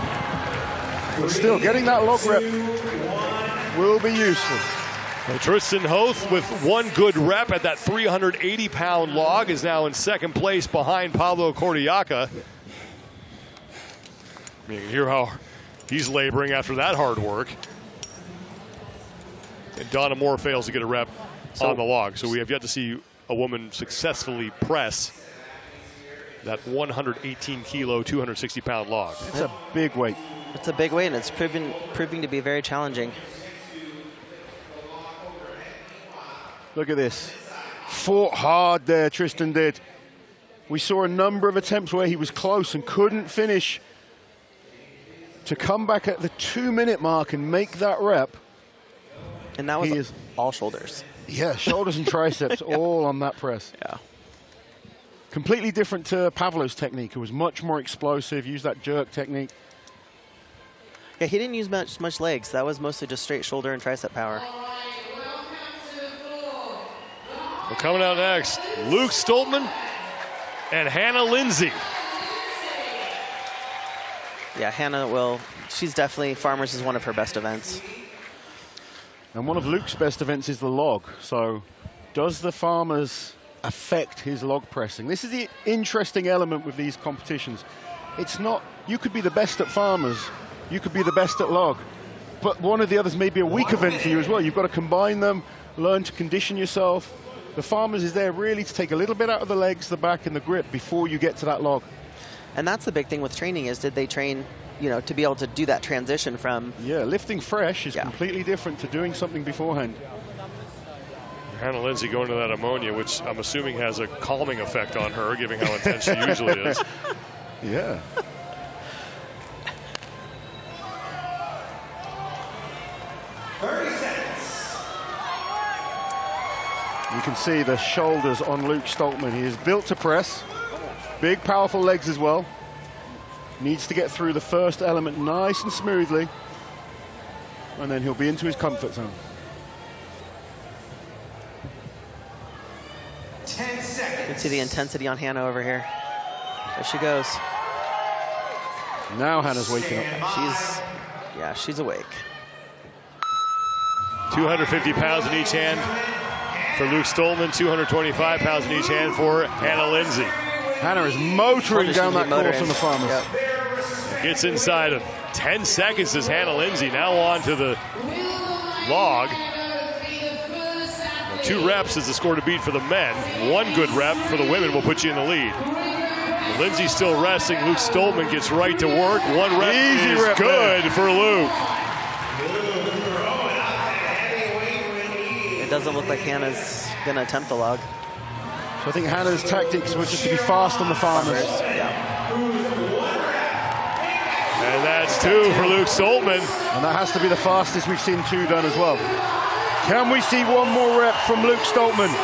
But still, getting that log rep will be useful. Well, Tristan Hoth with one good rep at that 380-pound log is now in second place behind Pablo Cordiaca. You can hear how he's laboring after that hard work. And Donna Moore fails to get a rep on the log. So we have yet to see a woman successfully press that 118-kilo, 260-pound log. It's a big weight. It's a big weight, and it's proving to be very challenging. Look at this. Fought hard there, Tristan did. We saw a number of attempts where he was close and couldn't finish. To come back at the 2-minute mark and make that rep. And that was all shoulders. Yeah, shoulders and triceps all on that press. Yeah. Completely different to Pavlo's technique, who was much more explosive, used that jerk technique. Yeah, he didn't use much legs. That was mostly just straight shoulder and tricep power. Well, coming out next, Luke Stoltman and Hannah Lindsay. Yeah, Hannah she's definitely, Farmers is one of her best events. And one of Luke's best events is the log. So does the Farmers affect his log pressing? This is the interesting element with these competitions. It's not, you could be the best at Farmers, you could be the best at log, but one of the others may be a weak event for you as well. You've got to combine them, learn to condition yourself. The Farmers is there really to take a little bit out of the legs, the back, and the grip before you get to that log. And that's the big thing with training is, did they train, you know, to be able to do that transition from... Yeah, lifting fresh is completely different to doing something beforehand. Hannah Lindsay going to that ammonia, which I'm assuming has a calming effect on her, given how intense she usually is. Yeah. You can see the shoulders on Luke Stoltman. He is built to press. Big, powerful legs as well. Needs to get through the first element nice and smoothly. And then he'll be into his comfort zone. 10 seconds. You can see the intensity on Hannah over here. There she goes. Now Hannah's waking up. She's awake. 250 pounds in each hand for Luke Stoltman, 225 pounds in each hand for Hannah Lindsay. Hannah is motoring down that course on the Farmers. Yep. Gets inside of 10 seconds as Hannah Lindsay now on to the log. 2 reps is the score to beat for the men. 1 good rep for the women will put you in the lead. Lindsay's still resting. Luke Stoltman gets right to work. 1 rep is good for Luke. It doesn't look like Hannah's going to attempt the log. So I think Hannah's tactics were just to be fast on the Farmers. As And that's 2 for Luke Stoltman. And that has to be the fastest we've seen 2 done as well. Can we see one more rep from Luke Stoltman?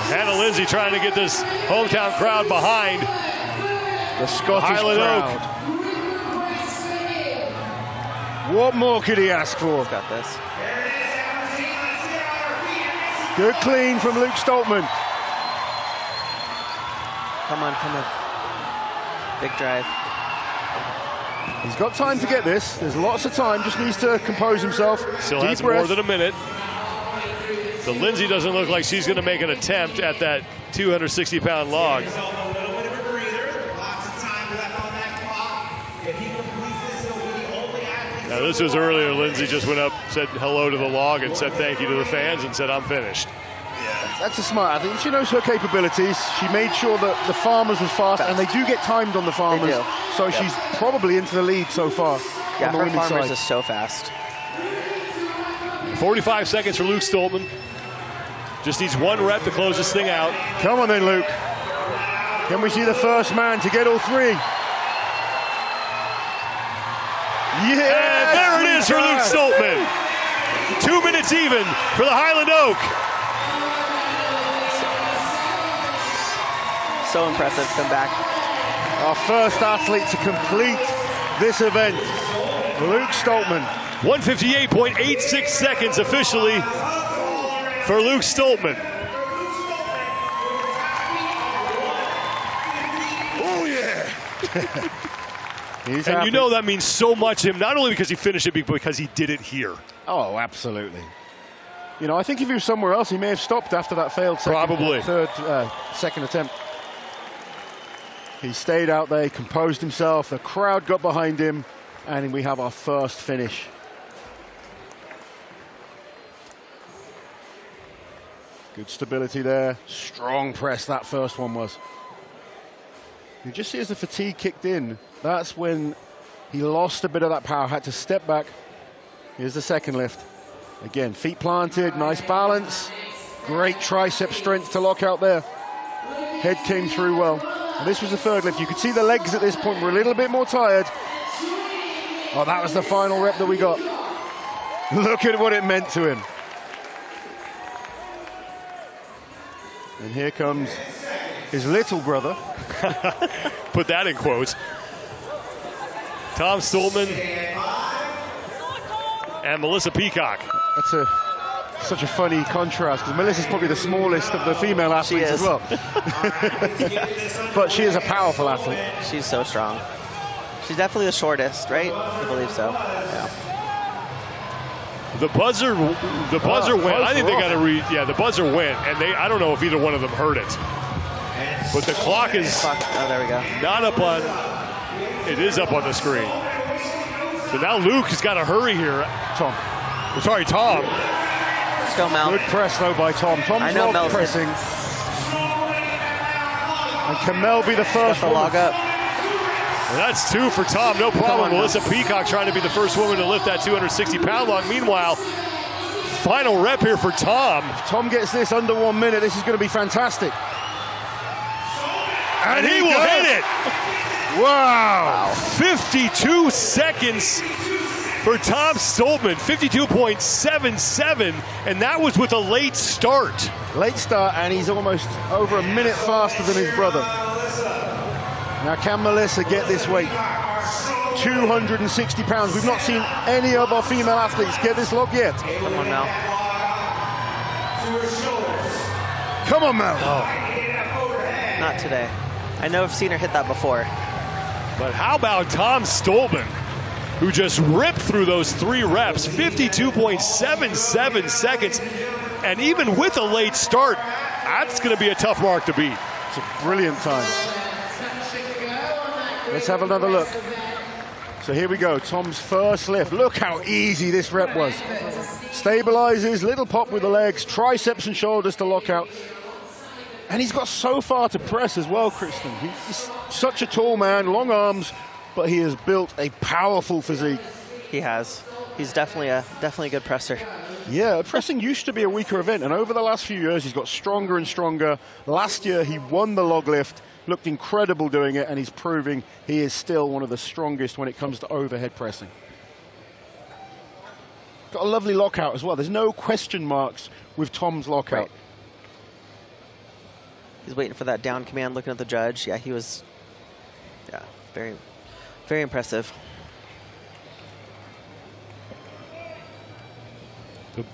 Hannah Lindsay trying to get this hometown crowd behind the Scottish Highland crowd. What more could he ask for? He's got this. Good clean from Luke Stoltman. Come on, come on. Big drive. He's got time to get this. There's lots of time. Just needs to compose himself. Still Deep has breath. more than a minute. So Lindsay doesn't look like she's going to make an attempt at that 260-pound log. Now this was earlier. Lindsay just went up, said hello to the log, and said thank you to the fans, and said, "I'm finished." That's a smart athlete. She knows her capabilities. She made sure that the farmers was fast, and they do get timed on the farmers. So she's probably into the lead so far. Yeah, on the her women's farmers side. is so fast. 45 seconds for Luke Stoltman. Just needs 1 rep to close this thing out. Come on then, Luke. Can we see the first man to get all 3? Yeah, and there it is for Luke Stoltman. 2 minutes even for the Highland Oak. So impressive come back. Our first athlete to complete this event, Luke Stoltman. 158.86 seconds officially for Luke Stoltman. Oh yeah. And happy. you know that means so much to him, not only because he finished it, but because he did it here. Oh, absolutely. You know, I think if he was somewhere else, he may have stopped after that failed second attempt. He stayed out there, he composed himself, the crowd got behind him, and we have our first finish. Good stability there. Strong press, that first one was. You just see as the fatigue kicked in, that's when he lost a bit of that power, had to step back. Here's the second lift. Again, feet planted, nice balance. Great tricep strength to lock out there. Head came through well. And this was the third lift. You could see the legs at this point were a little bit more tired. Oh, that was the final rep that we got. Look at what it meant to him. And here comes his little brother. Put that in quotes. Tom Stoltman and Melissa Peacock. That's such a funny contrast, because Melissa's probably the smallest of the female athletes as well. But she is a powerful athlete. She's so strong. She's definitely the shortest, right? I believe so. Yeah. The buzzer went. I think they got to read. Yeah, the buzzer went, and I don't know if either one of them heard it. But the clock is there we go. Not up on. It is up on the screen. So now Luke has got to hurry here. Tom. Sorry, Tom. Let's go, Mel. Good press though by Tom. Tom's log pressing. And can Mel be the first one? Log up. And that's 2 for Tom, no problem. Melissa Peacock trying to be the first woman to lift that 260-pound log. Meanwhile, final rep here for Tom. If Tom gets this under 1 minute, this is going to be fantastic. And he will hit it. Wow. 52 seconds for Tom Stoltman, 52.77, and that was with a late start. Late start, and he's almost over a minute faster than his brother. Now, can Melissa get this weight? 260 pounds. We've not seen any other female athletes get this log yet. Come on, Mel. Come on, Mel. Oh. Not today. I know I've seen her hit that before. But how about Tom Stoltman, who just ripped through those 3 reps, 52.77 seconds, and even with a late start, that's going to be a tough mark to beat. It's a brilliant time. Let's have another look. So here we go, Tom's first lift. Look how easy this rep was. Stabilizes, little pop with the legs, triceps and shoulders to lock out. And he's got so far to press as well, Kristen. He's such a tall man, long arms, but he has built a powerful physique. He has. He's definitely a good presser. Yeah, pressing used to be a weaker event, and over the last few years, he's got stronger and stronger. Last year, he won the log lift, looked incredible doing it, and he's proving he is still one of the strongest when it comes to overhead pressing. Got a lovely lockout as well. There's no question marks with Tom's lockout. Right. He's waiting for that down command, looking at the judge. Yeah, he was, very, very impressive.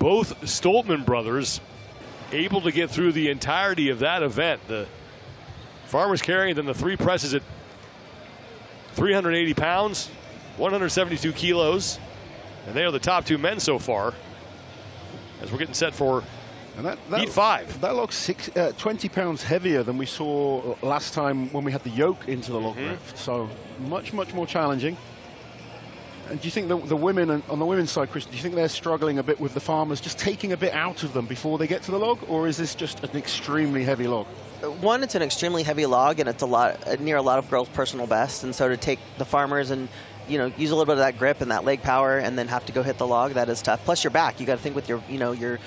Both Stoltman brothers able to get through the entirety of that event. The farmer's carry, then the 3 presses at 380 pounds, 172 kilos. And they are the top 2 men so far as we're getting set for Heat 5. That log's 20 pounds heavier than we saw last time when we had the yoke into the log lift. So much, much more challenging. And do you think the women, on the women's side, Chris, do you think they're struggling a bit with the farmers just taking a bit out of them before they get to the log? Or is this just an extremely heavy log? One, it's an extremely heavy log, and it's near a lot of girls' personal best. And so to take the farmers and use a little bit of that grip and that leg power, and then have to go hit the log, that is tough. Plus your back, you got to think with your, you're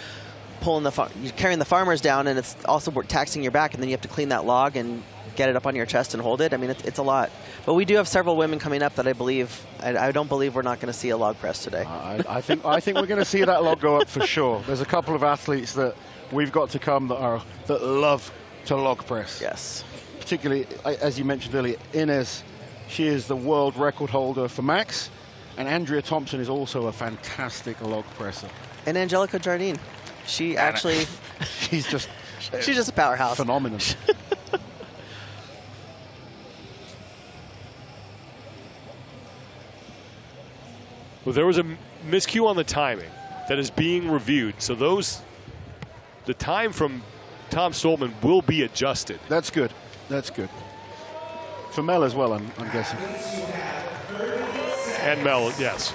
pulling you're carrying the farmers down, and it's also taxing your back, and then you have to clean that log and get it up on your chest and hold it. I mean, it's a lot. But we do have several women coming up that I don't believe we're not going to see a log press today. I think we're going to see that log go up for sure. There's a couple of athletes that we've got to come that love to log press. Yes. Particularly, as you mentioned earlier, Inez. She is the world record holder for max, and Andrea Thompson is also a fantastic log presser. And Angelica Jardine, she's just a powerhouse. Phenomenal. Well, there was a miscue on the timing that is being reviewed. So the time from Tom Stoltman will be adjusted. That's good. That's good. For Mel as well, I'm guessing. And Mel, yes.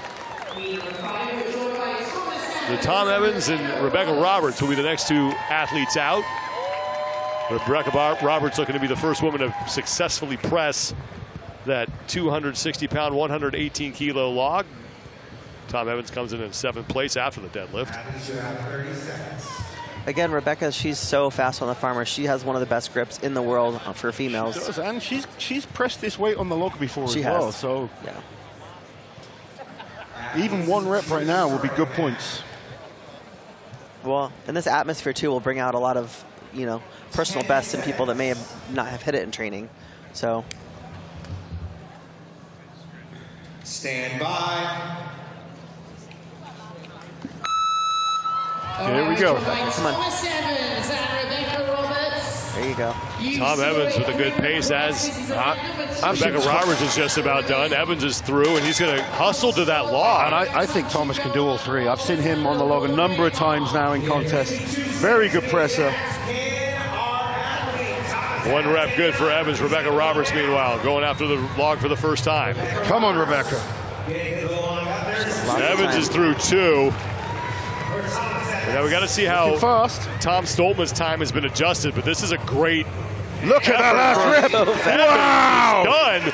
The Tom Evans and Rebecca Roberts will be the next 2 athletes out. Rebecca Roberts looking to be the first woman to successfully press that 260-pound, 118-kilo log. Tom Evans comes in 7th place after the deadlift. Again, Rebecca, she's so fast on the farmer. She has one of the best grips in the world for females. She does, and she's pressed this weight on the log before as well. So yeah. Even 1 rep right now will be good points. Well, and this atmosphere too will bring out a lot of, personal bests in people that may not have hit it in training. So. Stand by. Here we go. Come on. There you go. Tom Evans with a good pace as Rebecca Roberts is just about done. Evans is through, and he's going to hustle to that log. And I think Thomas can do all 3. I've seen him on the log a number of times now in contests. Very good presser. 1 rep good for Evans. Rebecca Roberts, meanwhile, going after the log for the first time. Come on, Rebecca. Evans is through 2. Now we got to see how Tom Stoltman's time has been adjusted, but this is a great look at that last rip. Wow. Done.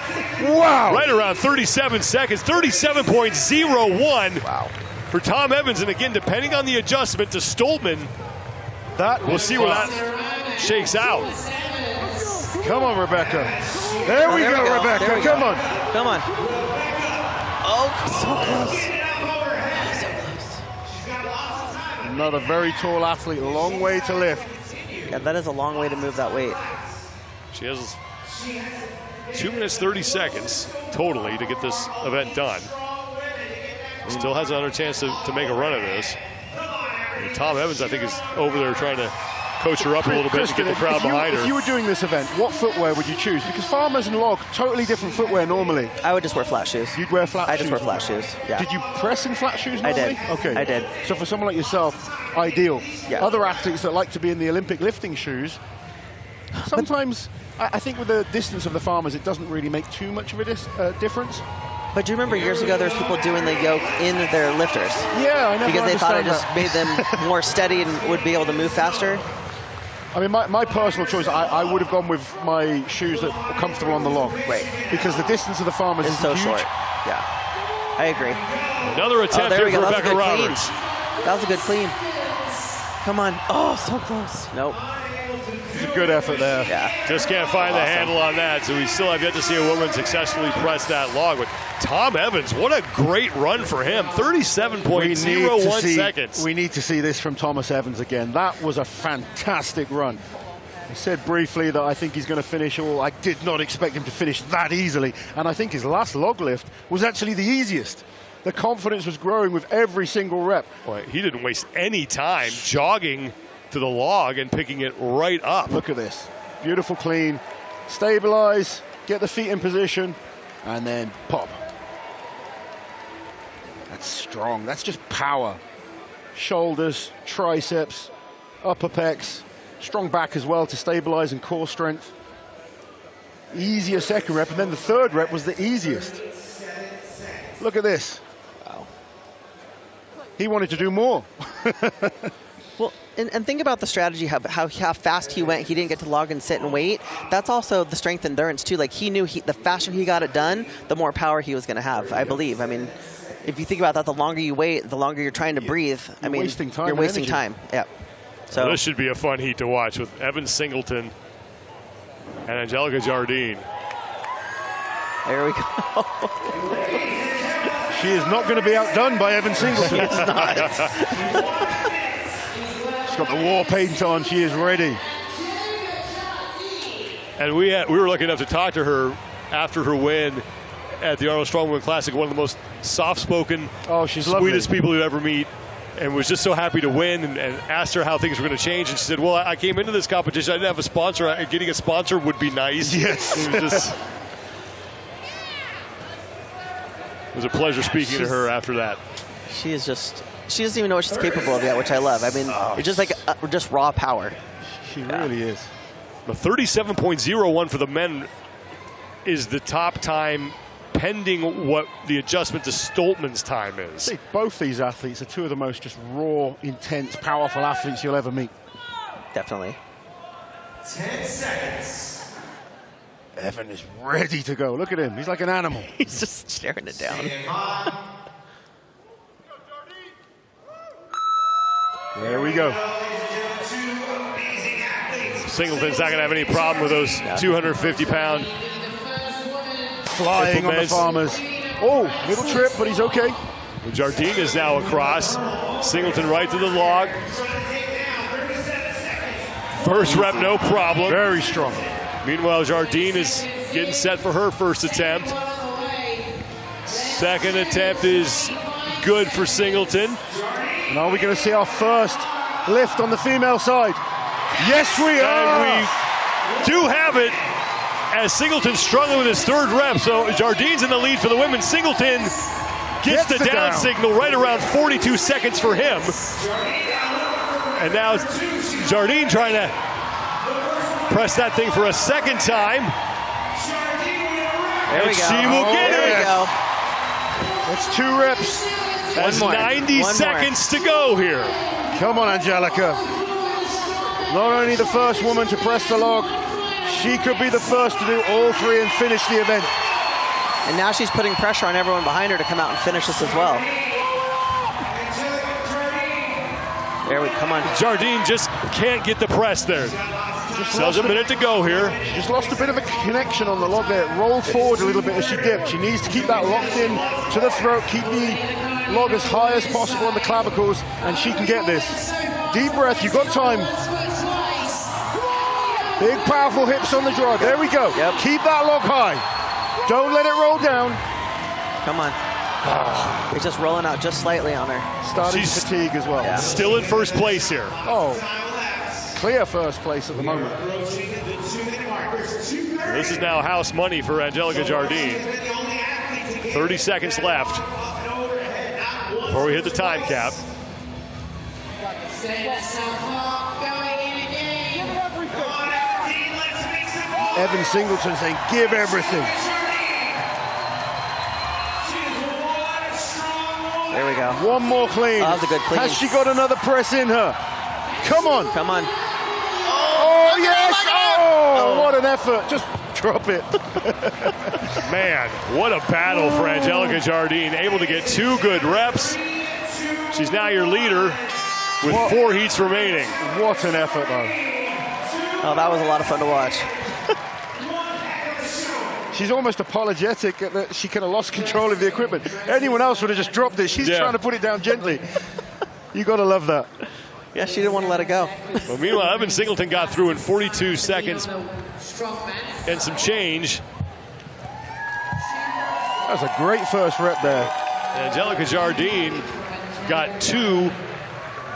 Wow. Right around 37 seconds, 37.01 for Tom Evans. And again, depending on the adjustment to Stoltman, we'll see where that shakes out. Come on, Rebecca. There we go, Rebecca. Come on. Come on. Oh, so close. Another very tall athlete, a long way to lift. Yeah, that is a long way to move that weight. She has 2 minutes 30 seconds totally to get this event done. Still has another chance to make a run of this. And Tom Evans, I think, is over there trying to coach her up a little bit to get the crowd behind her. If you were doing this event, what footwear would you choose? Because farmers and log, totally different footwear normally. I would just wear flat shoes. You'd wear flat shoes? I just wear flat shoes, yeah. Did you press in flat shoes normally? I did. Okay. I did. So for someone like yourself, ideal. Yeah. Other athletes that like to be in the Olympic lifting shoes, sometimes I think with the distance of the farmers, it doesn't really make too much of a difference. But do you remember years ago there was people doing the yoke in their lifters? Yeah, I know. Because they thought it just made them more steady and would be able to move faster? I mean, my personal choice, I would have gone with my shoes that were comfortable on the log. Right. Because the distance of the farmers is so huge. short. Yeah. I agree. Another attempt there we here go. for That was a Rebecca good Roberts. clean. That was a good clean. Come on. Oh, so close. Nope. It's a good effort there. Yeah. Just can't find the handle on that, so we still have yet to see a woman successfully press that log. But Tom Evans, what a great run for him. 37.01 seconds. We need to see this from Thomas Evans again. That was a fantastic run. I said briefly that I think he's going to finish all. I did not expect him to finish that easily. And I think his last log lift was actually the easiest. The confidence was growing with every single rep. Boy, he didn't waste any time jogging to the log and picking it right up. Look at this. Beautiful clean. Stabilize, get the feet in position, and then pop. That's strong. That's just power. Shoulders, triceps, upper pecs. Strong back as well to stabilize and core strength. Easier second rep, and then the third rep was the easiest. Look at this. Wow. He wanted to do more. Well, and think about the strategy, how fast he went. He didn't get to log and sit and wait. That's also the strength endurance, too. Like, he knew the faster he got it done, the more power he was going to have, I believe. I mean, if you think about that, the longer you wait, the longer you're trying to breathe. You're wasting time. Yeah. So well, this should be a fun heat to watch with Evan Singleton and Angelica Jardine. There we go. She is not going to be outdone by Evan Singleton. It's not. She's got the war paint on. She is ready. And we were lucky enough to talk to her after her win at the Arnold Strongwoman Classic, one of the most soft-spoken, she's sweetest lovely. people you'd ever meet, and was just so happy to win, and asked her how things were going to change. And she said, well, I came into this competition, I didn't have a sponsor. Getting a sponsor would be nice. Yes. It was a pleasure speaking to her after that. She doesn't even know what she's capable of yet, which I love. I mean, it's just like just raw power. She really is. The 37.01 for the men is the top time, pending what the adjustment to Stoltman's time is. I think both these athletes are two of the most just raw, intense, powerful athletes you'll ever meet. Definitely. 10 seconds. Evan is ready to go. Look at him. He's like an animal. He's just staring it down. There we go. Singleton's not going to have any problem with those 250-pound flying on the farmers. Oh, little trip, but he's okay. Well, Jardine is now across. Singleton right to the log. First rep, no problem. Very strong. Meanwhile, Jardine is getting set for her first attempt. Second attempt is good for Singleton. And are we going to see our first lift on the female side? Yes, we are. And we do have it as Singleton struggling with his third rep. So Jardine's in the lead for the women. Singleton gets the down signal right around 42 seconds for him. And now Jardine trying to press that thing for a second time. There we go. She will get it. That's 2 reps. That's 90 seconds to go here. Come on, Angelica. Not only the first woman to press the log, she could be the first to do all 3 and finish the event. And now she's putting pressure on everyone behind her to come out and finish this as well. There we come on. Jardine just can't get the press there. Still a minute to go here. She just lost a bit of a connection on the log there. It rolled forward a little bit as she dipped. She needs to keep that locked in to the throat, keep the log as high as possible on the clavicles, and she can get this. Deep breath, you've got time. Big, powerful hips on the draw. There we go. Yep. Keep that log high. Don't let it roll down. Come on. It's just rolling out just slightly on her. Starting to fatigue as well. Yeah. Still in first place here. Oh, clear first place at the moment. This is now house money for Angelica Jardine. 30 seconds left before we hit the time cap. Evan Singleton saying, give everything. There we go. One more clean. That was a good clean. Has she got another press in her? Come on. Come on. Oh, yes. Oh, what an effort. Just drop it. Man, what a battle for Angelica Jardine. Able to get 2 good reps. She's now your leader with 4 heats remaining. What an effort, though. Oh, that was a lot of fun to watch. She's almost apologetic that she kind of lost control of the equipment. Anyone else would have just dropped it. She's trying to put it down gently. You got to love that. Yeah, she didn't want to let it go. Well, meanwhile, Evan Singleton got through in 42 seconds and some change. That was a great first rep there. Angelica Jardine got 2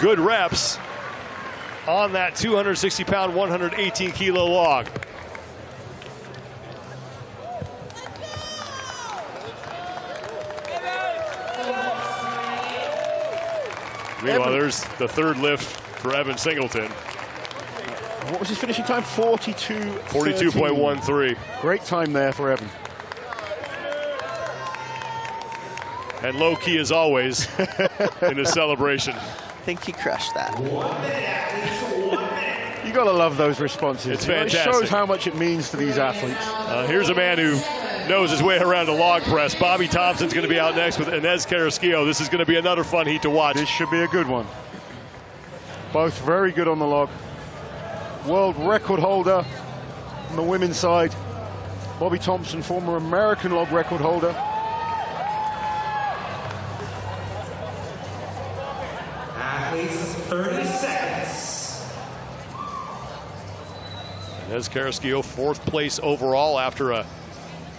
good reps on that 260-pound, 118-kilo log. Meanwhile, there's the 3rd lift for Evan Singleton. What was his finishing time? 42.13. Great time there for Evan. And low key as always in his celebration. I think he crushed that. You got to love those responses. It's fantastic. It shows how much it means to these athletes. Here's a man who knows his way around a log press. Bobby Thompson's going to be out next with Inez Carrasquillo. This is going to be another fun heat to watch. This should be a good one. Both very good on the log. World record holder on the women's side. Bobby Thompson, former American log record holder. Athletes, 30 seconds. Inez Carrasquillo, 4th place overall after a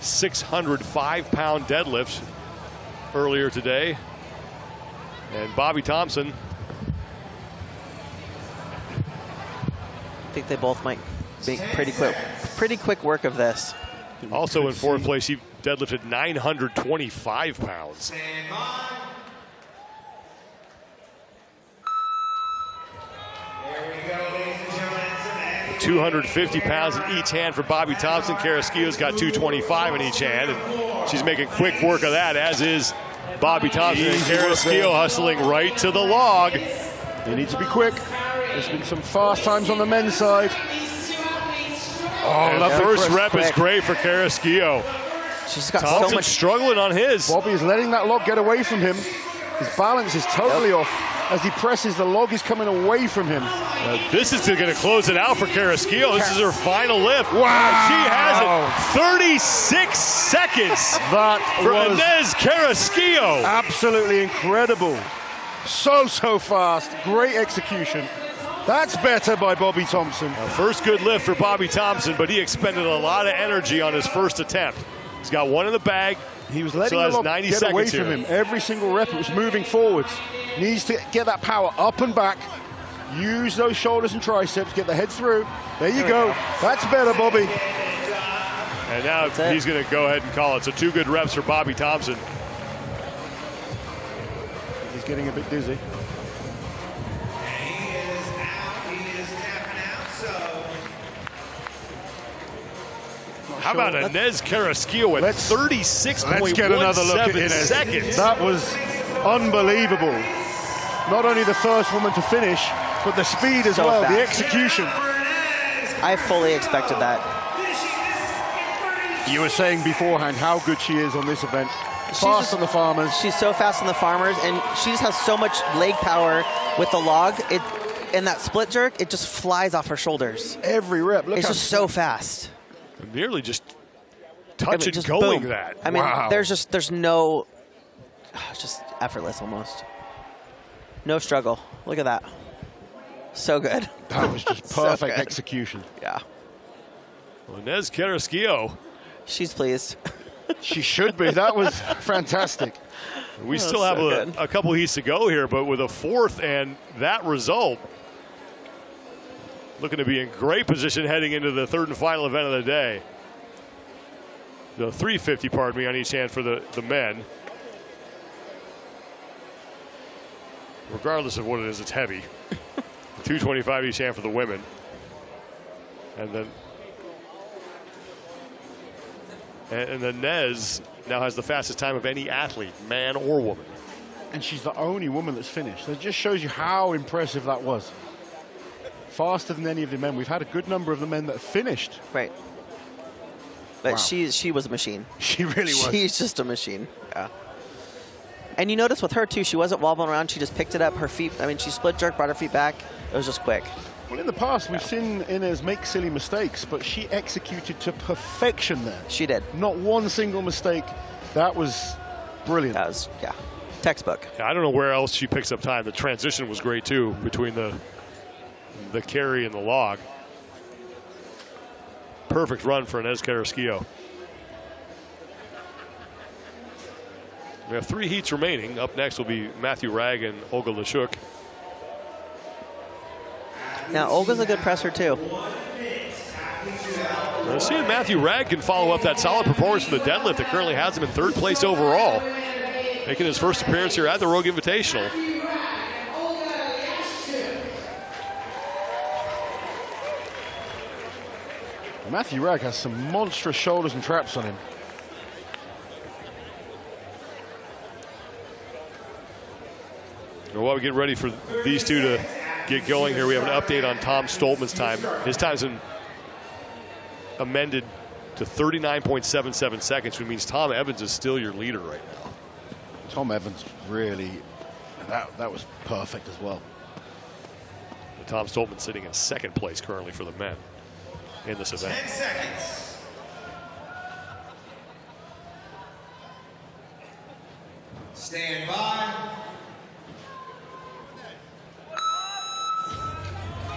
605-pound deadlift earlier today. And Bobby Thompson. I think they both might make pretty quick work of this. Also in 4th place, she deadlifted 925 pounds. 250 pounds in each hand for Bobby Thompson. Carrasquillo's got 225 in each hand, and she's making quick work of that, as is Bobby Thompson. And Carrasquillo hustling right to the log. They need to be quick. There's been some fast times on the men's side. Oh, the first rep is great for Carrasquillo. She's got Thompson so much struggling on his. Bobby is letting that log get away from him. His balance is totally off. As he presses, the log is coming away from him. This is going to close it out for Carrasquillo. This is her final lift. Wow. She has it. 36 seconds that for was Inez Carrasquillo. Absolutely incredible. So fast. Great execution. That's better by Bobby Thompson. First good lift for Bobby Thompson, but he expended a lot of energy on his first attempt. He's got one in the bag. He was letting the log get away from him. Every single rep, it was moving forwards. Needs to get that power up and back. Use those shoulders and triceps. Get the head through. There you go. That's better, Bobby. And now he's going to go ahead and call it. So 2 good reps for Bobby Thompson. He's getting a bit dizzy. How about Inez Carrasquillo at 36.17 seconds? That was unbelievable. Not only the first woman to finish, but the speed as well, the execution. I fully expected that. You were saying beforehand how good she is on this event. Fast on the farmers. She's so fast on the farmers, and she just has so much leg power with the log. And that split jerk, it just flies off her shoulders. Every rep. Look, it's just so fast. Nearly just touch and going that. I mean, there's no, just effortless almost. No struggle. Look at that. So good. That was just perfect execution. Yeah. Well, Inez Carrasquillo. She's pleased. She should be. That was fantastic. We still have a couple heats to go here, but with a 4th and that result, looking to be in great position heading into the 3rd and final event of the day. The 350, pardon me, on each hand for the men. Regardless of what it is, it's heavy. 225 each hand for the women. And then Nez now has the fastest time of any athlete, man or woman. And she's the only woman that's finished. That just shows you how impressive that was. Faster than any of the men. We've had a good number of the men that have finished. Right. But Wow. she was a machine. She really was. She's just a machine. Yeah. And you notice with her too, she wasn't wobbling around. She just picked it up. Her feet. I mean, she split jerk, brought her feet back. It was just quick. Well, in the past, we've seen Inez make silly mistakes, but she executed to perfection there. She did. Not one single mistake. That was brilliant. That was, yeah, textbook. I don't know where else she picks up time. The transition was great too between the carry and the log. Perfect run for Inez Carrasquillo. We have 3 heats remaining. Up next will be Matthew Ragg and Olga Lashuk. Now, Olga's a good presser too. Well, seeing Matthew Ragg can follow up that solid performance from the deadlift that currently has him in 3rd place overall, making his first appearance here at the Rogue Invitational. Matthew Ragg has some monstrous shoulders and traps on him. Well, while we get ready for these two to get going here, we have an update on Tom Stoltman's time. His time's been amended to 39.77 seconds, which means Tom Evans is still your leader right now. Tom Evans really, that was perfect as well. But Tom Stoltman sitting in 2nd place currently for the men in this event. 10 seconds. Stand by.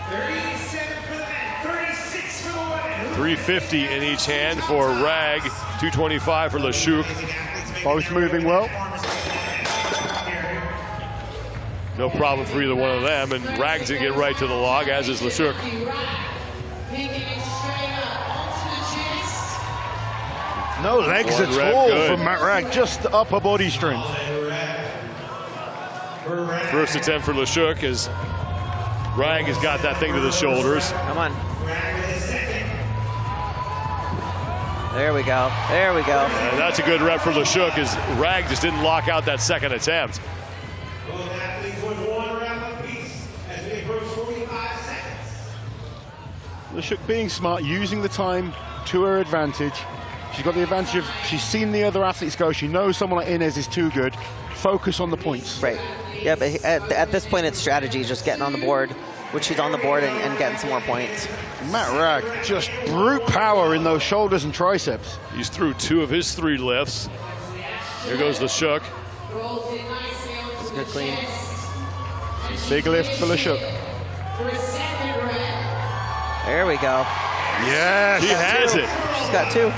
37 for the men, 36 for the women. 350 in each hand for Ragg, 225 for Lashuk. Both moving well. No problem for either one of them, and Ragg's gonna get right to the log, as is Lashuk. No legs One at rep, all good. from Matt Ragg, just upper body strength. First attempt for Lashuk as Ragg has got that thing to the shoulders. Come on. There we go. There we go. And that's a good rep for Lashuk as Ragg just didn't lock out that 2nd attempt. Both athletes with 1 round apiece as we approach 45 seconds. Lashuk being smart, using the time to her advantage. She's got the advantage of, she's seen the other athletes go. She knows someone like Inez is too good. Focus on the points. Right. Yeah, but at this point, it's strategy, just getting on the board, which she's on the board and getting some more points. Matt Ragg, just brute power in those shoulders and triceps. He's through 2 of his 3 lifts. Here goes Lashuk. It's good clean. Big lift for Lashuk. There we go. Yes. He has it. She's got 2.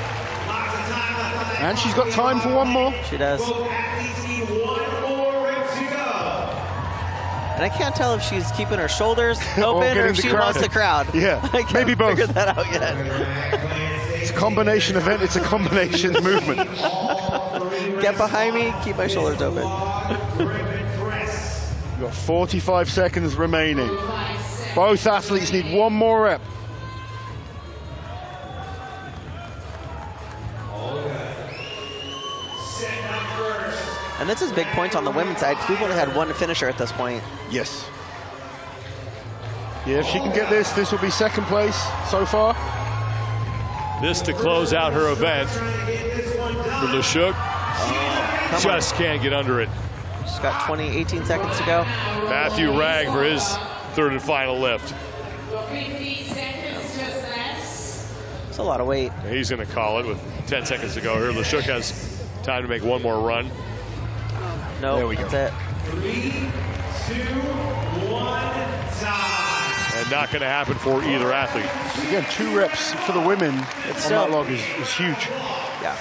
And she's got time for 1 more. She does. Both athletes need 1 more rep to go. And I can't tell if she's keeping her shoulders open or if she wants the crowd. Yeah, I can't maybe both. figure that out yet. It's a combination event. It's a combination movement. Get behind me. Keep my shoulders open. We've got 45 seconds remaining. Both athletes need 1 more rep. And this is big points on the women's side because we've only had 1 finisher at this point. Yes. Yeah, if she can get this, this will be 2nd place so far. This to close out her event for Lashuk. Just can't get under it. She's got 18 seconds to go. Matthew Ragg for his 3rd and final lift. It's a lot of weight. He's going to call it with 10 seconds to go here. Lashuk has time to make 1 more run. No, there we go. That's it. 3, 2, 1, time. And not going to happen for either athlete. Again, 2 reps for the women on that log is huge. Yeah.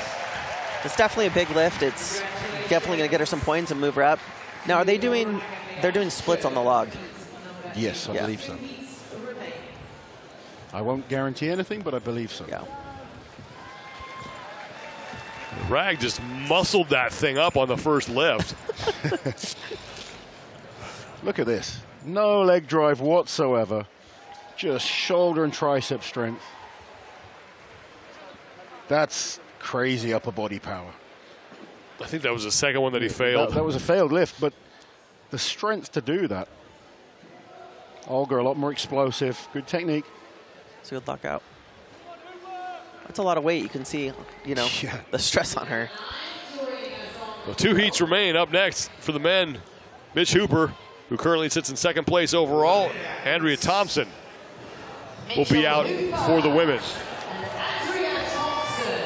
It's definitely a big lift. It's definitely going to get her some points and move her up. Now, are they doing, they're doing splits on the log? Yes, I believe so. I won't guarantee anything, but I believe so. Yeah. Ragg just muscled that thing up on the first lift. Look at this. No leg drive whatsoever. Just shoulder and tricep strength. That's crazy upper body power. I think that was the 2nd one that he failed. That was a failed lift, but the strength to do that. Olga a lot more explosive. Good technique. It's a good lockout. That's a lot of weight. You can see, you know, the stress on her. Well, 2 heats remain. Up next for the men, Mitch Hooper, who currently sits in second place overall. Andrea Thompson will be out for the women.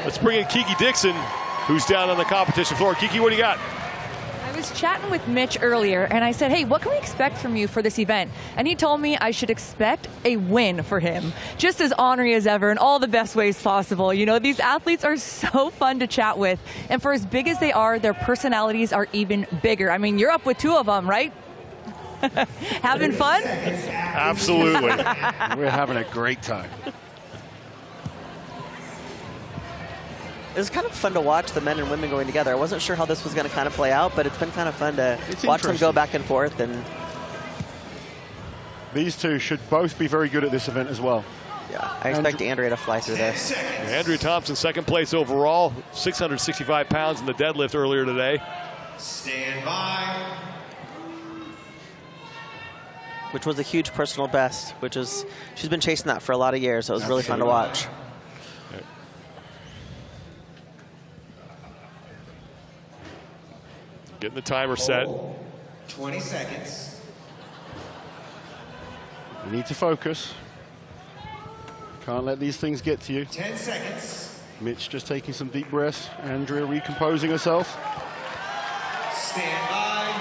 Let's bring in Kiki Dixon, who's down on the competition floor. Kiki, what do you got? I was chatting with Mitch earlier, and I said, hey, what can we expect from you for this event? And he told me I should expect a win for him, just as ornery as ever in all the best ways possible. You know, these athletes are so fun to chat with, and for as big as they are, their personalities are even bigger. I mean, you're up with 2 of them, right? Having fun? Absolutely. We're having a great time. It was kind of fun to watch the men and women going together. I wasn't sure how this was going to kind of play out, but it's been kind of fun to watch them go back and forth. And these 2 should both be very good at this event as well. Yeah, I expect Andrea to fly through this. Andrea Thompson, second place overall, 665 pounds in the deadlift earlier today. Stand by. Which was a huge personal best, which is, she's been chasing that for a lot of years, so it was really fun to watch. Getting the timer set. 20 seconds. You need to focus. Can't let these things get to you. 10 seconds. Mitch just taking some deep breaths. Andrea recomposing herself. Stand by.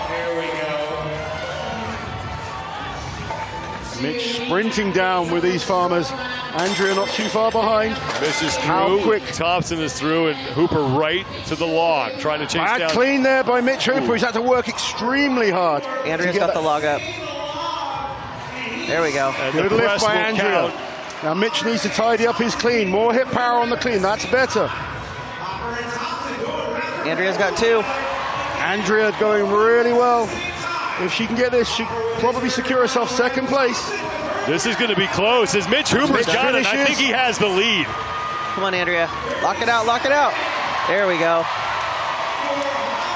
There we go. Mitch sprinting down with these farmers. Andrea not too far behind. Mitch is through. How quick. Thompson is through, and Hooper right to the log, trying to chase Bad down. clean there by Mitch Hooper. He's had to work extremely hard. Andrea's got the log up. There we go. And good lift by Andrea. Count. Now Mitch needs to tidy up his clean. More hip power on the clean. That's better. Andrea's got 2. Andrea going really well. If she can get this, she can probably secure herself second place. This is going to be close. As Mitch Hooper's got it, I think he has the lead. Come on, Andrea. Lock it out, lock it out. There we go.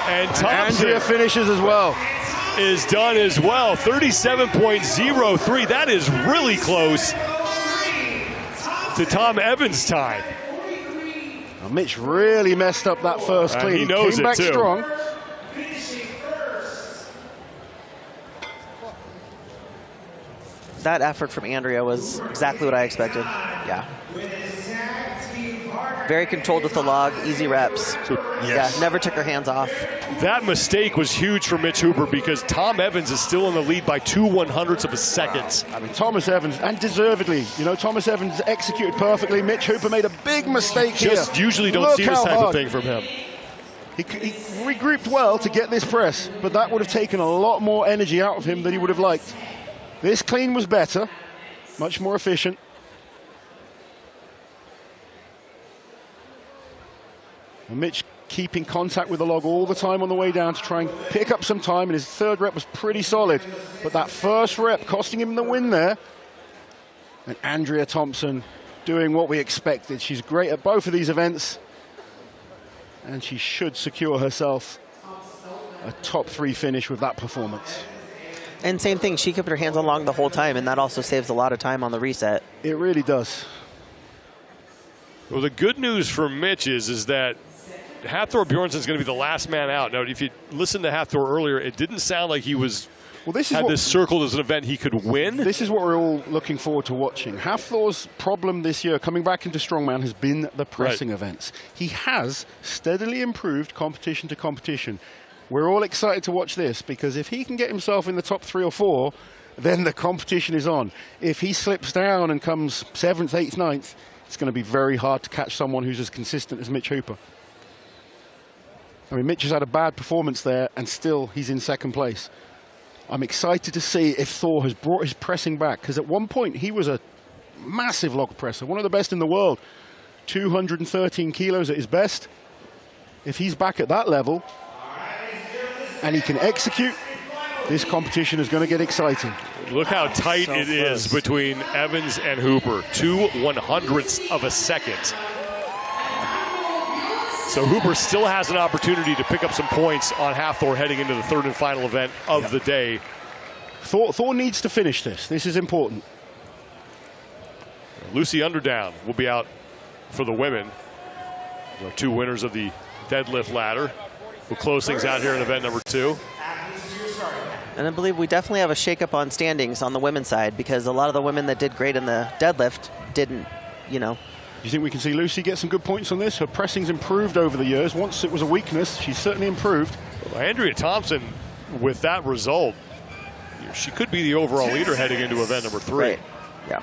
And Thompson Andrea finishes as well. Is done as well. 37.03. That is really close to Tom Evans' time. Now, Mitch really messed up that first clean. He knows came it back too. strong. That effort from Andrea was exactly what I expected. Yeah. Very controlled with the log, easy reps. Yes. Yeah, never took her hands off. That mistake was huge for Mitch Hooper because Tom Evans is still in the lead by 2/100ths of a second. I mean, Thomas Evans, and deservedly, you know, Thomas Evans executed perfectly. Mitch Hooper made a big mistake Just here. usually don't Look see this how type hard. of thing from him. He regrouped well to get this press, but that would have taken a lot more energy out of him than he would have liked. This clean was better, much more efficient. And Mitch keeping contact with the log all the time on the way down to try and pick up some time, and his third rep was pretty solid. But that first rep costing him the win there. And Andrea Thompson doing what we expected. She's great at both of these events, and she should secure herself a top 3 finish with that performance. And same thing, she kept her hands on log the whole time, and that also saves a lot of time on the reset. It really does. Well, the good news for Mitch is that Hafthor Bjornson's going to be the last man out. Now, if you listened to Hafthor earlier, it didn't sound like he was had this circled as an event he could win. This is what we're all looking forward to watching. Hafthor's problem this year, coming back into Strongman, has been the pressing events. He has steadily improved competition to competition. We're all excited to watch this because if he can get himself in the top 3 or 4, then the competition is on. If he slips down and comes 7th, 8th, 9th, it's going to be very hard to catch someone who's as consistent as Mitch Hooper. I mean, Mitch has had a bad performance there, and still he's in second place. I'm excited to see if Thor has brought his pressing back, because at one point he was a massive log presser, one of the best in the world, 213 kilos at his best. If he's back at that level and he can execute, this competition is going to get exciting. Look how tight it is between Evans and Hooper, 2/100ths of a second. So Hooper still has an opportunity to pick up some points on Hafthor heading into the third and final event of the day. Thor needs to finish this. This is important. Lucy Underdown will be out for the women. There are 2 winners of the deadlift ladder. We'll close things out here in event number 2. And I believe we definitely have a shakeup on standings on the women's side, because a lot of the women that did great in the deadlift didn't, you know. You think we can see Lucy get some good points on this? Her pressing's improved over the years. Once it was a weakness, she's certainly improved. Well, Andrea Thompson, with that result, she could be the overall leader heading into event number 3. Right. Yeah.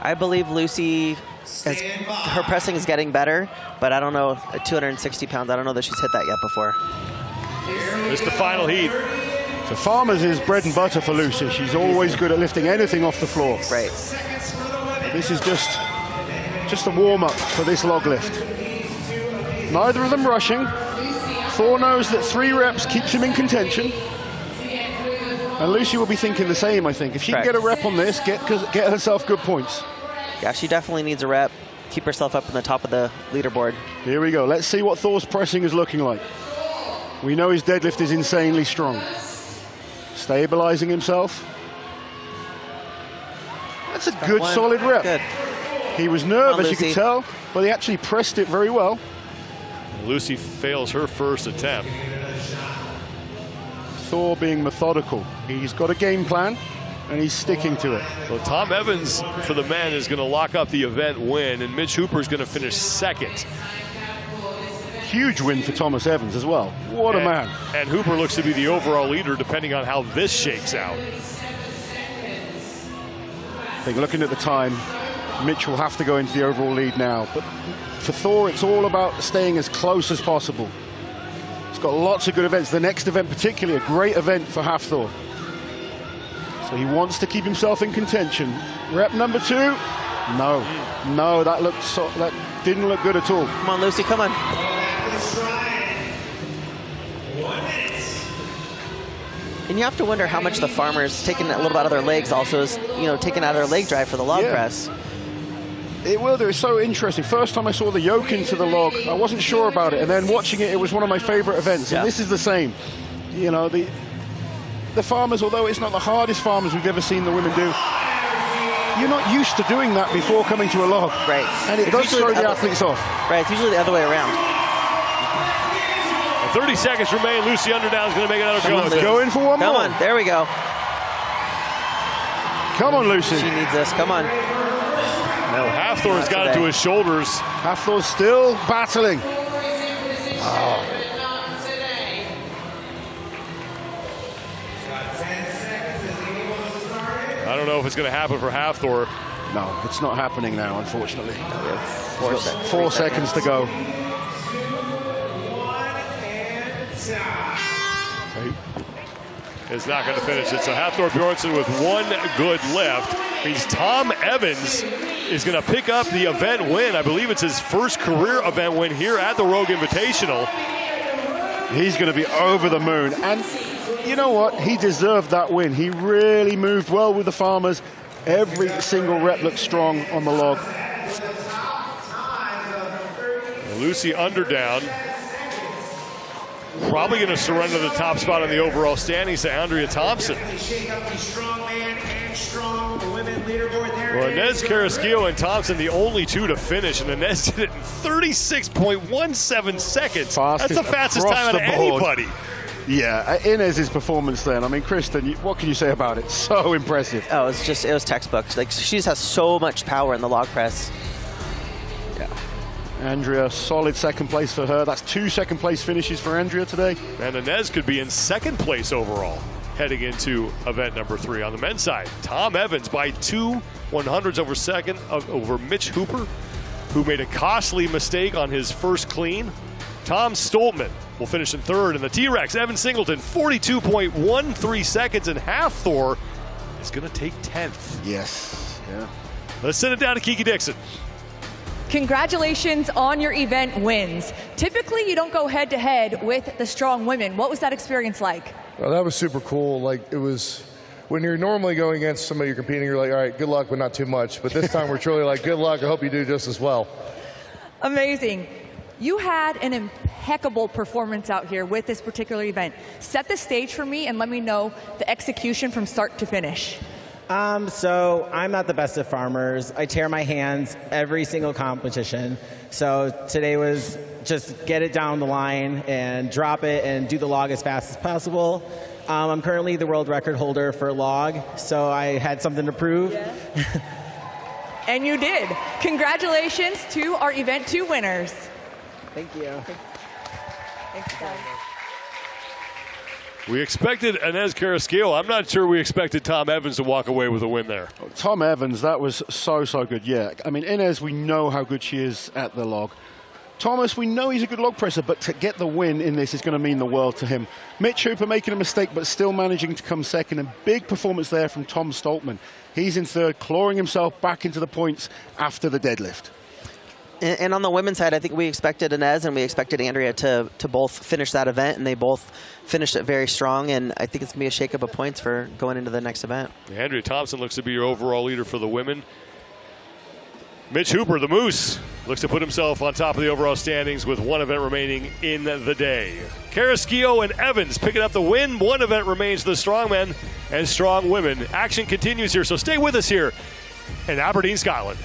I believe Lucy, her pressing is getting better, but I don't know, at 260 pounds, I don't know that she's hit that yet before. This is the final heat. So Farmers is bread and butter for Lucy. She's always good at lifting anything off the floor. Right. This is just a warm-up for this log lift. Neither of them rushing. Thor knows that 3 reps keeps him in contention. And Lucy will be thinking the same, I think. If she can get a rep on this, get herself good points. Yeah, she definitely needs a rep. Keep herself up in the top of the leaderboard. Here we go. Let's see what Thor's pressing is looking like. We know his deadlift is insanely strong. Stabilizing himself. That's a good, solid rep. Good. He was nervous, you could tell, but he actually pressed it very well. Lucy fails her first attempt. Thor being methodical. He's got a game plan, and he's sticking to it. Well, Tom Evans for the men is going to lock up the event win, and Mitch Hooper is going to finish 2nd. Huge win for Thomas Evans as well. What a man. And Hooper looks to be the overall leader depending on how this shakes out. I think looking at the time, Mitch will have to go into the overall lead now. But for Thor, it's all about staying as close as possible. He's got lots of good events. The next event particularly, a great event for Half Thor. So he wants to keep himself in contention. Rep number 2. No, that didn't look good at all. Come on, Lucy, come on. And you have to wonder how much the Farmers taking a little bit out of their legs also is, you know, taking out of their leg drive for the log press. It will do. It's so interesting. First time I saw the yoke into the log, I wasn't sure about it. And then watching it, it was one of my favorite events. And this is the same. You know, the Farmers, although it's not the hardest Farmers we've ever seen the women do, you're not used to doing that before coming to a log. Right. And it does throw the athletes off. Right, it's usually the other way around. 30 seconds remain. Lucy Underdown is going to make another go. Let's go in for one more. Come on, there we go. Come on, Lucy. She needs this, come on. No, Half Thor's got it to his shoulders. Half Thor's still battling. Oh. I don't know if it's going to happen for Half Thor. No, it's not happening now, unfortunately. We have 4 seconds to go. Is not going to finish it. So Half Thor Bjornsson with 1 good lift means Tom Evans is going to pick up the event win. I believe it's his first career event win here at the Rogue Invitational. He's going to be over the moon. And you know what? He deserved that win. He really moved well with the Farmers. Every single rep looked strong on the log. Lucy Underdown probably going to surrender the top spot on the overall standings to Andrea Thompson. Well, Inez Carrasquillo and Thompson, the only 2 to finish, and Inez did it in 36.17 seconds. That's the fastest time out of anybody. Yeah, Inez's performance then. I mean, Kristen, what can you say about it? So impressive. Oh, it was textbook. Like, she just has so much power in the log press. Yeah. Andrea, solid 2nd place for her. That's 2 second place finishes for Andrea today. And Inez could be in 2nd place overall heading into event number 3 on the men's side. Tom Evans by 2 100ths over second over Mitch Hooper, who made a costly mistake on his first clean. Tom Stoltman will finish in 3rd, and the T-Rex, Evan Singleton, 42.13 seconds, and Half Thor is going to take 10th. Yes, yeah. Let's send it down to Kiki Dixon. Congratulations on your event wins. Typically, you don't go head-to-head with the strong women. What was that experience like? Well, that was super cool. Like, it was, when you're normally going against somebody you're competing, you're like, all right, good luck, but not too much. But this time we're truly like, good luck, I hope you do just as well. Amazing. You had an impeccable performance out here with this particular event. Set the stage for me and let me know the execution from start to finish. So I'm not the best of farmers. I tear my hands every single competition. So today was just get it down the line and drop it and do the log as fast as possible. I'm currently the world record holder for log, so I had something to prove. Yeah. And you did. Congratulations to our Event 2 winners. Thank you. Thanks, guys. We expected Inez Carrasquillo. I'm not sure we expected Tom Evans to walk away with a win there. Tom Evans, that was so good. Yeah, I mean, Inez, we know how good she is at the log. Thomas, we know he's a good log presser, but to get the win in this is going to mean the world to him. Mitch Hooper making a mistake, but still managing to come second. And big performance there from Tom Stoltman. He's in third, clawing himself back into the points after the deadlift. And on the women's side, I think we expected Inez and we expected Andrea to both finish that event, and they both finished it very strong. And I think it's going to be a shakeup of points for going into the next event. Andrea Thompson looks to be your overall leader for the women. Mitch Hooper, the Moose, looks to put himself on top of the overall standings with one event remaining in the day. Carrasquillo and Evans picking up the win. One event remains the Strongmen and Strong Women. Action continues here, so stay with us here in Aberdeen, Scotland.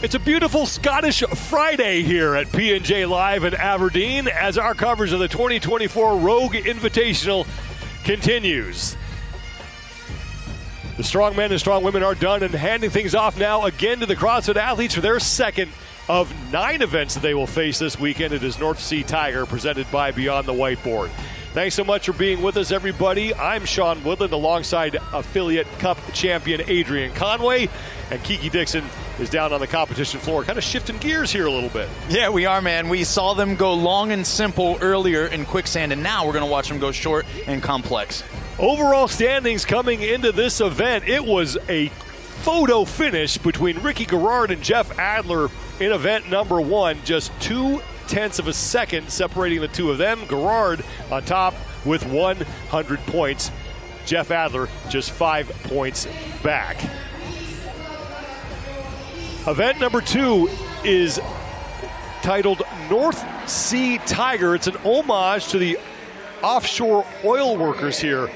It's a beautiful Scottish Friday here at P&J Live in Aberdeen as our coverage of the 2024 Rogue Invitational continues. The Strongmen and Strongwomen are done and handing things off now again to the CrossFit athletes for their second of 9 events that they will face this weekend. It is North Sea Tiger presented by Beyond the Whiteboard. Thanks so much for being with us, everybody. I'm Sean Woodland alongside affiliate cup champion Adrian Conway, and Kiki Dixon is down on the competition floor, kind of shifting gears here a little bit. Yeah, we are, man. We saw them go long and simple earlier in Quicksand, and now we're going to watch them go short and complex. Overall standings coming into this event, it was a photo finish between Ricky Garrard and Jeff Adler in event number 1, just 0.2 of a second separating the two of them. Garrard on top with 100 points. Jeff Adler just 5 points back. Event number 2 is titled North Sea Tiger. It's an homage to the offshore oil workers here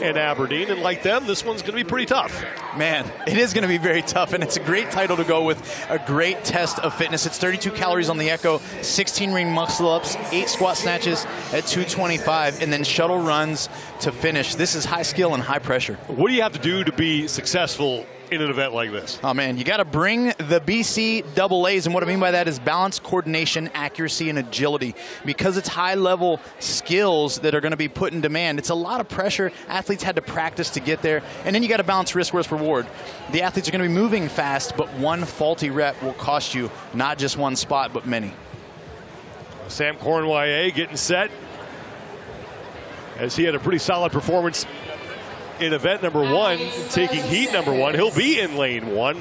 in Aberdeen, and like them, this one's going to be pretty tough. Man, it is going to be very tough, and it's a great title to go with a great test of fitness. It's 32 calories on the Echo, 16 ring muscle-ups, 8 squat snatches at 225, and then shuttle runs to finish. This is high skill and high pressure. What do you have to do to be successful in an event like this? Oh man, you got to bring the BCAAs, and what I mean by that is balance, coordination, accuracy, and agility. Because it's high-level skills that are going to be put in demand, it's a lot of pressure. Athletes had to practice to get there, and then you got to balance risk versus reward. The athletes are going to be moving fast, but one faulty rep will cost you not just one spot, but many. Sam Cornway getting set, as he had a pretty solid performance in event number 1, taking heat number 1. He'll be in lane 1.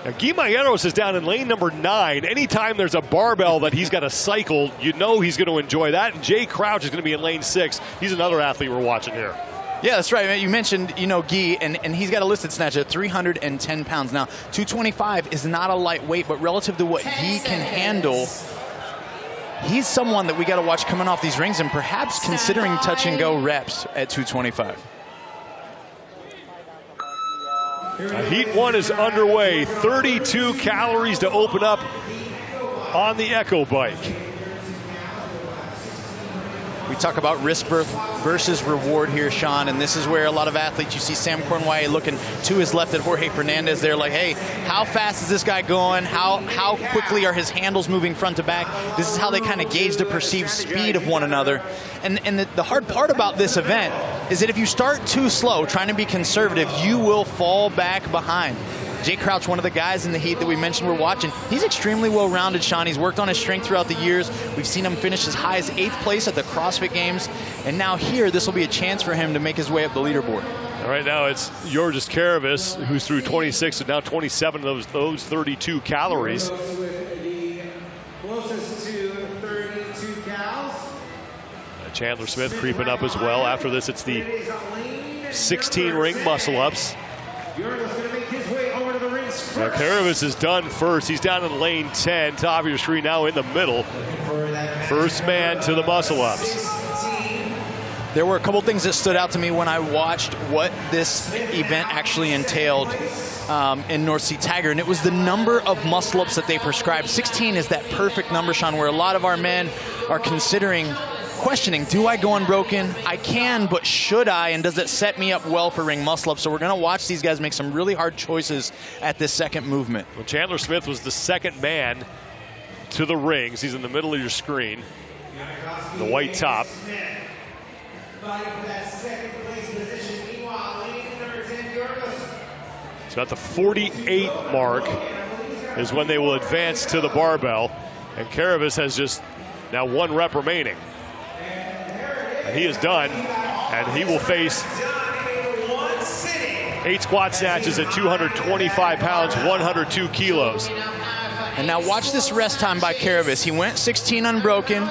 Now, Guy Mayeros is down in lane number 9. Anytime there's a barbell that he's got to cycle, you know he's going to enjoy that. And Jay Crouch is going to be in lane 6. He's another athlete we're watching here. Yeah, that's right, man. You mentioned, Guy, and he's got a listed snatch at 310 pounds. Now, 225 is not a lightweight, but relative to what he can handle, he's someone that we got to watch coming off these rings and perhaps considering touch-and-go reps at 225. Heat 1 is underway. 32 calories to open up on the Echo bike. We talk about risk versus reward here, Sean, and this is where a lot of athletes, you see Sam Cornway looking to his left at Jorge Fernandez. They're like, hey, how fast is this guy going? How quickly are his handles moving front to back? This is how they kind of gauge the perceived speed of one another. And the hard part about this event is that if you start too slow, trying to be conservative, you will fall back behind. Jay Crouch, one of the guys in the heat that we mentioned we're watching, he's extremely well-rounded, Sean. He's worked on his strength throughout the years. We've seen him finish as high as 8th place at the CrossFit Games. And now here, this will be a chance for him to make his way up the leaderboard. Right now, it's Georges Karavis, who's through 26 and now 27 of those 32 calories. Closest to 32 cows. Chandler Smith creeping up as well. After this, it's the 16 ring muscle-ups. Now, Karavis is done first. He's down in lane 10. Top of your screen now in the middle. First man to the muscle-ups. There were a couple things that stood out to me when I watched what this event actually entailed in North Sea Tiger, and it was the number of muscle-ups that they prescribed. 16 is that perfect number, Sean, where a lot of our men are questioning, do I go unbroken? I can, but should I? And does it set me up well for ring muscle-ups? So we're going to watch these guys make some really hard choices at this second movement. Well, Chandler Smith was the second man to the rings. He's in the middle of your screen. The white top. So at the 48 mark is when they will advance to the barbell. And Karavis has just now 1 rep remaining. And he is done, and he will face 8 squat snatches at 225 pounds, 102 kilos. And now watch this rest time by Karavis. He went 16 unbroken.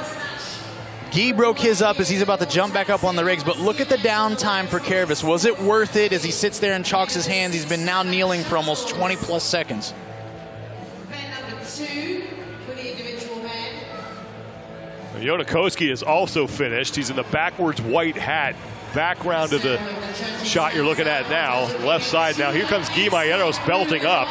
Guy broke his up as he's about to jump back up on the rigs, but look at the downtime for Karavis. Was it worth it as he sits there and chalks his hands? He's been now kneeling for almost 20 plus seconds. Jonakowski is also finished. He's in the backwards white hat. Background of the shot you're looking at now. Left side now. Here comes Guy Mayeros belting up.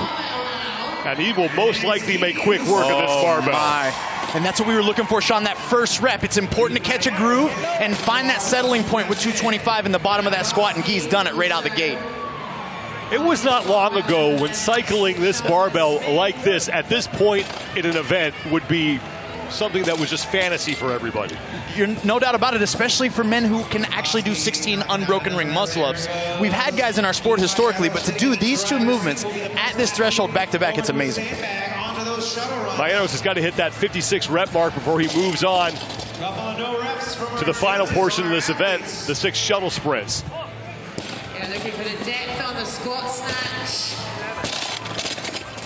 And he will most likely make quick work of this barbell. My. And that's what we were looking for, Sean, that first rep. It's important to catch a groove and find that settling point with 225 in the bottom of that squat, and Guy's done it right out the gate. It was not long ago when cycling this barbell like this at this point in an event would be something that was just fantasy for everybody. You're no doubt about it, especially for men who can actually do 16 unbroken ring muscle-ups. We've had guys in our sport historically, but to do these two movements at this threshold back-to-back, it's amazing. Maieros has got to hit that 56 rep mark before he moves on to the final portion of this event, the 6 shuttle sprints. Yeah, looking for the depth on the squat snatch.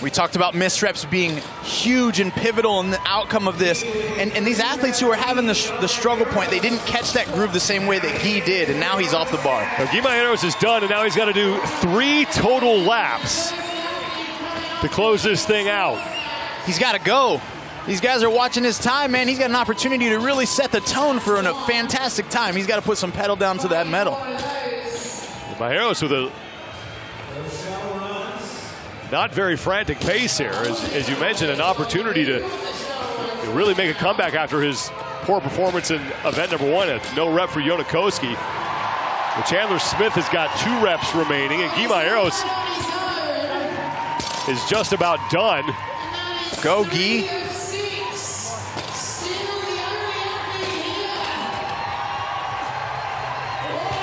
We talked about missed reps being huge and pivotal in the outcome of this. And these athletes who are having the struggle point, they didn't catch that groove the same way that Guy did, and now he's off the bar. Now, Guy Maieros is done, and now he's got to do 3 total laps to close this thing out. He's got to go. These guys are watching his time, man. He's got an opportunity to really set the tone for a fantastic time. He's got to put some pedal down to that metal. Maieros with a not very frantic pace here. As you mentioned, an opportunity to really make a comeback after his poor performance in event number 1 at no rep for Đukić. Well, Chandler Smith has got 2 reps remaining, and Guy Maieros is just about done. Go, Guy.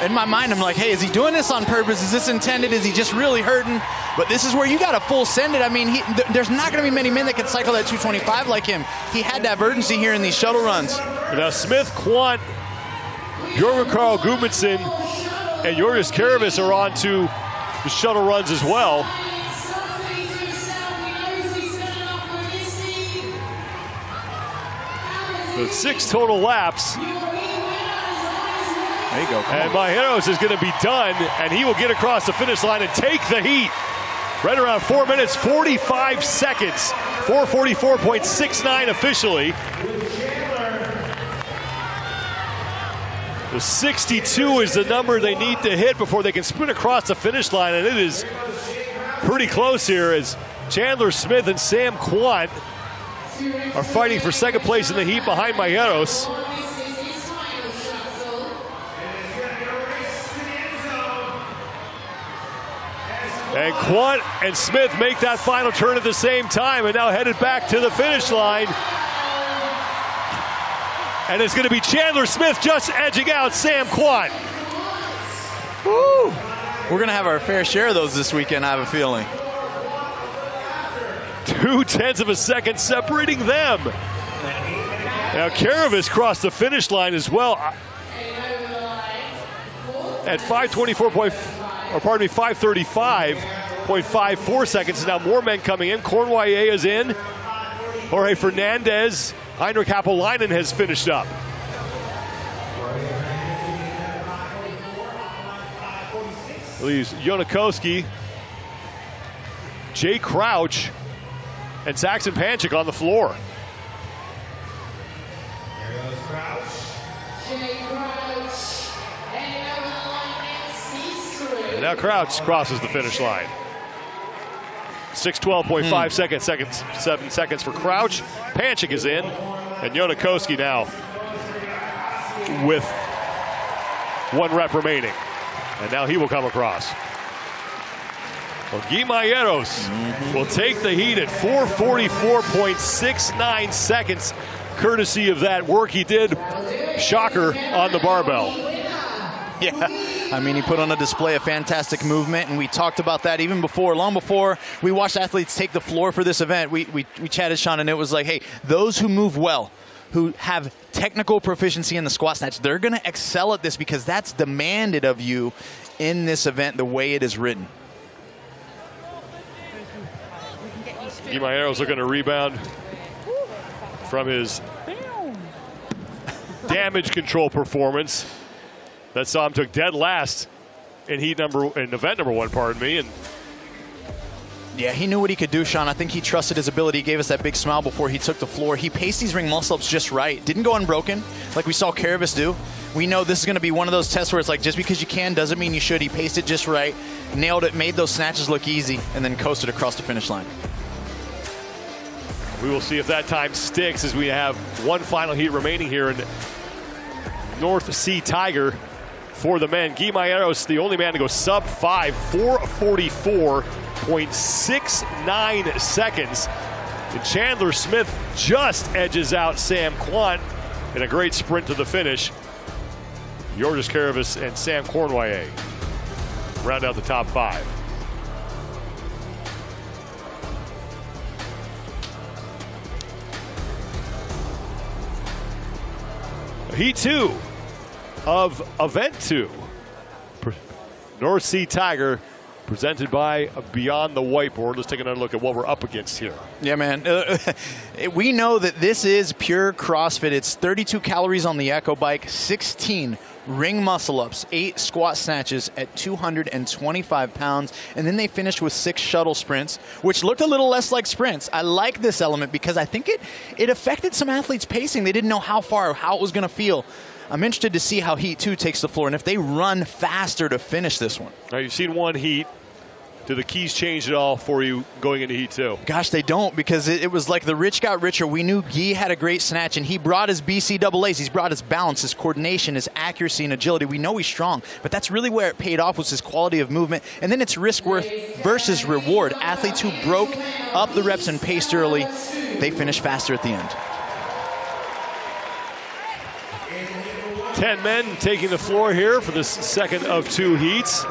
In my mind, I'm like, hey, is he doing this on purpose? Is this intended? Is he just really hurting? But this is where you got to full send it. I mean, there's not going to be many men that can cycle that 225 like him. He had to have urgency here in these shuttle runs. Now, Smith, Quant, Jorgen Karl Gudmundsson, and Joris Karavis are on to the shuttle runs as well. So 6 total laps. There you go. And Maieros is going to be done, and he will get across the finish line and take the heat. Right around 4 minutes, 45 seconds. 4:44.69 officially. The 62 is the number they need to hit before they can sprint across the finish line, and it is pretty close here as Chandler Smith and Sam Quant are fighting for second place in the heat behind Maieros. And Quant and Smith make that final turn at the same time and now headed back to the finish line. And it's going to be Chandler Smith just edging out Sam Quant. Woo! We're going to have our fair share of those this weekend, I have a feeling. 0.2 of a second separating them. Now Karavis crossed the finish line as well at 535.54 seconds. Now more men coming in. Cornwallier is in. Jorge Fernandez. Heinrich Happelainen has finished up. Leaves Đukić, Jay Crouch, and Saxon Panchik on the floor. And now Crouch crosses the finish line. 6:12.5 seconds, 7 seconds for Crouch. Panchik is in, and Đukić now with 1 rep remaining. And now he will come across. Well, Guy Maieros will take the heat at 4:44.69 seconds, courtesy of that work he did, shocker, on the barbell. Yeah, I mean, he put on a display of fantastic movement, and we talked about that even before, long before we watched athletes take the floor for this event. We chatted, Sean, and it was like, hey, those who move well, who have technical proficiency in the squat snatch, they're going to excel at this because that's demanded of you in this event the way it is written. Guy Maieros looking to rebound from his damage control performance that saw him took dead last in event number 1, pardon me. And yeah, he knew what he could do, Sean. I think he trusted his ability. He gave us that big smile before he took the floor. He paced these ring muscle-ups just right. Didn't go unbroken like we saw Karavis do. We know this is going to be one of those tests where it's like, just because you can doesn't mean you should. He paced it just right, nailed it, made those snatches look easy, and then coasted across the finish line. We will see if that time sticks as we have one final heat remaining here in North Sea Tiger for the men. Guy Maieros, the only man to go sub 5, 4:44.69 seconds. And Chandler Smith just edges out Sam Quant in a great sprint to the finish. Georges Caravis and Sam Cornway round out the top 5. Heat 2 of Event 2. North Sea Tiger, presented by Beyond the Whiteboard. Let's take another look at what we're up against here. Yeah, man. We know that this is pure CrossFit. It's 32 calories on the Echo Bike, 16 ring muscle ups, 8 squat snatches at 225 pounds, and then they finished with 6 shuttle sprints, which looked a little less like sprints. I like this element because I think it affected some athletes' pacing. They didn't know how far, how it was going to feel. I'm interested to see how Heat 2 takes the floor and if they run faster to finish this one. Now, you've seen one heat. Do the keys change at all for you going into Heat 2? Gosh, they don't, because it was like the rich got richer. We knew Guy had a great snatch, and he brought his BCAAs. He's brought his balance, his coordination, his accuracy, and agility. We know he's strong, but that's really where it paid off, was his quality of movement. And then it's risk worth versus reward. Athletes who broke up the reps and paced early, they finished faster at the end. 10 men taking the floor here for this second of 2 heats.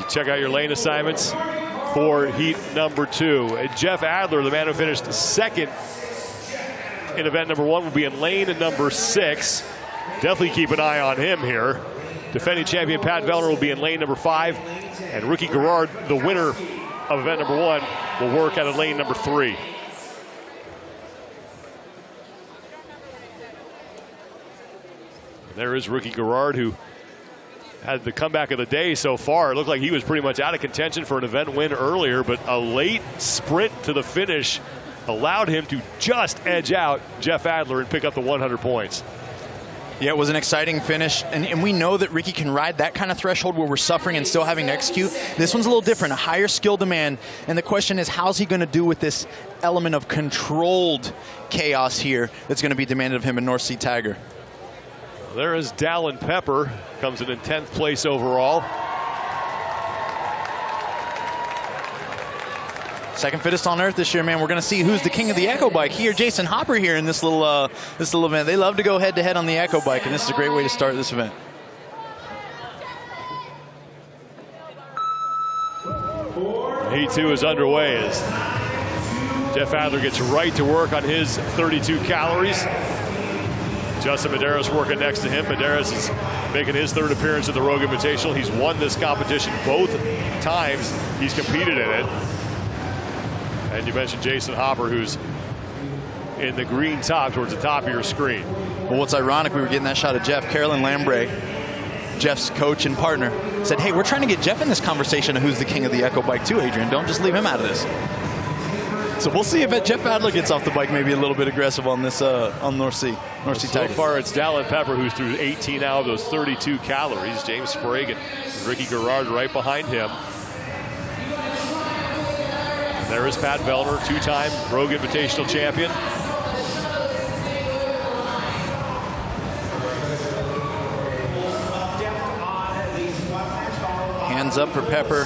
Check out your lane assignments for heat number 2. Jeff Adler, the man who finished second in event number 1, will be in lane number 6. Definitely keep an eye on him here. Defending champion Pat Vellner will be in lane number 5. And Ricky Garrard, the winner of event number 1, will work out of lane number 3. There is Ricky Garrard, who had the comeback of the day so far. It looked like he was pretty much out of contention for an event win earlier, but a late sprint to the finish allowed him to just edge out Jeff Adler and pick up the 100 points. Yeah, it was an exciting finish, and we know that Ricky can ride that kind of threshold where we're suffering and still having to execute. This one's a little different, a higher skill demand, and the question is, how's he going to do with this element of controlled chaos here that's going to be demanded of him in North Sea Tiger? There is Dallin Pepper, comes in 10th place overall. Second fittest on earth this year, man. We're going to see who's the king of the Echo Bike here. Jason Hopper here in this little event. They love to go head-to-head on the Echo Bike, and this is a great way to start this event. Heat 2 is underway as Jeff Adler gets right to work on his 32 calories. Justin Medeiros working next to him. Medeiros is making his 3rd appearance at the Rogue Invitational. He's won this competition both times he's competed in it. And you mentioned Jason Hopper, who's in the green top towards the top of your screen. Well, what's ironic, we were getting that shot of Jeff. Carolyn Lambre, Jeff's coach and partner, said, hey, we're trying to get Jeff in this conversation of who's the king of the Echo Bike too, Adrian. Don't just leave him out of this. So we'll see if Jeff Adler gets off the bike maybe a little bit aggressive on this on North Sea Tiger. So far it's Dallin Pepper who's through 18 out of those 32 calories. James Sprague and Ricky Garrard right behind him. And there is Pat Vellner, 2-time Rogue Invitational champion. Hands up for Pepper.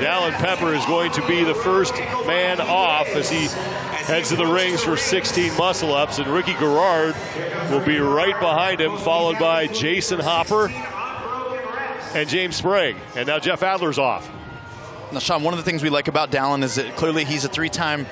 Dallin Pepper is going to be the first man off as he heads to the rings for 16 muscle ups, and Ricky Garrard will be right behind him, followed by Jason Hopper and James Sprague. And now Jeff Adler's off. Now, Sean, one of the things we like about Dallin is that clearly he's a 3-time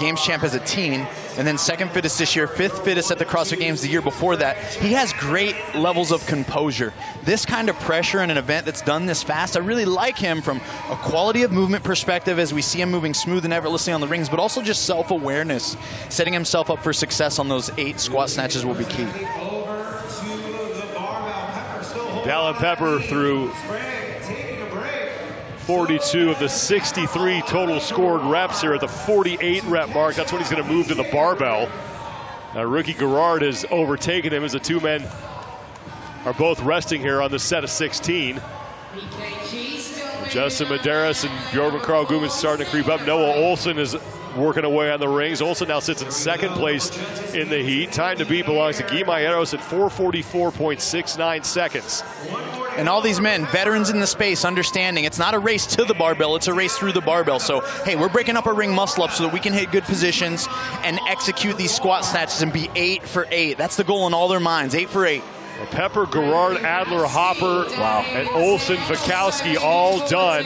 Games champ as a teen, and then 2nd fittest this year, 5th fittest at the CrossFit Games the year before that. He has great levels of composure. This kind of pressure in an event that's done this fast, I really like him from a quality of movement perspective as we see him moving smooth and effortlessly on the rings, but also just self-awareness. Setting himself up for success on those 8 squat snatches will be key. Dallin Pepper through 42 of the 63 total scored reps here at the 48 rep mark. That's when he's going to move to the barbell. Now Ricky Garrard has overtaken him as the 2 men are both resting here on this set of 16. Justin Medeiros and Bjorn Carl Gudmundsson starting to creep up. Noah Olsen is working away on the rings. Olsen now sits in second place in the heat. Time to beat belongs to Guy Maieros at 4:44.69 seconds. And all these men, veterans in the space, understanding it's not a race to the barbell, it's a race through the barbell. So, hey, we're breaking up our ring muscle up so that we can hit good positions and execute these squat snatches and be 8 for 8. That's the goal in all their minds, 8 for 8. Well, Pepper, Gerard, Adler, Hopper, and Olsen, Fikowski all done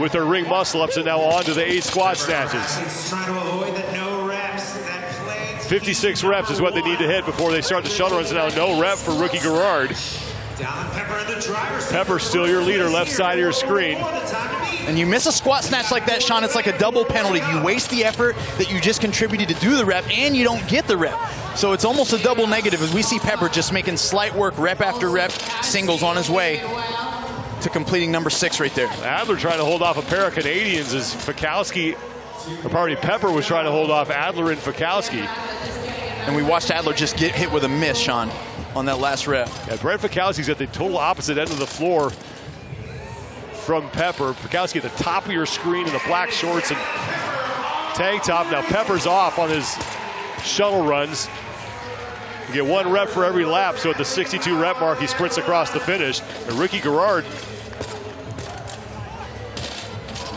with their ring muscle ups, and now on to the 8 squat snatches. Trying to avoid the no reps. That plagues 56 reps is what they need to hit before they start the shuttle runs. Now no rep for rookie Gerard. Dallin Pepper in the driver's seat. Pepper still your leader, left side of your screen. And you miss a squat snatch like that, Sean, it's like a double penalty. You waste the effort that you just contributed to do the rep, and you don't get the rep. So it's almost a double negative as we see Pepper just making slight work, rep after rep, singles on his way to completing number 6 right there. Adler trying to hold off a pair of Canadians as Fikowski, or pardon me, Pepper was trying to hold off Adler and Fikowski. And we watched Adler just get hit with a miss, Sean, on that last rep. Yeah, Brent Fikowski's at the total opposite end of the floor from Pepper. Fikowski at the top of your screen in the black shorts and tank top. Now Pepper's off on his shuttle runs. You get 1 rep for every lap, so at the 62 rep mark, he sprints across the finish. And Ricky Gerard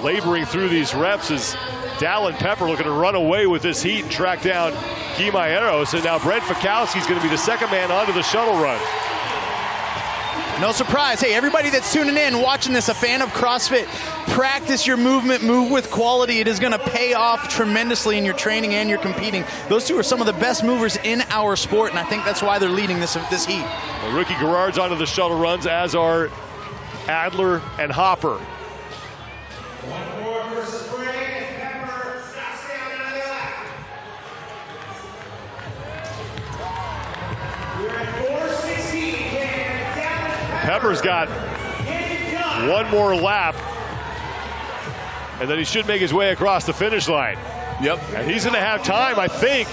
laboring through these reps as Dallin Pepper looking to run away with this heat and track down Guy Maieros. And now Brent Fikowski's going to be the second man onto the shuttle run. No surprise. Hey, everybody that's tuning in, watching this, a fan of CrossFit, practice your movement, move with quality. It is going to pay off tremendously in your training and your competing. Those two are some of the best movers in our sport, and I think that's why they're leading this heat. Well, Ricky Gerard's onto the shuttle runs, as are Adler and Hopper. One more for Spring and Pepper. Stop down on the left. We're at 4:16. Pepper's got 1 more lap, and then he should make his way across the finish line. Yep. And he's going to have time, I think,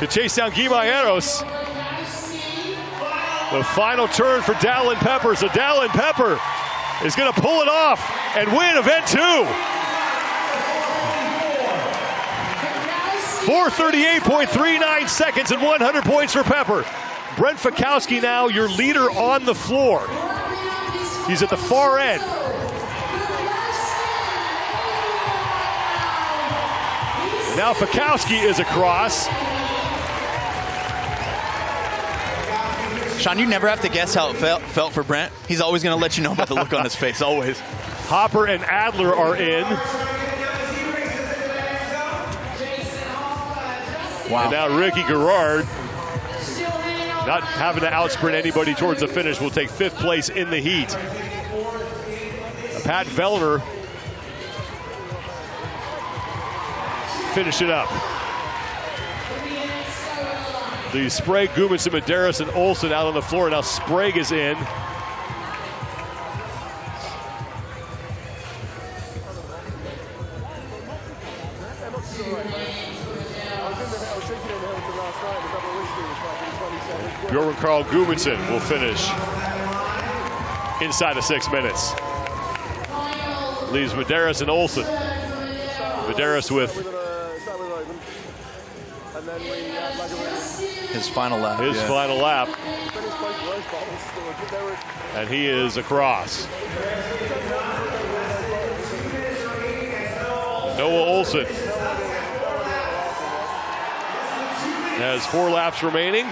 to chase down Guy Maieros. The final turn for Dallin Pepper. So Dallin Pepper is going to pull it off and win event 2. 4:38.39 seconds and 100 points for Pepper. Brent Fikowski now your leader on the floor. He's at the far end. Now Fikowski is across. Sean, you never have to guess how it felt for Brent. He's always going to let you know about the look on his face, always. Hopper and Adler are in. Wow. And now Ricky Gerard, not having to outsprint anybody towards the finish, will take 5th place in the heat. Pat Vellner finish it up. The Sprague, Gudmundsson, Medeiros, and Olsen out on the floor. Now Sprague is in. Bjorn Carl Gudmundsson will finish inside of 6 minutes. Leaves Medeiros and Olsen. Medeiros with his final lap. His final lap. And he is across. Noah Olsen has 4 laps remaining.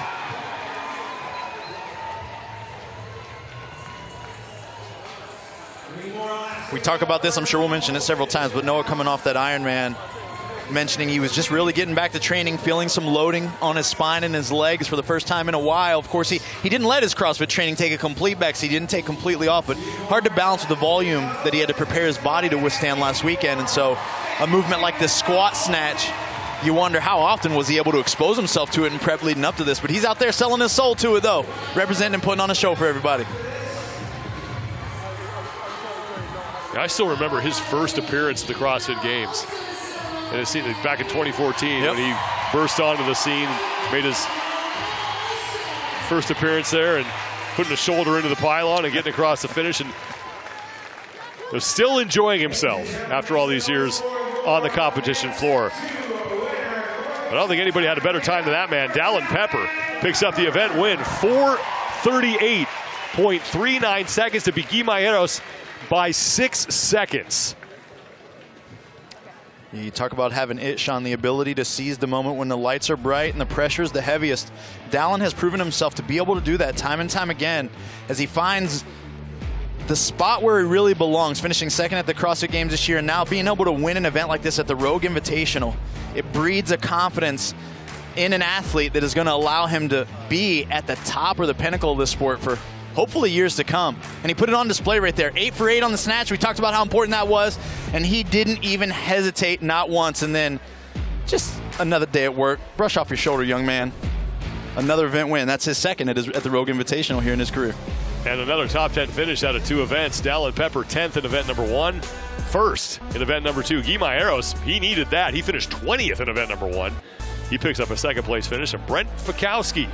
We talk about this, I'm sure we'll mention it several times, but Noah coming off that Ironman, mentioning he was just really getting back to training, feeling some loading on his spine and his legs for the first time in a while. Of course, he didn't let his CrossFit training take a complete backseat. He didn't take completely off, but hard to balance with the volume that he had to prepare his body to withstand last weekend. And so a movement like the squat snatch, you wonder how often was he able to expose himself to it in prep leading up to this. But he's out there selling his soul to it, though, representing and putting on a show for everybody. I still remember his first appearance at the CrossFit Games. And it's back in 2014 when he burst onto the scene, made his first appearance there, and putting a shoulder into the pylon and getting across the finish, and was still enjoying himself after all these years on the competition floor. I don't think anybody had a better time than that man. Dallin Pepper picks up the event win. 4:38.39 seconds to beat Guimaeros by 6 seconds. You talk about having it, Sean, the ability to seize the moment when the lights are bright and the pressure is the heaviest. Dallin has proven himself to be able to do that time and time again as he finds the spot where he really belongs, finishing second at the CrossFit Games this year, and now being able to win an event like this at the Rogue Invitational. It breeds a confidence in an athlete that is going to allow him to be at the top or the pinnacle of this sport for hopefully years to come. And he put it on display right there. 8 for 8 on the snatch. We talked about how important that was, and he didn't even hesitate, not once. And then just another day at work. Brush off your shoulder, young man. Another event win. That's his second at the Rogue Invitational here in his career. And another top 10 finish out of 2 events. Dallin Pepper 10th in event number 1, first in event number 2. Guimaeros, he needed that. He finished 20th in event number 1. He picks up a second place finish. And Brent Fikowski,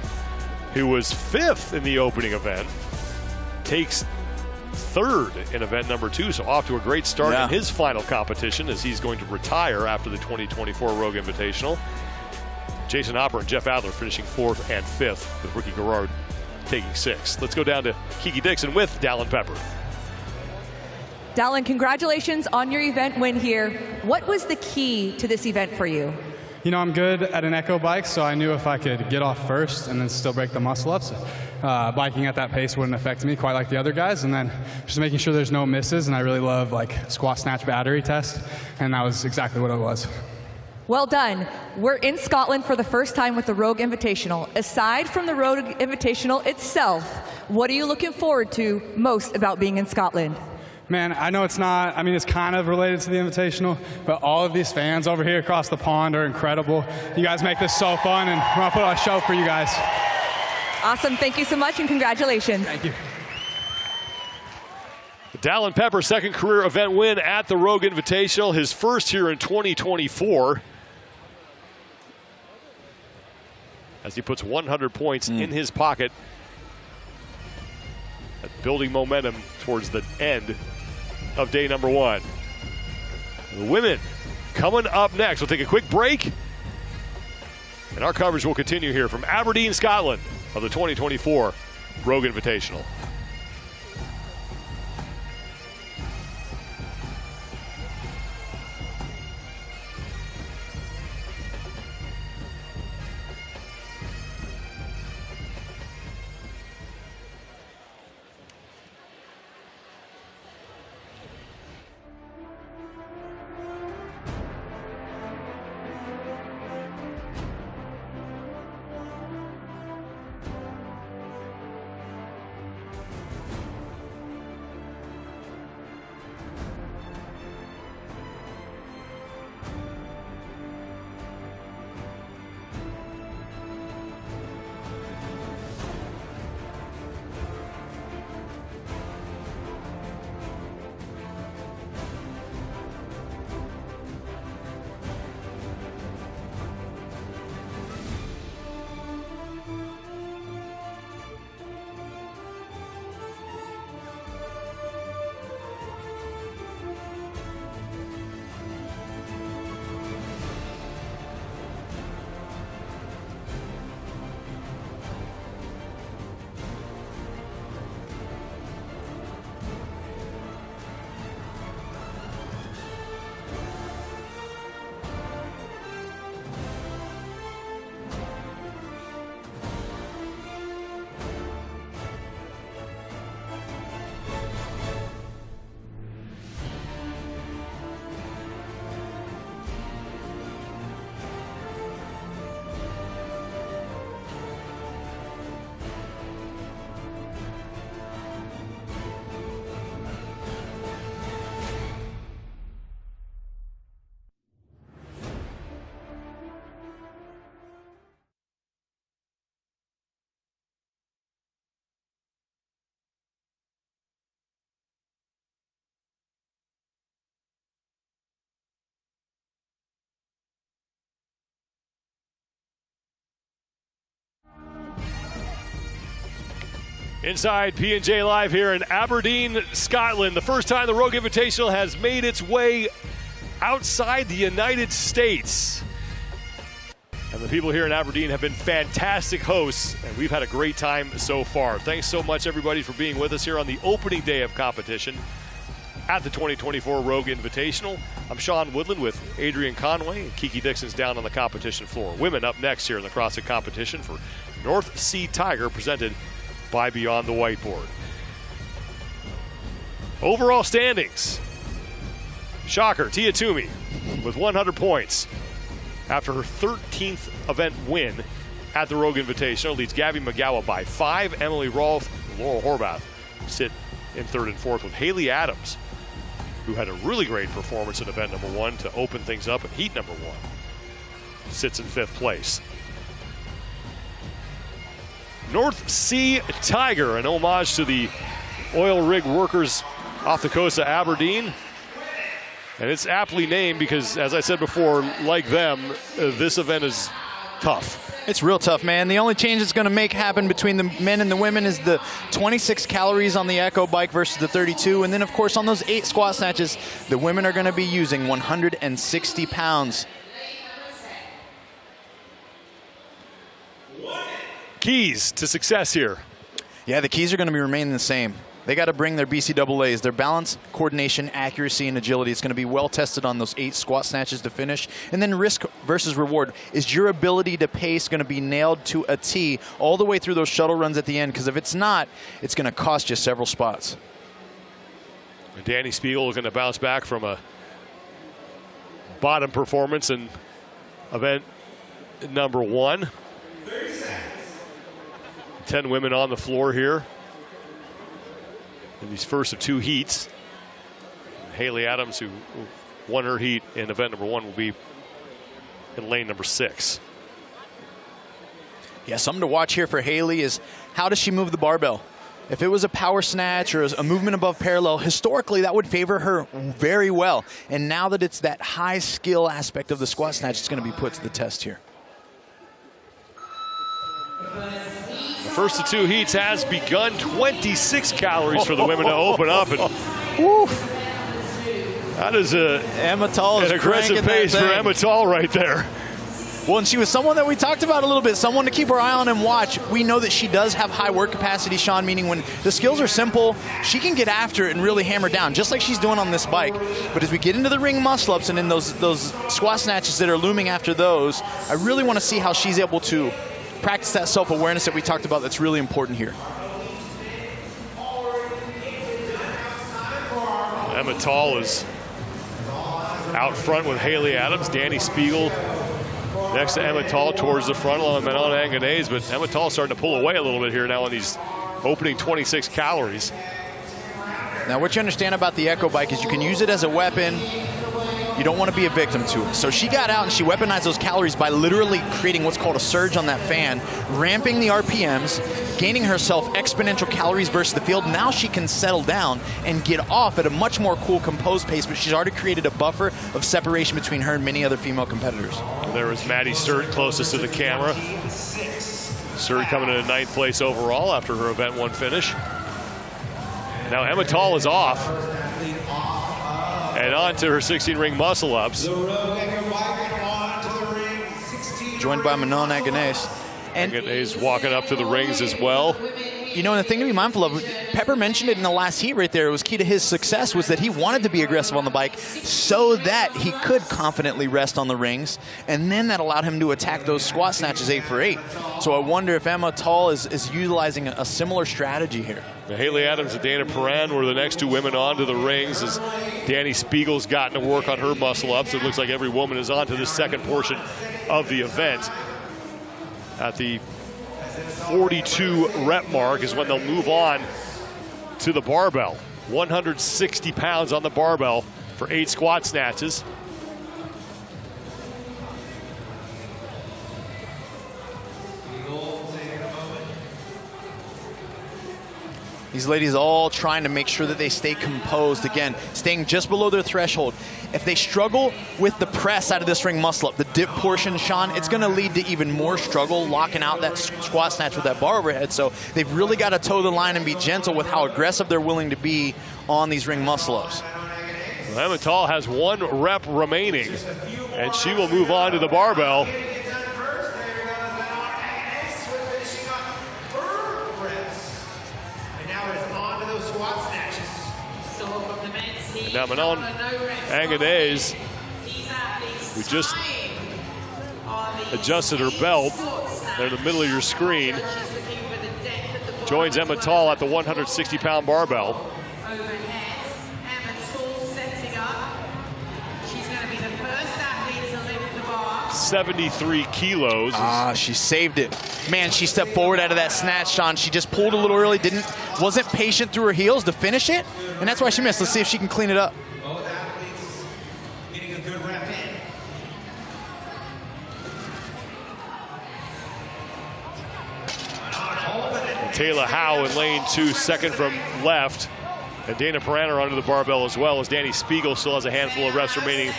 who was 5th in the opening event, takes 3rd in event number 2. So off to a great start in his final competition as he's going to retire after the 2024 Rogue Invitational. Jason Hopper and Jeff Adler finishing 4th and 5th, with Ricky Garrard taking 6th. Let's go down to Kiki Dixon with Dallin Pepper. Dallin, congratulations on your event win here. What was the key to this event for you? You know, I'm good at an echo bike, so I knew if I could get off first and then still break the muscle ups, biking at that pace wouldn't affect me quite like the other guys. And then just making sure there's no misses. And I really love like squat snatch battery test, and that was exactly what it was. Well done. We're in Scotland for the first time with the Rogue Invitational. Aside from the Rogue Invitational itself, what are you looking forward to most about being in Scotland? Man, I know it's not, I mean, it's kind of related to the Invitational, but all of these fans over here across the pond are incredible. You guys make this so fun, and we're going to put on a show for you guys. Awesome. Thank you so much, and congratulations. Thank you. Dallin Pepper, second career event win at the Rogue Invitational, his first here in 2024. As he puts 100 points in his pocket, building momentum towards the end of day number 1. The women coming up next. We'll take a quick break, and our coverage will continue here from Aberdeen, Scotland, of the 2024 Rogue Invitational. Inside P&J Live here in Aberdeen, Scotland. The first time the Rogue Invitational has made its way outside the United States. And the people here in Aberdeen have been fantastic hosts, and we've had a great time so far. Thanks so much, everybody, for being with us here on the opening day of competition at the 2024 Rogue Invitational. I'm Sean Woodland with Adrian Conway, and Kiki Dixon's down on the competition floor. Women up next here in the CrossFit competition for North Sea Tiger, presented by Beyond the Whiteboard. Overall standings. Shocker, Tia Toomey with 100 points after her 13th event win at the Rogue Invitational. Leads Gabby McGowan by 5. Emily Rolfe and Laurel Horvath sit in 3rd and 4th, with Haley Adams, who had a really great performance in event number 1 to open things up in heat number 1, sits in 5th place. North Sea Tiger, an homage to the oil rig workers off the coast of Aberdeen. And it's aptly named because, as I said before, like them, this event is tough. It's real tough, man. The only change it's going to make happen between the men and the women is the 26 calories on the Echo bike versus the 32. And then, of course, on those 8 squat snatches, the women are going to be using 160 pounds. Keys to success here. Yeah, the keys are going to be remaining the same. They got to bring their BCAAs, their balance, coordination, accuracy, and agility. It's going to be well tested on those 8 squat snatches to finish. And then risk versus reward. Is your ability to pace going to be nailed to a T all the way through those shuttle runs at the end? Because if it's not, it's going to cost you several spots. And Danny Spiegel is going to bounce back from a bottom performance in event number 1. 10 women on the floor here in these first of 2 heats. Haley Adams, who won her heat in event number 1, will be in lane number 6. Yeah, something to watch here for Haley is how does she move the barbell? If it was a power snatch or a movement above parallel, historically that would favor her very well. And now that it's that high skill aspect of the squat snatch, it's going to be put to the test here. First of 2 heats has begun. 26 calories for the women to open up. And that is an aggressive pace for Emma Tall right there. Well, and she was someone that we talked about a little bit, someone to keep our eye on and watch. We know that she does have high work capacity, Sean, meaning when the skills are simple, she can get after it and really hammer down, just like she's doing on this bike. But as we get into the ring muscle-ups and in those squat snatches that are looming after those, I really want to see how she's able to practice that self-awareness that we talked about. That's really important here. Emma Tall is out front with Haley Adams. Danny Spiegel next to Emma Tall towards the front along with Manon Anganese, but Emma Tall starting to pull away a little bit here now on these opening 26 calories. Now what you understand about the Echo bike is you can use it as a weapon. You don't want to be a victim to it. So she got out and she weaponized those calories by literally creating what's called a surge on that fan, ramping the RPMs, gaining herself exponential calories versus the field. Now she can settle down and get off at a much more cool, composed pace, but she's already created a buffer of separation between her and many other female competitors. There was Maddie Sturt closest to the camera. Sturt coming in 9th place overall after her event 1 finish. Now Emma Tall is off. And on to her 16-ring muscle-ups. Joined by Manon Anganese. And Anganese walking up to the rings as well. You know, and the thing to be mindful of, Pepper mentioned it in the last heat right there, it was key to his success was that he wanted to be aggressive on the bike so that he could confidently rest on the rings, and then that allowed him to attack those squat snatches 8 for 8. So I wonder if Emma Tall is utilizing a similar strategy here. Now, Haley Adams and Dana Perrin were the next 2 women onto the rings as Danny Spiegel's gotten to work on her muscle-ups. It looks like every woman is on to this second portion of the event. At the 42 rep mark is when they'll move on to the barbell. 160 pounds on the barbell for 8 squat snatches. These ladies all trying to make sure that they stay composed. Again, staying just below their threshold. If they struggle with the press out of this ring muscle up, the dip portion, Sean, it's going to lead to even more struggle locking out that squat snatch with that bar overhead. So they've really got to toe the line and be gentle with how aggressive they're willing to be on these ring muscle ups. Well, Ematal has 1 rep remaining, and she will move on to the barbell. Now Manon Anganez, who just adjusted her belt, there in the middle of your screen, joins Ematal at the 160-pound barbell. 73 kilos. Ah, she saved it. Man, she stepped forward out of that snatch, Sean. She just pulled a little early, wasn't patient through her heels to finish it, and that's why she missed. Let's see if she can clean it up. Both athletes getting a good rep in. Taylor Howe in lane 2, second from left. And Dana Paraner under the barbell as well, as Danny Spiegel still has a handful of reps remaining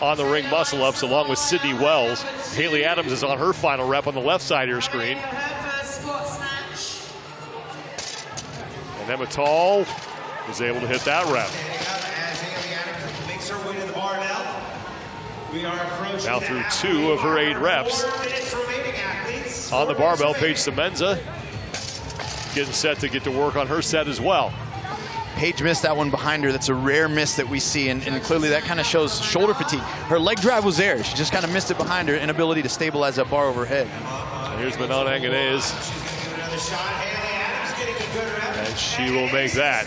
on the ring muscle ups, along with Sydney Wells. Haley Adams is on her final rep on the left side of your screen. And Ematal is able to hit that rep. As Haley Adams makes her way to the barbell. We are approaching now through 2 of her 8 reps. 4 minutes remaining, athletes. On the barbell, Paige Semenza getting set to get to work on her set as well. Paige missed that one behind her. That's a rare miss that we see, and clearly that kind of shows shoulder fatigue. Her leg drive was there. She just kind of missed it behind her, inability to stabilize that bar overhead. And here's Manon Anganez. And she will make that.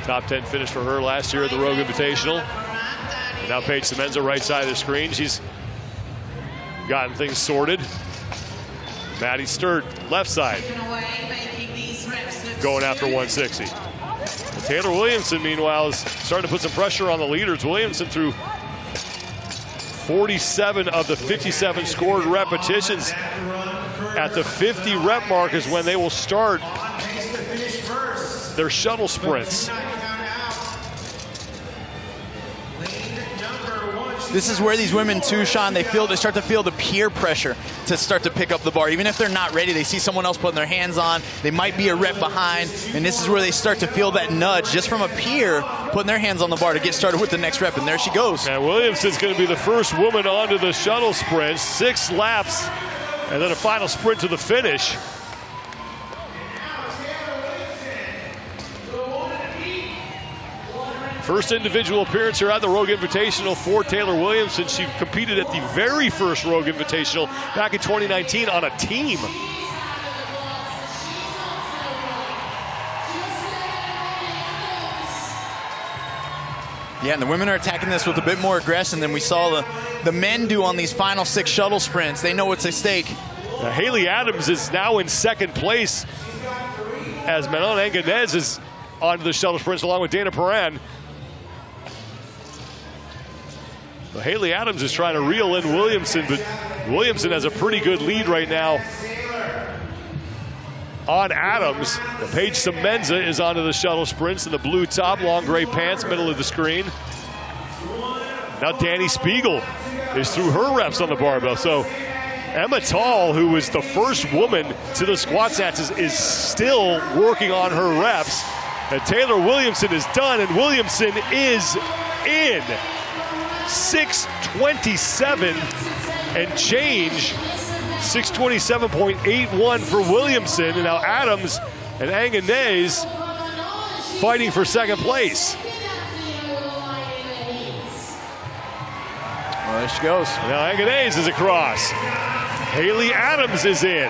Top 10 finish for her last year at the Rogue Invitational. And now Paige Semenza, right side of the screen. She's gotten things sorted. Maddie Sturt, left side, going after 160. And Taylor Williamson, meanwhile, is starting to put some pressure on the leaders. Williamson threw 47 of the 57 scored repetitions. At the 50 rep mark is when they will start their shuttle sprints. This is where these women too, Sean, they start to feel the peer pressure to start to pick up the bar. Even if they're not ready, they see someone else putting their hands on, they might be a rep behind, and this is where they start to feel that nudge just from a peer putting their hands on the bar to get started with the next rep, and there she goes. And Williamson's going to be the first woman onto the shuttle sprint, 6 laps, and then a final sprint to the finish. First individual appearance here at the Rogue Invitational for Taylor Williamson. She competed at the very first Rogue Invitational back in 2019 on a team. Yeah, and the women are attacking this with a bit more aggression than we saw the men do on these final 6 shuttle sprints. They know what's at stake. Now, Haley Adams is now in second place as Manon Anganez is onto the shuttle sprints along with Dana Paraner. Well, Haley Adams is trying to reel in Williamson, but Williamson has a pretty good lead right now on Adams. Paige Semenza is onto the shuttle sprints in the blue top, long gray pants, middle of the screen. Now Danny Spiegel is through her reps on the barbell. So Ematal, who was the first woman to the squat snatches, is still working on her reps. And Taylor Williamson is done, and Williamson is in. 6:27 and change. 6:27.81 for Williamson. And now Adams and Anganez fighting for second place. Well, there she goes. Now Anganez is across. Haley Adams is in.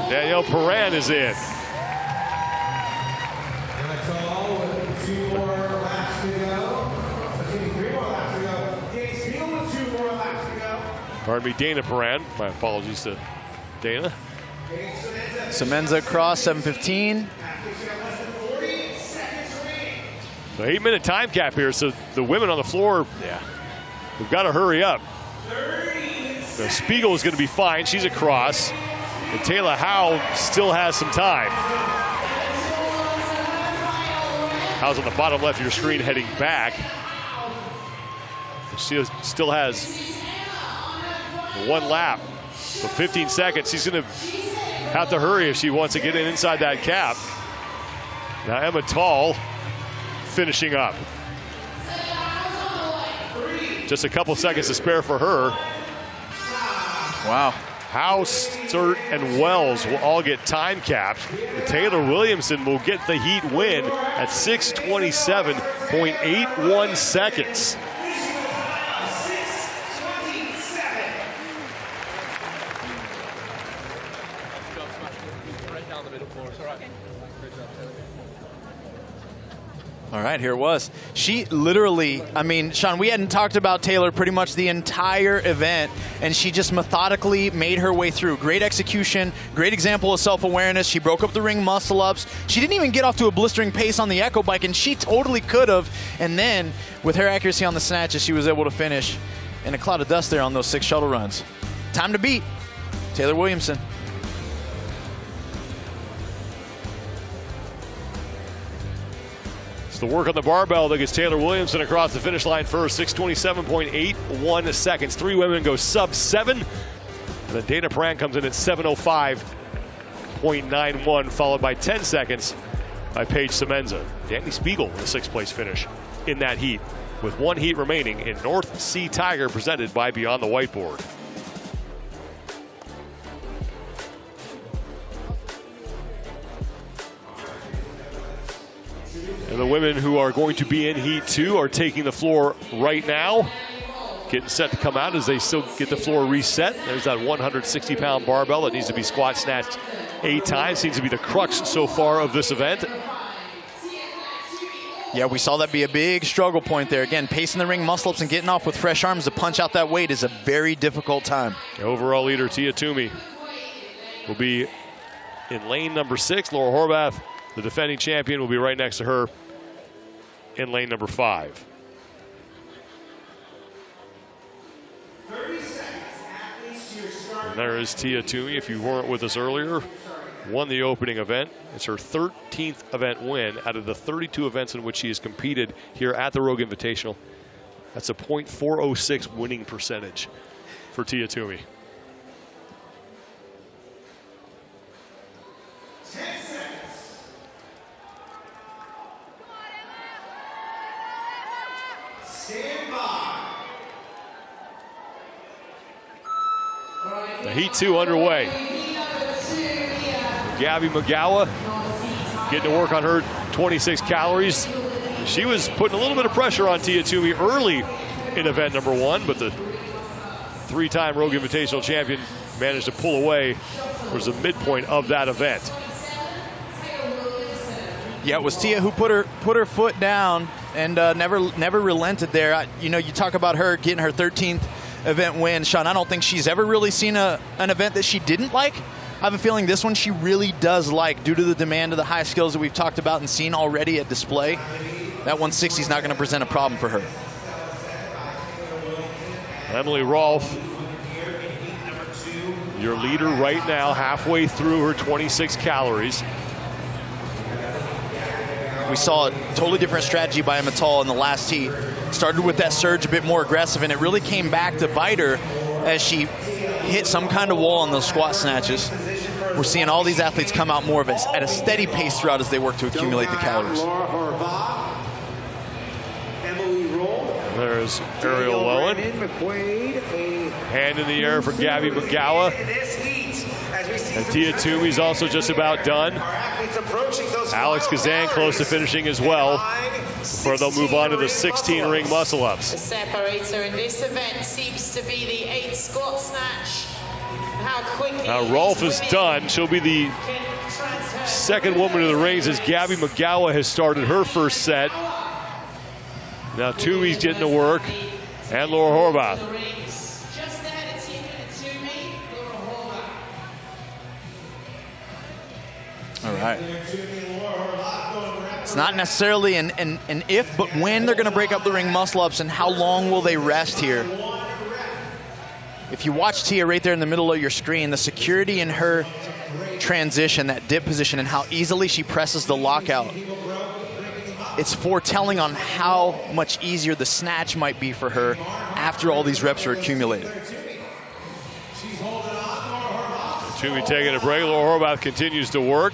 Danielle Paraner is in. Pardon me, Dana Paraner. My apologies to Dana. Semenza across, 7:15. So 8-minute time cap here, so the women on the floor, we've got to hurry up. So Spiegel is going to be fine. She's across. And Taylor Howe still has some time. Howe's on the bottom left of your screen heading back. She still has 1 lap. So 15 seconds. She's going to have to hurry if she wants to get inside that cap. Now Emma Tall finishing up. Just a couple seconds to spare for her. Wow. House, Sturt, and Wells will all get time capped. Taylor Williamson will get the heat win at 6:27.81 seconds. All right, here it was. She literally, I mean, Sean, we hadn't talked about Taylor pretty much the entire event, and she just methodically made her way through. Great execution, great example of self-awareness. She broke up the ring muscle-ups. She didn't even get off to a blistering pace on the Echo bike, and she totally could have. And then, with her accuracy on the snatches, she was able to finish in a cloud of dust there on those 6 shuttle runs. Time to beat Taylor Williamson. The work on the barbell that gets Taylor Williamson across the finish line first, 6:27.81 seconds. 3 women go sub-7. And then Dana Pran comes in at 7:05.91, followed by 10 seconds by Paige Semenza. Danny Spiegel with a 6th place finish in that heat, with 1 heat remaining in North Sea Tiger, presented by Beyond the Whiteboard. And the women who are going to be in Heat 2 are taking the floor right now. Getting set to come out as they still get the floor reset. There's that 160-pound barbell that needs to be squat snatched 8 times. Seems to be the crux so far of this event. Yeah, we saw that be a big struggle point there. Again, pacing the ring muscle-ups and getting off with fresh arms to punch out that weight is a very difficult time. The overall leader, Tia Toomey, will be in lane number 6. Laura Horvath, the defending champion, will be right next to her in lane number 5. 30 seconds, athletes to your start. And there is Tia Toomey, if you weren't with us earlier, won the opening event. It's her 13th event win out of the 32 events in which she has competed here at the Rogue Invitational. That's a .406 winning percentage for Tia Toomey. 10 seconds. Stand by. The Heat 2 underway. Gabby McGowan getting to work on her 26 calories. She was putting a little bit of pressure on Tia Toomey early in event number 1, but the 3-time Rogue Invitational champion managed to pull away towards the midpoint of that event. Yeah, it was Tia who put her foot down and never relented there. You know, you talk about her getting her 13th event win. Sean, I don't think she's ever really seen an event that she didn't like. I have a feeling this one she really does like, due to the demand of the high skills that we've talked about and seen already at display. That 160 is not going to present a problem for her. Emily Rolfe, your leader right now, halfway through her 26 calories. We saw a totally different strategy by Emma Tall in the last heat. Started with that surge a bit more aggressive, and it really came back to bite her as she hit some kind of wall on those squat snatches. We're seeing all these athletes come out more of it at a steady pace throughout as they work to accumulate the calories. There's Ariel Lowen. Hand in the air for Gabby McGowan. And Tia Toomey's also just about done. Alex Kazan close to finishing as well, before they'll move on to the 16-ring muscle-ups. The separator in this event seems to be the 8 squat snatch. How quickly now Rolfe is done. She'll be the second woman in the rings as Gabby McGowan has started her first set. Now Toomey's getting to work, and Laura Horvath. All right. It's not necessarily an if, but when they're going to break up the ring muscle-ups and how long will they rest here. If you watch Tia right there in the middle of your screen, the security in her transition, that dip position, and how easily she presses the lockout, it's foretelling on how much easier the snatch might be for her after all these reps are accumulated. Toomey taking a break. Laura Horvath continues to work.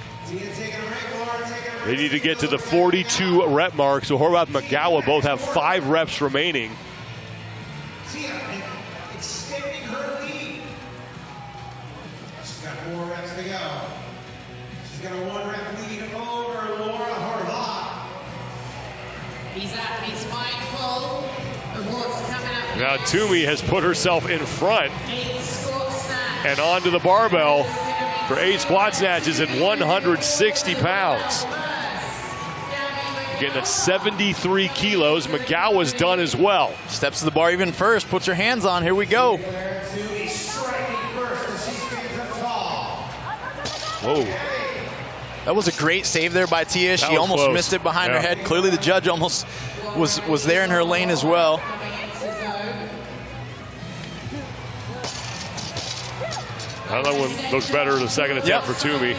They need to get to the 42 rep mark, so Horvath and McGowan both have 5 reps remaining. Extending her lead. She's got 4 reps to go. She's got a 1 rep lead over Laura Horvath. He's mindful of what's coming up. Now Toomey has put herself in front and onto the barbell for 8 squat snatches at 160 pounds. Again, that's 73 kilos. McGowan's done as well. Steps to the bar even first, puts her hands on. Here we go. Whoa. That was a great save there by Tia. She almost close. missed it behind her head. Clearly the judge almost was there in her lane as well. That one looked better the second attempt for Toomey.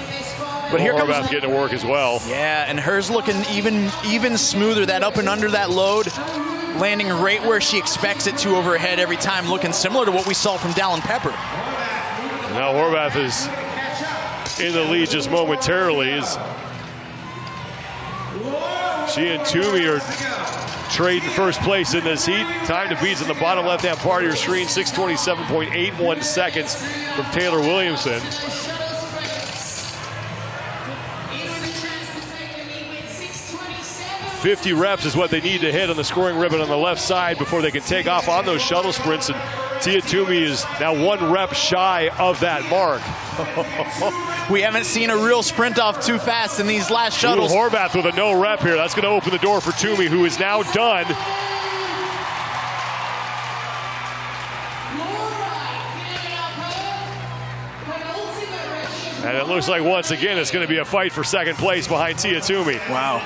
But here comes Horvath getting to work as well. Yeah, and hers looking even smoother. That up and under that load, landing right where she expects it to over her head every time, looking similar to what we saw from Dallin Pepper. Now Horvath is in the lead just momentarily. As she and Toomey are trading first place in this heat. Time to beat in the bottom left-hand part of your screen, 6:27.81 seconds from Taylor Williamson. 50 reps is what they need to hit on the scoring ribbon on the left side before they can take off on those shuttle sprints. And Tia Toomey is now 1 rep shy of that mark. We haven't seen a real sprint off too fast in these last shuttles. Horvath with a no rep here. That's going to open the door for Toomey, who is now done. And it looks like once again it's going to be a fight for second place behind Tia Toomey. Wow.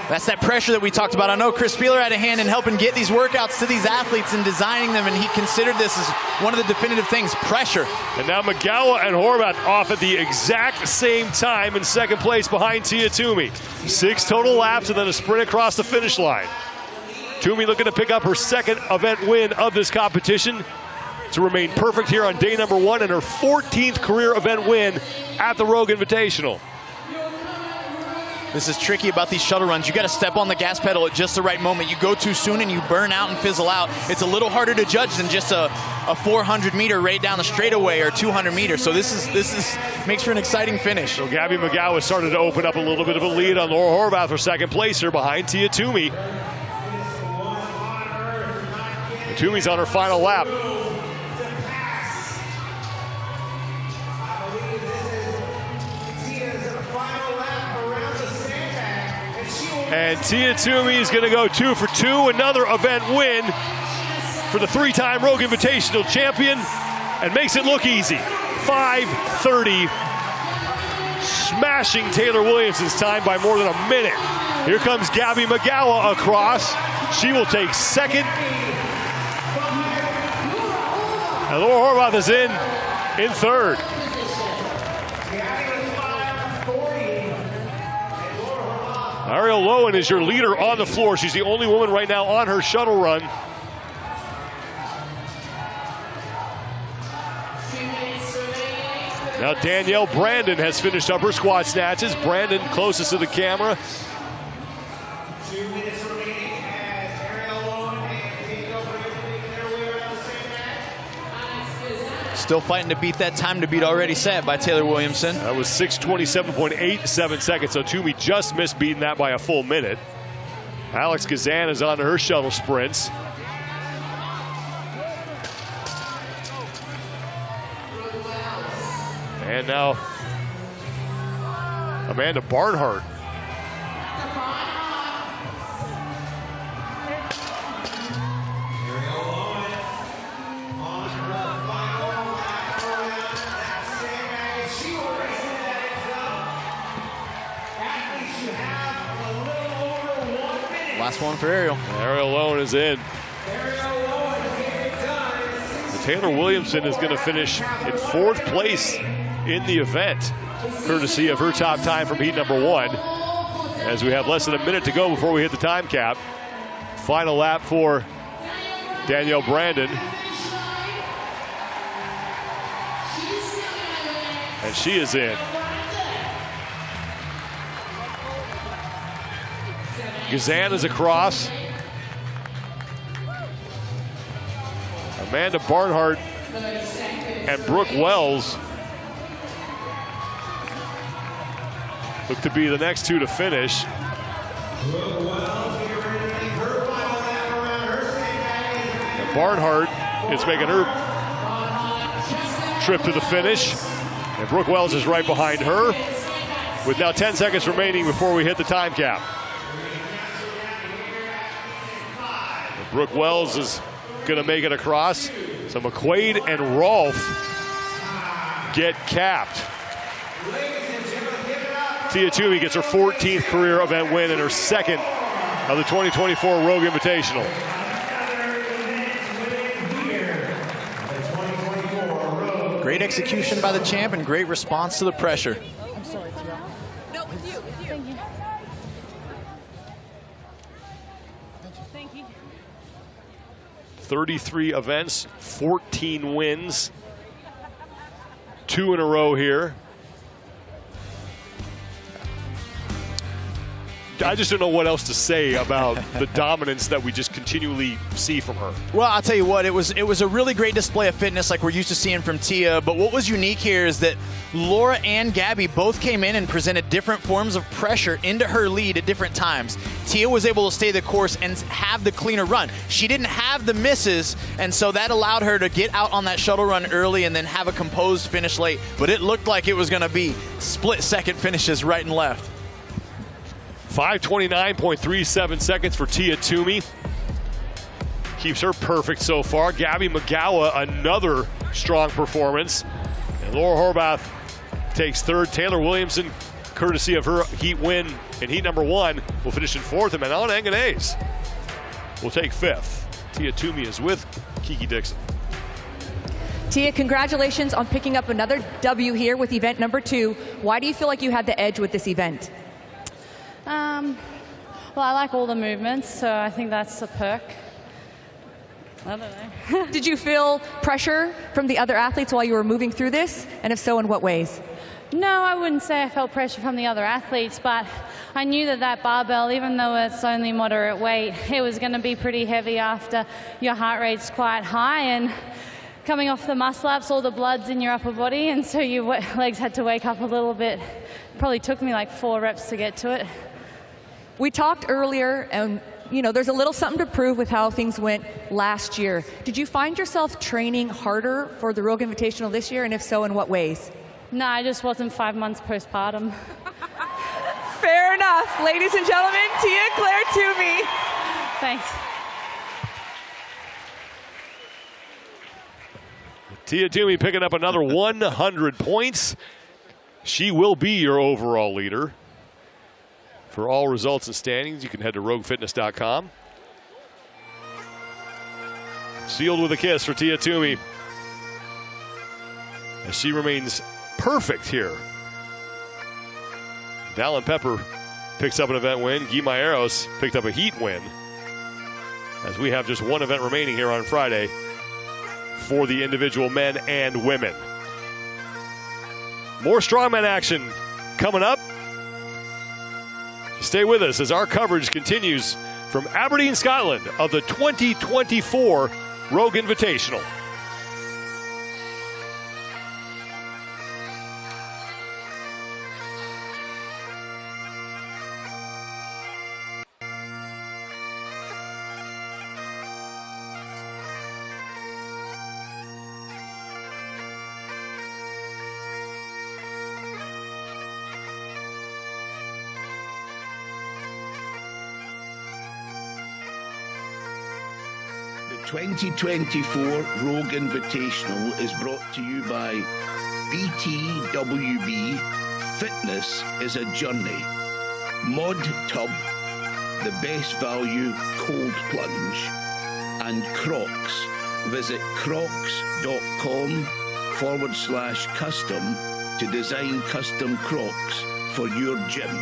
That's that pressure that we talked about. I know Chris Spieler had a hand in helping get these workouts to these athletes and designing them, and he considered this as one of the definitive things, pressure. And now McGowan and Horvath off at the exact same time in second place behind Tia Toomey. 6 total laps and then a sprint across the finish line. Toomey looking to pick up her second event win of this competition to remain perfect here on day number 1 and her 14th career event win at the Rogue Invitational. This is tricky about these shuttle runs. You got to step on the gas pedal at just the right moment. You go too soon and you burn out and fizzle out. It's a little harder to judge than just a 400 meter right down the straightaway or 200 meters. So this is makes for an exciting finish. So Gabby McGowan started to open up a little bit of a lead on Laura Horvath for second place here behind Tia Toomey. And Toomey's on her final lap. And Tia Toomey is going to go 2 for 2, another event win for the 3-time Rogue Invitational champion, and makes it look easy. 5:30, smashing Taylor Williamson's time by more than a minute. Here comes Gabby McGowan across. She will take second. And Laura Horvath is in third. Ariel Lowen is your leader on the floor. She's the only woman right now on her shuttle run. Now Danielle Brandon has finished up her squat snatches. Brandon closest to the camera. 2 minutes remaining as Ariel Lowen and Kate Gilbert on the same mat. Still fighting to beat that time to beat already set by Taylor Williamson. That was 6:27.87 seconds, so Toomey just missed beating that by a full minute. Alex Kazan is on her shuttle sprints. And now Amanda Barnhart. Last one for Ariel. Ariel Lowen is in. Taylor Williamson is going to finish in 4th place in the event, courtesy of her top time from heat number 1. As we have less than a minute to go before we hit the time cap. Final lap for Danielle Brandon. And she is in. Gazan is across. Amanda Barnhart and Brooke Wells look to be the next 2 to finish. And Barnhart is making her trip to the finish. And Brooke Wells is right behind her with now 10 seconds remaining before we hit the time cap. And Brooke Wells is going to make it across. So McQuaid and Rolfe get capped. Tia Toomey gets her 14th career event win and her 2nd of the 2024 Rogue Invitational. Great execution by the champ and great response to the pressure. I'm sorry, Tia. No, with you. Thank you. Thank you. 33 events, 14 wins. 2 in a row here. I just don't know what else to say about the dominance that we just continually see from her. Well, I'll tell you what, it was a really great display of fitness like we're used to seeing from Tia, but what was unique here is that Laura and Gabby both came in and presented different forms of pressure into her lead at different times. Tia was able to stay the course and have the cleaner run. She didn't have the misses, and so that allowed her to get out on that shuttle run early and then have a composed finish late, but it looked like it was going to be split-second finishes right and left. 5:29.37 seconds for Tia Toomey. Keeps her perfect so far. Gabby McGowan, another strong performance. And Laura Horvath takes 3rd. Taylor Williamson, courtesy of her heat win in heat number 1, will finish in 4th. And Manon Anganese will take 5th. Tia Toomey is with Kiki Dixon. Tia, congratulations on picking up another W here with event number 2. Why do you feel like you had the edge with this event? Well, I like all the movements, so I think that's a perk. I don't know. Did you feel pressure from the other athletes while you were moving through this? And if so, in what ways? No, I wouldn't say I felt pressure from the other athletes, but I knew that barbell, even though it's only moderate weight, it was going to be pretty heavy after your heart rate's quite high. And coming off the muscle ups, all the blood's in your upper body, and so your legs had to wake up a little bit. Probably took me like 4 reps to get to it. We talked earlier, and there's a little something to prove with how things went last year. Did you find yourself training harder for the Rogue Invitational this year, and if so, in what ways? No, I just wasn't 5 months postpartum. Fair enough. Ladies and gentlemen, Tia Claire Toomey. Thanks. Tia Toomey picking up another 100 points. She will be your overall leader. For all results and standings, you can head to roguefitness.com. Sealed with a kiss for Tia Toomey, as she remains perfect here. Dallin Pepper picks up an event win. Guy Maeros picked up a heat win, as we have just 1 event remaining here on Friday for the individual men and women. More strongman action coming up. Stay with us as our coverage continues from Aberdeen, Scotland, of the 2024 Rogue Invitational. The 2024 Rogue Invitational is brought to you by BTWB. Fitness is a journey. Mod Tub, the best value cold plunge. And Crocs. Visit crocs.com/custom to design custom Crocs for your gym.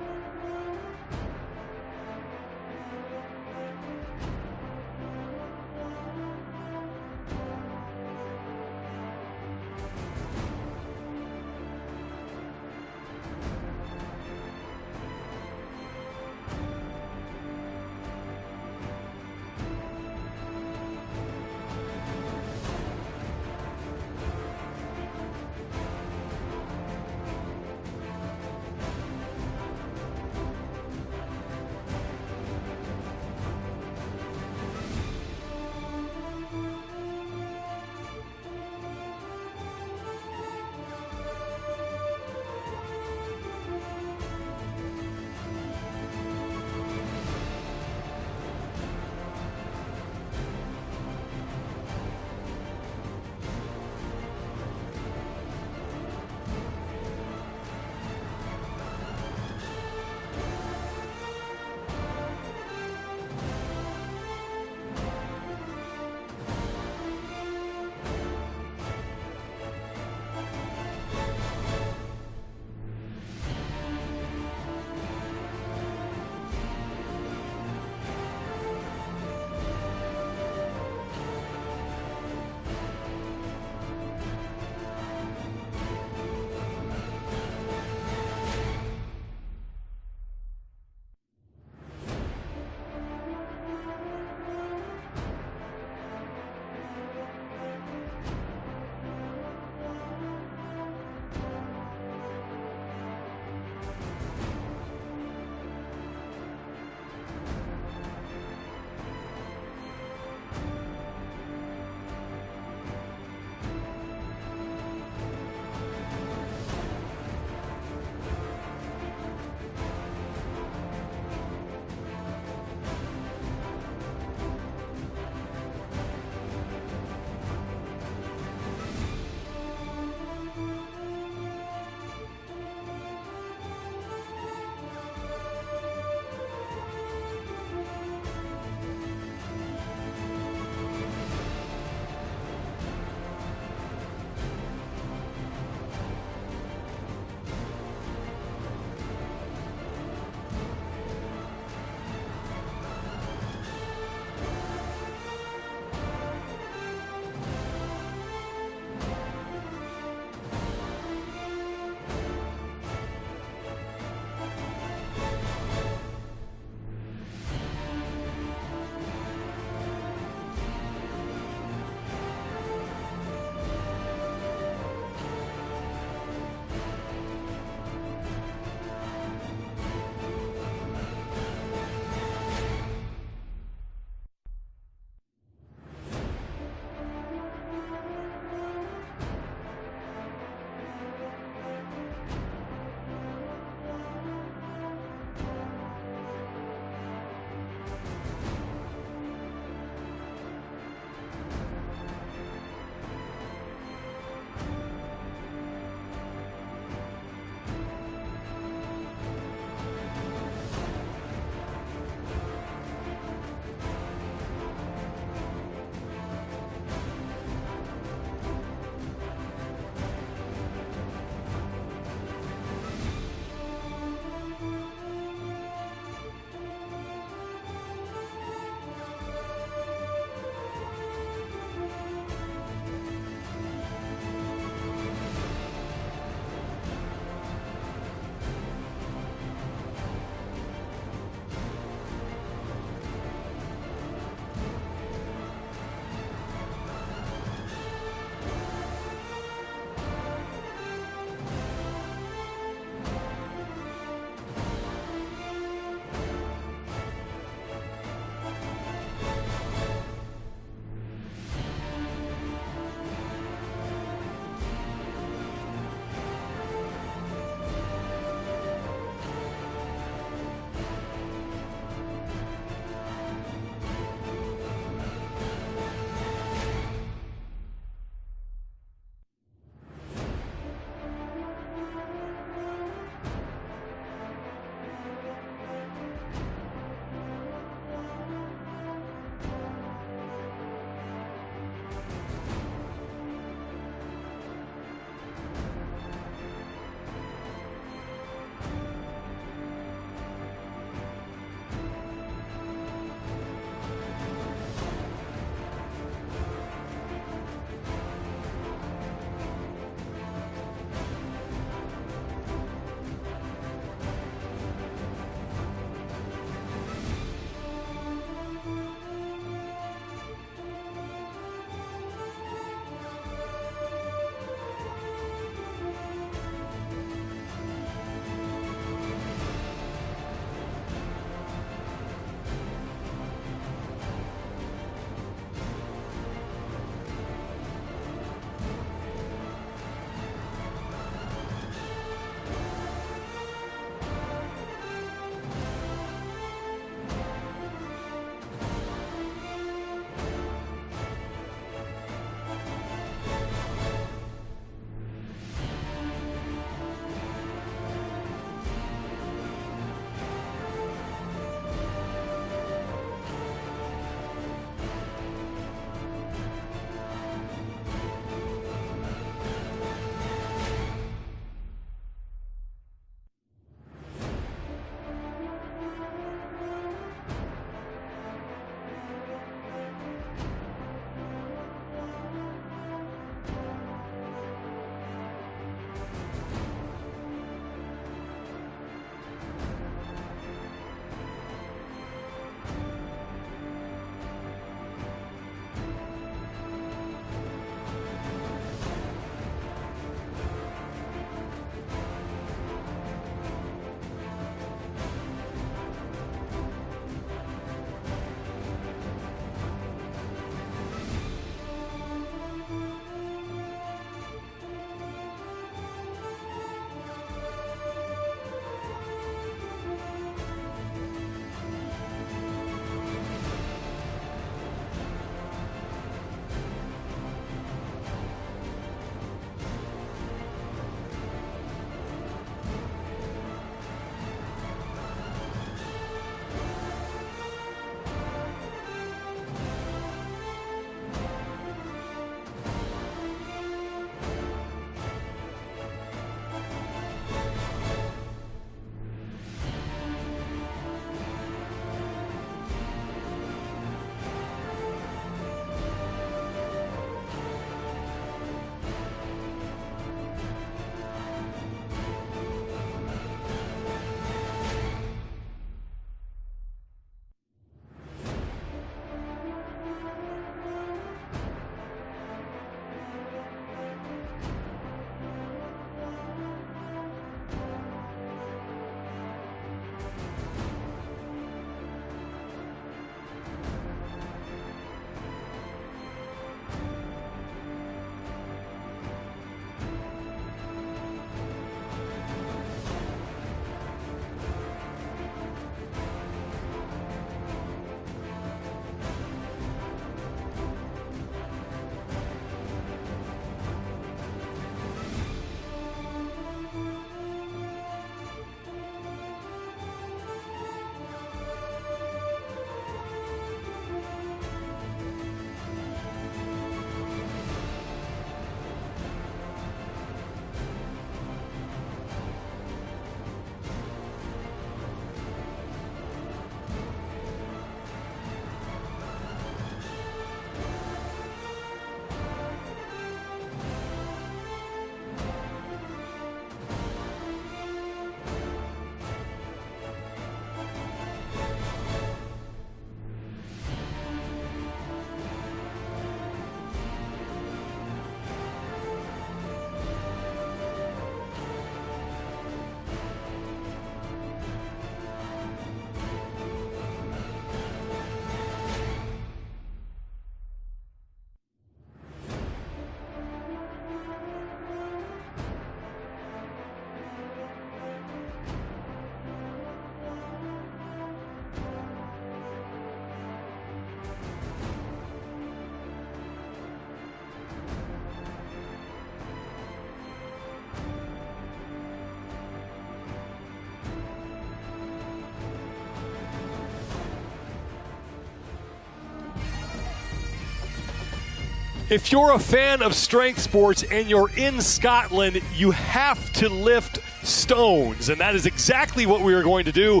If you're a fan of strength sports and you're in Scotland, you have to lift stones. And that is exactly what we are going to do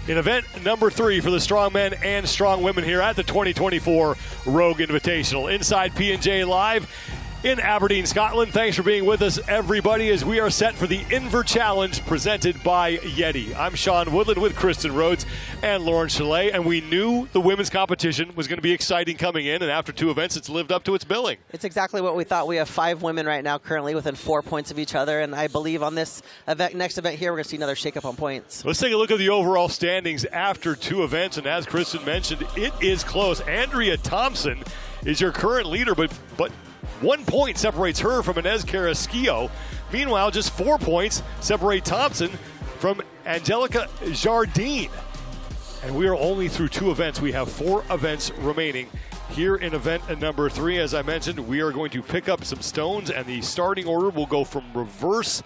in event number 3 for the Strongmen and Strongwomen here at the 2024 Rogue Invitational. Inside P&J Live in Aberdeen, Scotland. Thanks for being with us, everybody, as we are set for the Inver Challenge presented by Yeti. I'm Sean Woodland with Kristen Rhodes and Lauren Chalet, and we knew the women's competition was going to be exciting coming in, and after 2 events, it's lived up to its billing. It's exactly what we thought. We have 5 women right now currently within 4 points of each other, and I believe on this event, next event here, we're going to see another shakeup on points. Let's take a look at the overall standings after 2 events, and as Kristen mentioned, it is close. Andrea Thompson is your current leader, but 1 point separates her from Inez Carrasquillo. Meanwhile, just 4 points separate Thompson from Angelica Jardine. And we are only through 2 events. We have 4 events remaining. Here in event number 3, as I mentioned, we are going to pick up some stones, and the starting order will go from reverse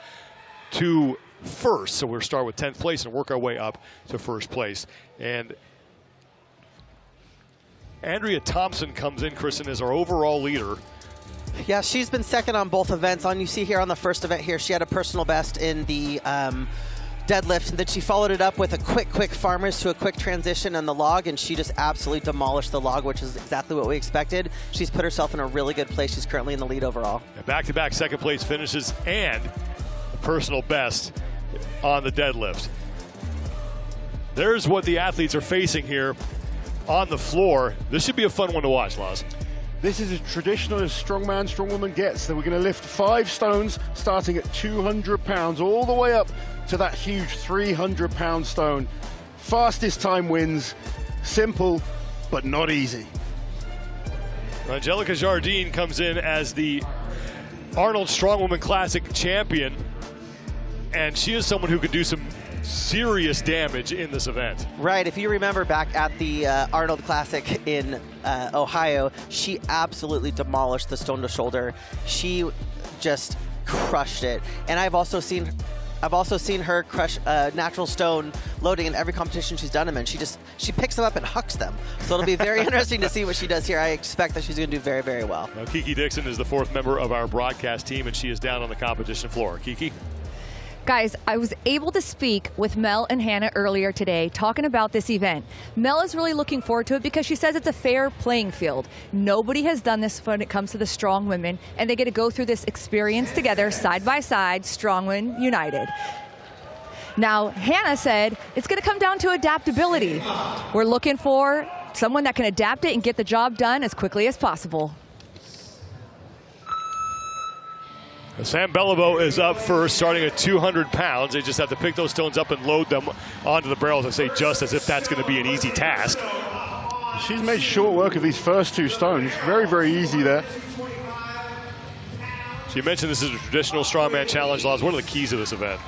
to first. So we'll start with 10th place and work our way up to first place. And Andrea Thompson comes in, Kristen, as our overall leader. Yeah, she's been second on both events. You see here on the first event here, she had a personal best in the deadlift, and then she followed it up with a quick farmers to a quick transition on the log, and she just absolutely demolished the log, which is exactly what we expected. She's put herself in a really good place. She's currently in the lead overall. Back-to-back second place finishes and a personal best on the deadlift. There's what the athletes are facing here on the floor. This should be a fun one to watch, Laz. This is as traditional as Strongman, Strongwoman gets. That we're going to lift 5 stones starting at 200 pounds all the way up to that huge 300-pound stone. Fastest time wins. Simple, but not easy. Angelica Jardine comes in as the Arnold Strongwoman Classic champion, and she is someone who could do some serious damage in this event. Right, if you remember back at the Arnold Classic in Ohio, she absolutely demolished the stone to shoulder. She just crushed it. And I've also seen her crush natural stone loading in every competition she's done them in. She picks them up and hucks them. So it'll be very interesting to see what she does here. I expect that she's going to do very, very well. Now, Kiki Dixon is the 4th member of our broadcast team, and she is down on the competition floor. Kiki? Guys, I was able to speak with Mel and Hannah earlier today talking about this event. Mel is really looking forward to it because she says it's a fair playing field. Nobody has done this when it comes to the strong women, and they get to go through this experience together, side by side, Strongmen United. Now, Hannah said it's going to come down to adaptability. We're looking for someone that can adapt it and get the job done as quickly as possible. Sam Beliveau is up first, starting at 200 pounds. They just have to pick those stones up and load them onto the barrels. I say just as if that's going to be an easy task. She's made short work of these first 2 stones. Very, very easy there. So you mentioned this is a traditional strongman challenge, Laws. What are the keys of this event?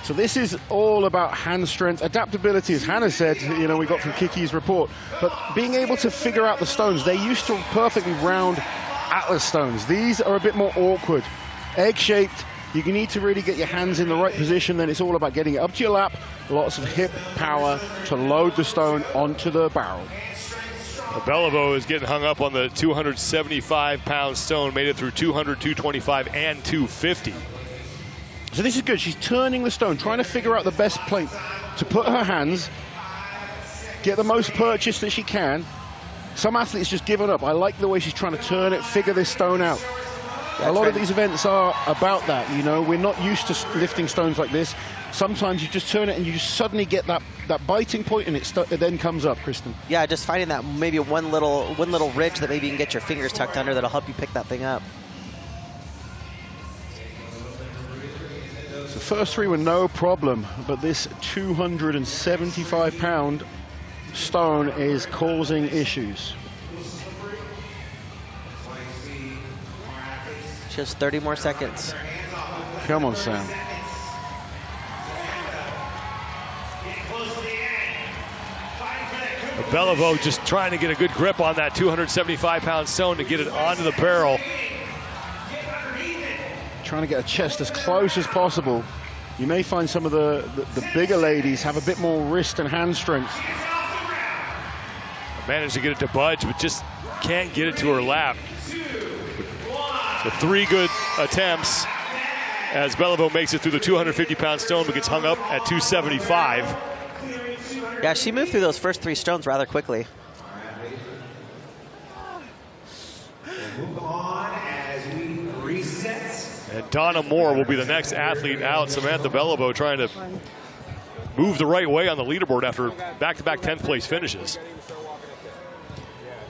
So this is all about hand strength, adaptability, as Hannah said, we got from Kiki's report. But being able to figure out the stones, they used to perfectly round Atlas stones. These are a bit more awkward. Egg-shaped, you need to really get your hands in the right position, then it's all about getting it up to your lap, lots of hip power to load the stone onto the barrel. Beliveau is getting hung up on the 275-pound stone, made it through 200, 225, and 250. So this is good. She's turning the stone, trying to figure out the best place to put her hands, get the most purchase that she can. Some athletes just given up. I like the way she's trying to turn it, figure this stone out. A lot of these events are about that, We're not used to lifting stones like this. Sometimes you just turn it and you just suddenly get that biting point, and it then comes up, Kristen. Yeah, just finding that maybe one little ridge that maybe you can get your fingers tucked under that'll help you pick that thing up. The first 3 were no problem, but this 275-pound stone is causing issues. Just 30 more seconds. Come on, Sam. Beliveau just trying to get a good grip on that 275-pound stone to get it onto the barrel. Trying to get a chest as close as possible. You may find some of the bigger ladies have a bit more wrist and hand strength. Managed to get it to budge, but just can't get it to her lap. So 3 good attempts as Beliveau makes it through the 250-pound stone but gets hung up at 275. Yeah, she moved through those first 3 stones rather quickly. Move on as we reset. And Donna Moore will be the next athlete out. Samantha Beliveau trying to move the right way on the leaderboard after back-to-back 10th place finishes.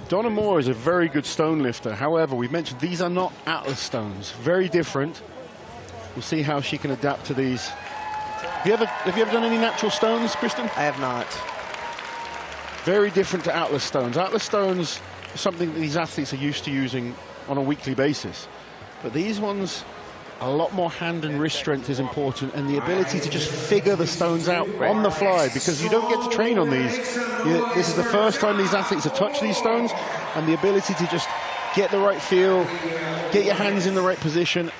Donna Moore is a very good stone lifter. However, we've mentioned these are not Atlas stones. Very different. We'll see how she can adapt to these. Have you ever done any natural stones, Kristen? I have not. Very different to Atlas stones. Atlas stones are something that these athletes are used to using on a weekly basis. But these ones, a lot more hand and wrist strength is important, and the ability to just figure the stones out on the fly, because you don't get to train on these. This is the first time these athletes have touched these stones, and the ability to just get the right feel, get your hands in the right position,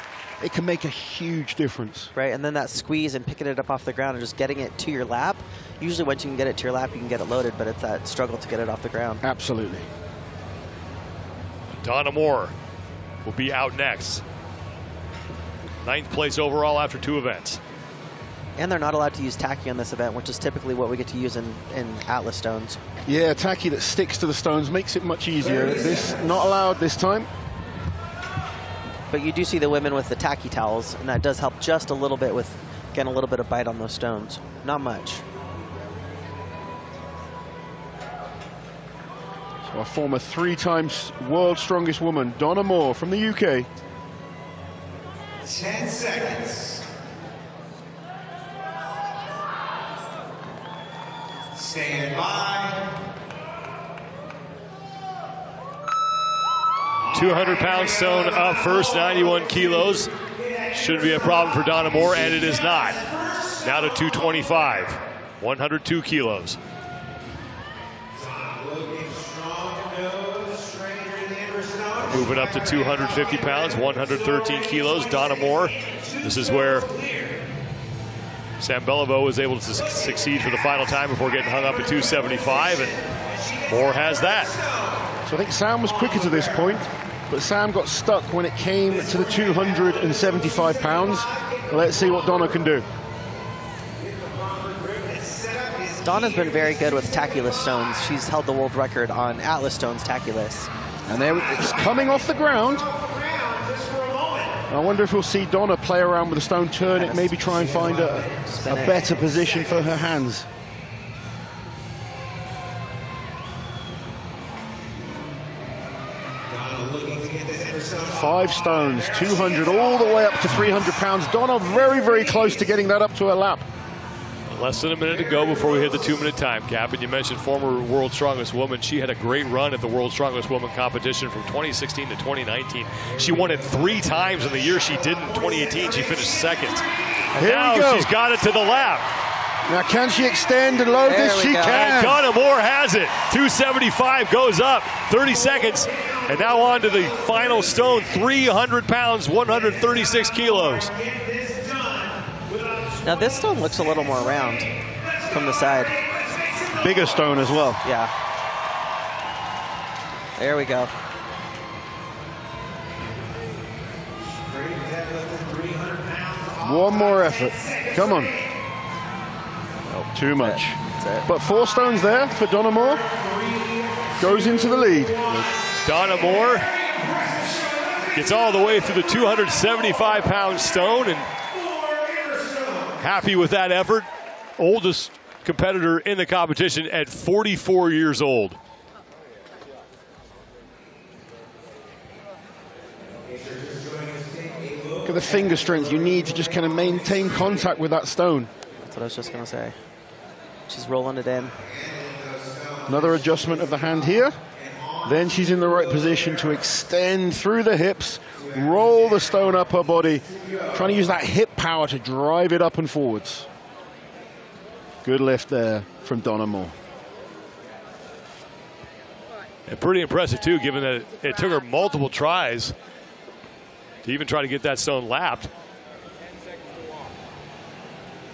it can make a huge difference. Right, and then that squeeze and picking it up off the ground and just getting it to your lap. Usually once you can get it to your lap, you can get it loaded, but it's that struggle to get it off the ground. Absolutely. Donna Moore will be out next. 9th place overall after 2 events. And they're not allowed to use tacky on this event, which is typically what we get to use in Atlas stones. Yeah, tacky that sticks to the stones makes it much easier. This not allowed this time. But you do see the women with the tacky towels, and that does help just a little bit with getting a little bit of bite on those stones. Not much. So our former 3-time world's strongest woman, Donna Moore from the UK. 10 seconds. Stand by. 200-pound stone up first, 91 kilos. Shouldn't be a problem for Donna Moore, and it is not. Now to 225, 102 kilos. Moving up to 250 pounds, 113 kilos. Donna Moore. This is where Sam Beliveau was able to succeed for the final time before getting hung up at 275, and Moore has that. So I think Sam was quicker to this point, but Sam got stuck when it came to the 275 pounds. Let's see what Donna can do. Donna's been very good with tackless stones. She's held the world record on Atlas stones tackless. And there it's coming off the ground. I wonder if we'll see Donna play around with the stone, turn it, maybe try and find a better position for her hands. Five stones, 200, all the way up to 300 pounds. Donna very, very close to getting that up to her lap. Less than a minute to go before we hit the 2-minute time cap. And you mentioned former World's Strongest Woman. She had a great run at the World's Strongest Woman competition from 2016 to 2019. She won it 3 times in the year she did in 2018. She finished 2nd. And Here now we go. She's got it to the lap. Now can she extend and load this? She can. And Donna Moore has it. 275 goes up, 30 seconds. And now on to the final stone, 300 pounds, 136 kilos. Now this stone looks a little more round from the side. Bigger stone as well. Yeah. There we go. One more effort. Come on. Oh, too much. That's it. But 4 stones there for Donna Moore. Goes into the lead. Donna Moore gets all the way through the 275-pound stone, and happy with that effort. Oldest competitor in the competition at 44 years old. Look at the finger strength you need to just kind of maintain contact with that stone. That's what I was just going to say. She's rolling it in. Another adjustment of the hand here. Then she's in the right position to extend through the hips, roll the stone up her body, trying to use that hip power to drive it up and forwards. Good lift there from Donna Moore. And pretty impressive, too, given that it took her multiple tries to even try to get that stone lapped.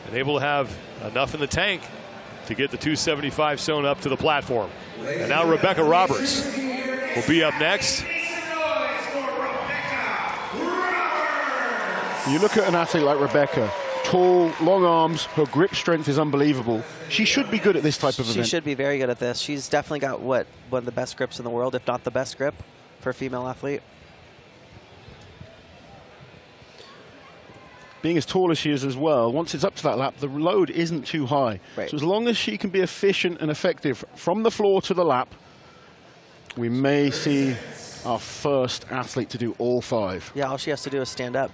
And able to have enough in the tank to get the 275 stone up to the platform. And now Rebecca Roberts will be up next. You look at an athlete like Rebecca, tall, long arms, her grip strength is unbelievable. She should be good at this type of event. She should be very good at this. She's definitely got, what, one of the best grips in the world, if not the best grip for a female athlete. Being as tall as she is as well, once it's up to that lap, the load isn't too high. Right. So as long as she can be efficient and effective from the floor to the lap, we may see our first athlete to do all 5. Yeah, all she has to do is stand up.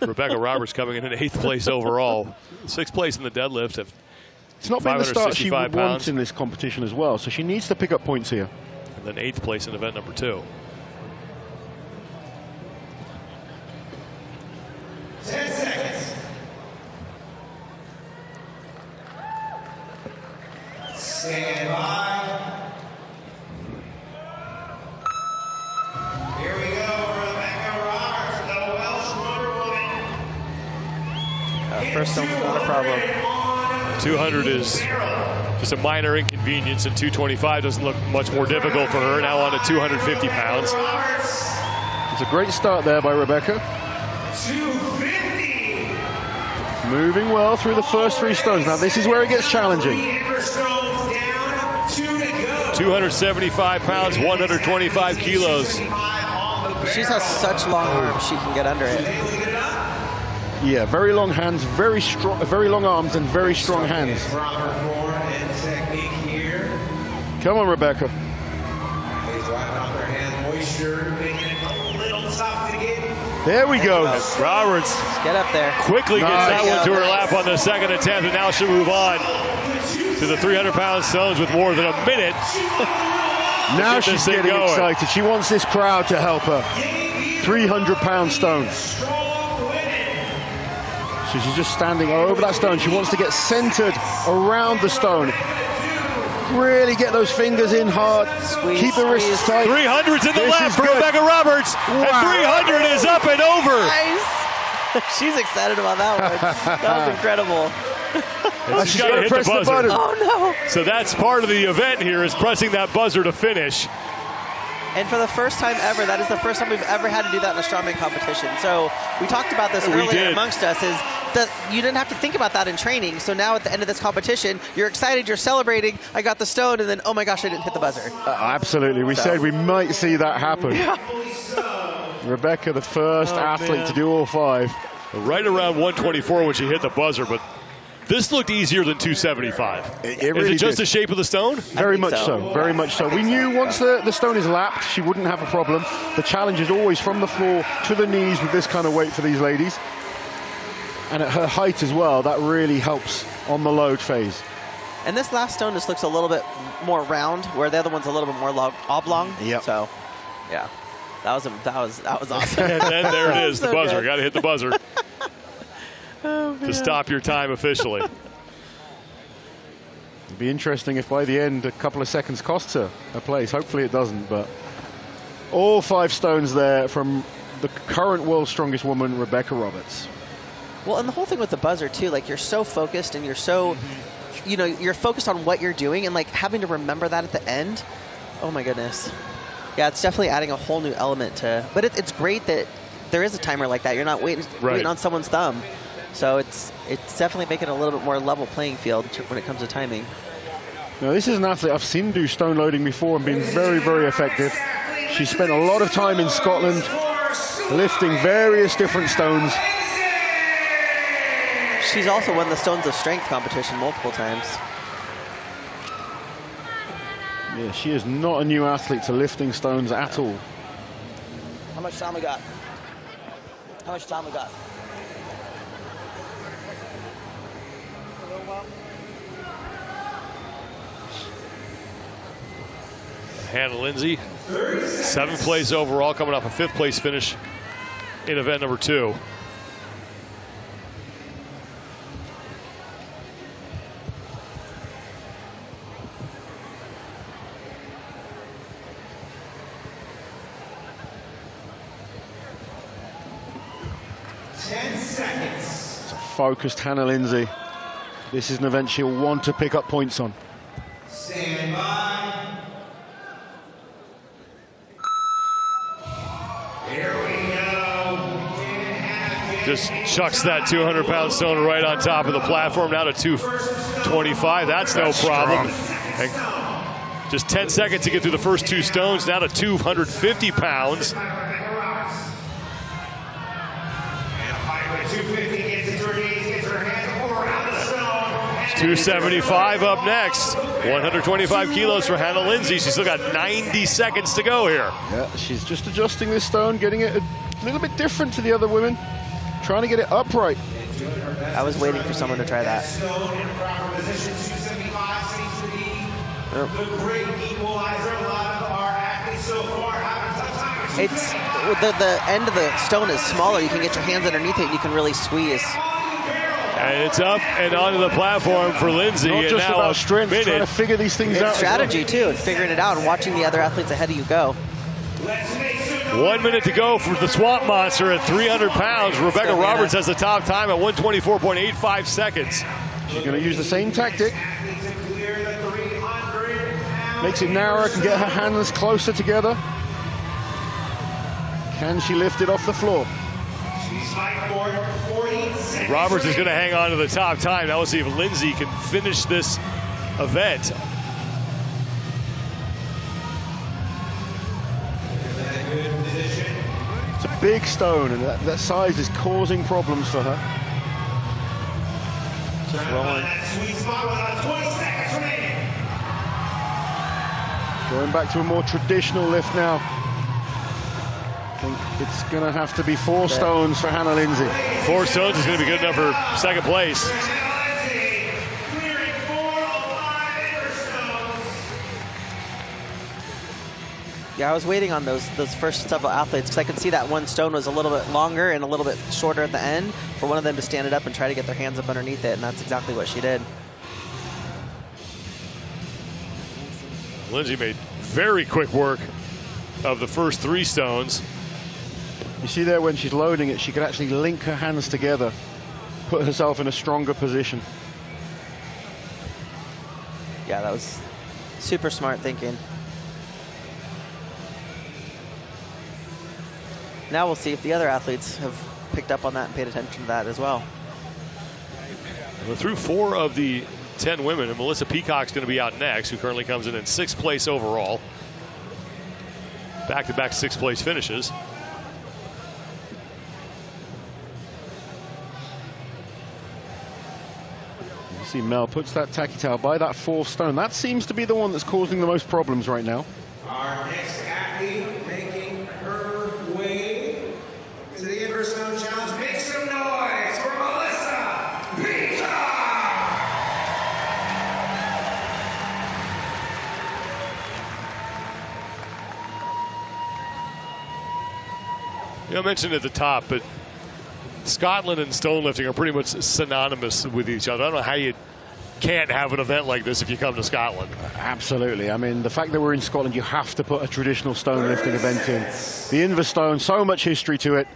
Rebecca Roberts coming in 8th place overall. 6th place in the deadlift. It's not been the start she would want pounds. in this competition as well, so she needs to pick up points here. And then 8th place in event number 2. 10 seconds. Stand by. Here we go, Rebecca Roberts, the Welsh Wonder Woman. First stone, not a problem. 200 is just a minor inconvenience, and 225 doesn't look much more difficult for her. Now on to 250 pounds. It's a great start there by Rebecca. 250. Moving well through the first 3 stones. Now this is where it gets challenging. Inver stones down, 2 to go. 275 pounds, 125 kilos. She has such long arms, she can get under it. Yeah, very long hands, very strong, very long arms, and very strong hands. Proper form and technique here. Come on, Rebecca. Athletes wiping off their hand moisture, making it a little tough to get. There we go. Roberts get up there. Quickly gets that one to her lap on the 2nd attempt, and now she'll move on to the 300-pound stones with more than a minute. Now she's getting excited. She wants this crowd to help her. 300-pound stones. So she's just standing over that stone. She wants to get centered around the stone. Really get those fingers in hard. Squeeze, keep the wrists tight. 300's in the This lap is for good. Rebecca Roberts. Wow. And 300 is up and over. Nice. She's excited about that one. That was incredible. She's got to hit the buzzer. button. Oh, no. So that's part of the event here, is pressing that buzzer to finish. And for the first time ever, that is the first time we've ever had to do that in a strongman competition. So we talked about this earlier amongst us, is that you didn't have to think about that in training. So now at the end of this competition, you're excited, you're celebrating, I got the stone, and then, oh my gosh, I didn't hit the buzzer. Absolutely. We said we might see that happen. Yeah. Rebecca, the first athlete to do all 5. Right around 124 when she hit the buzzer, but this looked easier than 275. It really is it just did. the shape of the stone? Very much so. Very much so. We knew once the stone is lapped, she wouldn't have a problem. The challenge is always from the floor to the knees with this kind of weight for these ladies. And at her height as well, that really helps on the load phase. And this last stone just looks a little bit more round, where the other one's a little bit more oblong. Yep. So, yeah, that was awesome. And then there it is, the So buzzer. good. Got to hit the buzzer to stop your time officially. It'd be interesting if by the end a couple of seconds costs her a place. Hopefully it doesn't, but all 5 stones there from the current world's strongest woman, Rebecca Roberts. Well, and the whole thing with the buzzer too, like you're so focused and you're so, you know, you're focused on what you're doing, and like having to remember that at the end. Oh my goodness. Yeah, it's definitely adding a whole new element to, but it's great that there is a timer like that. You're not waiting on someone's thumb. So it's definitely making it a little bit more level playing field when it comes to timing. Now this is an athlete I've seen do stone loading before and been very, very effective. She spent a lot of time in Scotland lifting various different stones. She's also won the Stones of Strength competition multiple times. Yeah, she is not a new athlete to lifting stones at all. How much time we got? How much time we got? Hannah Lindsay, 7th place overall, coming off a 5th place finish in event number 2. It's a focused Hannah Lindsay. This is an event she'll want to pick up points on. Stand by. Here we go. just chucks that 200-pound stone right on top of the platform. Now to 225. That's no problem. And just 10 seconds to get through the first 2 stones. Now to 250 pounds. 275 up next. 125 kilos for Hannah Lindsay. She's still got 90 seconds to go here. Yeah, she's just adjusting this stone, getting it a little bit different to the other women, trying to get it upright. I was waiting for someone to try that. It's the end of the stone is smaller. You can get your hands underneath it and you can really squeeze. And it's up and onto the platform for Lindsay. Not and just now about strength, trying to figure these things out. It's strategy too, and figuring it out and watching the other athletes ahead of you go. 1 minute to go for the Swamp Monster at 300 pounds. Rebecca Roberts has the top time at 124.85 seconds. She's going to use the same tactic. Makes it narrower, can get her hands closer together. Can she lift it off the floor? Roberts is going to hang on to the top time. Now we'll see if Lindsay can finish this event. It's a big stone, and that size is causing problems for her. Just rolling. Going back to a more traditional lift now. I think it's going to have to be 4 stones for Hannah Lindsay. 4 stones is going to be good enough for second place. Yeah, I was waiting on those first several athletes because I could see that one stone was a little bit longer and a little bit shorter at the end for one of them to stand it up and try to get their hands up underneath it, and that's exactly what she did. Lindsay made very quick work of the first 3 stones. You see there when she's loading it, she could actually link her hands together, put herself in a stronger position. Yeah, that was super smart thinking. Now we'll see if the other athletes have picked up on that and paid attention to that as well. We're through 4 of the 10 women, and Melissa Peacock's going to be out next, who currently comes in 6th place overall. Back-to-back 6th place finishes. You see Mel puts that tacky towel by that 4th stone. That seems to be the one that's causing the most problems right now. Our next athlete making her way to the Inver Stone Challenge. Make some noise for Melissa Peacock! You know, I mentioned at the top, but Scotland and stone lifting are pretty much synonymous with each other. I don't know how you can't have an event like this if you come to Scotland. Absolutely. I mean, the fact that we're in Scotland, you have to put a traditional stone lifting event in. The Inver Stone, so much history to it.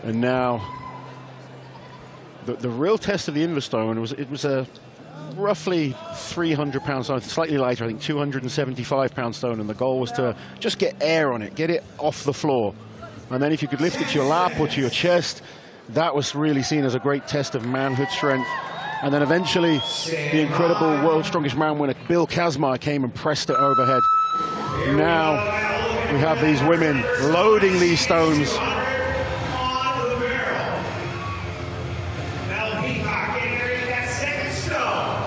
And now, the real test of the Inver Stone was a roughly 300-pound stone, slightly lighter, I think 275-pound stone, and the goal was to just get air on it, get it off the floor. And then if you could lift it to your lap or to your chest, that was really seen as a great test of manhood strength. And then eventually, the incredible World's Strongest Man winner, Bill Kazmaier, came and pressed it overhead. Now we have these women loading these stones.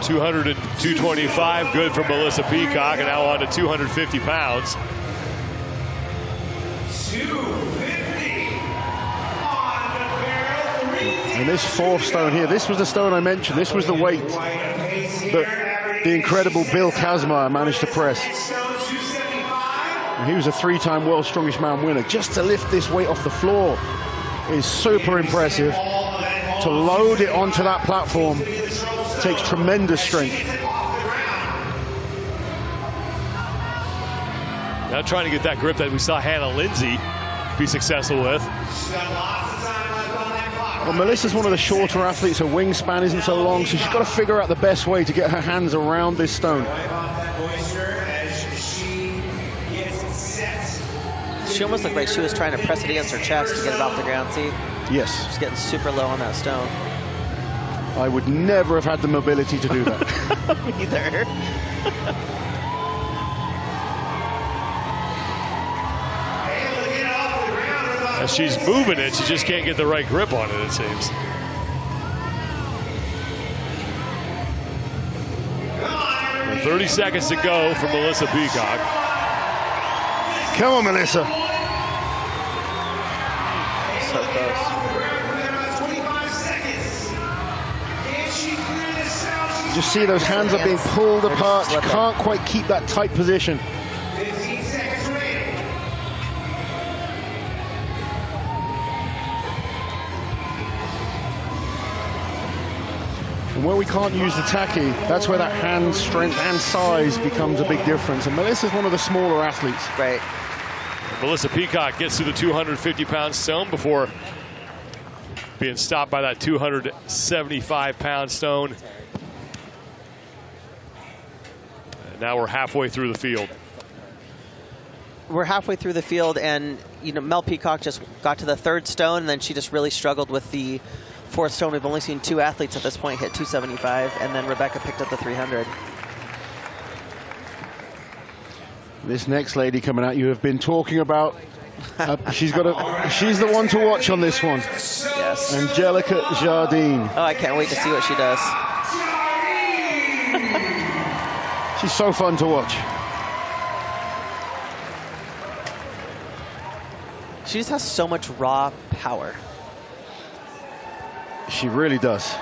200 and 225, good for Melissa Peacock, and now on to 250 pounds. 250 on the barrel. And this 4th stone here, this was the stone I mentioned. This was the weight that the incredible Bill Kazmaier managed to press. And he was a 3-time World's Strongest Man winner. Just to lift this weight off the floor is super impressive. To load it onto that platform takes tremendous strength. Now trying to get that grip that we saw Hannah Lindsay be successful with. Well, Melissa's one of the shorter athletes. Her wingspan isn't so long, so she's got to figure out the best way to get her hands around this stone. She almost looked like she was trying to press it against her chest to get it off the ground. See? Yes. She's getting super low on that stone. I would never have had the mobility to do that. Me either. As she's moving it, she just can't get the right grip on it, it seems. And 30 seconds to go for Melissa Peacock. Come on, Melissa. So close. 25 seconds. Can she clear this out? Just see those hands are being pulled apart. She can't quite keep that tight position. 15 seconds remaining. And where we can't use the tacky, that's where that hand strength and size becomes a big difference. And Melissa's one of the smaller athletes. Right. Melissa Peacock gets through the 250-pound stone before being stopped by that 275-pound stone. And now we're halfway through the field. We're halfway through the field, and Mel Peacock just got to the third stone, and then she just really struggled with the fourth stone. We've only seen 2 athletes at this point hit 275, and then Rebecca picked up the 300. This next lady coming out, you have been talking about. She's the one to watch on this one. Yes. Angelica Jardine. Oh, I can't wait to see what she does. She's so fun to watch. She just has so much raw power. She really does.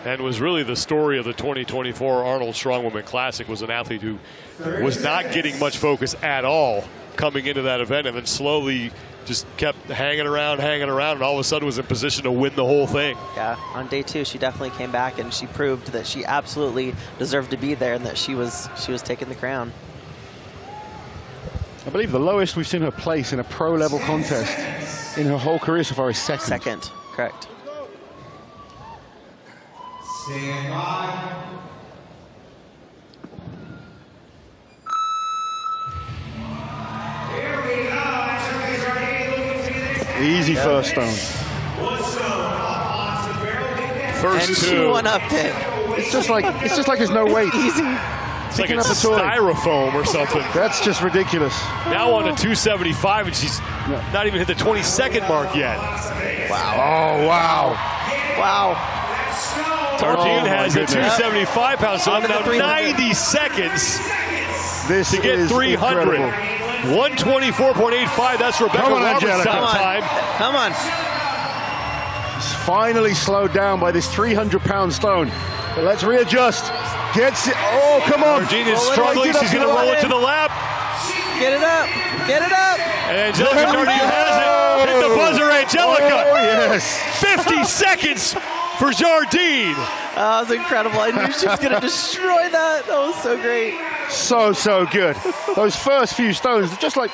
And was really the story of the 2024 Arnold Strongwoman Classic. Was an athlete who was not getting much focus at all coming into that event, and then slowly just kept hanging around, and all of a sudden was in position to win the whole thing. Yeah, on day 2, she definitely came back, and she proved that she absolutely deserved to be there, and that she was taking the crown. I believe the lowest we've seen her place in a pro-level contest in her whole career so far is second. Second, correct. Stand by. Here we go. Easy first stone. First and two. She one-upped it. It's just like there's no weight. Easy. It's like it's styrofoam or something. That's just ridiculous. Now on to 275, and she's not even hit the 20-second mark yet. Wow. Oh, wow. Wow. Jardine has a goodness. 275-pound stone. Now 90 seconds to get 300. 124.85. That's Rebecca Roberts' time. Come on. She's finally slowed down by this 300-pound stone. But let's readjust. Gets it. Oh, come on. Jardine is struggling. She's going to roll it to the lap. Get it up. Get it up. And Angelica Jardine has it. Hit the buzzer, Angelica. Oh, yes. 50 seconds for Jardine. That was incredible. I knew she was going to destroy that. That was so great. So good. Those first few stones, just like,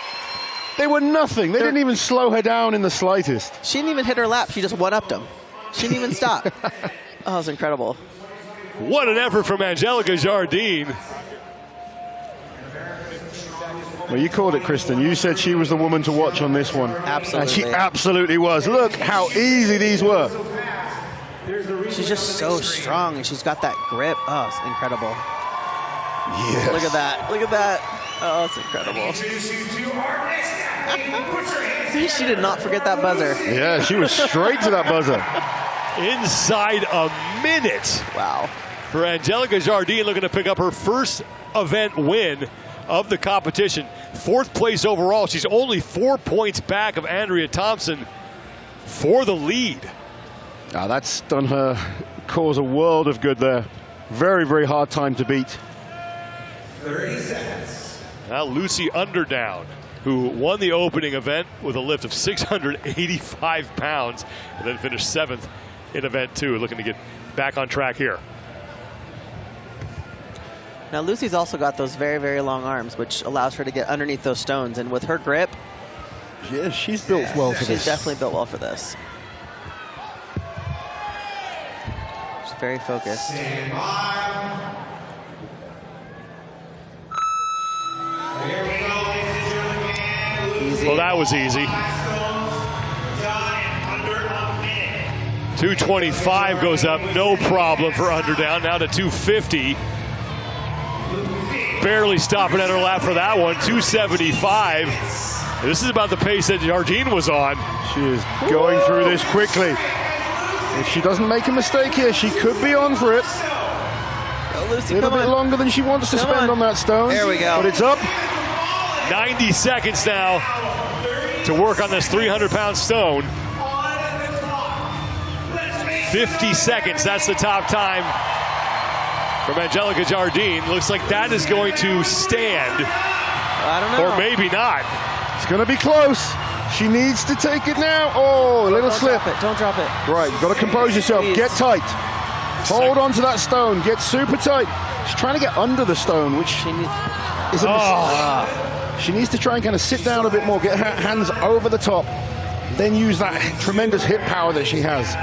they were nothing. They didn't even slow her down in the slightest. She didn't even hit her lap. She just one-upped them. She didn't even stop. Oh, it was incredible. What an effort from Angelica Jardine. Well, you called it, Kristen. You said she was the woman to watch on this one. Absolutely. And she absolutely was. Look how easy these were. She's just so strong, and she's got that grip. Oh, it's incredible. Yes. Look at that. Look at that. Oh, it's incredible. She did not forget that buzzer. Yeah, she was straight to that buzzer. Inside a minute. Wow. For Angelica Jardine, looking to pick up her first event win of the competition. 4th place overall. She's only 4 points back of Andrea Thompson for the lead. Now that's done her cause a world of good there. Very, very hard time to beat. 30 seconds. Now Lucy Underdown, who won the opening event with a lift of 685 pounds and then finished 7th in event 2, looking to get back on track here. Now Lucy's also got those very, very long arms, which allows her to get underneath those stones. And with her grip, yeah, she's built well for this. She's definitely built well for this. She's very focused. Stand by. Here we go, ladies and gentlemen. easy. Well, that was easy. 225 goes up, no problem for underdown. Now to 250. Barely stopping at her lap for that one. 275. This is about the pace that Jardine was on. She is going through this quickly. If she doesn't make a mistake here, she could be on for it. Lucy, a little bit longer than she wants to spend on that stone. There we go. But it's up. 90 seconds now to work on this 300-pound stone. 50 seconds, that's the top time from Angelica Jardine. Looks like that is going to stand. I don't know. Or maybe not. It's going to be close. She needs to take it now. Oh, a little slip. Don't drop it. Right, you've got to compose yourself. Jeez. Get tight. Hold on to that stone. Get super tight. She's trying to get under the stone, which is a mistake. She needs to try and kind of sit down a bit more, get her hands over the top, then use that tremendous hip power that she has.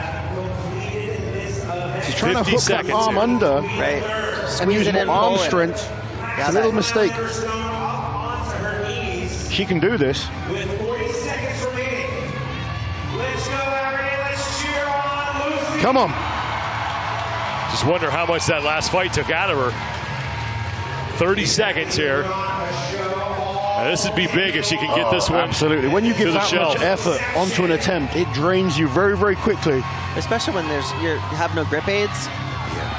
She's trying to hook that arm under and use more arm strength. It's a little mistake. She can do this. With 40 seconds remaining. Let's go, Aberdeen. Let's cheer on Lucy. Come on. Just wonder how much that last fight took out of her. 30 seconds here. Now, this would be big if she can get this one. Absolutely. When you give that much effort onto an attempt, it drains you very, very quickly. Especially when you have no grip aids.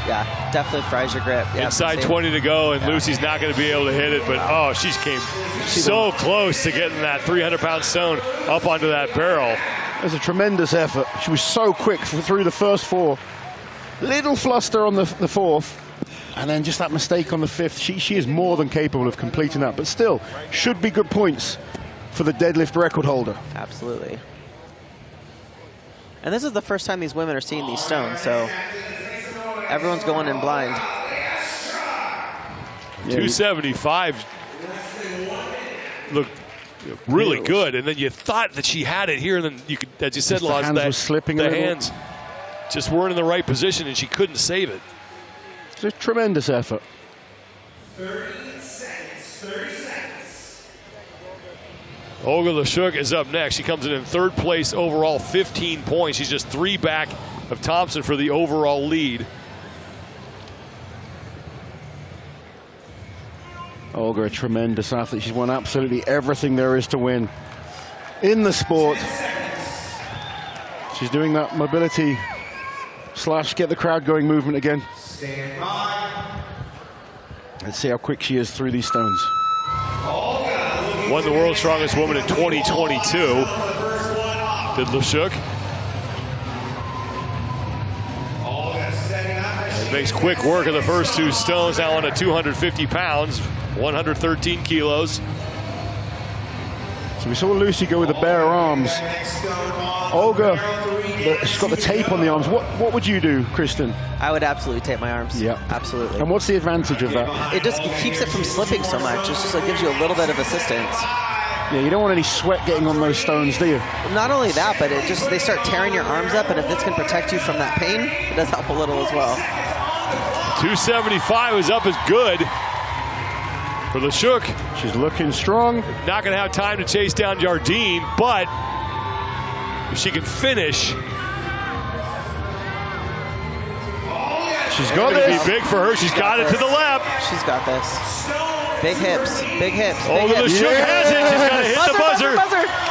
Yeah, definitely fries your grip. Yeah, Inside 20 to go, and Lucy's not going to be able to hit it, but she came so close to getting that 300-pound stone up onto that barrel. It was a tremendous effort. She was so quick through the first four. Little fluster on the fourth, and then just that mistake on the fifth. She is more than capable of completing that, but still should be good points for the deadlift record holder. Absolutely. And this is the first time these women are seeing these stones, so everyone's going in blind. 275 looked really good, and then you thought that she had it here, and then you could, as you said, the hands were slipping a the little. hands just weren't in the right position, and she couldn't save it. It's a tremendous effort. 30 seconds. Olga Lashuk is up next. She comes in third place overall, 15 points. She's just 3 back of Thompson for the overall lead. Olga, a tremendous athlete. She's won absolutely everything there is to win in the sport. She's doing that mobility / get the crowd going movement again. Stand by. Let's see how quick she is through these stones. Won the World's Strongest Woman in 2022. Did Lashuk. Makes quick work of the first 2 stones, now on to 250 pounds, 113 kilos. So we saw Lucy go with the bare arms. Olga, she's got the tape on the arms. What would you do, Kristen? I would absolutely tape my arms. Yeah. Absolutely. And what's the advantage of that? It just keeps it from slipping so much. It just gives you a little bit of assistance. Yeah, you don't want any sweat getting on those stones, do you? Not only that, but they start tearing your arms up, and if this can protect you from that pain, it does help a little as well. 275 is up as good for Lashuk. She's looking strong. Not going to have time to chase down Jardine, but if she can finish, she's got this. this. Be big for her. She's got it to the left. She's got this. Big hips, big hips. Oh, Lashuk has it. She's got to hit the buzzer.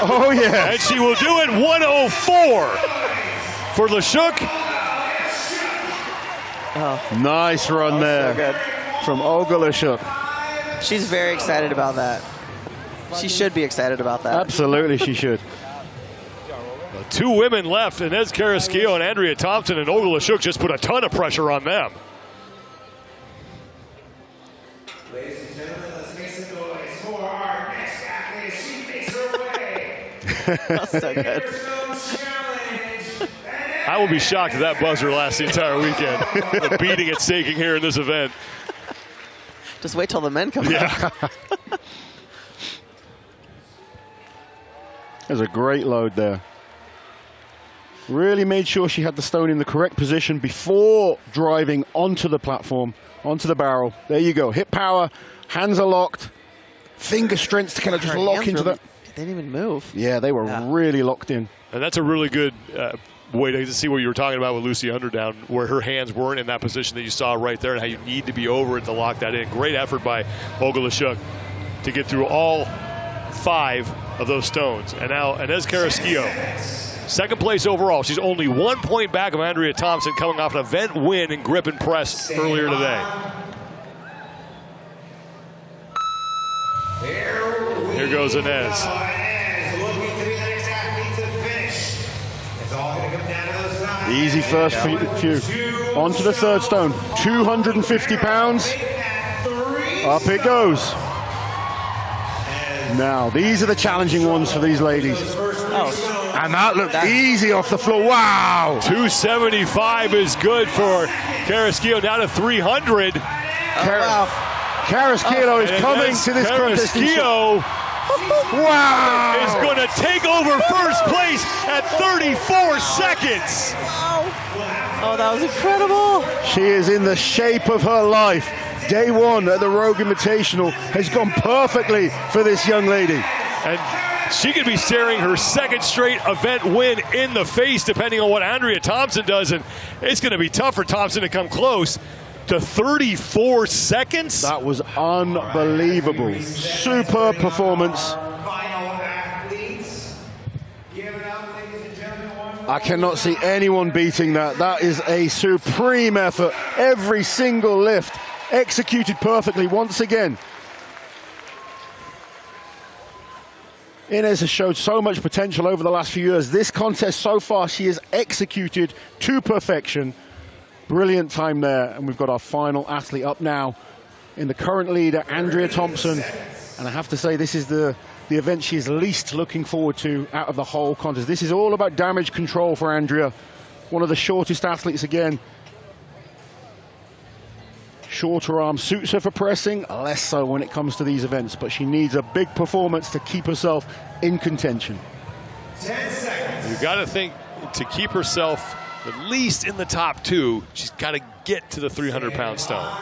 Oh, yeah. And she will do it. 104 for Lashuk. Oh. Nice run there from Olga Lashuk. She's very excited about that. She should be excited about that. Absolutely, she should. 2 women left, Inez Carrasquillo and Andrea Thompson, and Olga Lashuk just put a ton of pressure on them. Ladies and gentlemen, let's make some noise for our next athlete. She makes her way. That's so good. I will be shocked if that buzzer lasts the entire weekend. The beating it's taking here in this event. Just wait till the men come out. There's a great load there. Really made sure she had the stone in the correct position before driving onto the platform, onto the barrel. There you go. Hip power, hands are locked, finger strength to kind of just lock into that. They didn't even move. Yeah, they were really locked in. And that's a really good way to see what you were talking about with Lucy Underdown, where her hands weren't in that position that you saw right there and how you need to be over it to lock that in. Great effort by Olga Lashuk to get through all 5 of those stones. And now Inez Carrasquillo, second place overall. She's only 1 point back of Andrea Thompson, coming off an event win in grip and press earlier today. Here goes Inez. Easy first few. On to the third stone. 250 pounds. Up it goes. Now, these are the challenging ones for these ladies. And that looked easy off the floor. Wow. 275 is good for Carrasquillo, down to 300. Carrasquillo is coming to this contest. Carrasquillo is going to take over first place at 34 seconds. Oh, that was incredible. She is in the shape of her life. Day 1 at the Rogue Invitational has gone perfectly for this young lady. And she could be staring her second straight event win in the face, depending on what Andrea Thompson does. And it's going to be tough for Thompson to come close to 34 seconds. That was unbelievable. Superb performance. I cannot see anyone beating that. That is a supreme effort. Every single lift executed perfectly once again. Inez has showed so much potential over the last few years. This contest so far, she has executed to perfection. Brilliant time there. And we've got our final athlete up now in the current leader, Andrea Thompson. And I have to say, this is the event she is least looking forward to out of the whole contest. This is all about damage control for Andrea. One of the shortest athletes again. Shorter arm suits her for pressing, less so when it comes to these events, but she needs a big performance to keep herself in contention. 10 seconds. You've got to think, to keep herself at least in the top 2, she's got to get to the 300-pound stone.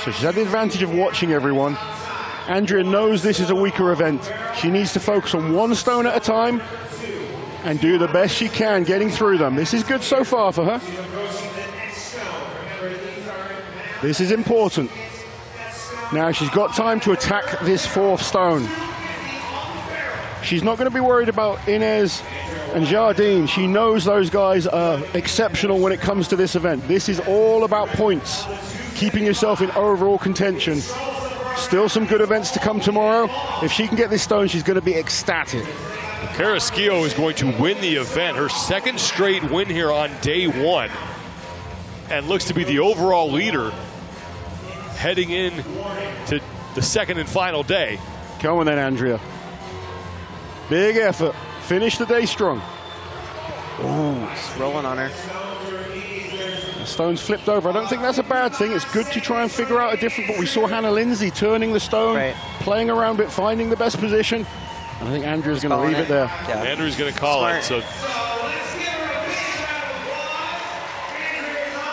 So she's had the advantage of watching everyone. Andrea knows this is a weaker event. She needs to focus on 1 stone at a time and do the best she can getting through them. This is good so far for her. This is important. Now she's got time to attack this 4th stone. She's not going to be worried about Inez and Jardine. She knows those guys are exceptional when it comes to this event. This is all about points, keeping yourself in overall contention. Still some good events to come tomorrow. If she can get this stone, she's going to be ecstatic. Carrasquillo is going to win the event, her second straight win here on day 1, and looks to be the overall leader heading in to the second and final day. Come on then, Andrea. Big effort. Finish the day strong. Ooh, it's rolling on her. The stone's flipped over. I don't think that's a bad thing. It's good to try and figure out a different, but we saw Hannah Lindsay turning the stone, playing around it, finding the best position. And I think Andrea's going to leave it there. Yeah. Andrew's going to call it. So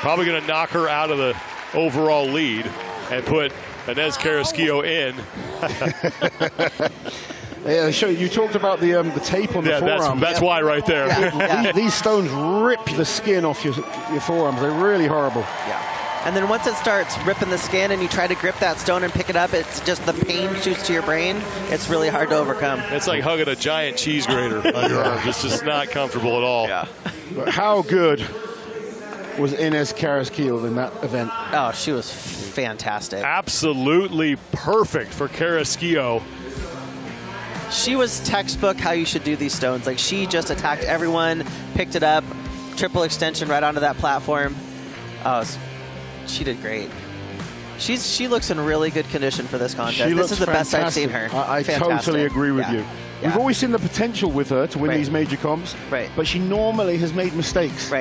probably going to knock her out of the overall lead and put Inez Carrasquillo in. Yeah, you talked about the tape on the forearm. That's why right there. Yeah. These stones rip the skin off your forearms. They're really horrible. Yeah. And then once it starts ripping the skin and you try to grip that stone and pick it up, it's just the pain shoots to your brain. It's really hard to overcome. It's like hugging a giant cheese grater on your arm. It's just not comfortable at all. Yeah. But how good was Inez Carrasquillo in that event? Oh, she was fantastic. Absolutely perfect for Carrasquillo. She was textbook how you should do these stones. Like, she just attacked everyone, picked it up, triple extension right onto that platform. Oh, she did great. She looks in really good condition for this contest. This is the best I've seen her. I totally agree with you. We've always seen the potential with her to win these major comps, but she normally has made mistakes.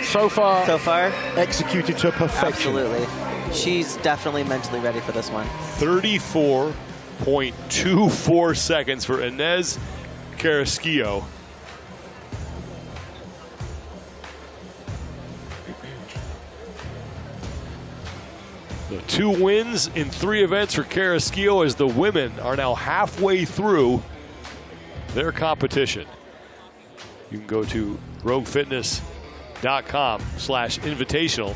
So far, executed to perfection. Absolutely. She's definitely mentally ready for this one. 34.24 seconds for Inez Carrasquillo. So 2 wins in 3 events for Carrasquillo as the women are now halfway through their competition. You can go to roguefitness.com/invitational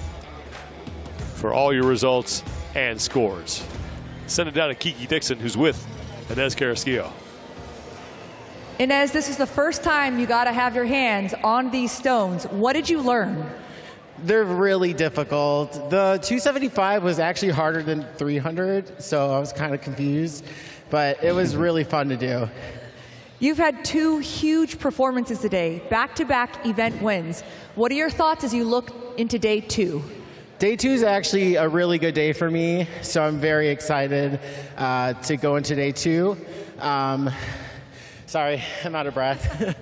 for all your results and scores. Send it down to Kiki Dixon, who's with Inez Carrasquillo. Inez, this is the first time you got to have your hands on these stones. What did you learn? They're really difficult. The 275 was actually harder than 300, so I was kind of confused, but it was really fun to do. You've had 2 huge performances today, back-to-back event wins. What are your thoughts as you look into day 2? Day 2 is actually a really good day for me, so I'm very excited to go into day 2. Sorry, I'm out of breath.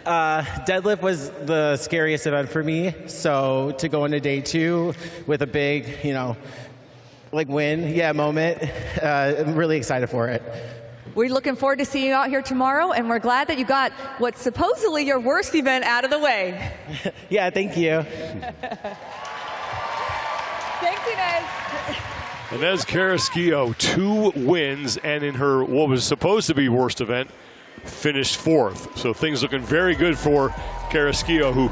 Deadlift was the scariest event for me, so to go into day 2 with a big, moment, I'm really excited for it. We're looking forward to seeing you out here tomorrow, and we're glad that you got what's supposedly your worst event out of the way. Yeah, thank you. Thanks, Inez. Inez Carrasquillo, 2 wins, and in her what was supposed to be worst event, finished 4th. So things looking very good for Carrasquillo, who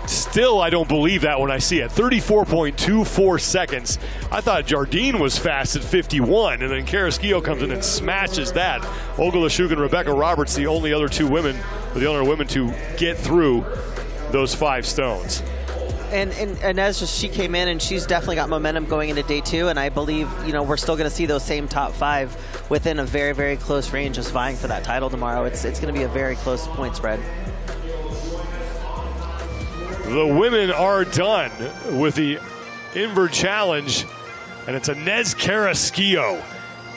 still, I don't believe that when I see it. 34.24 seconds. I thought Jardine was fast at 51, and then Carrasquillo comes in and smashes that. Olga Lashuk and Rebecca Roberts, the only other 2 women, or the only women to get through those 5 stones. And Inez, she came in and she's definitely got momentum going into day 2, and I believe, we're still going to see those same top 5 within a very, very close range, just vying for that title tomorrow. It's going to be a very close point spread. The women are done with the Inver Challenge, and it's Inez Carrasquillo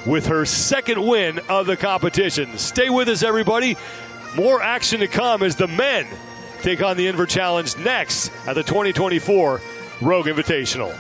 with her 2nd win of the competition. Stay with us, everybody. More action to come as the men take on the Inver Challenge next at the 2024 Rogue Invitational.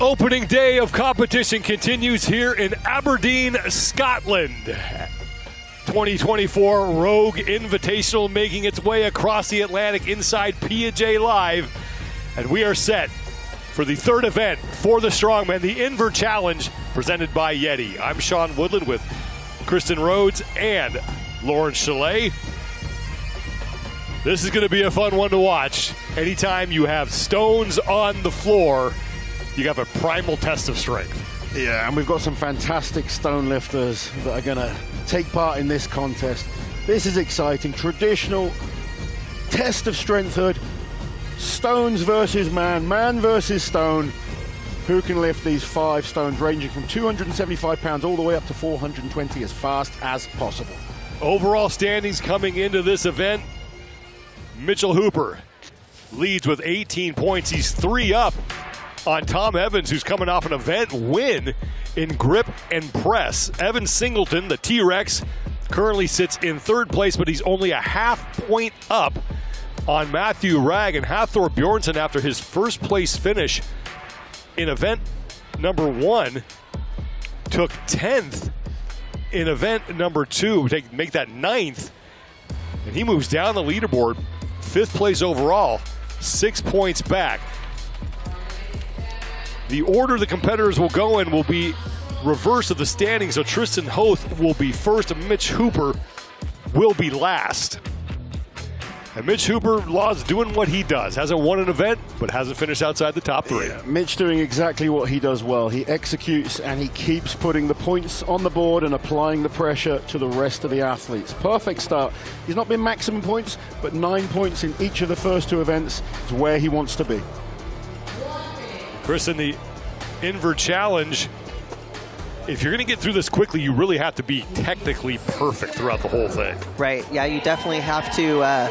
Opening day of competition continues here in Aberdeen, Scotland. 2024 Rogue Invitational making its way across the Atlantic inside P&J Live. And we are set for the third event for the Strongman, the Inver Challenge, presented by Yeti. I'm Sean Woodland with Kristen Rhodes and Lauren Chalet. This is going to be a fun one to watch. Anytime you have stones on the floor, you have a primal test of strength. Yeah, and we've got some fantastic stone lifters that are going to take part in this contest. This is exciting. Traditional test of strength hood. Stones versus man, man versus stone. Who can lift these 5 stones ranging from 275 pounds all the way up to 420 as fast as possible. Overall standings coming into this event. Mitchell Hooper leads with 18 points. He's 3 up on Tom Evans, who's coming off an event win in grip and press. Evan Singleton, the T-Rex, currently sits in 3rd place, but he's only a half point up on Matthew Ragg. And Hathor Bjornsson, after his 1st place finish in event number 1, took 10th in event number 2, make that 9th. And he moves down the leaderboard, 5th place overall, 6 points back. The order the competitors will go in will be reverse of the standings, so Tristan Hoth will be first and Mitch Hooper will be last. And Mitch Hooper, Law's doing what he does. Hasn't won an event, but hasn't finished outside the top 3. Yeah, Mitch doing exactly what he does well. He executes and he keeps putting the points on the board and applying the pressure to the rest of the athletes. Perfect start. He's not been maximum points, but 9 points in each of the first 2 events is where he wants to be. Chris, in the Inver Challenge, if you're going to get through this quickly, you really have to be technically perfect throughout the whole thing. Right, yeah, you definitely have to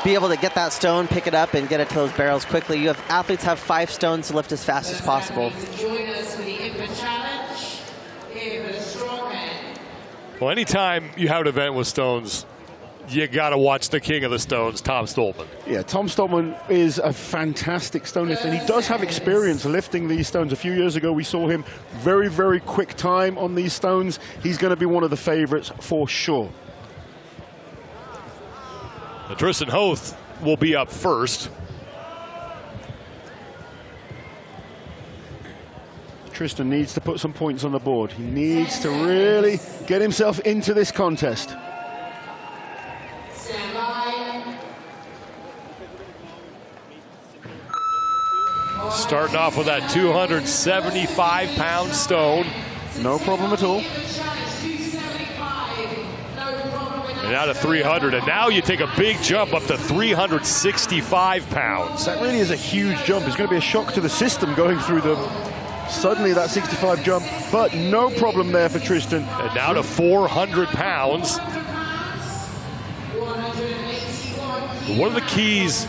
be able to get that stone, pick it up, and get it to those barrels quickly. You have athletes have 5 stones to lift as fast as possible. Join us for the Inver Challenge here for the Strongman. Well, anytime you have an event with stones, you got to watch the king of the stones, Tom Stoltman. Yeah, Tom Stoltman is a fantastic stone lifter, and he does have experience lifting these stones. A few years ago, we saw him very, very quick time on these stones. He's going to be one of the favorites for sure. Tristan Hoth will be up first. Tristan needs to put some points on the board. He needs to really get himself into this contest. Starting off with that 275-pound stone. No problem at all. And out of 300, and now you take a big jump up to 365 pounds. That really is a huge jump. It's going to be a shock to the system going through suddenly that 65 jump, but no problem there for Tristan. And now to 400 pounds. What are the keys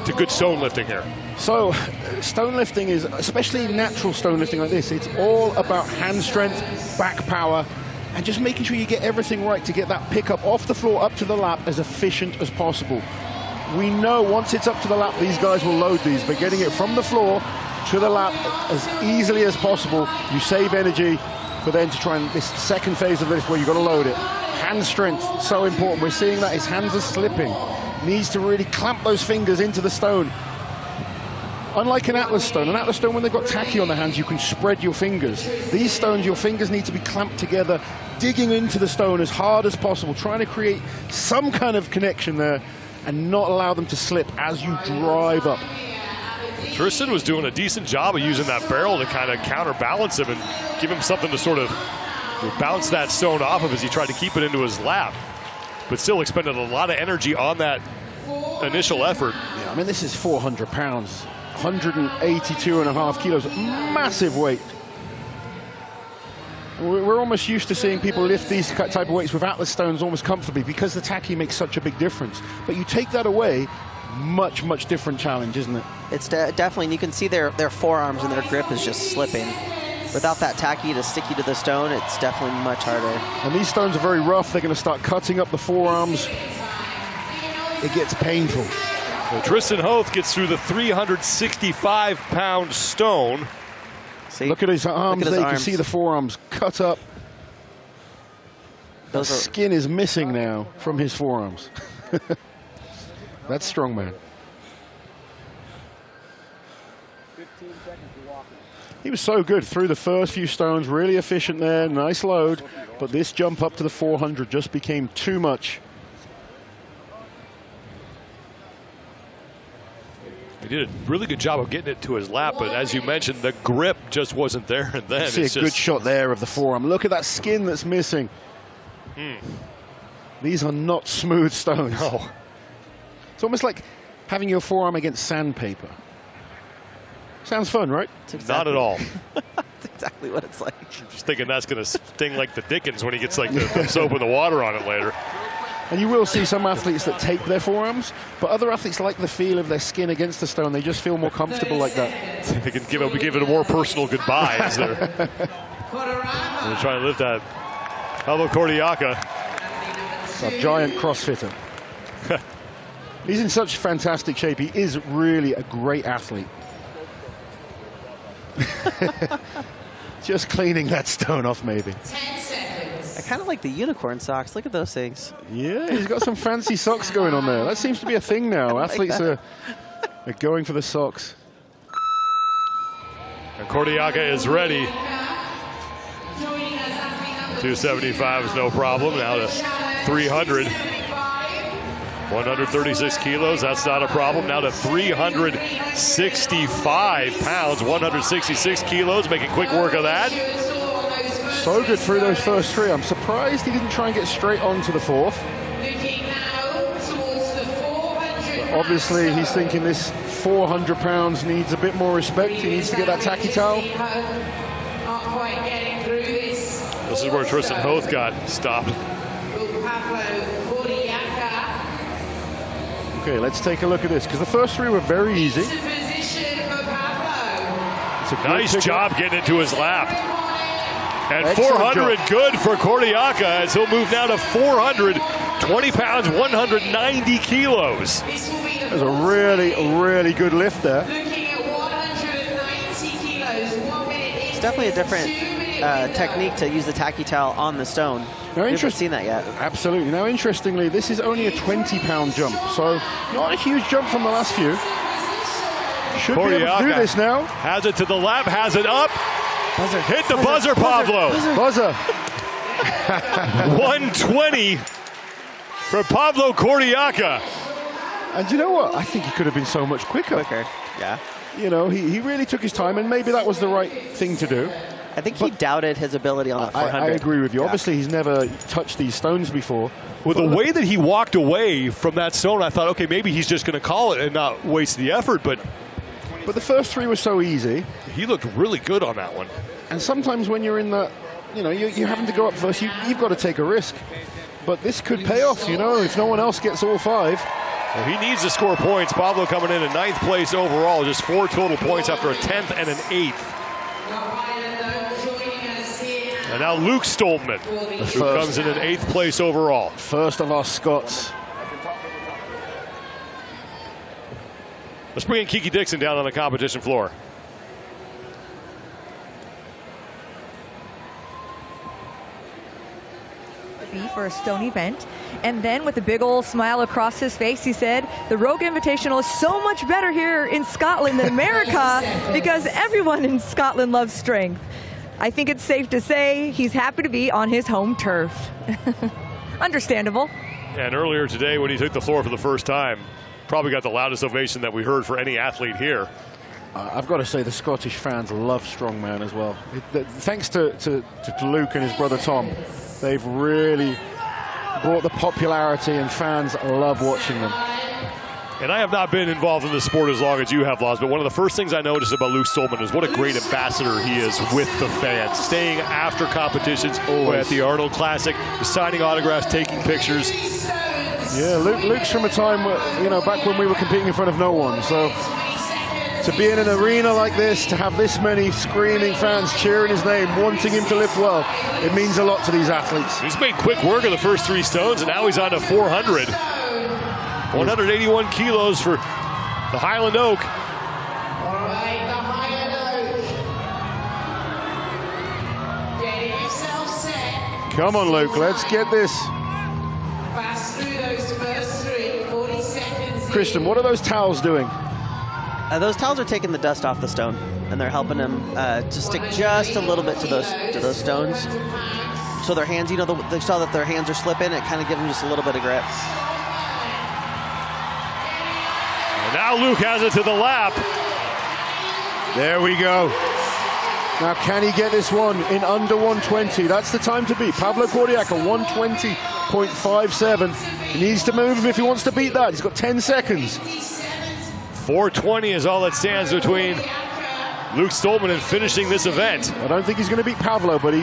to good stone lifting here? So, stone lifting is, especially natural stone lifting like this, it's all about hand strength, back power, and just making sure you get everything right to get that pickup off the floor up to the lap as efficient as possible. We know once it's up to the lap, these guys will load these, but getting it from the floor to the lap as easily as possible, you save energy for then to try and this second phase of this where you've got to load it. Hand strength, so important. We're seeing that his hands are slipping. Needs to really clamp those fingers into the stone. Unlike an Atlas stone, when they've got tacky on the hands, you can spread your fingers. These stones, your fingers need to be clamped together, digging into the stone as hard as possible, trying to create some kind of connection there and not allow them to slip as you drive up. Tristan was doing a decent job of using that barrel to kind of counterbalance him and give him something to sort of bounce that stone off of as he tried to keep it into his lap, but still expended a lot of energy on that initial effort. Yeah, I mean, this is 400 pounds. 182.5 kilos, massive weight. We're almost used to seeing people lift these type of weights with Atlas stones almost comfortably because the tacky makes such a big difference. But you take that away, much, much different challenge, isn't it? It's definitely, and you can see their forearms and their grip is just slipping. Without that tacky to stick you to the stone, it's definitely much harder. And these stones are very rough. They're going to start cutting up the forearms. It gets painful. Well, Tristan Hoth gets through the 365-pound stone. See? Look at his arms there. You can see the forearms cut up. The skin is missing now from his forearms. That's strongman. 15 seconds to walk. He was so good through the first few stones, really efficient there, nice load. But this jump up to the 400 just became too much. He did a really good job of getting it to his lap, but as you mentioned, the grip just wasn't there. And then See a good shot there of the forearm. Look at that skin that's missing. These are not smooth stones. No. It's almost like having your forearm against sandpaper. Sounds fun, right? Not at all. That's exactly what it's like. Just thinking that's going to sting like the Dickens when he gets like the soap and the water on it later. And you will see some athletes that tape their forearms, but other athletes like the feel of their skin against the stone. They just feel more comfortable like that. They can give it a more personal goodbye as they're trying to lift that. Pablo Cordiaca. A giant CrossFitter. He's in such fantastic shape. He is really a great athlete. Just cleaning that stone off, maybe. 10 seconds. I kind of like the unicorn socks. Look at those things. Yeah, he's got some fancy socks going on there. That seems to be a thing now. Athletes are going for the socks. And Cordiaca is ready. 275 is no problem. Now to 300. 136 kilos, that's not a problem. Now to 365 pounds, 166 kilos, making quick work of that. So good through those first three. I'm surprised he didn't try and get straight on to the fourth. But obviously, he's thinking this 400 pounds needs a bit more respect. He needs to get that tacky towel. This is where Tristan Hoth got stopped. Okay, let's take a look at this, because the first three were very easy. It's a nice job getting it to his lap. And Excellent 400 job. good for Cordiaca as he'll move now to 400, 20 pounds, 190 kilos. That was a really, really good lift there. It's definitely a different technique to use the tacky towel on the stone. Now, We haven't seen that yet. Absolutely. Now, interestingly, this is only a 20-pound jump, so not a huge jump from the last few. Should be able to do this now. Has it to the lap, has it up. Buzzer. Hit the buzzer, Pablo. Buzzer. 120 for Pablo Cordiaca. And you know what? I think he could have been so much quicker. Yeah. You know, he really took his time, and maybe that was the right thing to do. I think he doubted his ability on the 400. I agree with you. Obviously, he's never touched these stones before. With the way that he walked away from that stone, I thought, okay, maybe he's just going to call it and not waste the effort. But the first three were so easy. He looked really good on that one. And sometimes when you're in that, you know, you're having to go up first, you've got to take a risk. But this could pay off, you know, if no one else gets all five. Well, he needs to score points. Pablo coming in 9th place overall, just 4 total points after a 10th and an 8th. And now Luke Stoltman, who comes in 8th place overall. First of our Scots. Let's bring in Kiki Dixon down on the competition floor. For a stone event, and then with a big old smile across his face, he said the Rogue Invitational is so much better here in Scotland than America because everyone in Scotland loves strength. I think it's safe to say he's happy to be on his home turf. Understandable. And earlier today when he took the floor for the first time, probably got the loudest ovation that we heard for any athlete here. I've got to say the Scottish fans love Strongman as well. Thanks to Luke and his brother Tom, they've really brought the popularity, and fans love watching them. And I have not been involved in the sport as long as you have, Laz, but one of the first things I noticed about Luke Stoltman is what a great ambassador he is with the fans. Staying after competitions, at the Arnold Classic, signing autographs, taking pictures. Yeah, Luke's from a time, you know, back when we were competing in front of no one. So to be in an arena like this, to have this many screaming fans cheering his name, wanting him to lift well, it means a lot to these athletes. He's made quick work of the first 3 stones, and now he's on to 400. 181 kilos for the Highland Oak. Come on, Luke, let's get this. Fast through those first 3, 40 seconds. Kristen, what are those towels doing? Those towels are taking the dust off the stone, and they're helping them to stick just a little bit to those stones. So their hands, you know, they saw that their hands are slipping. It kind of gives them just a little bit of grip. And now Luke has it to the lap. There we go. Now, can he get this one in under 120? That's the time to beat. Pablo Cordiaca, 120.57. He needs to move if he wants to beat that. He's got 10 seconds. 420 is all that stands between Luke Stolman and finishing this event. I don't think he's going to beat Pablo, but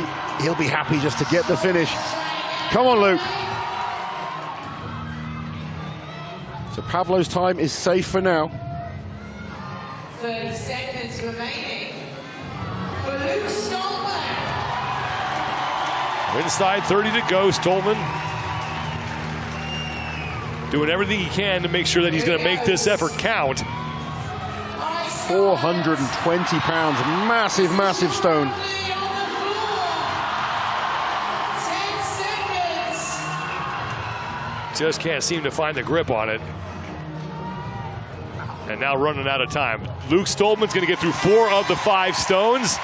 he'll be happy just to get the finish. Come on, Luke. So Pablo's time is safe for now. 30 seconds remaining for Luke Stolman. Inside 30 to go, Stolman doing everything he can to make sure that he's going to make this effort count. 420 pounds, massive, massive stone. 10 seconds. Just can't seem to find the grip on it. And now running out of time. Luke Stolman's going to get through 4 of the 5 stones.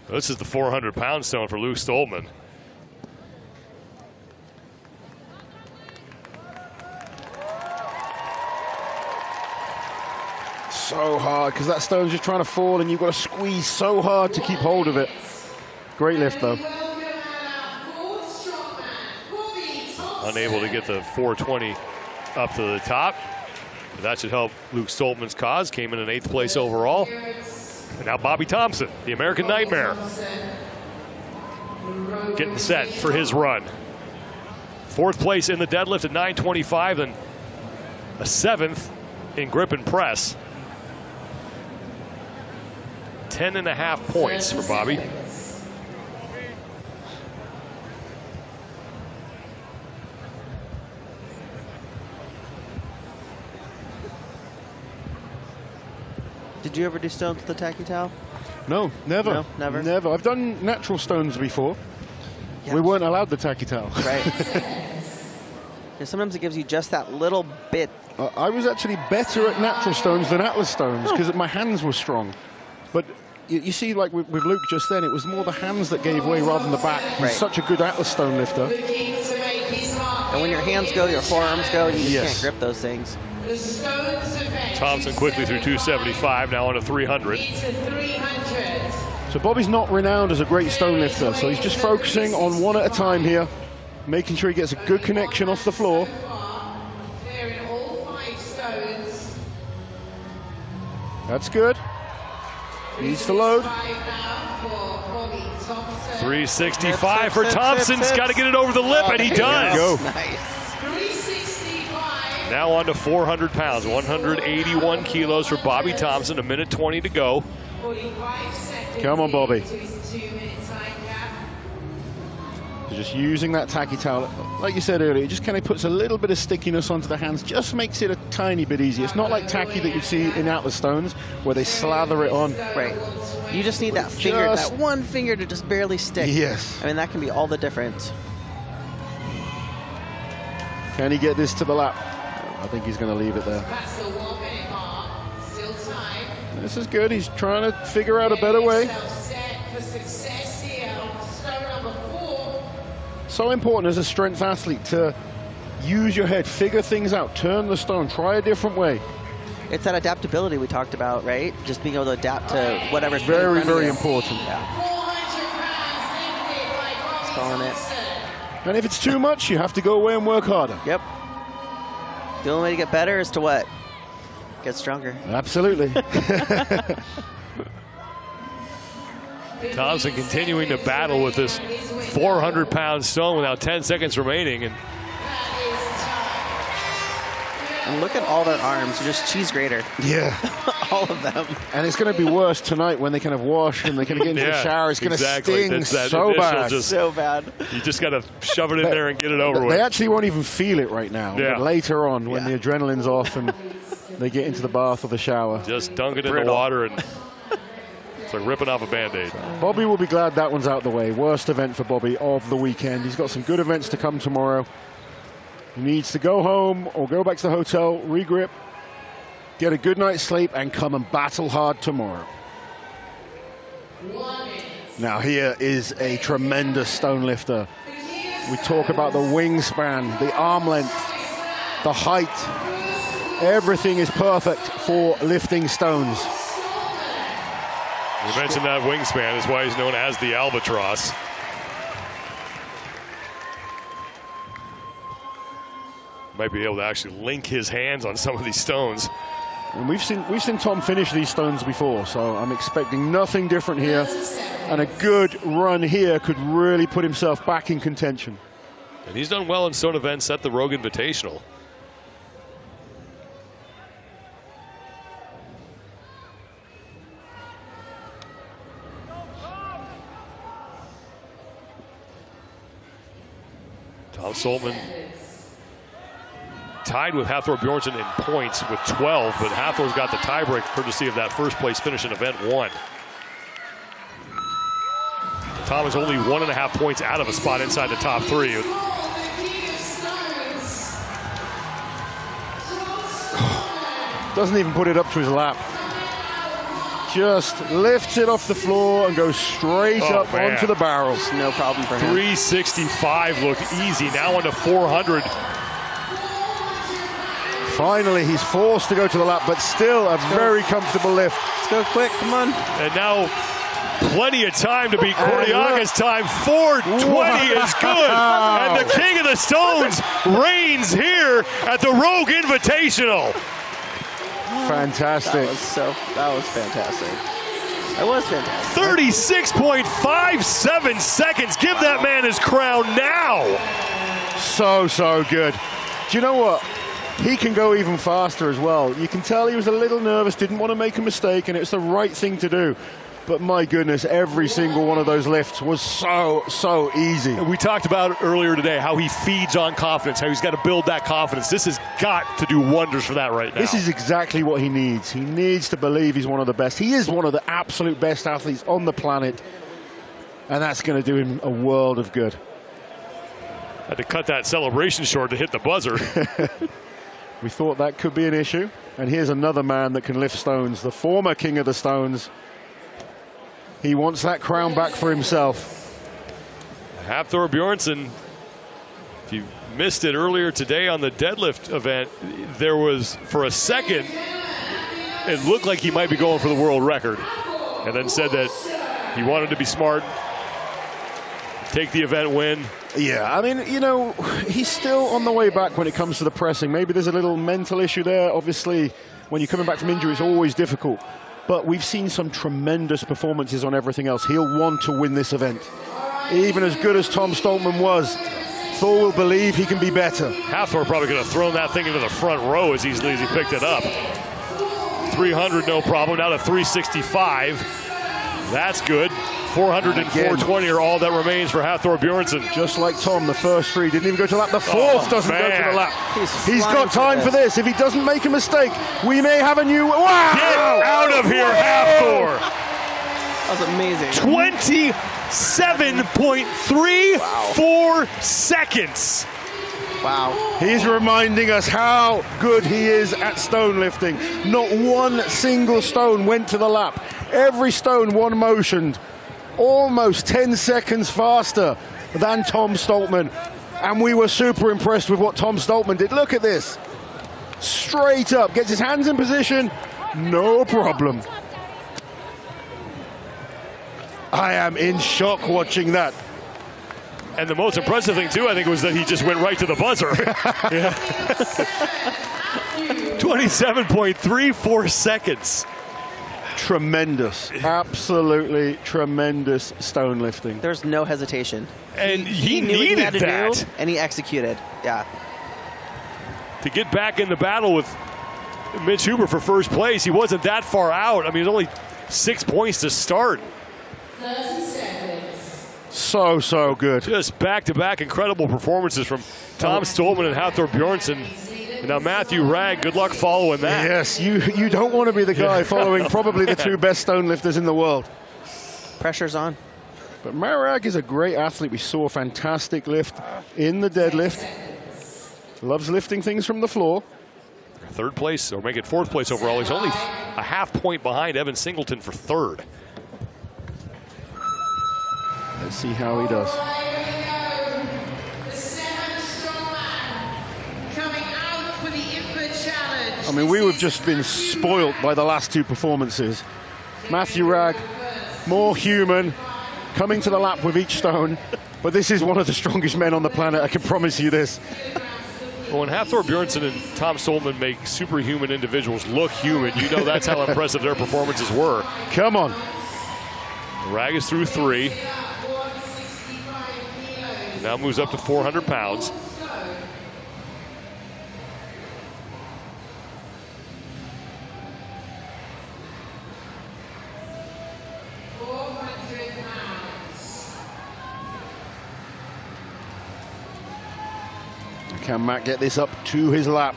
This is the 400-pound stone for Luke Stolman. So hard, because that stone's just trying to fall, and you've got to squeeze so hard to keep hold of it. Great lift, though. Unable to get the 420 up to the top. That should help Luke Stolman's cause. Came in 8th place overall. And now Bobby Thompson, the American Nightmare, getting set for his run. 4th place in the deadlift at 925, and a 7th in grip and press. 10.5 points for Bobby. Did you ever do stones with the tacky towel? No, never. No, never? Never. I've done natural stones before. Yeah. We weren't allowed the tacky towel. Right. Yeah, sometimes it gives you just that little bit. I was actually better at natural stones than Atlas stones because my hands were strong. But you see, like with Luke just then, it was more the hands that gave way rather than the back. He's such a good Atlas stone lifter. And when your hands go, your forearms go, and you just can't grip those things. Thompson quickly through 275, now on to 300. So Bobby's not renowned as a great stone lifter, so he's just focusing on one at a time here, making sure he gets a good connection off the floor. That's good. Needs to load. 365 for Thompson. He's got to get it over the lip, and he does. Nice. Now on to 400 pounds, 181 kilos for Bobby Thompson, 1:20 to go. Come on, Bobby. So just using that tacky towel, like you said earlier, it just kind of puts a little bit of stickiness onto the hands, just makes it a tiny bit easier. It's not like tacky that you see in Atlas stones, where they slather it on. Right. You just need that finger, that one finger to just barely stick. Yes. I mean, that can be all the difference. Can he get this to the lap? I think he's going to leave it there. That's the 1 minute mark. Still time. This is good. He's trying to figure out a better way. Set for success here. Stone number 4. So important as a strength athlete to use your head, figure things out, turn the stone, try a different way. It's that adaptability we talked about, right? Just being able to adapt to whatever's very, very important. Yeah. Just calling it. And if it's too much, you have to go away and work harder. Yep. The only way to get better is to what? Get stronger. Absolutely. Thompson continuing to battle with this 400-pound stone without 10 seconds remaining. And And look at all their arms, just cheese grater. Yeah. All of them. And it's going to be worse tonight when they kind of wash and they kind of get into the shower. It's going to sting so bad. So bad. You just got to shove it in there and get it over with. They actually won't even feel it right now. Yeah. But later on, when the adrenaline's off and they get into the bath or the shower. Just dunk it in the water and it's like ripping off a Band-Aid. Bobby will be glad that one's out the way. Worst event for Bobby of the weekend. He's got some good events to come tomorrow. He needs to go home or go back to the hotel, regrip, get a good night's sleep, and come and battle hard tomorrow. Now here is a tremendous stone lifter. We talk about the wingspan, the arm length, the height. Everything is perfect for lifting stones. You mentioned that wingspan is why he's known as the Albatross. Might be able to actually link his hands on some of these stones. And we've seen Tom finish these stones before, so I'm expecting nothing different here. And a good run here could really put himself back in contention. And he's done well in stone events at the Rogue Invitational. Tom Stoltman tied with Hathor Bjornsson in points with 12, but Hathor's got the tiebreak courtesy of that first place finish in event 1. Tom is only 1.5 points out of a spot inside the top 3. Doesn't even put it up to his lap. Just lifts it off the floor and goes straight up onto the barrels. No problem for him. 365 looked easy. Now onto 400. Finally, he's forced to go to the lap, but still a very comfortable lift. Let's go quick, come on. And now plenty of time to beat Kordiaga's time. 420 is good. And the king of the stones reigns here at the Rogue Invitational. Fantastic. That was fantastic. That was fantastic. 36.57 seconds. Give that man his crown now. So good. Do you know what? He can go even faster as well. You can tell he was a little nervous, didn't want to make a mistake, and it's the right thing to do. But my goodness, every single one of those lifts was so easy. We talked about earlier today how he feeds on confidence, how he's got to build that confidence. This has got to do wonders for that right now. This is exactly what he needs. He needs to believe he's one of the best. He is one of the absolute best athletes on the planet, and that's going to do him a world of good. Had to cut that celebration short to hit the buzzer. We thought that could be an issue, and here's another man that can lift stones, the former king of the stones. He wants that crown back for himself. Hathor Bjornsson, if you missed it earlier today on the deadlift event, there was, for a second, it looked like he might be going for the world record. And then said that he wanted to be smart, take the event win. Yeah, I mean, you know, he's still on the way back when it comes to the pressing. Maybe there's a little mental issue there. Obviously, when you're coming back from injury, it's always difficult. But we've seen some tremendous performances on everything else. He'll want to win this event. Even as good as Tom Stoltman was, Thor will believe he can be better. Hathor probably could have thrown that thing into the front row as easily as he picked it up. 300, no problem. Now to 365. That's good. 400 and 420 are all that remains for Hathor Bjornsson. Just like Tom, the first 3 didn't even go to the lap. The 4th doesn't go to the lap. He's got time for this. If he doesn't make a mistake, we may have a new... Wow! Get out of here, Hathor! That was amazing. 27.34 seconds. Wow. He's reminding us how good he is at stone lifting. Not one single stone went to the lap. Every stone one motioned. Almost 10 seconds faster than Tom Stoltman. And we were super impressed with what Tom Stoltman did. Look at this. Straight up, gets his hands in position, no problem. I am in shock watching that. And the most impressive thing, too, I think, was that he just went right to the buzzer. 27.34 seconds. Tremendous, absolutely tremendous stone lifting. There's no hesitation. And he knew what he needed had to that. do, and he executed. Yeah. to get back in the battle with Mitch Huber for first place. He wasn't that far out. I mean, it was only 6 points to start. 30 seconds. So good. Just back-to-back incredible performances from Tom Stolman and Hafthor Bjornsson. And now Matthew Ragg, good luck following that. Yes, you don't want to be the guy following probably the two best stone lifters in the world. Pressure's on. But Matt Ragg is a great athlete. We saw a fantastic lift in the deadlift. Loves lifting things from the floor. Third place, or make it fourth place overall. He's only a half point behind Evan Singleton for third. Let's see how he does. The 7 strongman coming out for the Inver challenge. I mean, we've just been spoilt by the last two performances. Matthew Ragg, more human, coming to the lap with each stone. But this is one of the strongest men on the planet, I can promise you this. Well, when Hafthor Bjornsson and Tom Stolman make superhuman individuals look human, you know that's how impressive their performances were. Come on. Ragg is through 3. Now moves up to 400 pounds. Can Matt get this up to his lap?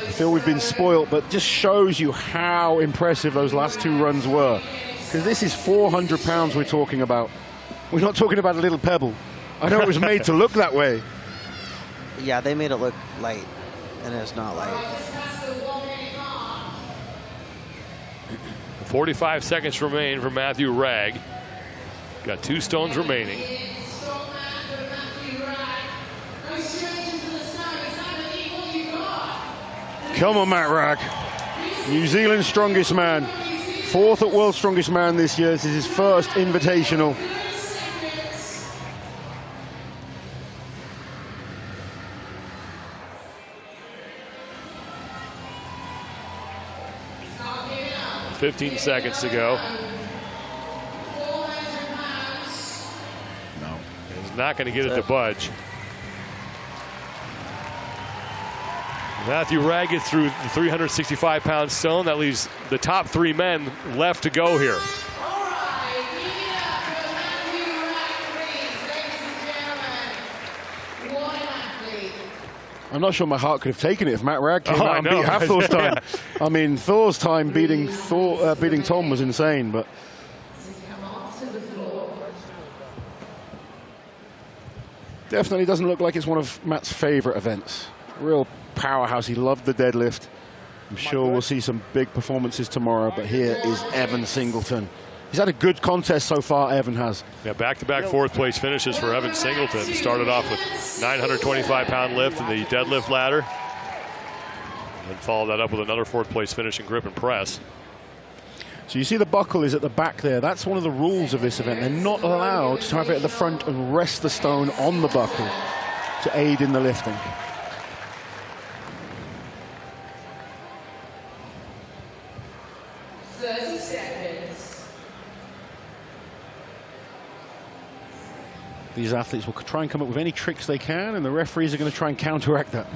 I feel we've been spoilt, but just shows you how impressive those last two runs were. Because this is 400 pounds we're talking about. We're not talking about a little pebble. I know it was made to look that way. Yeah, they made it look light, and it's not light. 45 seconds remain for Matthew Ragg. Got 2 stones remaining. Come on, Matt Ragg. New Zealand's strongest man. 4th at World's Strongest Man this year. This is his first Invitational. – 15 seconds to go. No. He's not going to get it to budge. Matthew Ragg gets through the 365-pound stone. That leaves the top 3 men left to go here. I'm not sure my heart could have taken it if Matt Ragg came out and beat Hafthor's time. I mean, Thor's time beating Tom was insane, but definitely doesn't look like it's one of Matt's favorite events. Real powerhouse. He loved the deadlift. I'm sure we'll see some big performances tomorrow, but here is Evan Singleton. He's had a good contest so far, Evan has. Yeah, back-to-back 4th place finishes for Evan Singleton. Started off with 925-pound lift in the deadlift ladder. And followed that up with another 4th place finish in grip and press. So you see the buckle is at the back there. That's one of the rules of this event. They're not allowed to have it at the front and rest the stone on the buckle to aid in the lifting. These athletes will try and come up with any tricks they can, and the referees are going to try and counteract that.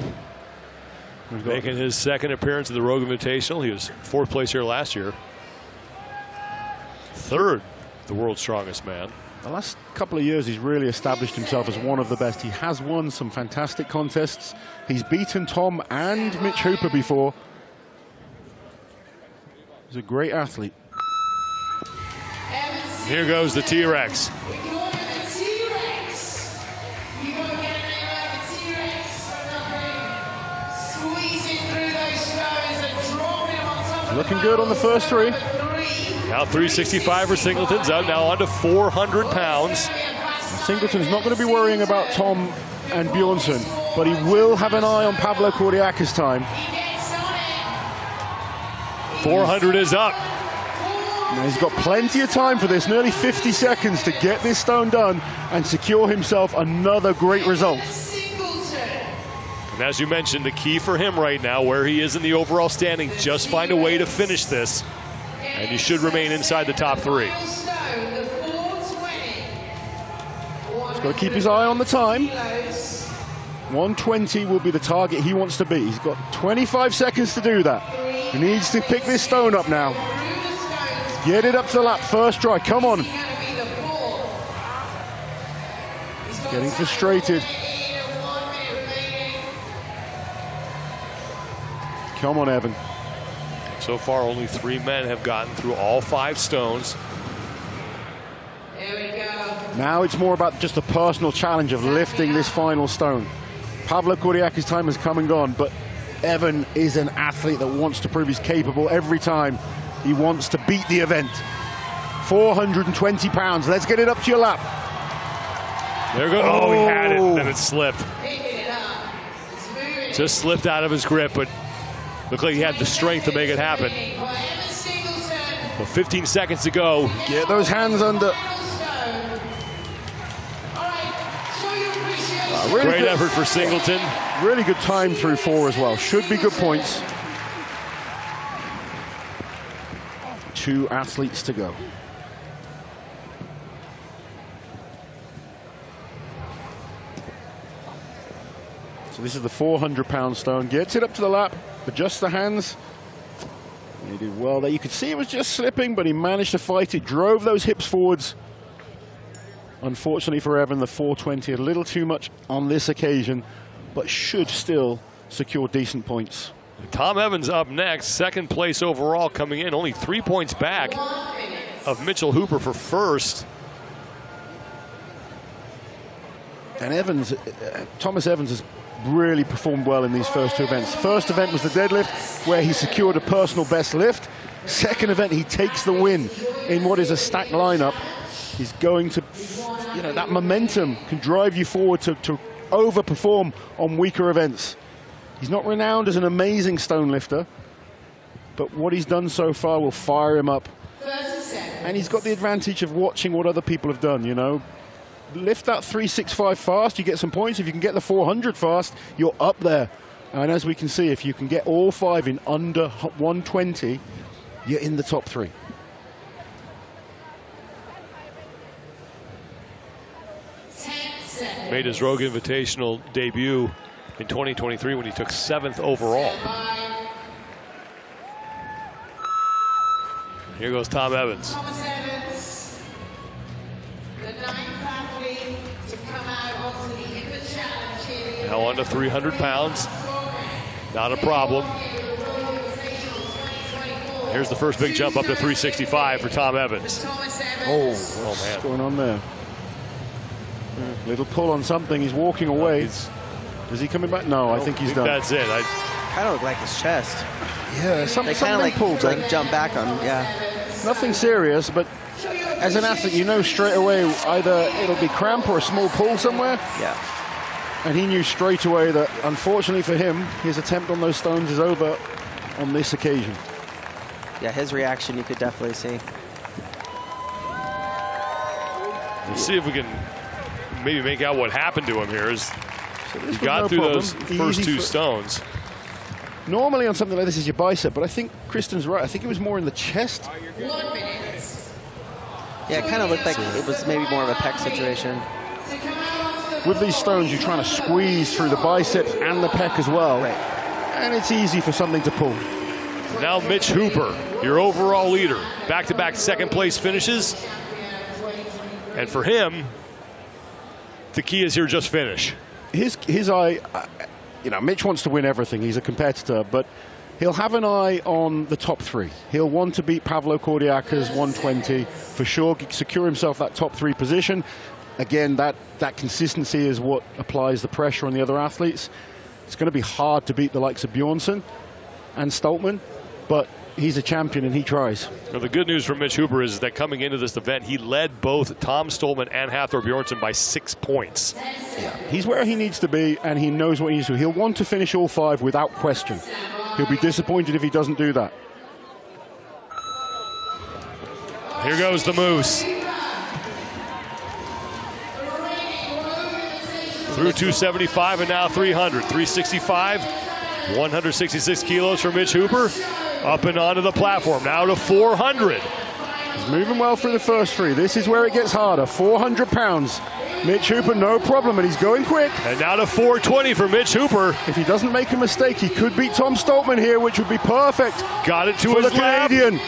Making his 2nd appearance at the Rogue Invitational. He was 4th place here last year. 3rd, the world's strongest man. The last couple of years, he's really established himself as one of the best. He has won some fantastic contests. He's beaten Tom and Mitch Hooper before. He's a great athlete. Here goes the T-Rex. Looking good on the first 3. Now 365 for Singleton's out now on to 400 pounds. Singleton's not going to be worrying about Tom and Bjornsson, but he will have an eye on Pavlo Kordiak's time. 400 is up. Now he's got plenty of time for this, nearly 50 seconds to get this stone done and secure himself another great result. And as you mentioned, the key for him right now, where he is in the overall standing, just find a way to finish this, and he should remain inside the top 3. He's got to keep his eye on the time. 120 will be the target he wants to be. He's got 25 seconds to do that. He needs to pick this stone up now. Get it up to the lap, first try, come on. Getting frustrated. Come on, Evan. So far, only 3 men have gotten through all 5 stones. Now it's more about just the personal challenge of lifting this final stone. Pavlo Kodiak's time has come and gone, but Evan is an athlete that wants to prove he's capable every time. He wants to beat the event. 420 pounds. Let's get it up to your lap. There goes. Oh, he had it, and it slipped. Just slipped out of his grip, but looked like he had the strength to make it happen. Well, 15 seconds to go. Get those hands under. Really Great effort for Singleton. Really good time through 4 as well. Should be good points. 2 athletes to go. So this is the 400-pound stone. Gets it up to the lap, adjusts the hands. He did well there. You could see it was just slipping, but he managed to fight it, drove those hips forwards. Unfortunately for Evan, the 420 a little too much on this occasion, but should still secure decent points. Tom Evans up next, 2nd place overall coming in, only 3 points back of Mitchell Hooper for 1st. And Evans, Thomas Evans has really performed well in these first 2 events. First event was the deadlift, where he secured a personal best lift. Second event, he takes the win in what is a stacked lineup. He's going to, that momentum can drive you forward to overperform on weaker events. He's not renowned as an amazing stone lifter, but what he's done so far will fire him up. And he's got the advantage of watching what other people have done, Lift that 365 fast, you get some points. If you can get the 400 fast, you're up there. And as we can see, if you can get all 5 in under 120, you're in the top 3. Made his Rogue Invitational debut in 2023 when he took 7th overall. Here goes Tom Evans. Now under 300 pounds. Not a problem. Here's the first big jump up to 365 for Tom Evans. What's going on there? Little pull on something. He's walking away. Is he coming back? No, I think he's done. That's it. Kind of look like his chest. Yeah, they kind of like jump back on. Yeah. Nothing serious, but as an athlete, you know straight away either it'll be cramp or a small pull somewhere. Yeah. And he knew straight away that, unfortunately for him, his attempt on those stones is over on this occasion. Yeah, his reaction you could definitely see. Let's see if we can maybe make out what happened to him here. He got through those first 2 stones. Normally on something like this is your bicep, but I think Kristen's right. I think it was more in the chest. 1 minute. Yeah, it kind of looked like it was maybe more of a pec situation. With these stones, you're trying to squeeze through the biceps and the pec as well. Right. And it's easy for something to pull. Now Mitch Hooper, your overall leader. Back-to-back 2nd place finishes. And for him, the key is here, just finish. His eye, Mitch wants to win everything. He's a competitor, but he'll have an eye on the top 3. He'll want to beat Pavlo Kodiak's 120 for sure, secure himself that top 3 position. Again, that consistency is what applies the pressure on the other athletes. It's going to be hard to beat the likes of Bjornsson and Stoltman, but he's a champion and he tries. Well, the good news for Mitch Hooper is that coming into this event, he led both Tom Stoltman and Hathor Bjornsson by 6 points. Yeah, he's where he needs to be, and he knows what he needs to do. He'll want to finish all 5 without question. He'll be disappointed if he doesn't do that. Here goes the Moose. Through 275 and now 300. 365, 166 kilos for Mitch Hooper. Up and onto the platform. Now to 400. He's moving well through the first three. This is where it gets harder. 400 pounds. Mitch Hooper, no problem, and he's going quick. And now to 420 for Mitch Hooper. If he doesn't make a mistake, he could beat Tom Stoltman here, which would be perfect. Got it to for his the lap. Canadian.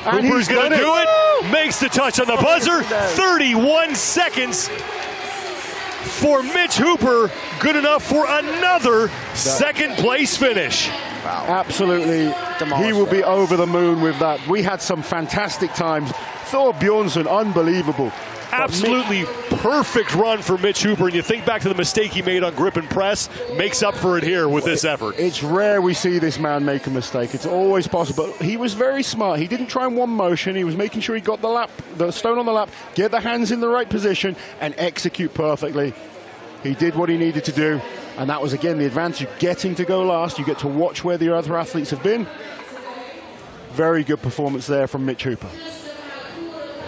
And Hooper's going to do it. Woo! Makes the touch on the buzzer. 31 seconds for Mitch Hooper. Good enough for another second place finish. Wow. Absolutely. He will be over the moon with that. We had some fantastic times. Thor Bjornsson, unbelievable. Absolutely perfect run for Mitch Hooper, and you think back to the mistake he made on grip and press, makes up for it here with this effort. It's rare we see this man make a mistake. It's always possible. He was very smart. He didn't try in one motion. He was making sure he got the stone on the lap, get the hands in the right position, and execute perfectly. He did what he needed to do, and that was, again, the advantage of getting to go last. You get to watch where the other athletes have been. Very good performance there from Mitch Hooper.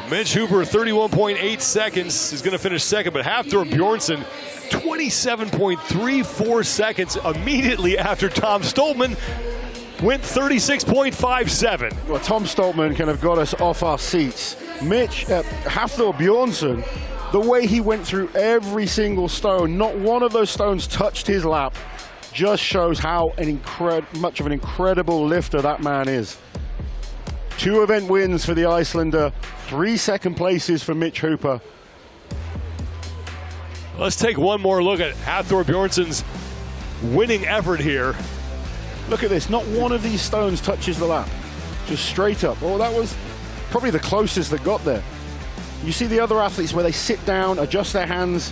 Mitch Hooper, 31.8 seconds, is going to finish second, but Hafthor Bjornsson, 27.34 seconds immediately after Tom Stoltman went 36.57. Well, Tom Stoltman kind of got us off our seats. Hafthor Bjornsson, the way he went through every single stone, not one of those stones touched his lap, just shows how much of an incredible lifter that man is. 2 event wins for the Icelander, 3 second places for Mitch Hooper. Let's take one more look at Hafthor Bjornsson's winning effort here. Look at this, not one of these stones touches the lap, just straight up. Oh, that was probably the closest that got there. You see the other athletes where they sit down, adjust their hands.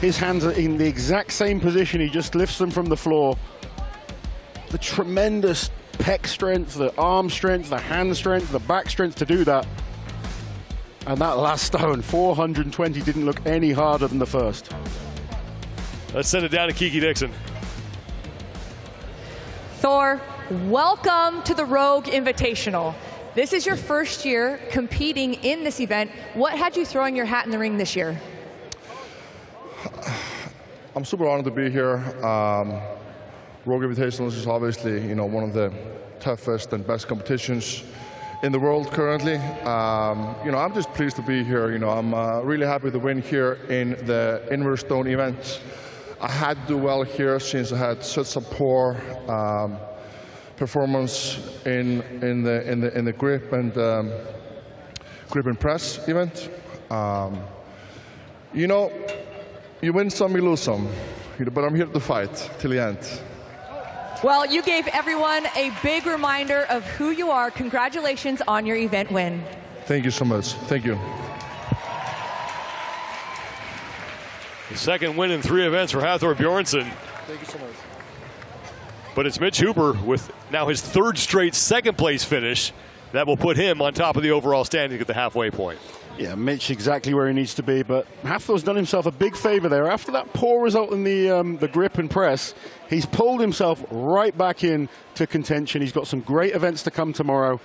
His hands are in the exact same position, he just lifts them from the floor. The tremendous pec strength, the arm strength, the hand strength, the back strength to do that. And that last stone, 420, didn't look any harder than the first. Let's send it down to Kiki Dixon. Thor, welcome to the Rogue Invitational. This is your first year competing in this event. What had you throwing your hat in the ring this year? I'm super honored to be here. Rogue Invitational is obviously, one of the toughest and best competitions in the world currently. I'm just pleased to be here. I'm really happy to win here in the Inver stone event. I had to do well here since I had such a poor performance in the grip and press event. You win some, you lose some, but I'm here to fight till the end. Well, you gave everyone a big reminder of who you are. Congratulations on your event win. Thank you so much. Thank you. The second win in 3 events for Hafthor Bjornsson. Thank you so much. But it's Mitch Hooper with now his 3rd straight second place finish. That will put him on top of the overall standing at the halfway point. Yeah, Mitch exactly where he needs to be, but Hafthor's done himself a big favor there. After that poor result in the grip and press, he's pulled himself right back in to contention. He's got some great events to come tomorrow.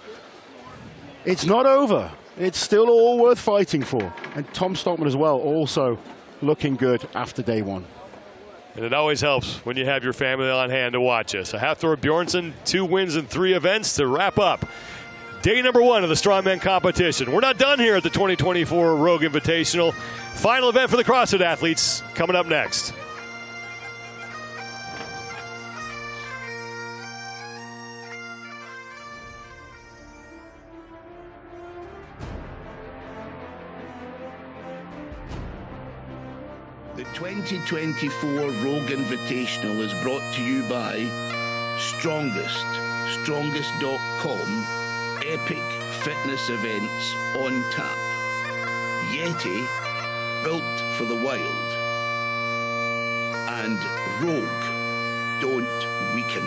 It's not over. It's still all worth fighting for. And Tom Stoltman as well, also looking good after day 1. And it always helps when you have your family on hand to watch us. So Hafthor Bjornsson, 2 wins in 3 events to wrap up day number 1 of the Strongman competition. We're not done here at the 2024 Rogue Invitational. Final event for the CrossFit athletes coming up next. The 2024 Rogue Invitational is brought to you by Strongest.com, epic fitness events on tap. Yeti, built for the wild. And Rogue, don't weaken.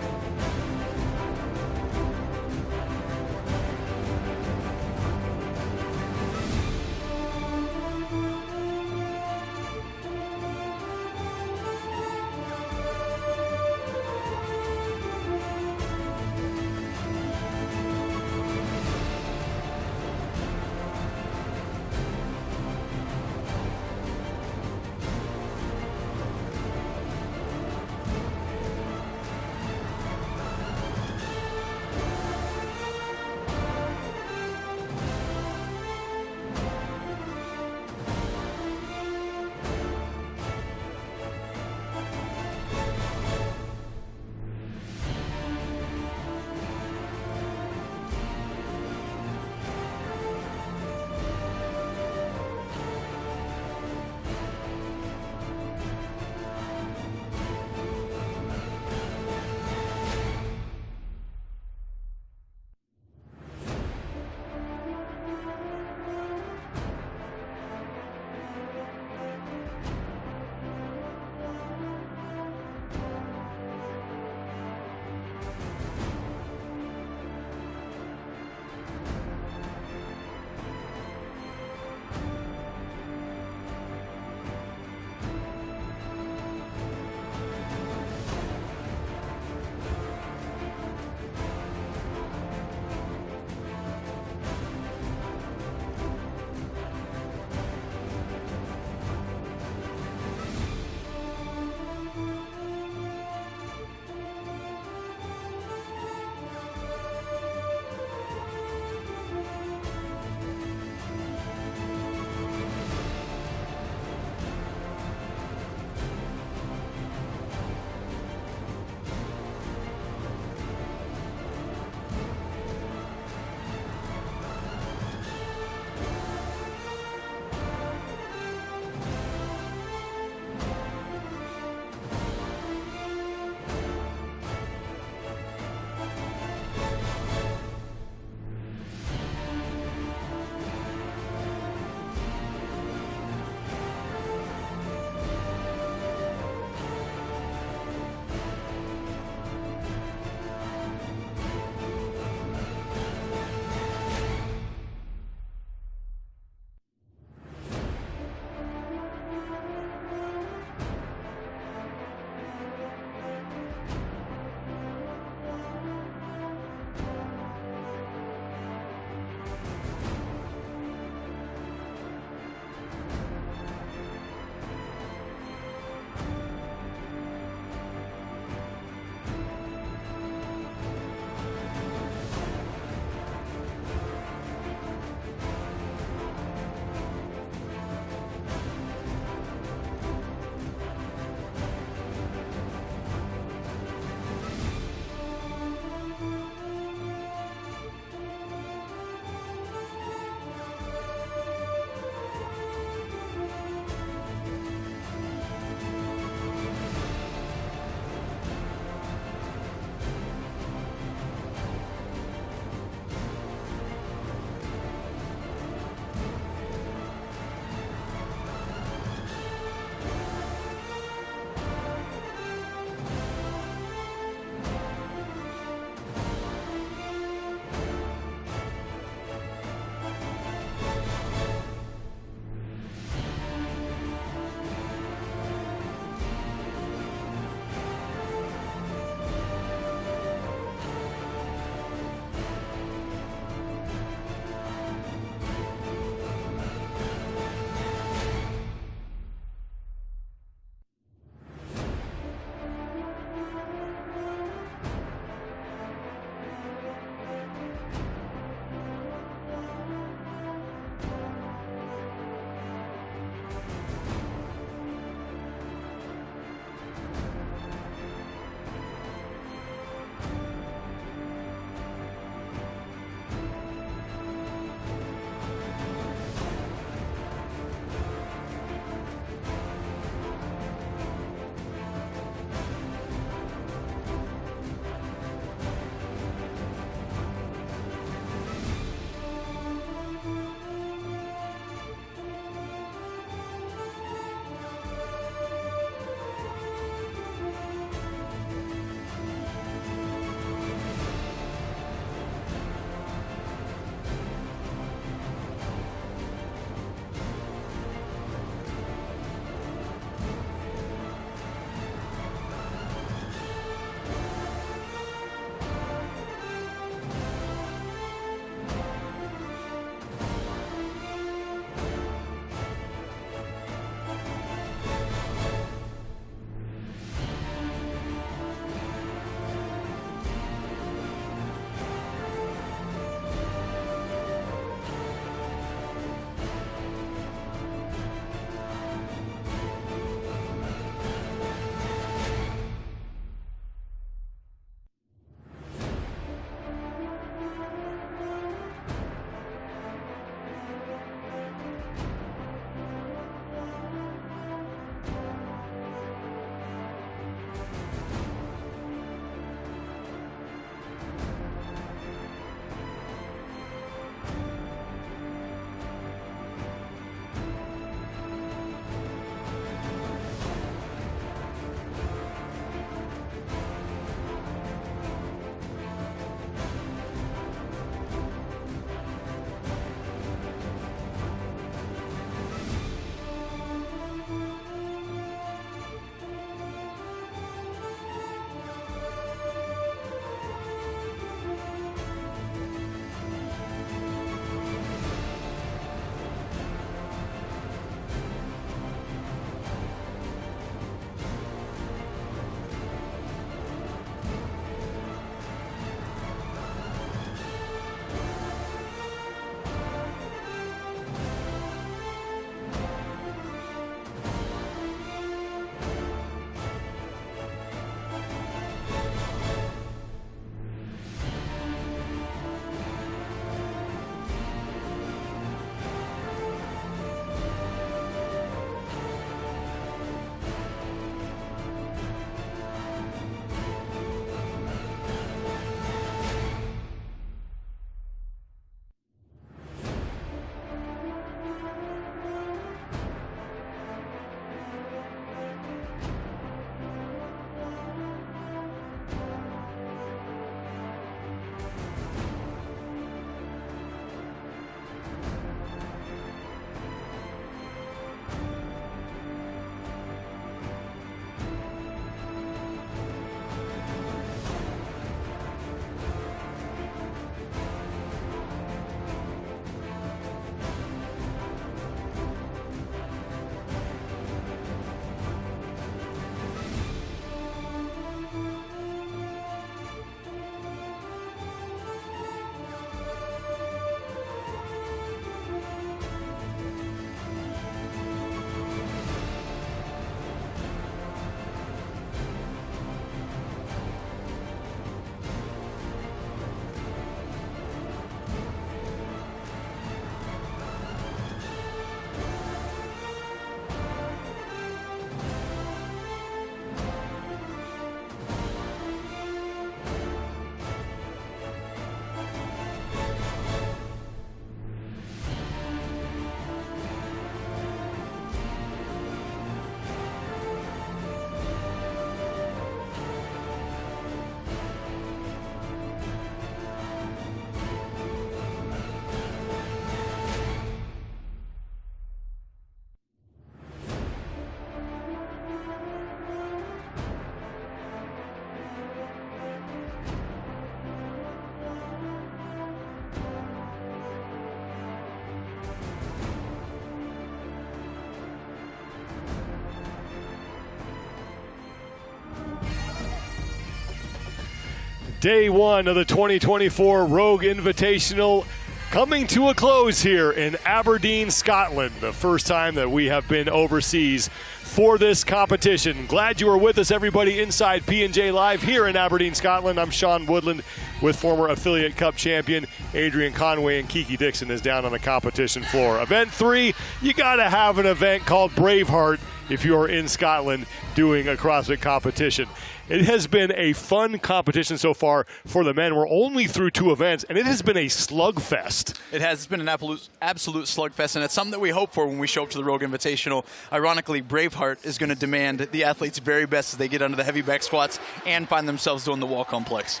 Day one of the 2024 Rogue Invitational coming to a close here in Aberdeen, Scotland. The first time that we have been overseas for this competition. Glad you are with us, everybody, inside P&J Live here in Aberdeen, Scotland. I'm Sean Woodland with former Affiliate Cup champion Adrian Conway, and Kiki Dixon is down on the competition floor. Event 3, you got to have an event called Braveheart if you are in Scotland doing a CrossFit competition. It has been a fun competition so far for the men. We're only through 2 events, and it has been a slugfest. It has. It's been an absolute slugfest, and it's something that we hope for when we show up to the Rogue Invitational. Ironically, Braveheart is going to demand the athletes' very best as they get under the heavy back squats and find themselves doing the wall complex.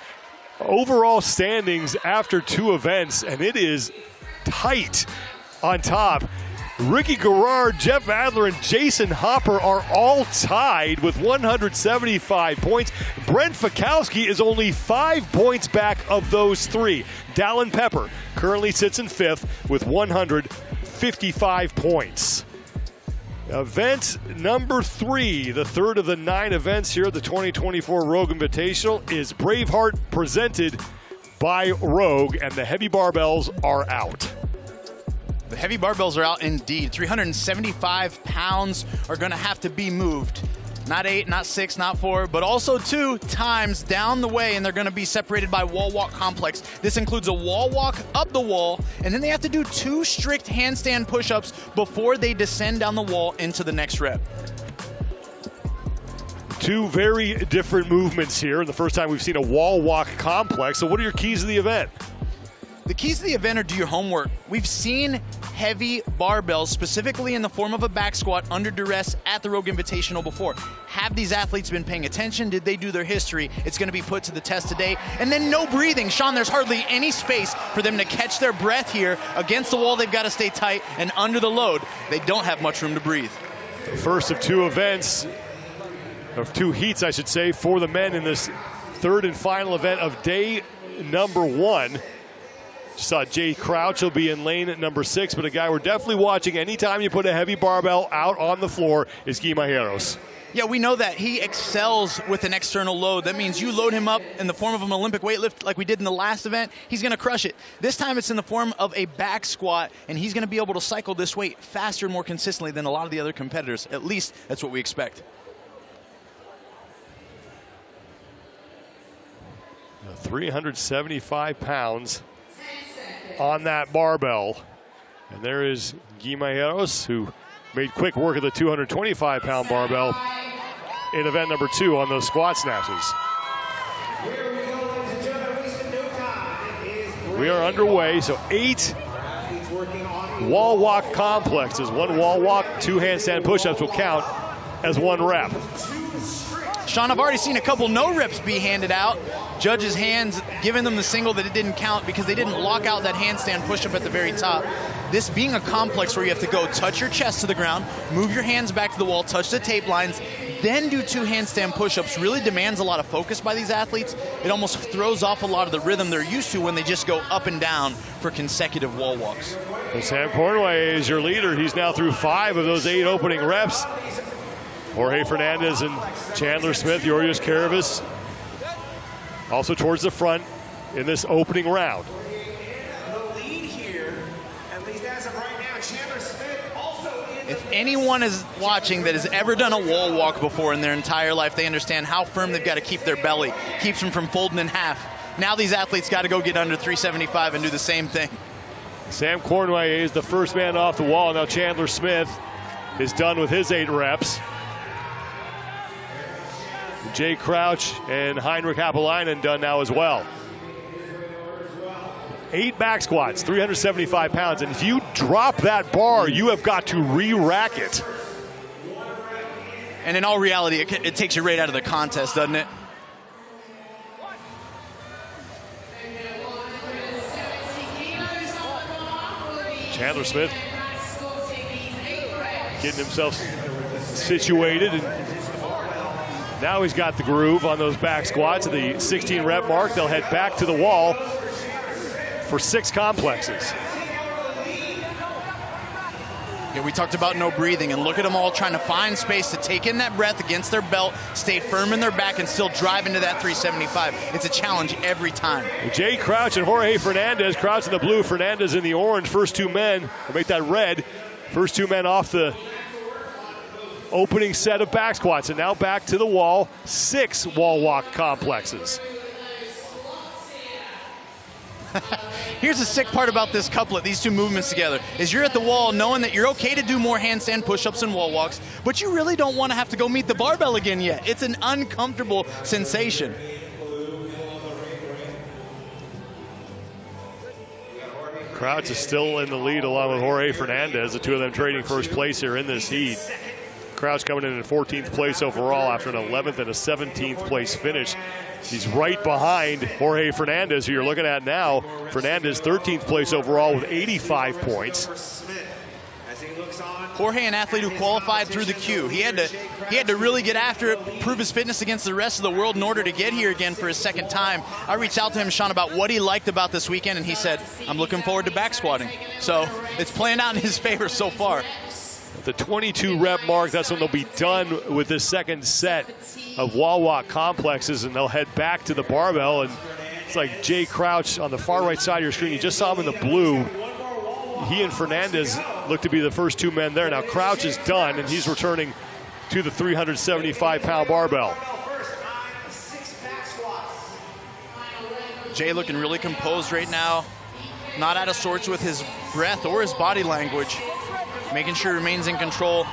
Overall standings after 2 events, and it is tight on top. Ricky Garrard, Jeff Adler, and Jason Hopper are all tied with 175 points. Brent Fikowski is only 5 points back of those 3. Dallin Pepper currently sits in 5th with 155 points. Event number 3, the third of the 9 events here at the 2024 Rogue Invitational, is Braveheart presented by Rogue, and the heavy barbells are out. The heavy barbells are out indeed. 375 pounds are going to have to be moved. Not 8, not 6, not 4, but also 2 times down the way, and they're going to be separated by wall walk complex. This includes a wall walk up the wall, and then they have to do 2 strict handstand push-ups before they descend down the wall into the next rep. 2 very different movements here, and the first time we've seen a wall walk complex. So what are your keys to the event? The keys to the event are do your homework. We've seen heavy barbells, specifically in the form of a back squat under duress at the Rogue Invitational before. Have these athletes been paying attention? Did they do their history? It's going to be put to the test today. And then no breathing. Sean, there's hardly any space for them to catch their breath here. Against the wall, they've got to stay tight, and under the load, they don't have much room to breathe. The first of 2 events, of 2 heats, I should say, for the men in this third and final event of day number 1. Saw Jay Crouch will be in lane at number 6, but a guy we're definitely watching anytime you put a heavy barbell out on the floor is Guimajeros. Yeah, we know that. He excels with an external load. That means you load him up in the form of an Olympic weightlift like we did in the last event, he's going to crush it. This time it's in the form of a back squat, and he's going to be able to cycle this weight faster and more consistently than a lot of the other competitors. At least that's what we expect. 375 pounds on that barbell. And there is Guimajeros, who made quick work of the 225-pound barbell in event number 2 on those squat snatches. We are underway, so 8 wall walk complexes. 1 wall walk, 2 handstand push-ups will count as 1 rep. Sean, I've already seen a couple no reps be handed out. Judges' hands giving them the single that it didn't count because they didn't lock out that handstand push-up at the very top. This being a complex where you have to go touch your chest to the ground, move your hands back to the wall, touch the tape lines, then do 2 handstand push-ups really demands a lot of focus by these athletes. It almost throws off a lot of the rhythm they're used to when they just go up and down for consecutive wall walks. Well, Sam Cornway is your leader. He's now through 5 of those 8 opening reps. Jorge Fernandez and Chandler Smith, Yorius Karavis, also towards the front in this opening round. The lead here, at least as of right now, Chandler Smith also in the... If anyone is watching that has ever done a wall walk before in their entire life, they understand how firm they've got to keep their belly, keeps them from folding in half. Now these athletes got to go get under 375 and do the same thing. Sam Cornway is the first man off the wall. Now Chandler Smith is done with his 8 reps. Jay Crouch and Heinrich Happelainen done now as well. 8 back squats, 375 pounds. And if you drop that bar, you have got to re-rack it. And in all reality, it takes you right out of the contest, doesn't it? Chandler Smith getting himself situated, and now he's got the groove on those back squats at the 16 rep mark. They'll head back to the wall for 6 complexes. Yeah, we talked about no breathing, and look at them all trying to find space to take in that breath against their belt, stay firm in their back, and still drive into that 375. It's a challenge every time. Jay Crouch and Jorge Fernandez. Crouch in the blue, Fernandez in the orange. First two men, or make that red. First two men off the opening set of back squats, and now back to the wall. 6 wall walk complexes. Here's the sick part about this couplet, these two movements together, is you're at the wall knowing that you're okay to do more handstand push-ups and wall walks, but you really don't want to have to go meet the barbell again yet. It's an uncomfortable sensation. Crouch is still in the lead along with Jorge Fernandez, the two of them trading first place here in this heat. Crouch coming in 14th place overall after an 11th and a 17th place finish. He's right behind Jorge Fernandez, who you're looking at now. Fernandez 13th place overall with 85 points. Jorge, an athlete who qualified through the queue. He had to really get after it, prove his fitness against the rest of the world in order to get here again for his second time. I reached out to him, Sean, about what he liked about this weekend, and he said, I'm looking forward to back squatting. So it's playing out in his favor so far. At the 22 rep mark, that's when they'll be done with this second set of wall walk complexes, and they'll head back to the barbell. And it's like Jay Crouch on the far right side of your screen. You just saw him in the blue. He and Fernandez look to be the first two men there. Now Crouch is done, and he's returning to the 375-pound barbell. Jay looking really composed right now, not out of sorts with his breath or his body language, making sure he remains in control.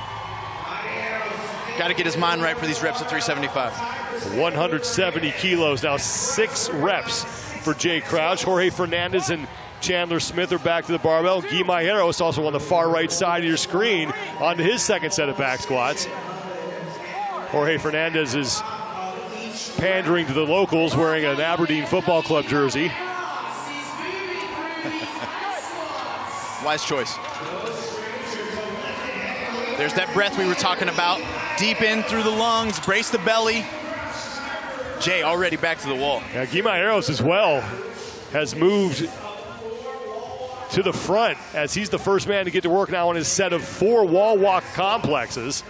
Got to get his mind right for these reps at 375. 170 kilos, now 6 reps for Jay Crouch. Jorge Fernandez and Chandler Smith are back to the barbell. Guy Mayeros also on the far right side of your screen onto his second set of back squats. Jorge Fernandez is pandering to the locals, wearing an Aberdeen Football Club jersey. Wise choice. There's that breath we were talking about. Deep in through the lungs, brace the belly. Jay already back to the wall. Yeah, Guy Mayeros as well has moved to the front as he's the first man to get to work now on his set of 4 wall walk complexes.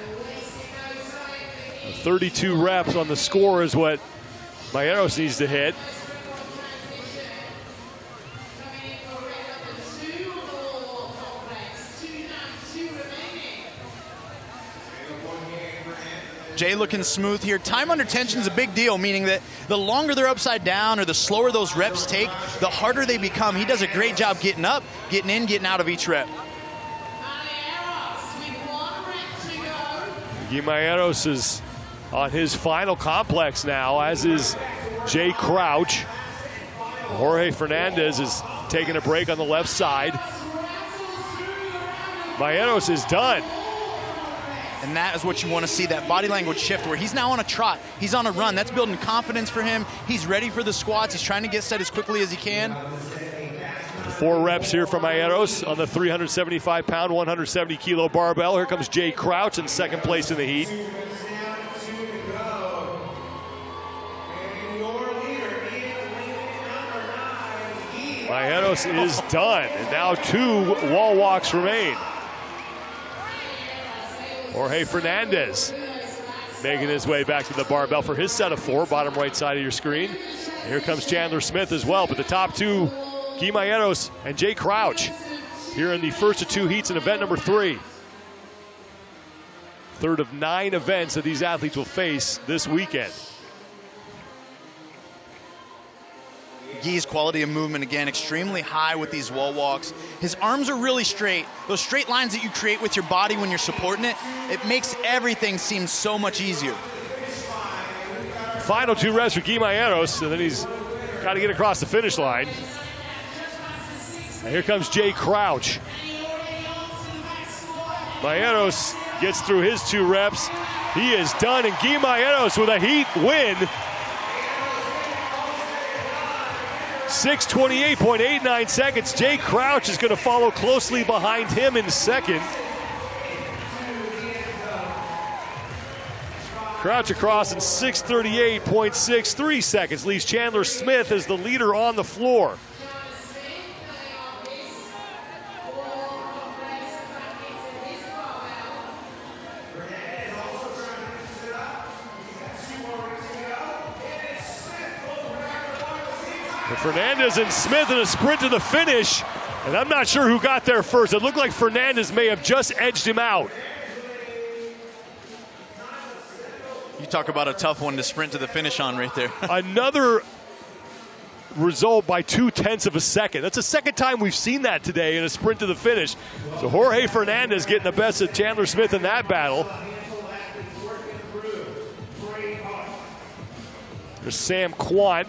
32 reps on the score is what Mayeros needs to hit. Jay looking smooth here. Time under tension is a big deal, meaning that the longer they're upside down or the slower those reps take, the harder they become. He does a great job getting up, getting in, getting out of each rep. Guy Mayeros is on his final complex now, as is Jay Crouch. Jorge Fernandez is taking a break on the left side. Mayeros is done. And that is what you want to see, that body language shift where he's now on a trot. He's on a run. That's building confidence for him. He's ready for the squats. He's trying to get set as quickly as he can. 4 reps here from Mayeros on the 375-pound, 170-kilo barbell. Here comes Jay Crouch in second place in the heat. Mayeros is done, and now 2 wall walks remain. Jorge Fernandez making his way back to the barbell for his set of 4, bottom right side of your screen. And here comes Chandler Smith as well, but the top 2, Guy Mayeros and Jay Crouch, here in the first of 2 heats in event number 3. Third of 9 events that these athletes will face this weekend. Guy's quality of movement, again, extremely high with these wall walks. His arms are really straight. Those straight lines that you create with your body when you're supporting it, it makes everything seem so much easier. Final 2 reps for Guy Mayeros, and then he's got to get across the finish line. And here comes Jay Crouch. Mayeros gets through his 2 reps. He is done, and Guy Mayeros with a heat win. 6:28.89 seconds. Jay Crouch is going to follow closely behind him in second. Crouch across in 6:38.63 seconds. Leaves Chandler Smith as the leader on the floor. And Fernandez and Smith in a sprint to the finish. And I'm not sure who got there first. It looked like Fernandez may have just edged him out. You talk about a tough one to sprint to the finish on right there. Another result by 0.2 of a second. That's the second time we've seen that today in a sprint to the finish. So Jorge Fernandez getting the best of Chandler Smith in that battle. There's Sam Quant.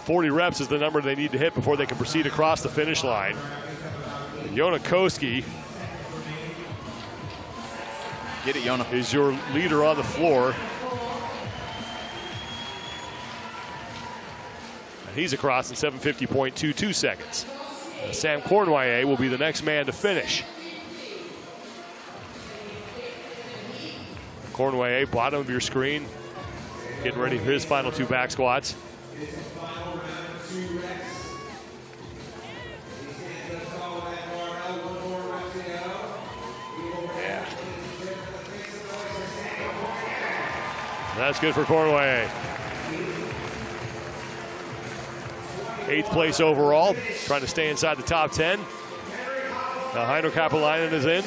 .40 reps is the number they need to hit before they can proceed across the finish line. And Yona Koski Get it, Yona. Is your leader on the floor. And he's across in 7:50.22 seconds. Sam Cornway will be the next man to finish. Cornway, bottom of your screen, getting ready for his final 2 back squats. Yeah. That's good for Cornway. 8th place overall, trying to stay inside the top 10. Now Heino Kapalainen is in.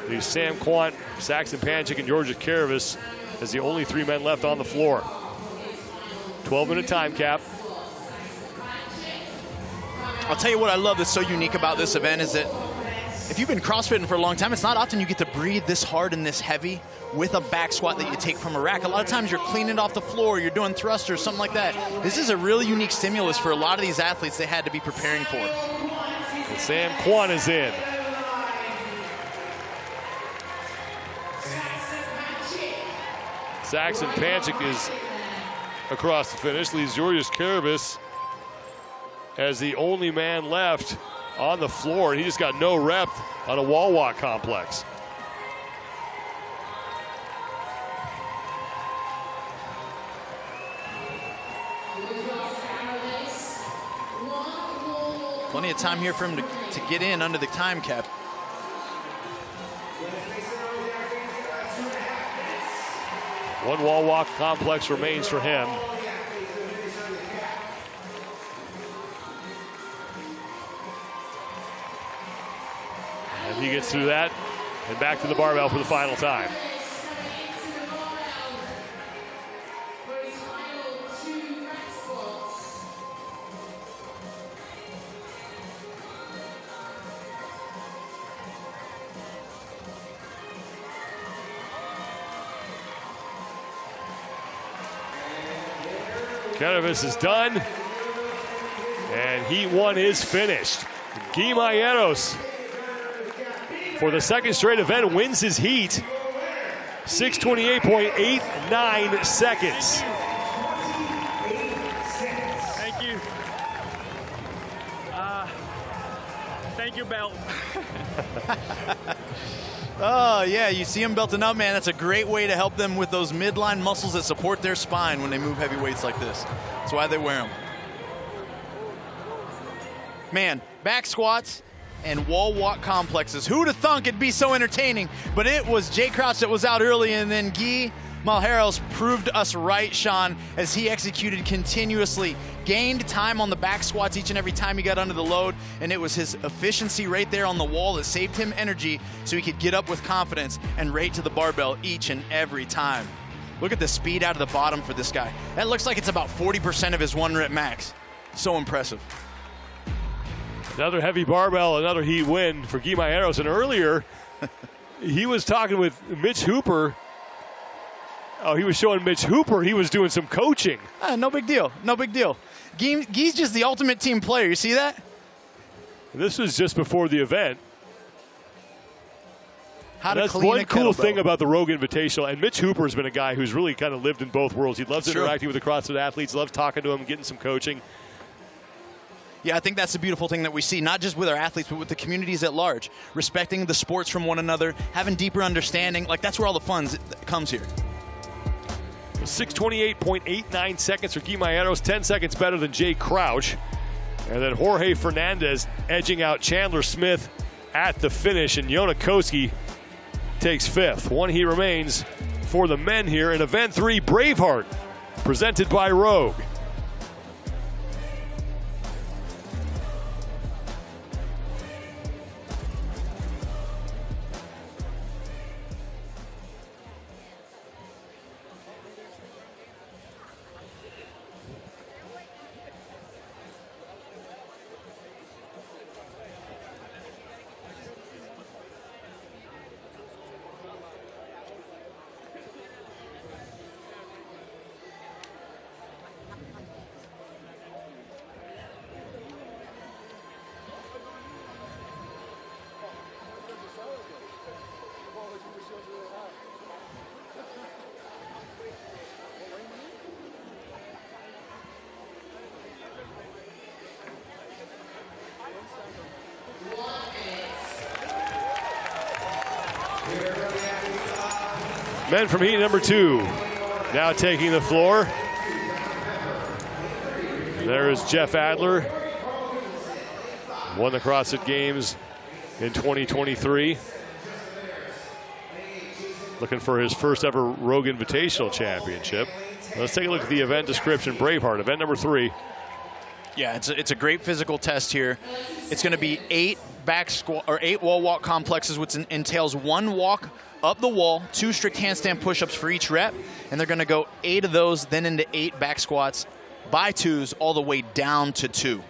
These Sam Quant, Saxon Panchik, and Georgia Karavis as the only 3 men left on the floor. 12-minute time cap. I'll tell you what I love that's so unique about this event is that if you've been CrossFitting for a long time, it's not often you get to breathe this hard and this heavy with a back squat that you take from a rack. A lot of times you're cleaning off the floor, you're doing thrusters, something like that. This is a really unique stimulus for a lot of these athletes they had to be preparing for. And Sam Quant is in. Saxon Panchik is across the finish. Leaves Georgios Karavis as the only man left on the floor. He just got no rep on a wall walk complex. Plenty of time here for him to get in under the time cap. One wall walk complex remains for him. And he gets through that and back to the barbell for the final time. Karavis is done, and Heat 1 is finished. Guy Mayeros, for the second straight event, wins his heat. 6:28.89 seconds. Thank you. Thank you, belt. Oh, yeah, you see them belting up, man. That's a great way to help them with those midline muscles that support their spine when they move heavy weights like this. That's why they wear them. Man, back squats and wall walk complexes. Who'd have thunk it'd be so entertaining? But it was Jay Crouch that was out early, and then Guy Malheiros proved us right, Sean, as he executed continuously, gained time on the back squats each and every time he got under the load, and it was his efficiency right there on the wall that saved him energy so he could get up with confidence and right to the barbell each and every time. Look at the speed out of the bottom for this guy. That looks like it's about 40% of his 1 rep max. So impressive. Another heavy barbell, another heat win for Guy Mayeros. And earlier, he was talking with Mitch Hooper. Oh, he was showing Mitch Hooper he was doing some coaching. No big deal. No big deal. Guy's just the ultimate team player. You see that? This was just before the event. That's one cool thing about the Rogue Invitational. And Mitch Hooper has been a guy who's really kind of lived in both worlds. He loves interacting with the CrossFit athletes, loves talking to them, getting some coaching. Yeah, I think that's the beautiful thing that we see, not just with our athletes, but with the communities at large. Respecting the sports from one another, having deeper understanding. Like, that's where all the fun comes here. 6:28.89 seconds for Guy Mayeros, 10 seconds better than Jay Crouch. And then Jorge Fernandez edging out Chandler Smith at the finish, and Đukić takes 5th. One heat remains for the men here in event 3, Braveheart, presented by Rogue. Men from heat number 2 now taking the floor. There is Jeff Adler, won the CrossFit Games in 2023. Looking for his first ever Rogue Invitational championship. Let's take a look at the event description. Braveheart, event number 3. Yeah, it's a great physical test here. It's going to be 8 back squat or 8 wall walk complexes, which entails 1 walk up the wall, 2 strict handstand push-ups for each rep, and they're going to go 8 of those, then into 8 back squats by 2s all the way down to 2.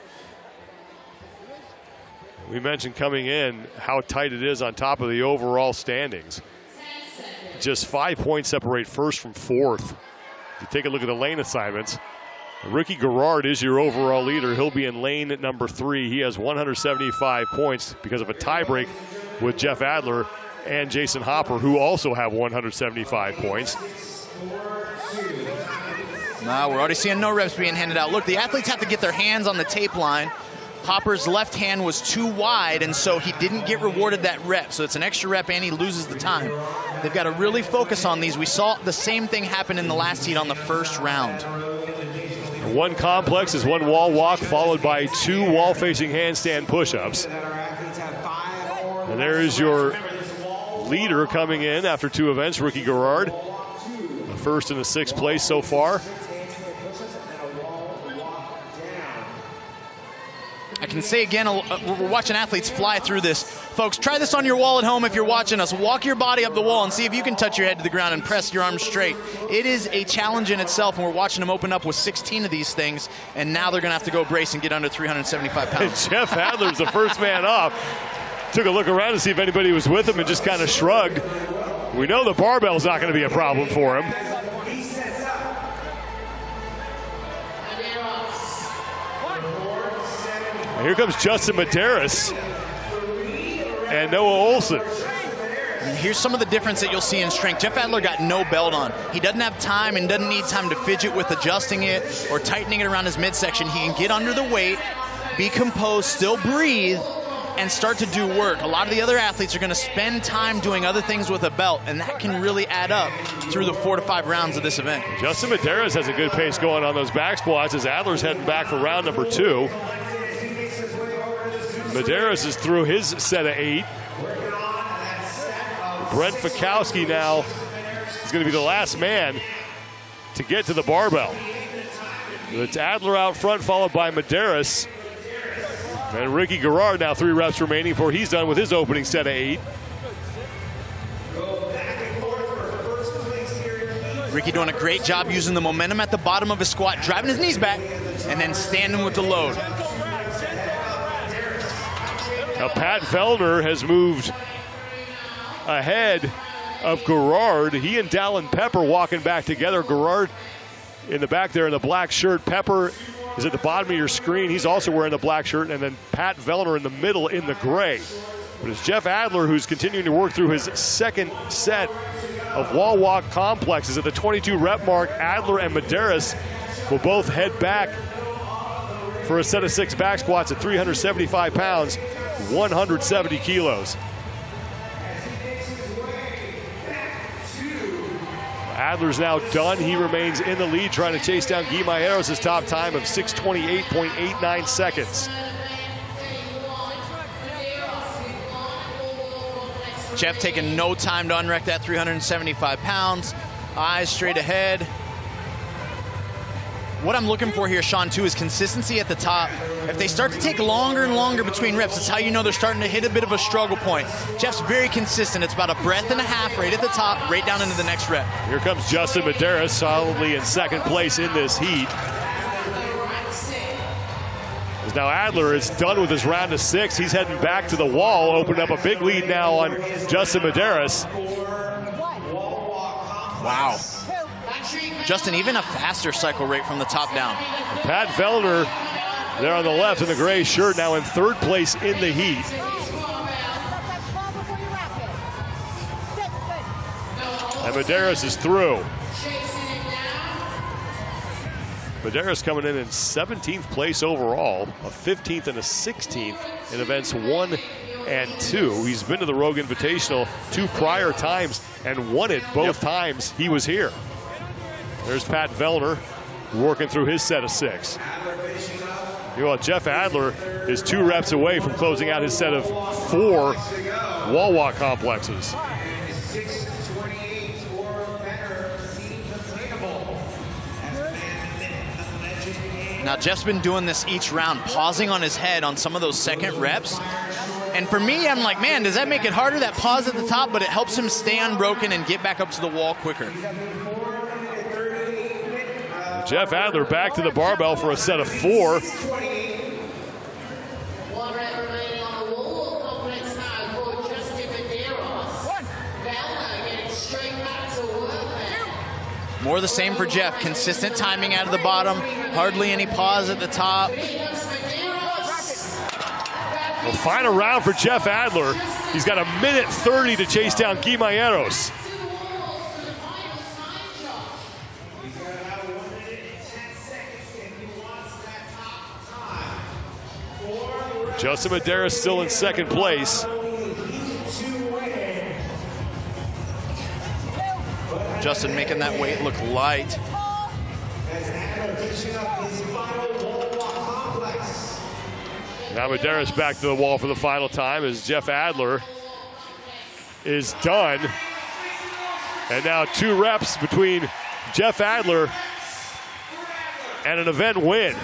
We mentioned coming in how tight it is on top of the overall standings. Just 5 points separate first from 4th. You take a look at the lane assignments. Ricky Garrard is your overall leader. He'll be in lane at number 3. He has 175 points because of a tiebreak with Jeff Adler and Jason Hopper, who also have 175 points. Now we're already seeing no reps being handed out. Look, the athletes have to get their hands on the tape line. Hopper's left hand was too wide, and so he didn't get rewarded that rep. So it's an extra rep, and he loses the time. They've got to really focus on these. We saw the same thing happen in the last heat on the first round. 1 complex is 1 wall walk, followed by 2 wall-facing handstand push-ups. And there is your leader coming in after 2 events, Ricky Garrard. The first and the 6th place so far. I can say again, we're watching athletes fly through this. Folks, try this on your wall at home if you're watching us. Walk your body up the wall and see if you can touch your head to the ground and press your arms straight. It is a challenge in itself, and we're watching them open up with 16 of these things, and now they're going to have to go brace and get under 375 pounds. Jeff Adler's the first man off. Took a look around to see if anybody was with him and just kind of shrugged. We know the barbell's not going to be a problem for him. And here comes Justin Medeiros and Noah Olson. And here's some of the difference that you'll see in strength. Jeff Adler got no belt on. He doesn't have time and doesn't need time to fidget with adjusting it or tightening it around his midsection. He can get under the weight, be composed, still breathe, and start to do work. A lot of the other athletes are going to spend time doing other things with a belt, and that can really add up through the 4 to 5 rounds of this event. Justin Medeiros has a good pace going on those back squats as Adler's heading back for round number 2. Medeiros is through his set of 8. Brent Fikowski now is going to be the last man to get to the barbell. It's Adler out front, followed by Medeiros. And Ricky Garrard now 3 reps remaining before he's done with his opening set of 8. Ricky doing a great job using the momentum at the bottom of his squat, driving his knees back, and then standing with the load. Now Pat Vellner has moved ahead of Garrard. He and Dallin Pepper walking back together. Garrard in the back there in the black shirt. Pepper is at the bottom of your screen. He's also wearing the black shirt. And then Pat Vellner in the middle in the gray. But it's Jeff Adler who's continuing to work through his second set of wall walk complexes. At the 22 rep mark, Adler and Medeiros will both head back for a set of 6 back squats at 375 pounds, 170 kilos. Adler's now done. He remains in the lead, trying to chase down Guy Maieros' top time of 6:28.89 seconds. Jeff taking no time to unrack that 375 pounds. Eyes straight ahead. What I'm looking for here, Sean, too, is consistency at the top. If they start to take longer and longer between reps, it's how you know they're starting to hit a bit of a struggle point. Jeff's very consistent. It's about a breath and a half right at the top, right down into the next rep. Here comes Justin Medeiros, solidly in second place in this heat. As now Adler is done with his round of 6. He's heading back to the wall, opened up a big lead now on Justin Medeiros. Wow. Justin, even a faster cycle rate from the top down. Pat Vellner there on the left in the gray shirt, now in third place in the heat. And Medeiros is through. Medeiros coming in 17th place overall, a 15th and a 16th in events 1 and 2. He's been to the Rogue Invitational 2 prior times and won it both times he was here. There's Pat Vellner working through his set of 6. Well, Jeff Adler is 2 reps away from closing out his set of 4 wall walk complexes. Now, Jeff's been doing this each round, pausing on his head on some of those second reps. And for me, I'm like, man, does that make it harder, that pause at the top? But it helps him stay unbroken and get back up to the wall quicker. Jeff Adler back to the barbell for a set of 4. More of the same for Jeff. Consistent timing out of the bottom. Hardly any pause at the top. Well, final round for Jeff Adler. He's got 1 minute 30 to chase down Guimayeros. Justin Medeiros still in second place. Justin making that weight look light. Now Medeiros back to the wall for the final time as Jeff Adler is done. And now 2 reps between Jeff Adler and an event win.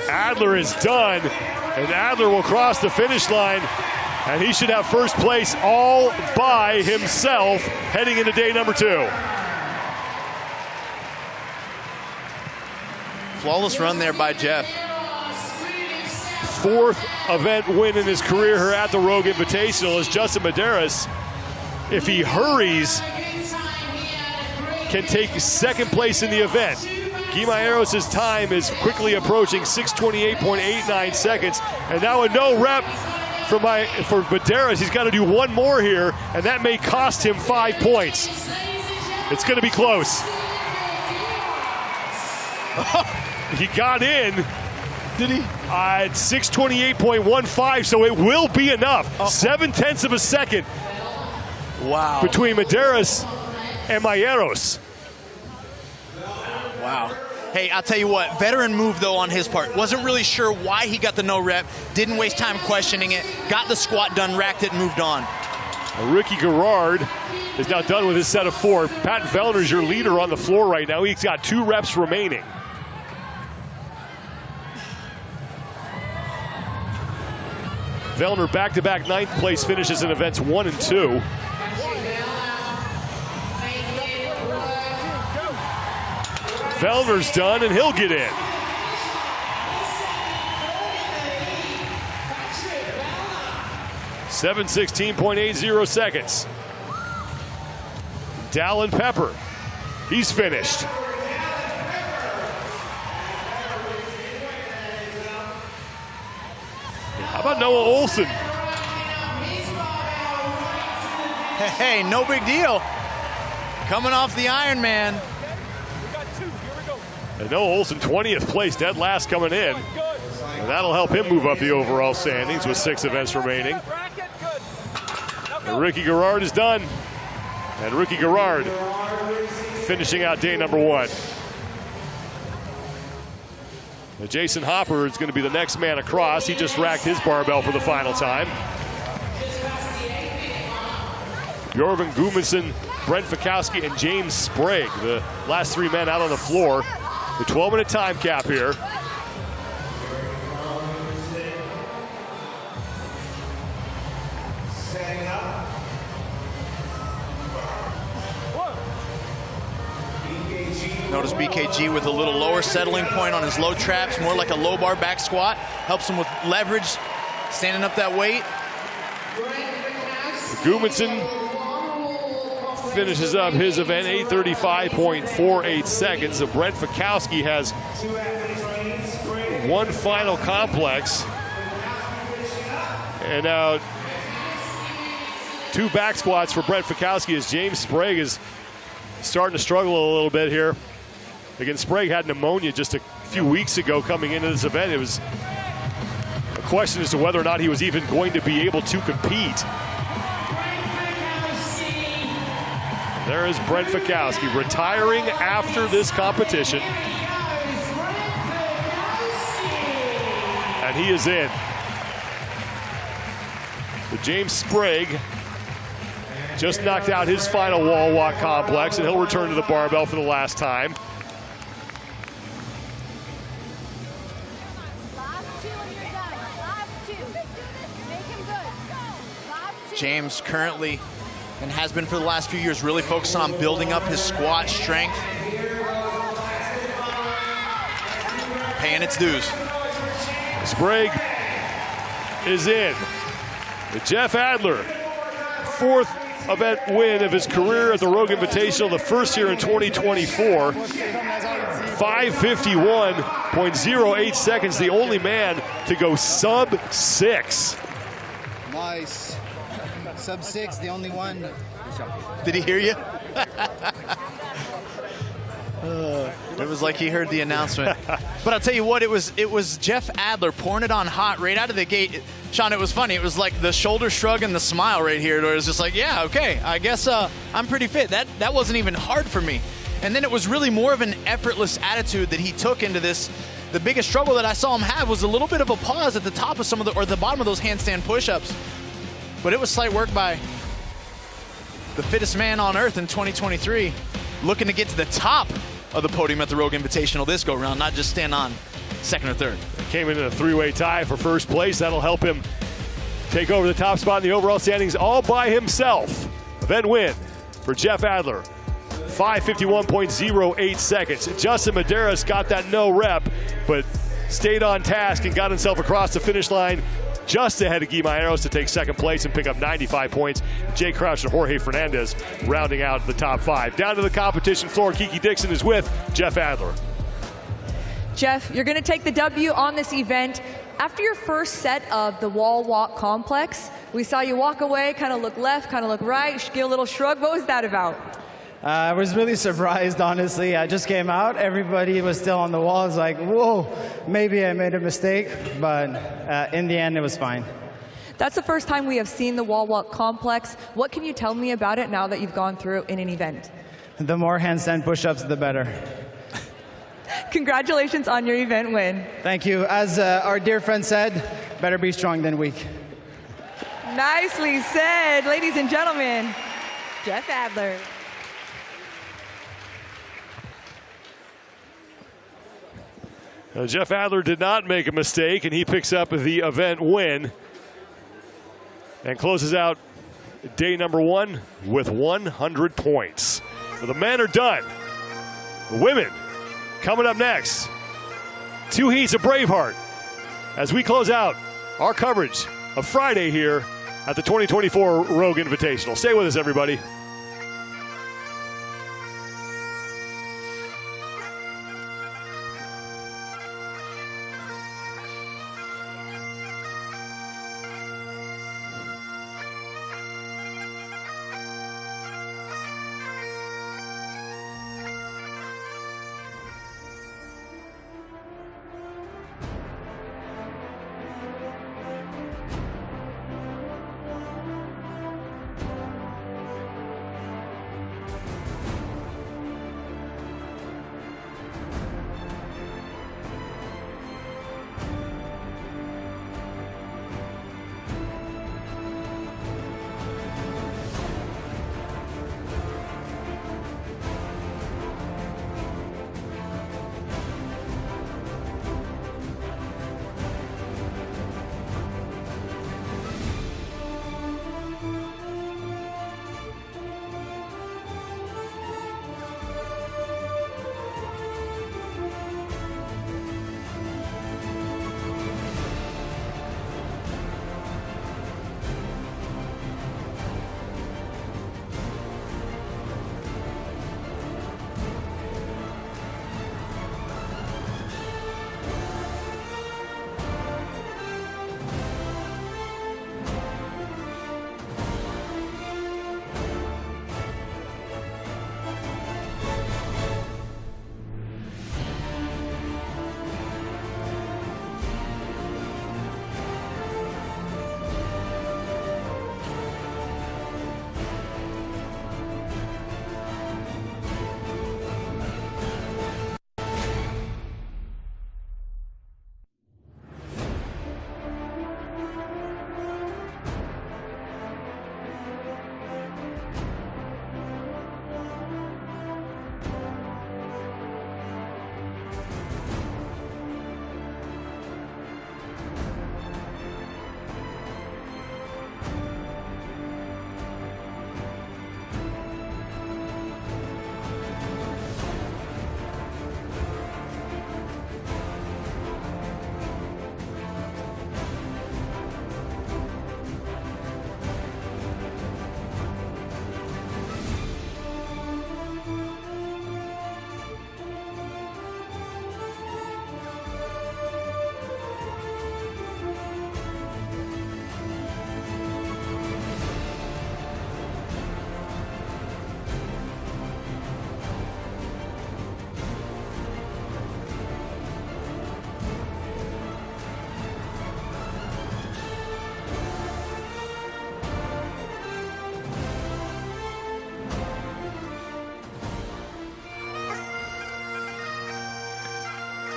Adler is done, and Adler will cross the finish line, and he should have first place all by himself heading into day number 2. Flawless run there by Jeff. 4th event win in his career here at the Rogue Invitational as Justin Medeiros, if he hurries, can take second place in the event. Guimayeros' time is quickly approaching 6:28.89 seconds, and now a no rep for Medeiros. He's got to do 1 more here, and that may cost him 5 points. It's going to be close. He got in. Did he? At 6:28.15, so it will be enough. 0.7 of a second. Wow. Between Medeiros and Mayeros. Wow. Hey, I'll tell you what, veteran move though on his part. Wasn't really sure why he got the no rep, didn't waste time questioning it, got the squat done, racked it, and moved on. Ricky Garrard is now done with his set of 4. Pat Vellner's your leader on the floor right now. He's got 2 reps remaining. Vellner back-to-back 9th place finishes in events 1 and 2. Vellner's done, and he'll get in. .716.80 seconds. Dallin Pepper, he's finished. How about Noah Olson? Hey, no big deal. Coming off the Ironman. And Noah Olson, 20th place, dead last coming in. And that'll help him move up the overall standings with 6 events remaining. And Ricky Garrard is done. And Ricky Garrard finishing out day number 1. Now Jason Hopper is going to be the next man across. He just racked his barbell for the final time. Jorgen Gudmundsson, Brent Fikowski, and James Sprague, the last 3 men out on the floor. The 12-minute time cap here. Notice BKG with a little lower settling point on his low traps, more like a low bar back squat. Helps him with leverage, standing up that weight. Gudmundsson finishes up his event 8:35.48 seconds. So Brent Fikowski has one final complex. And now 2 back squats for Brent Fikowski as James Sprague is starting to struggle a little bit here. Again, Sprague had pneumonia just a few weeks ago coming into this event. It was a question as to whether or not he was even going to be able to compete. There is Brent Fikowski retiring after this competition. And he is in. But James Sprague just knocked out his final wall walk complex, and he'll return to the barbell for the last time. James currently, and has been for the last few years, really focusing on building up his squat strength. Paying its dues. Sprague is in. Jeff Adler, 4th event win of his career at the Rogue Invitational, the first here in 2024. 5:51.08 seconds, the only man to go sub-6. Nice. Sub-6, the only one. Did he hear you? It was like he heard the announcement. But I'll tell you what, it was Jeff Adler pouring it on hot right out of the gate. Sean, it was funny. It was like the shoulder shrug and the smile right here. Where it was just like, yeah, okay, I guess I'm pretty fit. That wasn't even hard for me. And then it was really more of an effortless attitude that he took into this. The biggest struggle that I saw him have was a little bit of a pause at the top of some of the bottom of those handstand push-ups. But it was slight work by the fittest man on earth in 2023, looking to get to the top of the podium at the Rogue Invitational this go-round, not just stand on 2nd or 3rd. Came in a 3-way tie for first place. That'll help him take over the top spot in the overall standings all by himself. Event win for Jeff Adler. 5:51.08 seconds. Justin Medeiros got that no rep, but stayed on task and got himself across the finish line just ahead of Guy Maieros to take 2nd place and pick up 95 points. Jay Crouch and Jorge Fernandez rounding out the top 5. Down to the competition floor, Kiki Dixon is with Jeff Adler. Jeff, you're going to take the W on this event. After your first set of the wall walk complex, we saw you walk away, kind of look left, kind of look right, give a little shrug. What was that about? I was really surprised, honestly. I just came out. Everybody was still on the wall. I was like, whoa, maybe I made a mistake. But in the end, it was fine. That's the first time we have seen the wall walk complex. What can you tell me about it now that you've gone through it in an event? The more handstand push-ups, the better. Congratulations on your event win. Thank you. As our dear friend said, better be strong than weak. Nicely said, ladies and gentlemen. Jeff Adler. Jeff Adler did not make a mistake, and he picks up the event win and closes out day number 1 with 100 points. So the men are done. The women coming up next. 2 heats of Braveheart as we close out our coverage of Friday here at the 2024 Rogue Invitational. Stay with us, everybody.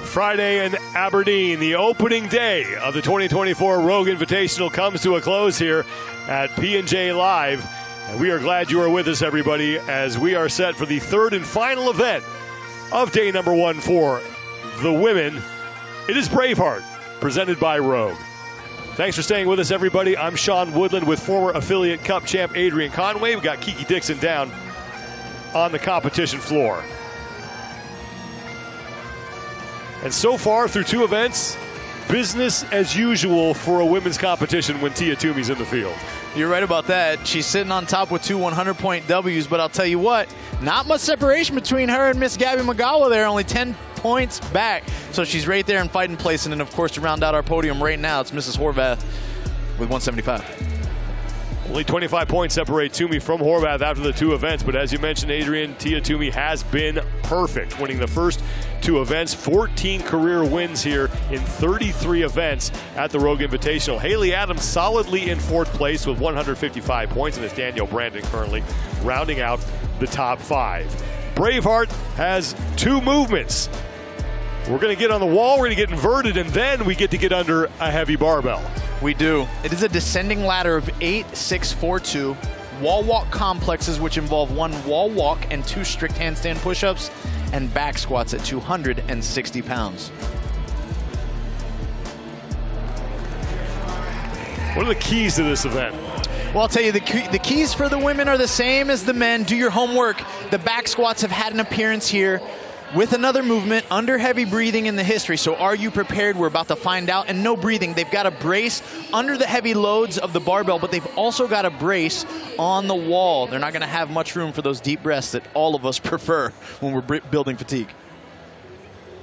Friday in Aberdeen, the opening day of the 2024 Rogue Invitational comes to a close here at P&J Live. And we are glad you are with us, everybody, as we are set for the third and final event of day number 1 for the women. It is Braveheart, presented by Rogue. Thanks for staying with us, everybody. I'm Sean Woodland with former affiliate Cup champ Adrian Conway. We've got Kiki Dixon down on the competition floor. And so far, through 2 events, business as usual for a women's competition when Tia Toomey's in the field. You're right about that. She's sitting on top with 2 100-point W's, but I'll tell you what, not much separation between her and Miss Gabby Magawa there, only 10 points back. So she's right there in fighting place. And then, of course, to round out our podium right now, it's Mrs. Horvath with 175. Only 25 points separate Toomey from Horvath after the 2 events, but as you mentioned, Adrian, Tia Toomey has been perfect, winning the first 2 events, 14 career wins here in 33 events at the Rogue Invitational. Haley Adams solidly in 4th place with 155 points, and it's Danielle Brandon currently rounding out the top 5. Braveheart has 2 movements. We're going to get on the wall, we're going to get inverted, and then we get to get under a heavy barbell. We do. It is a descending ladder of 8, 6, 4, 2 wall walk complexes, which involve 1 wall walk and 2 strict handstand push-ups and back squats at 260 pounds. What are the keys to this event? Well, I'll tell you, the keys for the women are the same as the men. Do your homework. The back squats have had an appearance here with another movement under heavy breathing in the history. So are you prepared? We're about to find out. And no breathing. They've got a brace under the heavy loads of the barbell, but they've also got a brace on the wall. They're not going to have much room for those deep breaths that all of us prefer when we're building fatigue.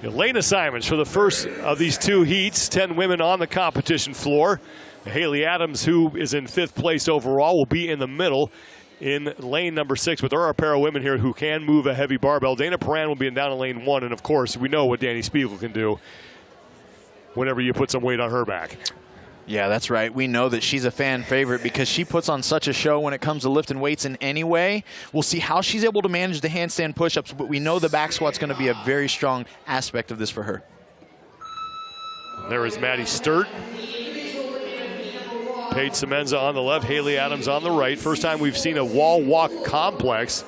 Lane assignments for the first of these 2 heats. 10 women on the competition floor. Haley Adams, who is in 5th place overall, will be in the middle in lane number 6, but there are a pair of women here who can move a heavy barbell. Dana Perrin will be down in lane 1, and of course, we know what Danny Spiegel can do whenever you put some weight on her back. Yeah, that's right. We know that she's a fan favorite because she puts on such a show when it comes to lifting weights in any way. We'll see how she's able to manage the handstand push-ups, but we know the back squat's going to be a very strong aspect of this for her. There is Maddie Sturt. Paige Semenza on the left, Haley Adams on the right. First time we've seen a wall walk complex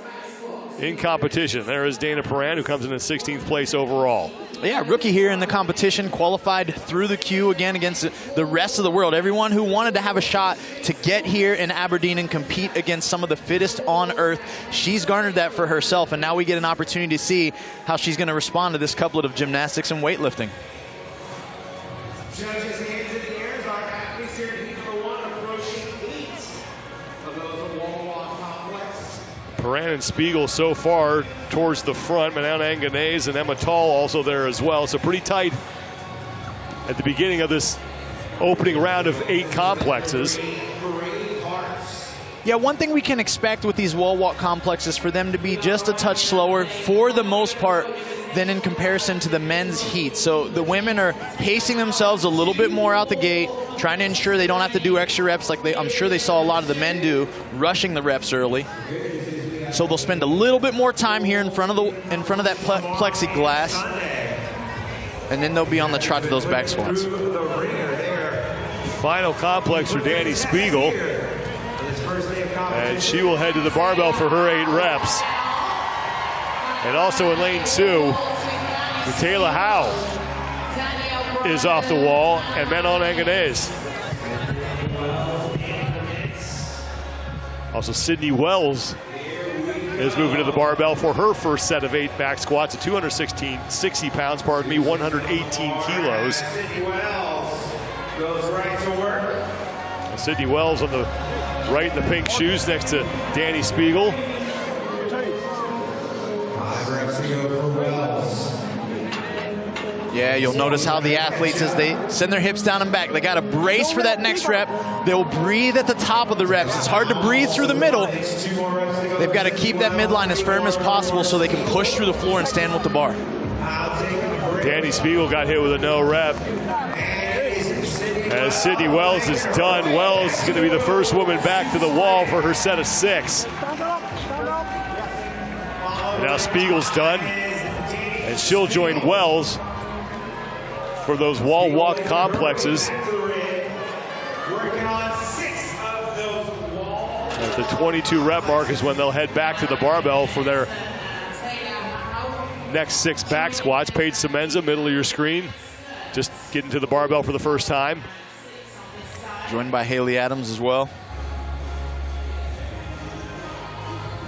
in competition. There is Dana Perrin, who comes in 16th place overall. Yeah, rookie here in the competition, qualified through the queue again against the rest of the world. Everyone who wanted to have a shot to get here in Aberdeen and compete against some of the fittest on earth, she's garnered that for herself, and now we get an opportunity to see how she's going to respond to this couplet of gymnastics and weightlifting. Judges, hands in the air as our athletes here in heat number 1 approaching 8 of those wall walk complex. Perrin and Spiegel so far towards the front. Manon Anganese and Emma Tall also there as well. So pretty tight at the beginning of this opening round of 8 complexes. Yeah, one thing we can expect with these wall walk complexes for them to be just a touch slower for the most part than in comparison to the men's heat. So the women are pacing themselves a little bit more out the gate, trying to ensure they don't have to do extra reps like I'm sure they saw a lot of the men do, rushing the reps early. So they'll spend a little bit more time here in front of that plexiglass, and then they'll be on the trot to those back squats. Final complex for Danny Spiegel, and she will head to the barbell for her 8 reps. And also in lane 2, Michaela Howe is off the wall, and Manon Anganese. Also Sydney Wells is moving to the barbell for her first set of 8 back squats at 60 pounds, 118 kilos. Sydney Wells goes right to work. And Sydney Wells on the right in the pink shoes next to Danny Spiegel. 5 reps to go for Wells. Yeah, you'll notice how the athletes, as they send their hips down and back, they got a brace for that next rep. They'll breathe at the top of the reps. It's hard to breathe through the middle. They've got to keep that midline as firm as possible so they can push through the floor and stand with the bar. Danny Spiegel got hit with a no rep. As Sydney Wells is done, Wells is going to be the first woman back to the wall for her set of 6. And now Spiegel's done, and she'll join Wells for those wall walk complexes. Working on 6 of those walls. At the 22 rep mark is when they'll head back to the barbell for their next 6 back squats. Paige Semenza, middle of your screen, just getting to the barbell for the first time. Joined by Haley Adams as well.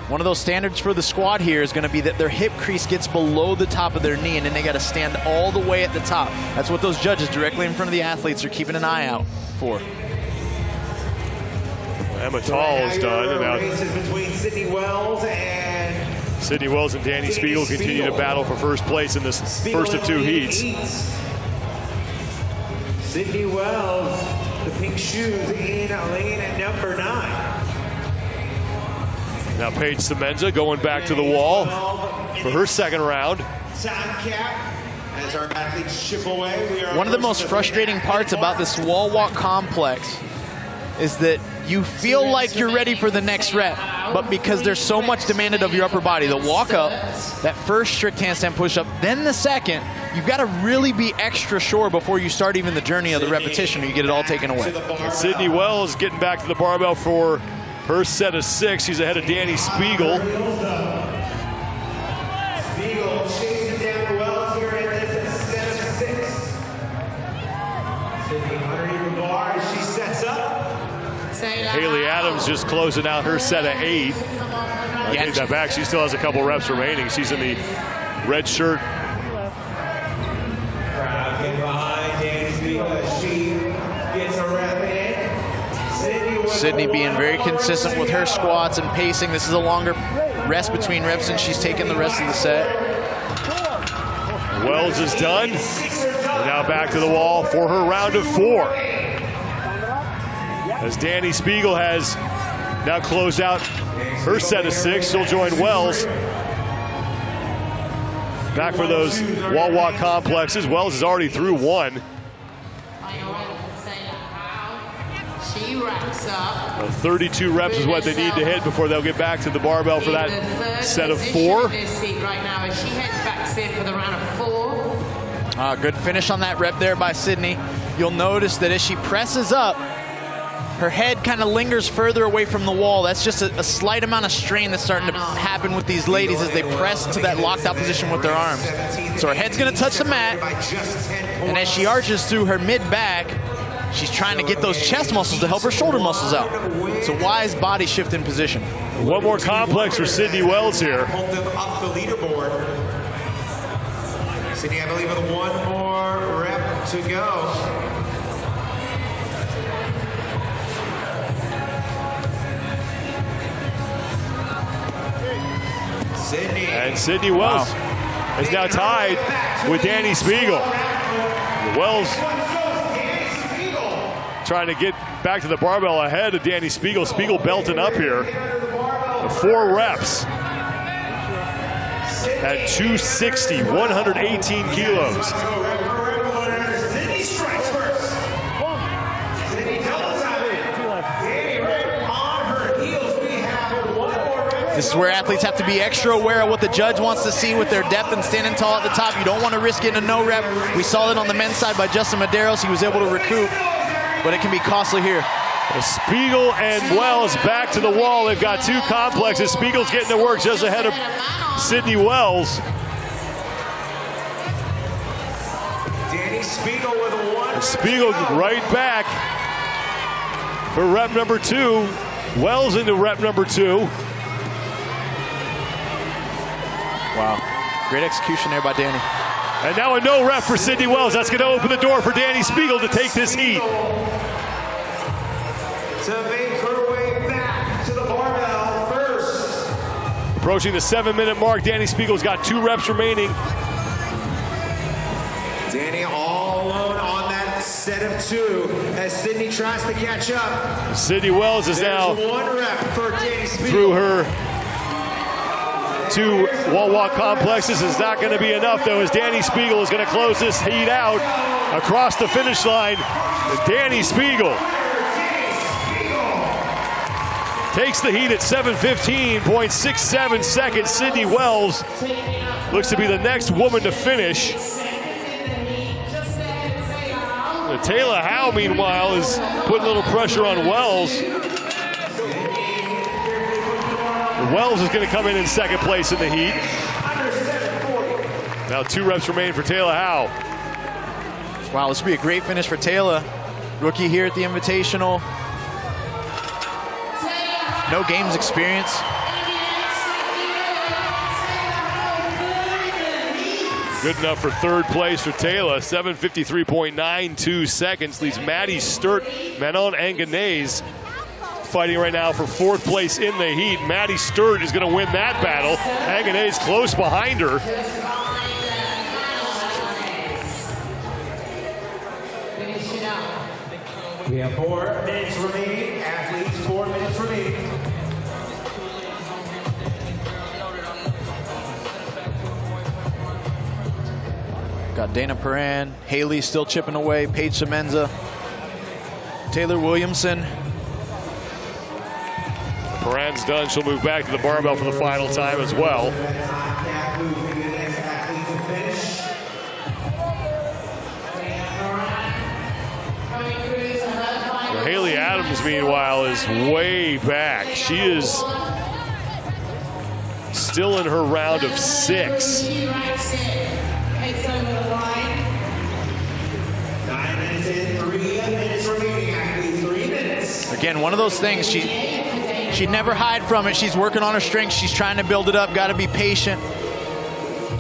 One of those standards for the squat here is going to be that their hip crease gets below the top of their knee, and then they got to stand all the way at the top. That's what those judges directly in front of the athletes are keeping an eye out for. Emma Tall is done. And now races between Sydney Wells and Danny Spiegel continue to battle for first place in this first of 2 heats. Sydney Wells, the pink shoes in lane at number 9. Now Paige Semenza going back to the wall for her second round. Time cap as our athletes chip away. One of the most frustrating parts about this wall walk complex is that you feel like you're ready for the next rep, but because there's so much demanded of your upper body, the walk up, that first strict handstand push up, then the second, you've got to really be extra sure before you start even the journey of the repetition or you get it all taken away. Sydney Wells getting back to the barbell for her set of 6. She's ahead of Danny Spiegel. Spiegel chasing down Wells here at this set of 6. Sydney underneath the bar as she sets up. Haley Adams just closing out her set of 8. I take that back. She still has a couple reps remaining. She's in the red shirt. Crowd get behind Danny Spiegel as she gets a rep in. Sydney being very consistent with her squats and pacing. This is a longer rest between reps, and she's taking the rest of the set. Wells is done. And now back to the wall for her round of 4. As Danny Spiegel has now closed out her set of 6. She'll join Wells. Back for those wall walk complexes. Wells is already through 1. She racks up. 32 reps is what they need to hit before they'll get back to the barbell for that set of 4. This heat right now as she heads back in for the round of 4. Good finish on that rep there by Sydney. You'll notice that as she presses up, her head kind of lingers further away from the wall. That's just a slight amount of strain that's starting to happen with these ladies as they press to that locked out position with their arms. So her head's going to touch the mat, and as she arches through her mid-back, she's trying to get those chest muscles to help her shoulder muscles out. It's a wise body shift in position. One more complex for Sydney Wells here. Hold them up the leaderboard. Sydney, I believe, with 1 more rep to go. Sydney. And Sydney Wells is now tied with Danny Spiegel. Wells trying to get back to the barbell ahead of Danny Spiegel. Spiegel belting up here. 4 reps at 260, 118 kilos. This is where athletes have to be extra aware of what the judge wants to see with their depth and standing tall at the top. You don't want to risk getting a no rep. We saw that on the men's side by Justin Medeiros. He was able to recoup, but it can be costly here. Spiegel and Wells back to the wall. They've got 2 complexes. Spiegel's getting to work just ahead of Sydney Wells. Danny Spiegel with 1. Spiegel right back for rep number 2. Wells into rep number 2. Wow, great execution there by Danny. And now a no rep for Sydney Wells. That's going to open the door for Danny Spiegel to take this heat. To make her way back to the barbell first. Approaching the 7-minute mark, Danny Spiegel's got 2 reps remaining. Danny all alone on that set of 2 as Sydney tries to catch up. Sydney Wells is now 1 rep for Danny Spiegel. Through her 2 wall walk complexes. Is not going to be enough though, as Danny Spiegel is going to close this heat out across the finish line. And Danny Spiegel takes the heat at 7:15.67 seconds. Sydney Wells looks to be the next woman to finish. Taylor Howe, meanwhile, is putting a little pressure on Wells. Wells is going to come in second place in the heat. Now 2 reps remain for Taylor Howe. Wow, this would be a great finish for Taylor. Rookie here at the Invitational. No games experience. Good enough for 3rd place for Taylor. 7:53.92 seconds. Leaves Maddie Sturt, Manon Anganese fighting right now for 4th place in the heat. Maddie Sturt is going to win that battle. Anganese close behind her. We have 4 minutes remaining. Athletes, 4 minutes remaining. Got Dana Perrin, Haley still chipping away, Paige Semenza, Taylor Williamson. Perrin's done. She'll move back to the barbell for the final time as well. Haley Adams, meanwhile, is way back. She is still in her round of 6. Again, one of those things, she'd never hide from it. She's working on her strength. She's trying to build it up. Got to be patient.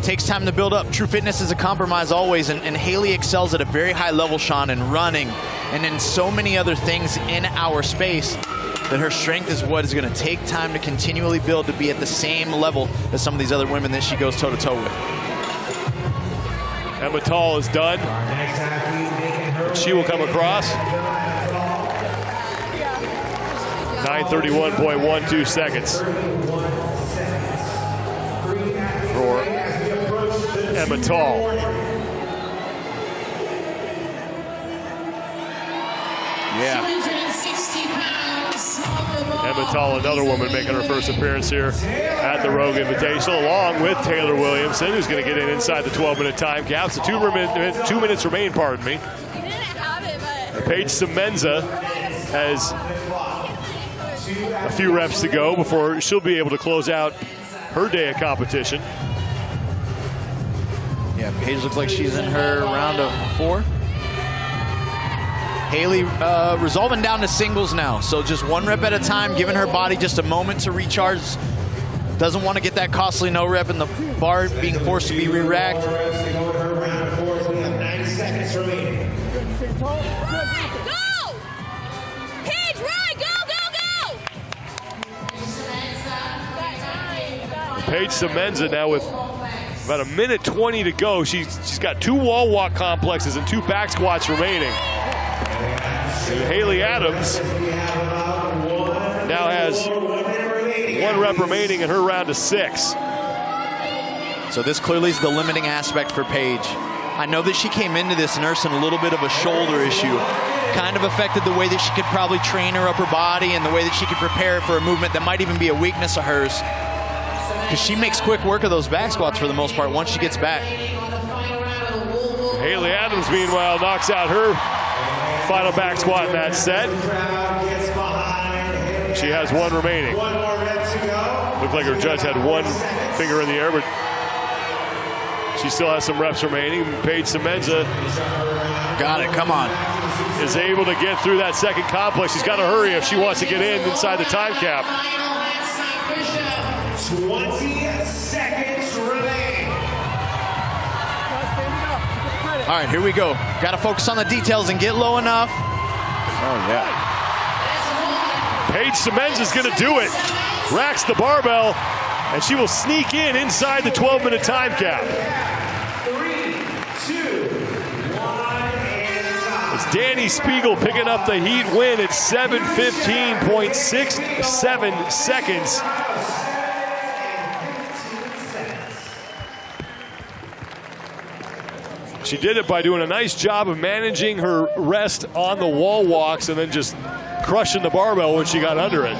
Takes time to build up. True fitness is a compromise always, and Haley excels at a very high level, Sean, in running and in so many other things in our space, that her strength is what is going to take time to continually build to be at the same level as some of these other women that she goes toe-to-toe with. Emma Tall is done. She will come across. 9:31.12 seconds for Emma Tall. Yeah. 260 pounds. Emma Tall, another woman making her first appearance here at the Rogue Invitational, along with Taylor Williamson, who's going to get in inside the 12-minute time cap. So 2 minutes remain, pardon me. Paige Semenza has a few reps to go before she'll be able to close out her day of competition. Yeah, Paige looks like she's in her round of 4. Haley resolving down to singles now, so just 1 rep at a time, giving her body just a moment to recharge. Doesn't want to get that costly no rep in the bar, being forced to be re-racked. 90 seconds remaining. Go! Paige, run! Go, go, go! Paige Semenza now with about 1:20 to go. She's got 2 wall walk complexes and 2 back squats remaining. And Haley Adams now has 1 rep remaining in her round of 6. So this clearly is the limiting aspect for Paige. I know that she came into this nursing a little bit of a shoulder issue. Kind of affected the way that she could probably train her upper body and the way that she could prepare for a movement that might even be a weakness of hers. Because she makes quick work of those back squats for the most part once she gets back. Haley Adams, meanwhile, knocks out her final back squat in that set. She has 1 remaining. Looked like her judge had 1 finger in the air, but she still has some reps remaining. Paige Semenza, got it, come on, is able to get through that second complex. She's got to hurry if she wants to get in inside the time cap. 20 seconds remaining. All right, here we go. Got to focus on the details and get low enough. Oh, yeah. Paige Semenza is going to do it. Racks the barbell, and she will sneak in inside the 12-minute time cap. 3, 2, 1, and It's Danny Spiegel picking up the heat win at 7:15.67 seconds. She did it by doing a nice job of managing her rest on the wall walks and then just crushing the barbell when she got under it.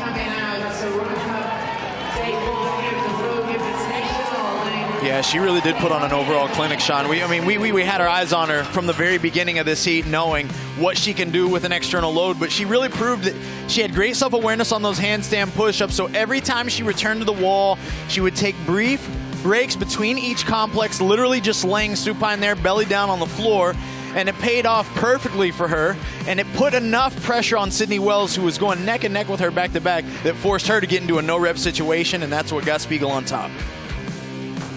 Yeah, she really did put on an overall clinic, Sean. We had our eyes on her from the very beginning of this heat, knowing what she can do with an external load, but she really proved that she had great self-awareness on those handstand push-ups, so every time she returned to the wall, she would take brief breaks between each complex, literally just laying supine there, belly down on the floor, and it paid off perfectly for her, and it put enough pressure on Sydney Wells, who was going neck and neck with her back-to-back, that forced her to get into a no-rep situation, and that's what got Spiegel on top.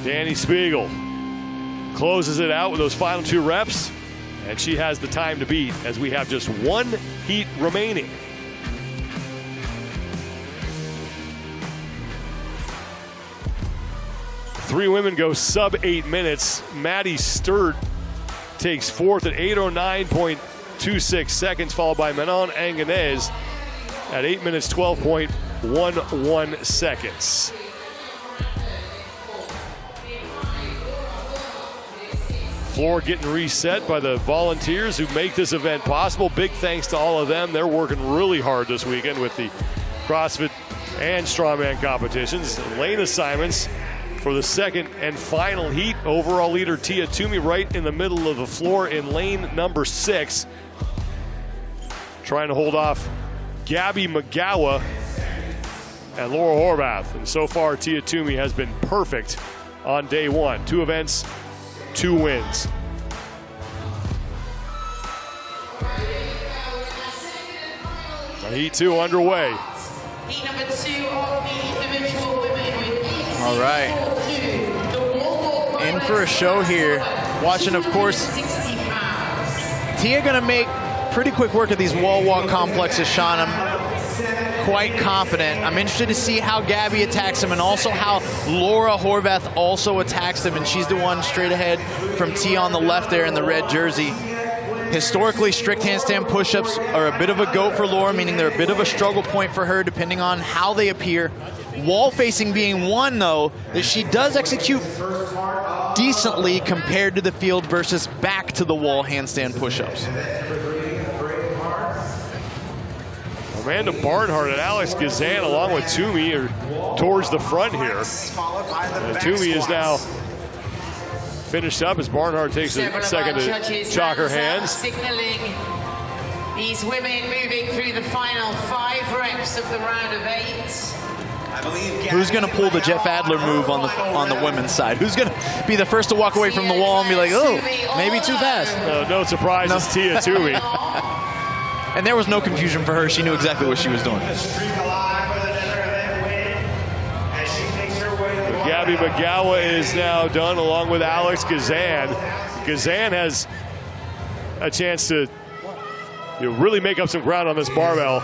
Dani Spiegel closes it out with those final 2 reps, and she has the time to beat as we have just 1 heat remaining. Three women go sub 8 minutes. Maddie Sturt takes 4th at 8:09.26 seconds, followed by Manon Anganez at 8 minutes 12.11 seconds. Floor getting reset by the volunteers who make this event possible. Big thanks to all of them. They're working really hard this weekend with the CrossFit and Strongman competitions. Lane assignments for the second and final heat. Overall leader Tia Toomey right in the middle of the floor in lane number 6. Trying to hold off Gabby McGowan and Laura Horvath. And so far, Tia Toomey has been perfect on day 1. 2 events, 2 wins. Heat 2 underway. Heat number 2 of the individual women with All right. In for a show here. Watching, of course, Tia gonna make pretty quick work of these wall walk complexes, Sean. I'm quite confident. I'm interested to see how Gabby attacks him and also how Laura Horvath also attacks him, and she's the one straight ahead from Tia on the left there in the red jersey. Historically, strict handstand push-ups are a bit of a goat for Laura, meaning they're a bit of a struggle point for her depending on how they appear. Wall facing being one, though, that she does execute decently compared to the field versus back to the wall handstand push-ups. Amanda Barnhart and Alex Gazan along with Toomey are towards the front here. Toomey is now finished up as Barnhart takes a second to chalk her hands. Signaling these women moving through the final 5 reps of the round of 8. Who's going to pull the Jeff Adler move on the women's side? Who's going to be the first to walk away from the wall and be like, oh, maybe too fast? No surprise, it's Tia Toomey. And there was no confusion for her. She knew exactly what she was doing. Gabby McGowan is now done along with Alex Gazan. Gazan has a chance to really make up some ground on this barbell.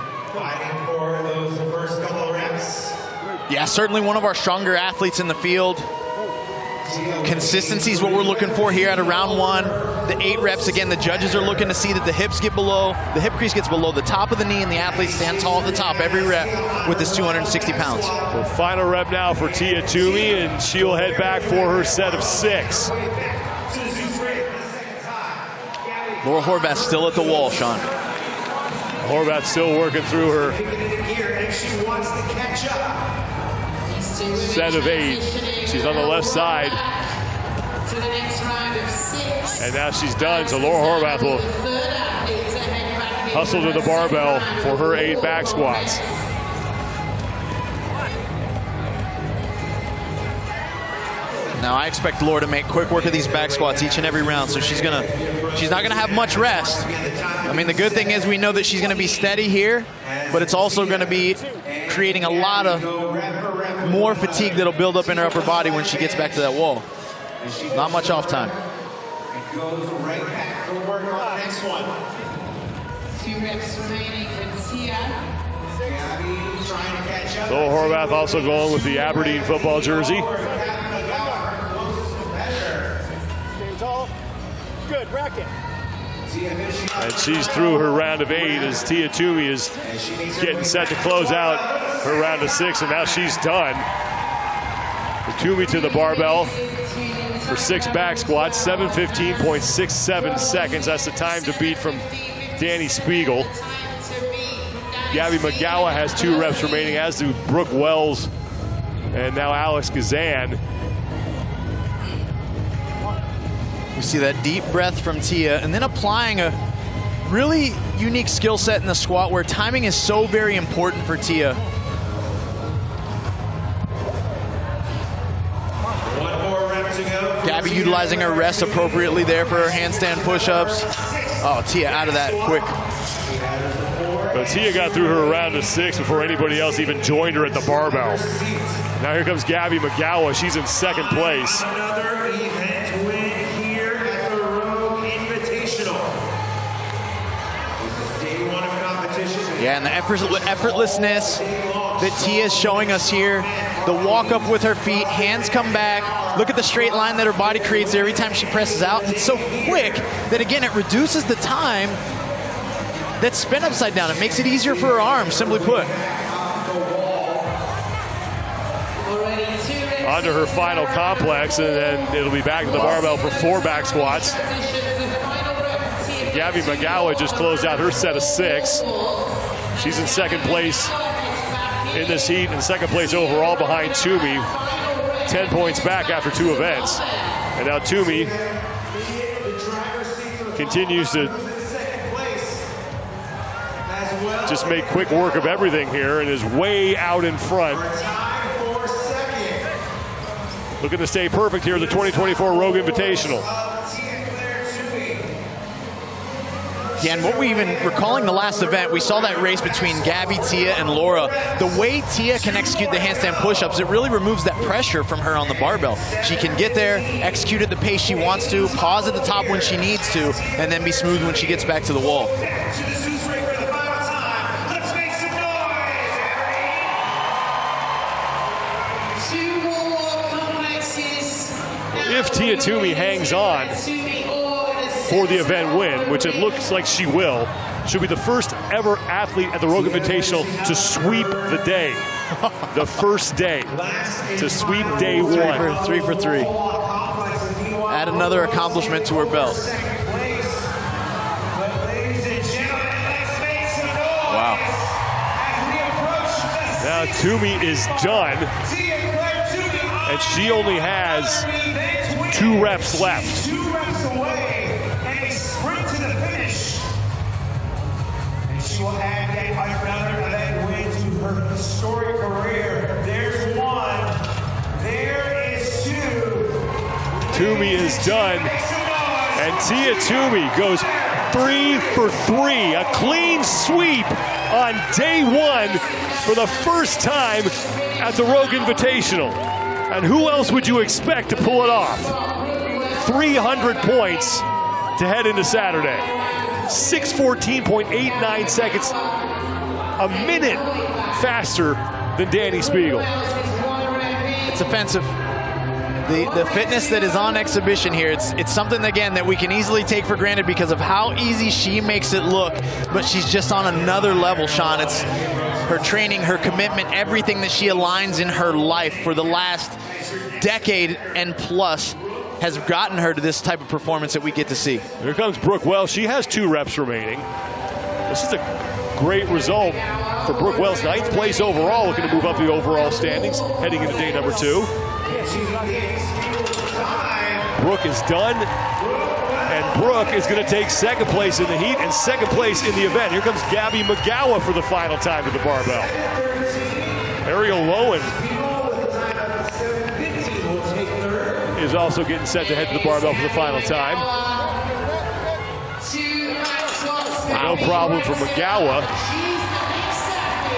Yeah, certainly one of our stronger athletes in the field. Consistency is what we're looking for here at a round 1. The 8 reps, again, the judges are looking to see that the hip crease gets below the top of the knee, and the athletes stand tall at the top every rep with this 260 pounds. So final rep now for Tia Toomey, and she'll head back for her set of 6. Laura Horvath still at the wall, Sean. Horvath still working through her set of 8. She's on the left side. And now she's done, so Laura Horvath will hustle to the barbell for her 8 back squats. Now I expect Laura to make quick work of these back squats each and every round, so she's not gonna have much rest. I mean, the good thing is we know that she's gonna be steady here, but it's also gonna be creating a lot of more fatigue that'll build up in her upper body when she gets back to that wall. Not much off time. Goes right back for work on the next one. 2 reps remaining for Tia. Gabby trying to catch up. Laura Horvath also going with the Aberdeen football jersey. Stay tall. Good, bracket. And she's through her round of 8 as Tia Toomey is getting set to close out her round of 6, and now she's done. Toomey to the barbell for 6 back squats, 7:15.67 seconds. That's the time to beat from Dani Spiegel. Gabby McGowan has 2 reps remaining, as do Brooke Wells and now Alex Gazan. We see that deep breath from Tia, and then applying a really unique skill set in the squat where timing is so very important for Tia. One more rep to go. Gabby utilizing her rest appropriately there for her handstand push-ups. Oh, Tia out of that quick. So Tia got through her round of 6 before anybody else even joined her at the barbell. Now here comes Gabby McGowan. She's in second place. Another event win here at the Rogue Invitational. Day 1 of competition. Yeah, and the effortlessness that Tia is showing us here. The walk up with her feet, hands come back. Look at the straight line that her body creates every time she presses out. It's so quick that, again, it reduces the time that's spent upside down. It makes it easier for her arms, simply put. Onto her final complex, and then it'll be back to the barbell for 4 back squats. Gabby McGowan just closed out her set of 6. She's in second place in this heat, and second place overall behind Toomey. 10 points back after 2 events. And now Toomey continues to just make quick work of everything here and is way out in front. Looking to stay perfect here at the 2024 Rogue Invitational. Yeah, and what we even recalling the last event, we saw that race between Gabby, Tia, and Laura. The way Tia can execute the handstand push-ups, it really removes that pressure from her on the barbell. She can get there, execute at the pace she wants to, pause at the top when she needs to, and then be smooth when she gets back to the wall. If Tia Toomey hangs on for the event win, which it looks like she will, she'll be the first ever athlete at the Rogue Invitational to sweep the day. The first day to sweep day 1. 3 for 3. Add another accomplishment to her belt. Wow. Now Toomey is done, and she only has 2 reps left. 2 reps away, and a sprint to the finish. And she will add yet another event win to her historic career. There's 1. There is 2. Toomey is done, and Tia Toomey goes 3 for 3. A clean sweep on day 1 for the first time at the Rogue Invitational. And who else would you expect to pull it off? 300 points to head into Saturday. 6:14.89 seconds, a minute faster than Danny Spiegel. It's offensive. The fitness that is on exhibition here, it's something, again, that we can easily take for granted because of how easy she makes it look, but she's just on another level, Sean. It's her training, her commitment, everything that she aligns in her life for the last decade and plus has gotten her to this type of performance that we get to see. Here comes Brooke Wells. She has 2 reps remaining. This is a great result for Brooke Wells. 9th place overall, looking to move up the overall standings, heading into day number 2. Brooke is done, and Brooke is going to take 2nd place in the heat and 2nd place in the event. Here comes Gabby McGowan for the final time to the barbell. Ariel Lowen is also getting set to head to the barbell for the final time. No problem for McGowan.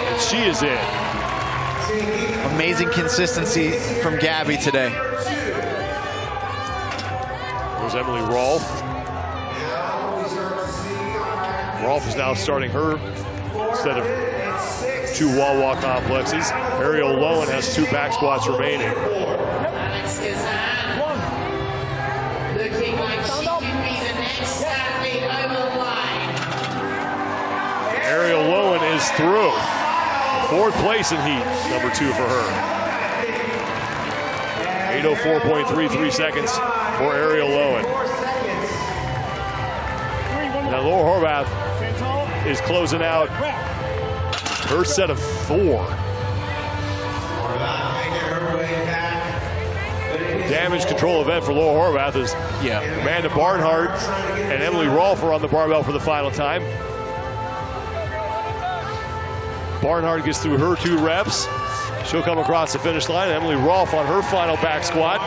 And she is in. Amazing consistency from Gabby today. There's Emily Rolfe. Rolfe is now starting her set of 2 wall walk complexes. Ariel Lowen has 2 back squats remaining. Looking like she could be the next athlete over the line. Ariel Lowen is through. 4th place in heat, number 2 for her. 8:04.33 seconds for Ariel Lowen. Now Laura Horvath is closing out her set of 4. damage control event for Laura Horvath is Amanda Barnhart and Emily Rolfe are on the barbell for the final time. Barnhart gets through her 2 reps. She'll come across the finish line. Emily Rolfe on her final back squat.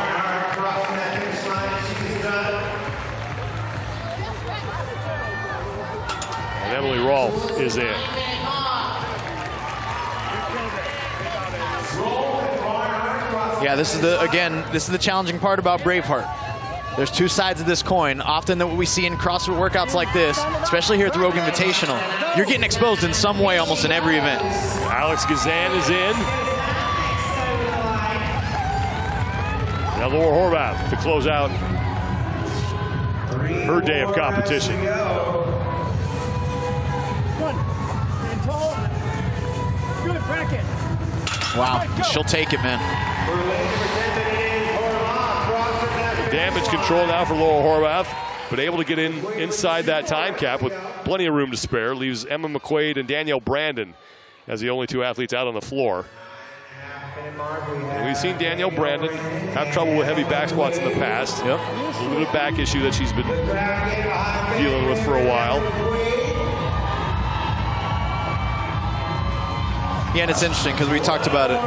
And Emily Rolfe is in. Yeah, this is the challenging part about Braveheart. There's 2 sides of this coin. Often that what we see in CrossFit workouts like this, especially here at the Rogue Invitational, you're getting exposed in some way almost in every event. Alex Gazan is in. Now Laura Horvath to close out her day of competition. Good, bracket. Wow, she'll take it, man. Damage control now for Laura Horvath, but able to get inside that time cap with plenty of room to spare. Leaves Emma McQuaid and Danielle Brandon as the only 2 athletes out on the floor. And we've seen Danielle Brandon have trouble with heavy back squats in the past. A little bit of back issue that she's been dealing with for a while. Yeah, and it's interesting because we talked about it.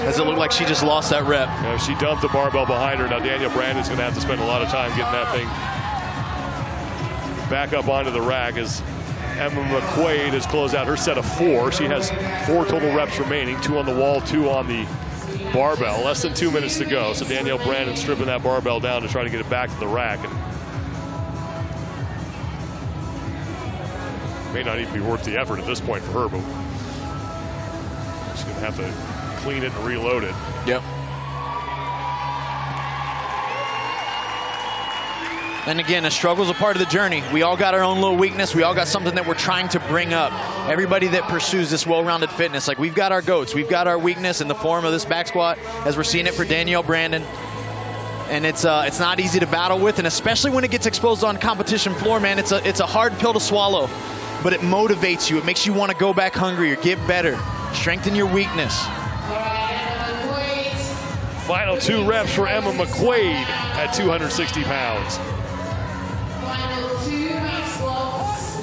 As it looked like she just lost that rep. Yeah, she dumped the barbell behind her. Now Danielle Brandon's going to have to spend a lot of time getting that thing back up onto the rack as Emma McQuaid has closed out her set of 4. She has 4 total reps remaining, 2 on the wall, 2 on the barbell. Less than 2 minutes to go. So Danielle Brandon stripping that barbell down to try to get it back to the rack. And may not even be worth the effort at this point for her, but she's going to have to clean it and reload it. Yep. And again, a struggle is a part of the journey. We all got our own little weakness. We all got something that we're trying to bring up. Everybody that pursues this well-rounded fitness, like we've got our goats. We've got our weakness in the form of this back squat, as we're seeing it for Danielle Brandon. And it's not easy to battle with, and especially when it gets exposed on competition floor, man, it's a hard pill to swallow. But it motivates you. It makes you want to go back hungrier, get better, strengthen your weakness. Final 2 reps for Emma McQuaid at 260 pounds. Final 2 back squats.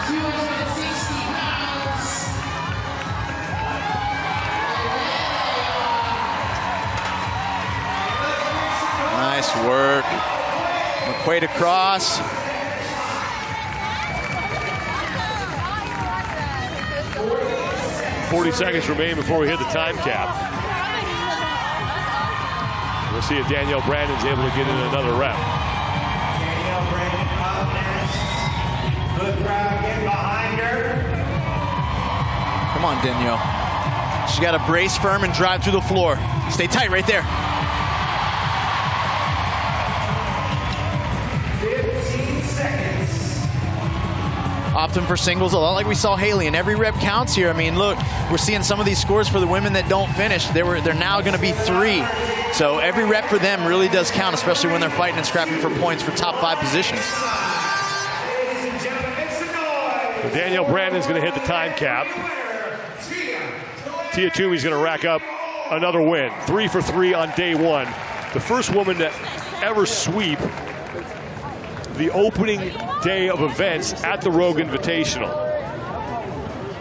260 pounds. Nice work. McQuaid across. .40 seconds remain before we hit the time cap. We'll see if Danielle Brandon's able to get in another rep. Danielle Brandon up next. Good crowd get behind her. Come on, Danielle. She got to brace firm and drive through the floor. Stay tight right there. 15 seconds. Opting for singles, a lot like we saw Haley, and every rep counts here. I mean, look, we're seeing some of these scores for the women that don't finish. They're now going to be 3. So every rep for them really does count, especially when they're fighting and scrapping for points for top 5 positions. So Danielle Brandon's going to hit the time cap. Tia Toomey's going to rack up another win. 3 for 3 on day 1. The first woman to ever sweep the opening day of events at the Rogue Invitational.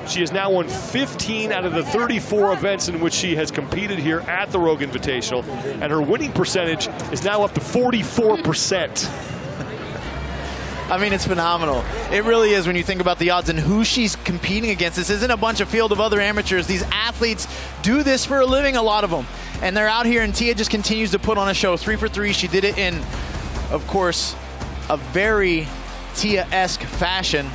She has now won 15 out of the 34 events in which she has competed here at the Rogue Invitational, and her winning percentage is now up to 44%. I mean, it's phenomenal. It really is when you think about the odds and who she's competing against. This isn't a bunch of field of other amateurs. These athletes do this for a living, a lot of them. And they're out here, and Tia just continues to put on a show. 3 for 3. She did it in, of course, a very Tia-esque fashion,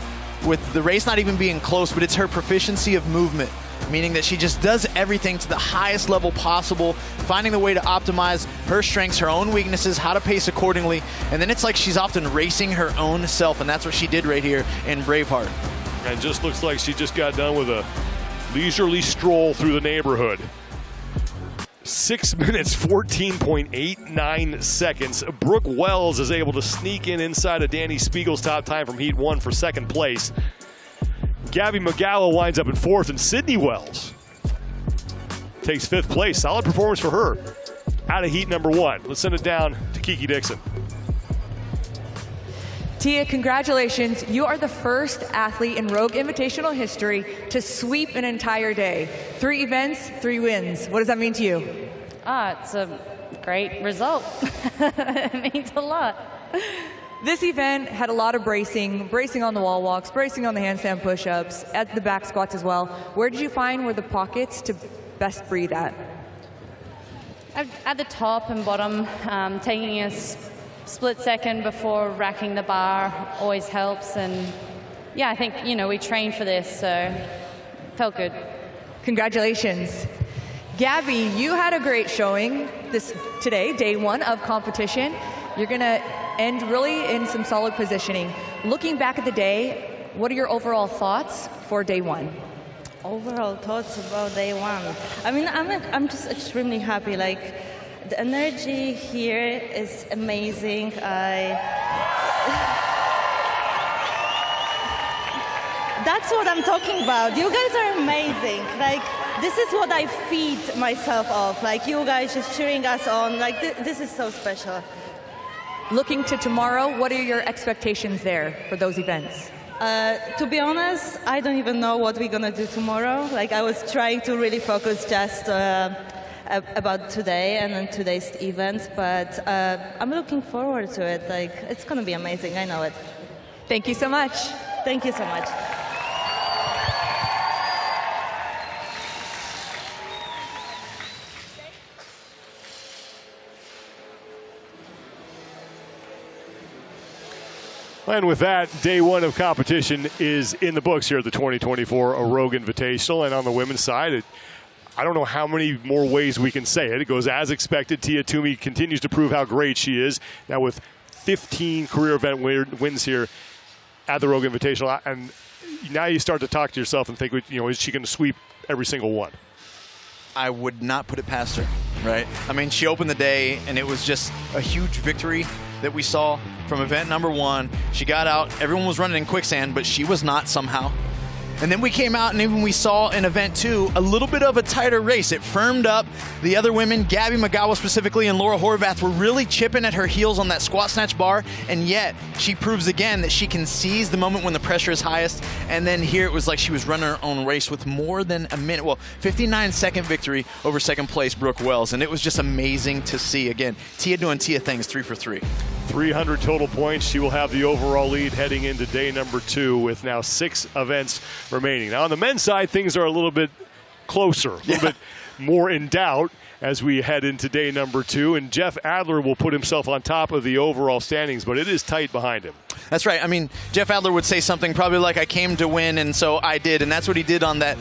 with the race not even being close, but it's her proficiency of movement, meaning that she just does everything to the highest level possible, finding the way to optimize her strengths, her own weaknesses, how to pace accordingly, and then it's like she's often racing her own self, and that's what she did right here in Braveheart. And just looks like she just got done with a leisurely stroll through the neighborhood. 6 minutes, 14.89 seconds. Brooke Wells is able to sneak inside of Danny Spiegel's top time from Heat 1 for 2nd place. Gabby McGallo winds up in 4th, and Sydney Wells takes 5th place. Solid performance for her out of heat number 1. Let's send it down to Kiki Dixon. Tia, congratulations. You are the first athlete in Rogue Invitational history to sweep an entire day. 3 events, 3 wins. What does that mean to you? It's a great result. It means a lot. This event had a lot of bracing on the wall walks, bracing on the handstand push-ups, at the back squats as well. Where did you find were the pockets to best breathe at? At the top and bottom, taking a split second before racking the bar always helps. And yeah, I think, we trained for this, so felt good. Congratulations. Gabby, you had a great showing today, day 1 of competition. You're going to end really in some solid positioning. Looking back at the day, what are your overall thoughts for day 1? Overall thoughts about day 1. I mean, I'm just extremely happy. Like, the energy here is amazing. That's what I'm talking about. You guys are amazing. Like, this is what I feed myself off. Like, you guys just cheering us on. Like, this is so special. Looking to tomorrow, what are your expectations there for those events? To be honest, I don't even know what we're going to do tomorrow. Like, I was trying to really focus just about today and then today's event, but I'm looking forward to it. Like, it's going to be amazing. I know it. Thank you so much. Thank you so much. And with that, day 1 of competition is in the books here at the 2024 Rogue Invitational. And on the women's side, I don't know how many more ways we can say it. It goes as expected. Tia Toomey continues to prove how great she is. Now with 15 career event wins here at the Rogue Invitational. And now you start to talk to yourself and think, is she going to sweep every single one? I would not put it past her, right? I mean, she opened the day, and it was just a huge victory that we saw from event number 1. She got out. Everyone was running in Quicksand, but she was not somehow. And then we came out, and even we saw in event 2 a little bit of a tighter race. It firmed up. The other women, Gabby Magawa specifically and Laura Horvath, were really chipping at her heels on that squat snatch bar, and yet she proves again that she can seize the moment when the pressure is highest. And then here it was like she was running her own race with more than a minute. Well, 59-second victory over 2nd place Brooke Wells, and it was just amazing to see. Again, Tia doing Tia things 3 for 3. 300 total points. She will have the overall lead heading into day number 2 with now 6 events remaining. Now on the men's side, things are a little bit closer, a little bit more in doubt as we head into day number 2. And Jeff Adler will put himself on top of the overall standings, but it is tight behind him. That's right. I mean, Jeff Adler would say something probably like, I came to win, and so I did. And that's what he did on that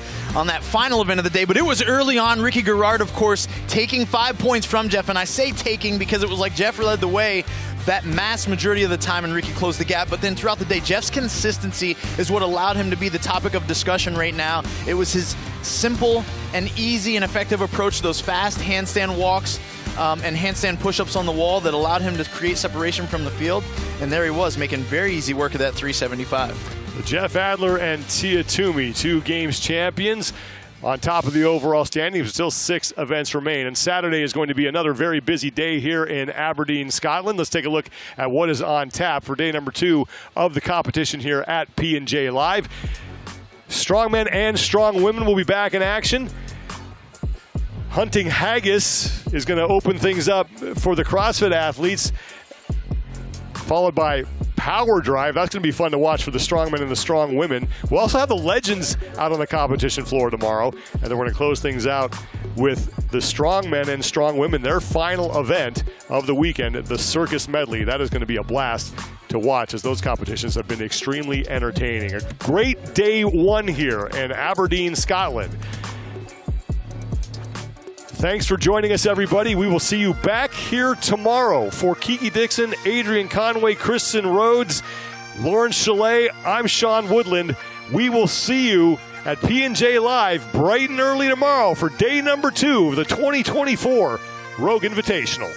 final event of the day. But it was early on. Ricky Garrard, of course, taking 5 points from Jeff. And I say taking because it was like Jeff led the way that mass majority of the time, and Ricky closed the gap. But then throughout the day, Jeff's consistency is what allowed him to be the topic of discussion right now. It was his simple and easy and effective approach to those fast handstand walks and handstand push-ups on the wall that allowed him to create separation from the field. And there he was, making very easy work of that 375. Jeff Adler and Tia Toomey, 2 games champions, on top of the overall standings. Still 6 events remain. And Saturday is going to be another very busy day here in Aberdeen, Scotland. Let's take a look at what is on tap for day number 2 of the competition here at P&J Live. Strongmen and Strongwomen will be back in action. Hunting haggis is going to open things up for the CrossFit athletes, followed by power drive. That's going to be fun to watch for the strongmen and the strong women. We'll also have the legends out on the competition floor tomorrow, and then we're going to close things out with the strongmen and strong women, their final event of the weekend, the circus medley. That is going to be a blast to watch, as those competitions have been extremely entertaining. A great day 1 here in Aberdeen, Scotland. Thanks for joining us, everybody. We will see you back here tomorrow. For Kiki Dixon, Adrian Conway, Kristen Rhodes, Lauren Chalet, I'm Sean Woodland. We will see you at P&J Live bright and early tomorrow for day number 2 of the 2024 Rogue Invitational.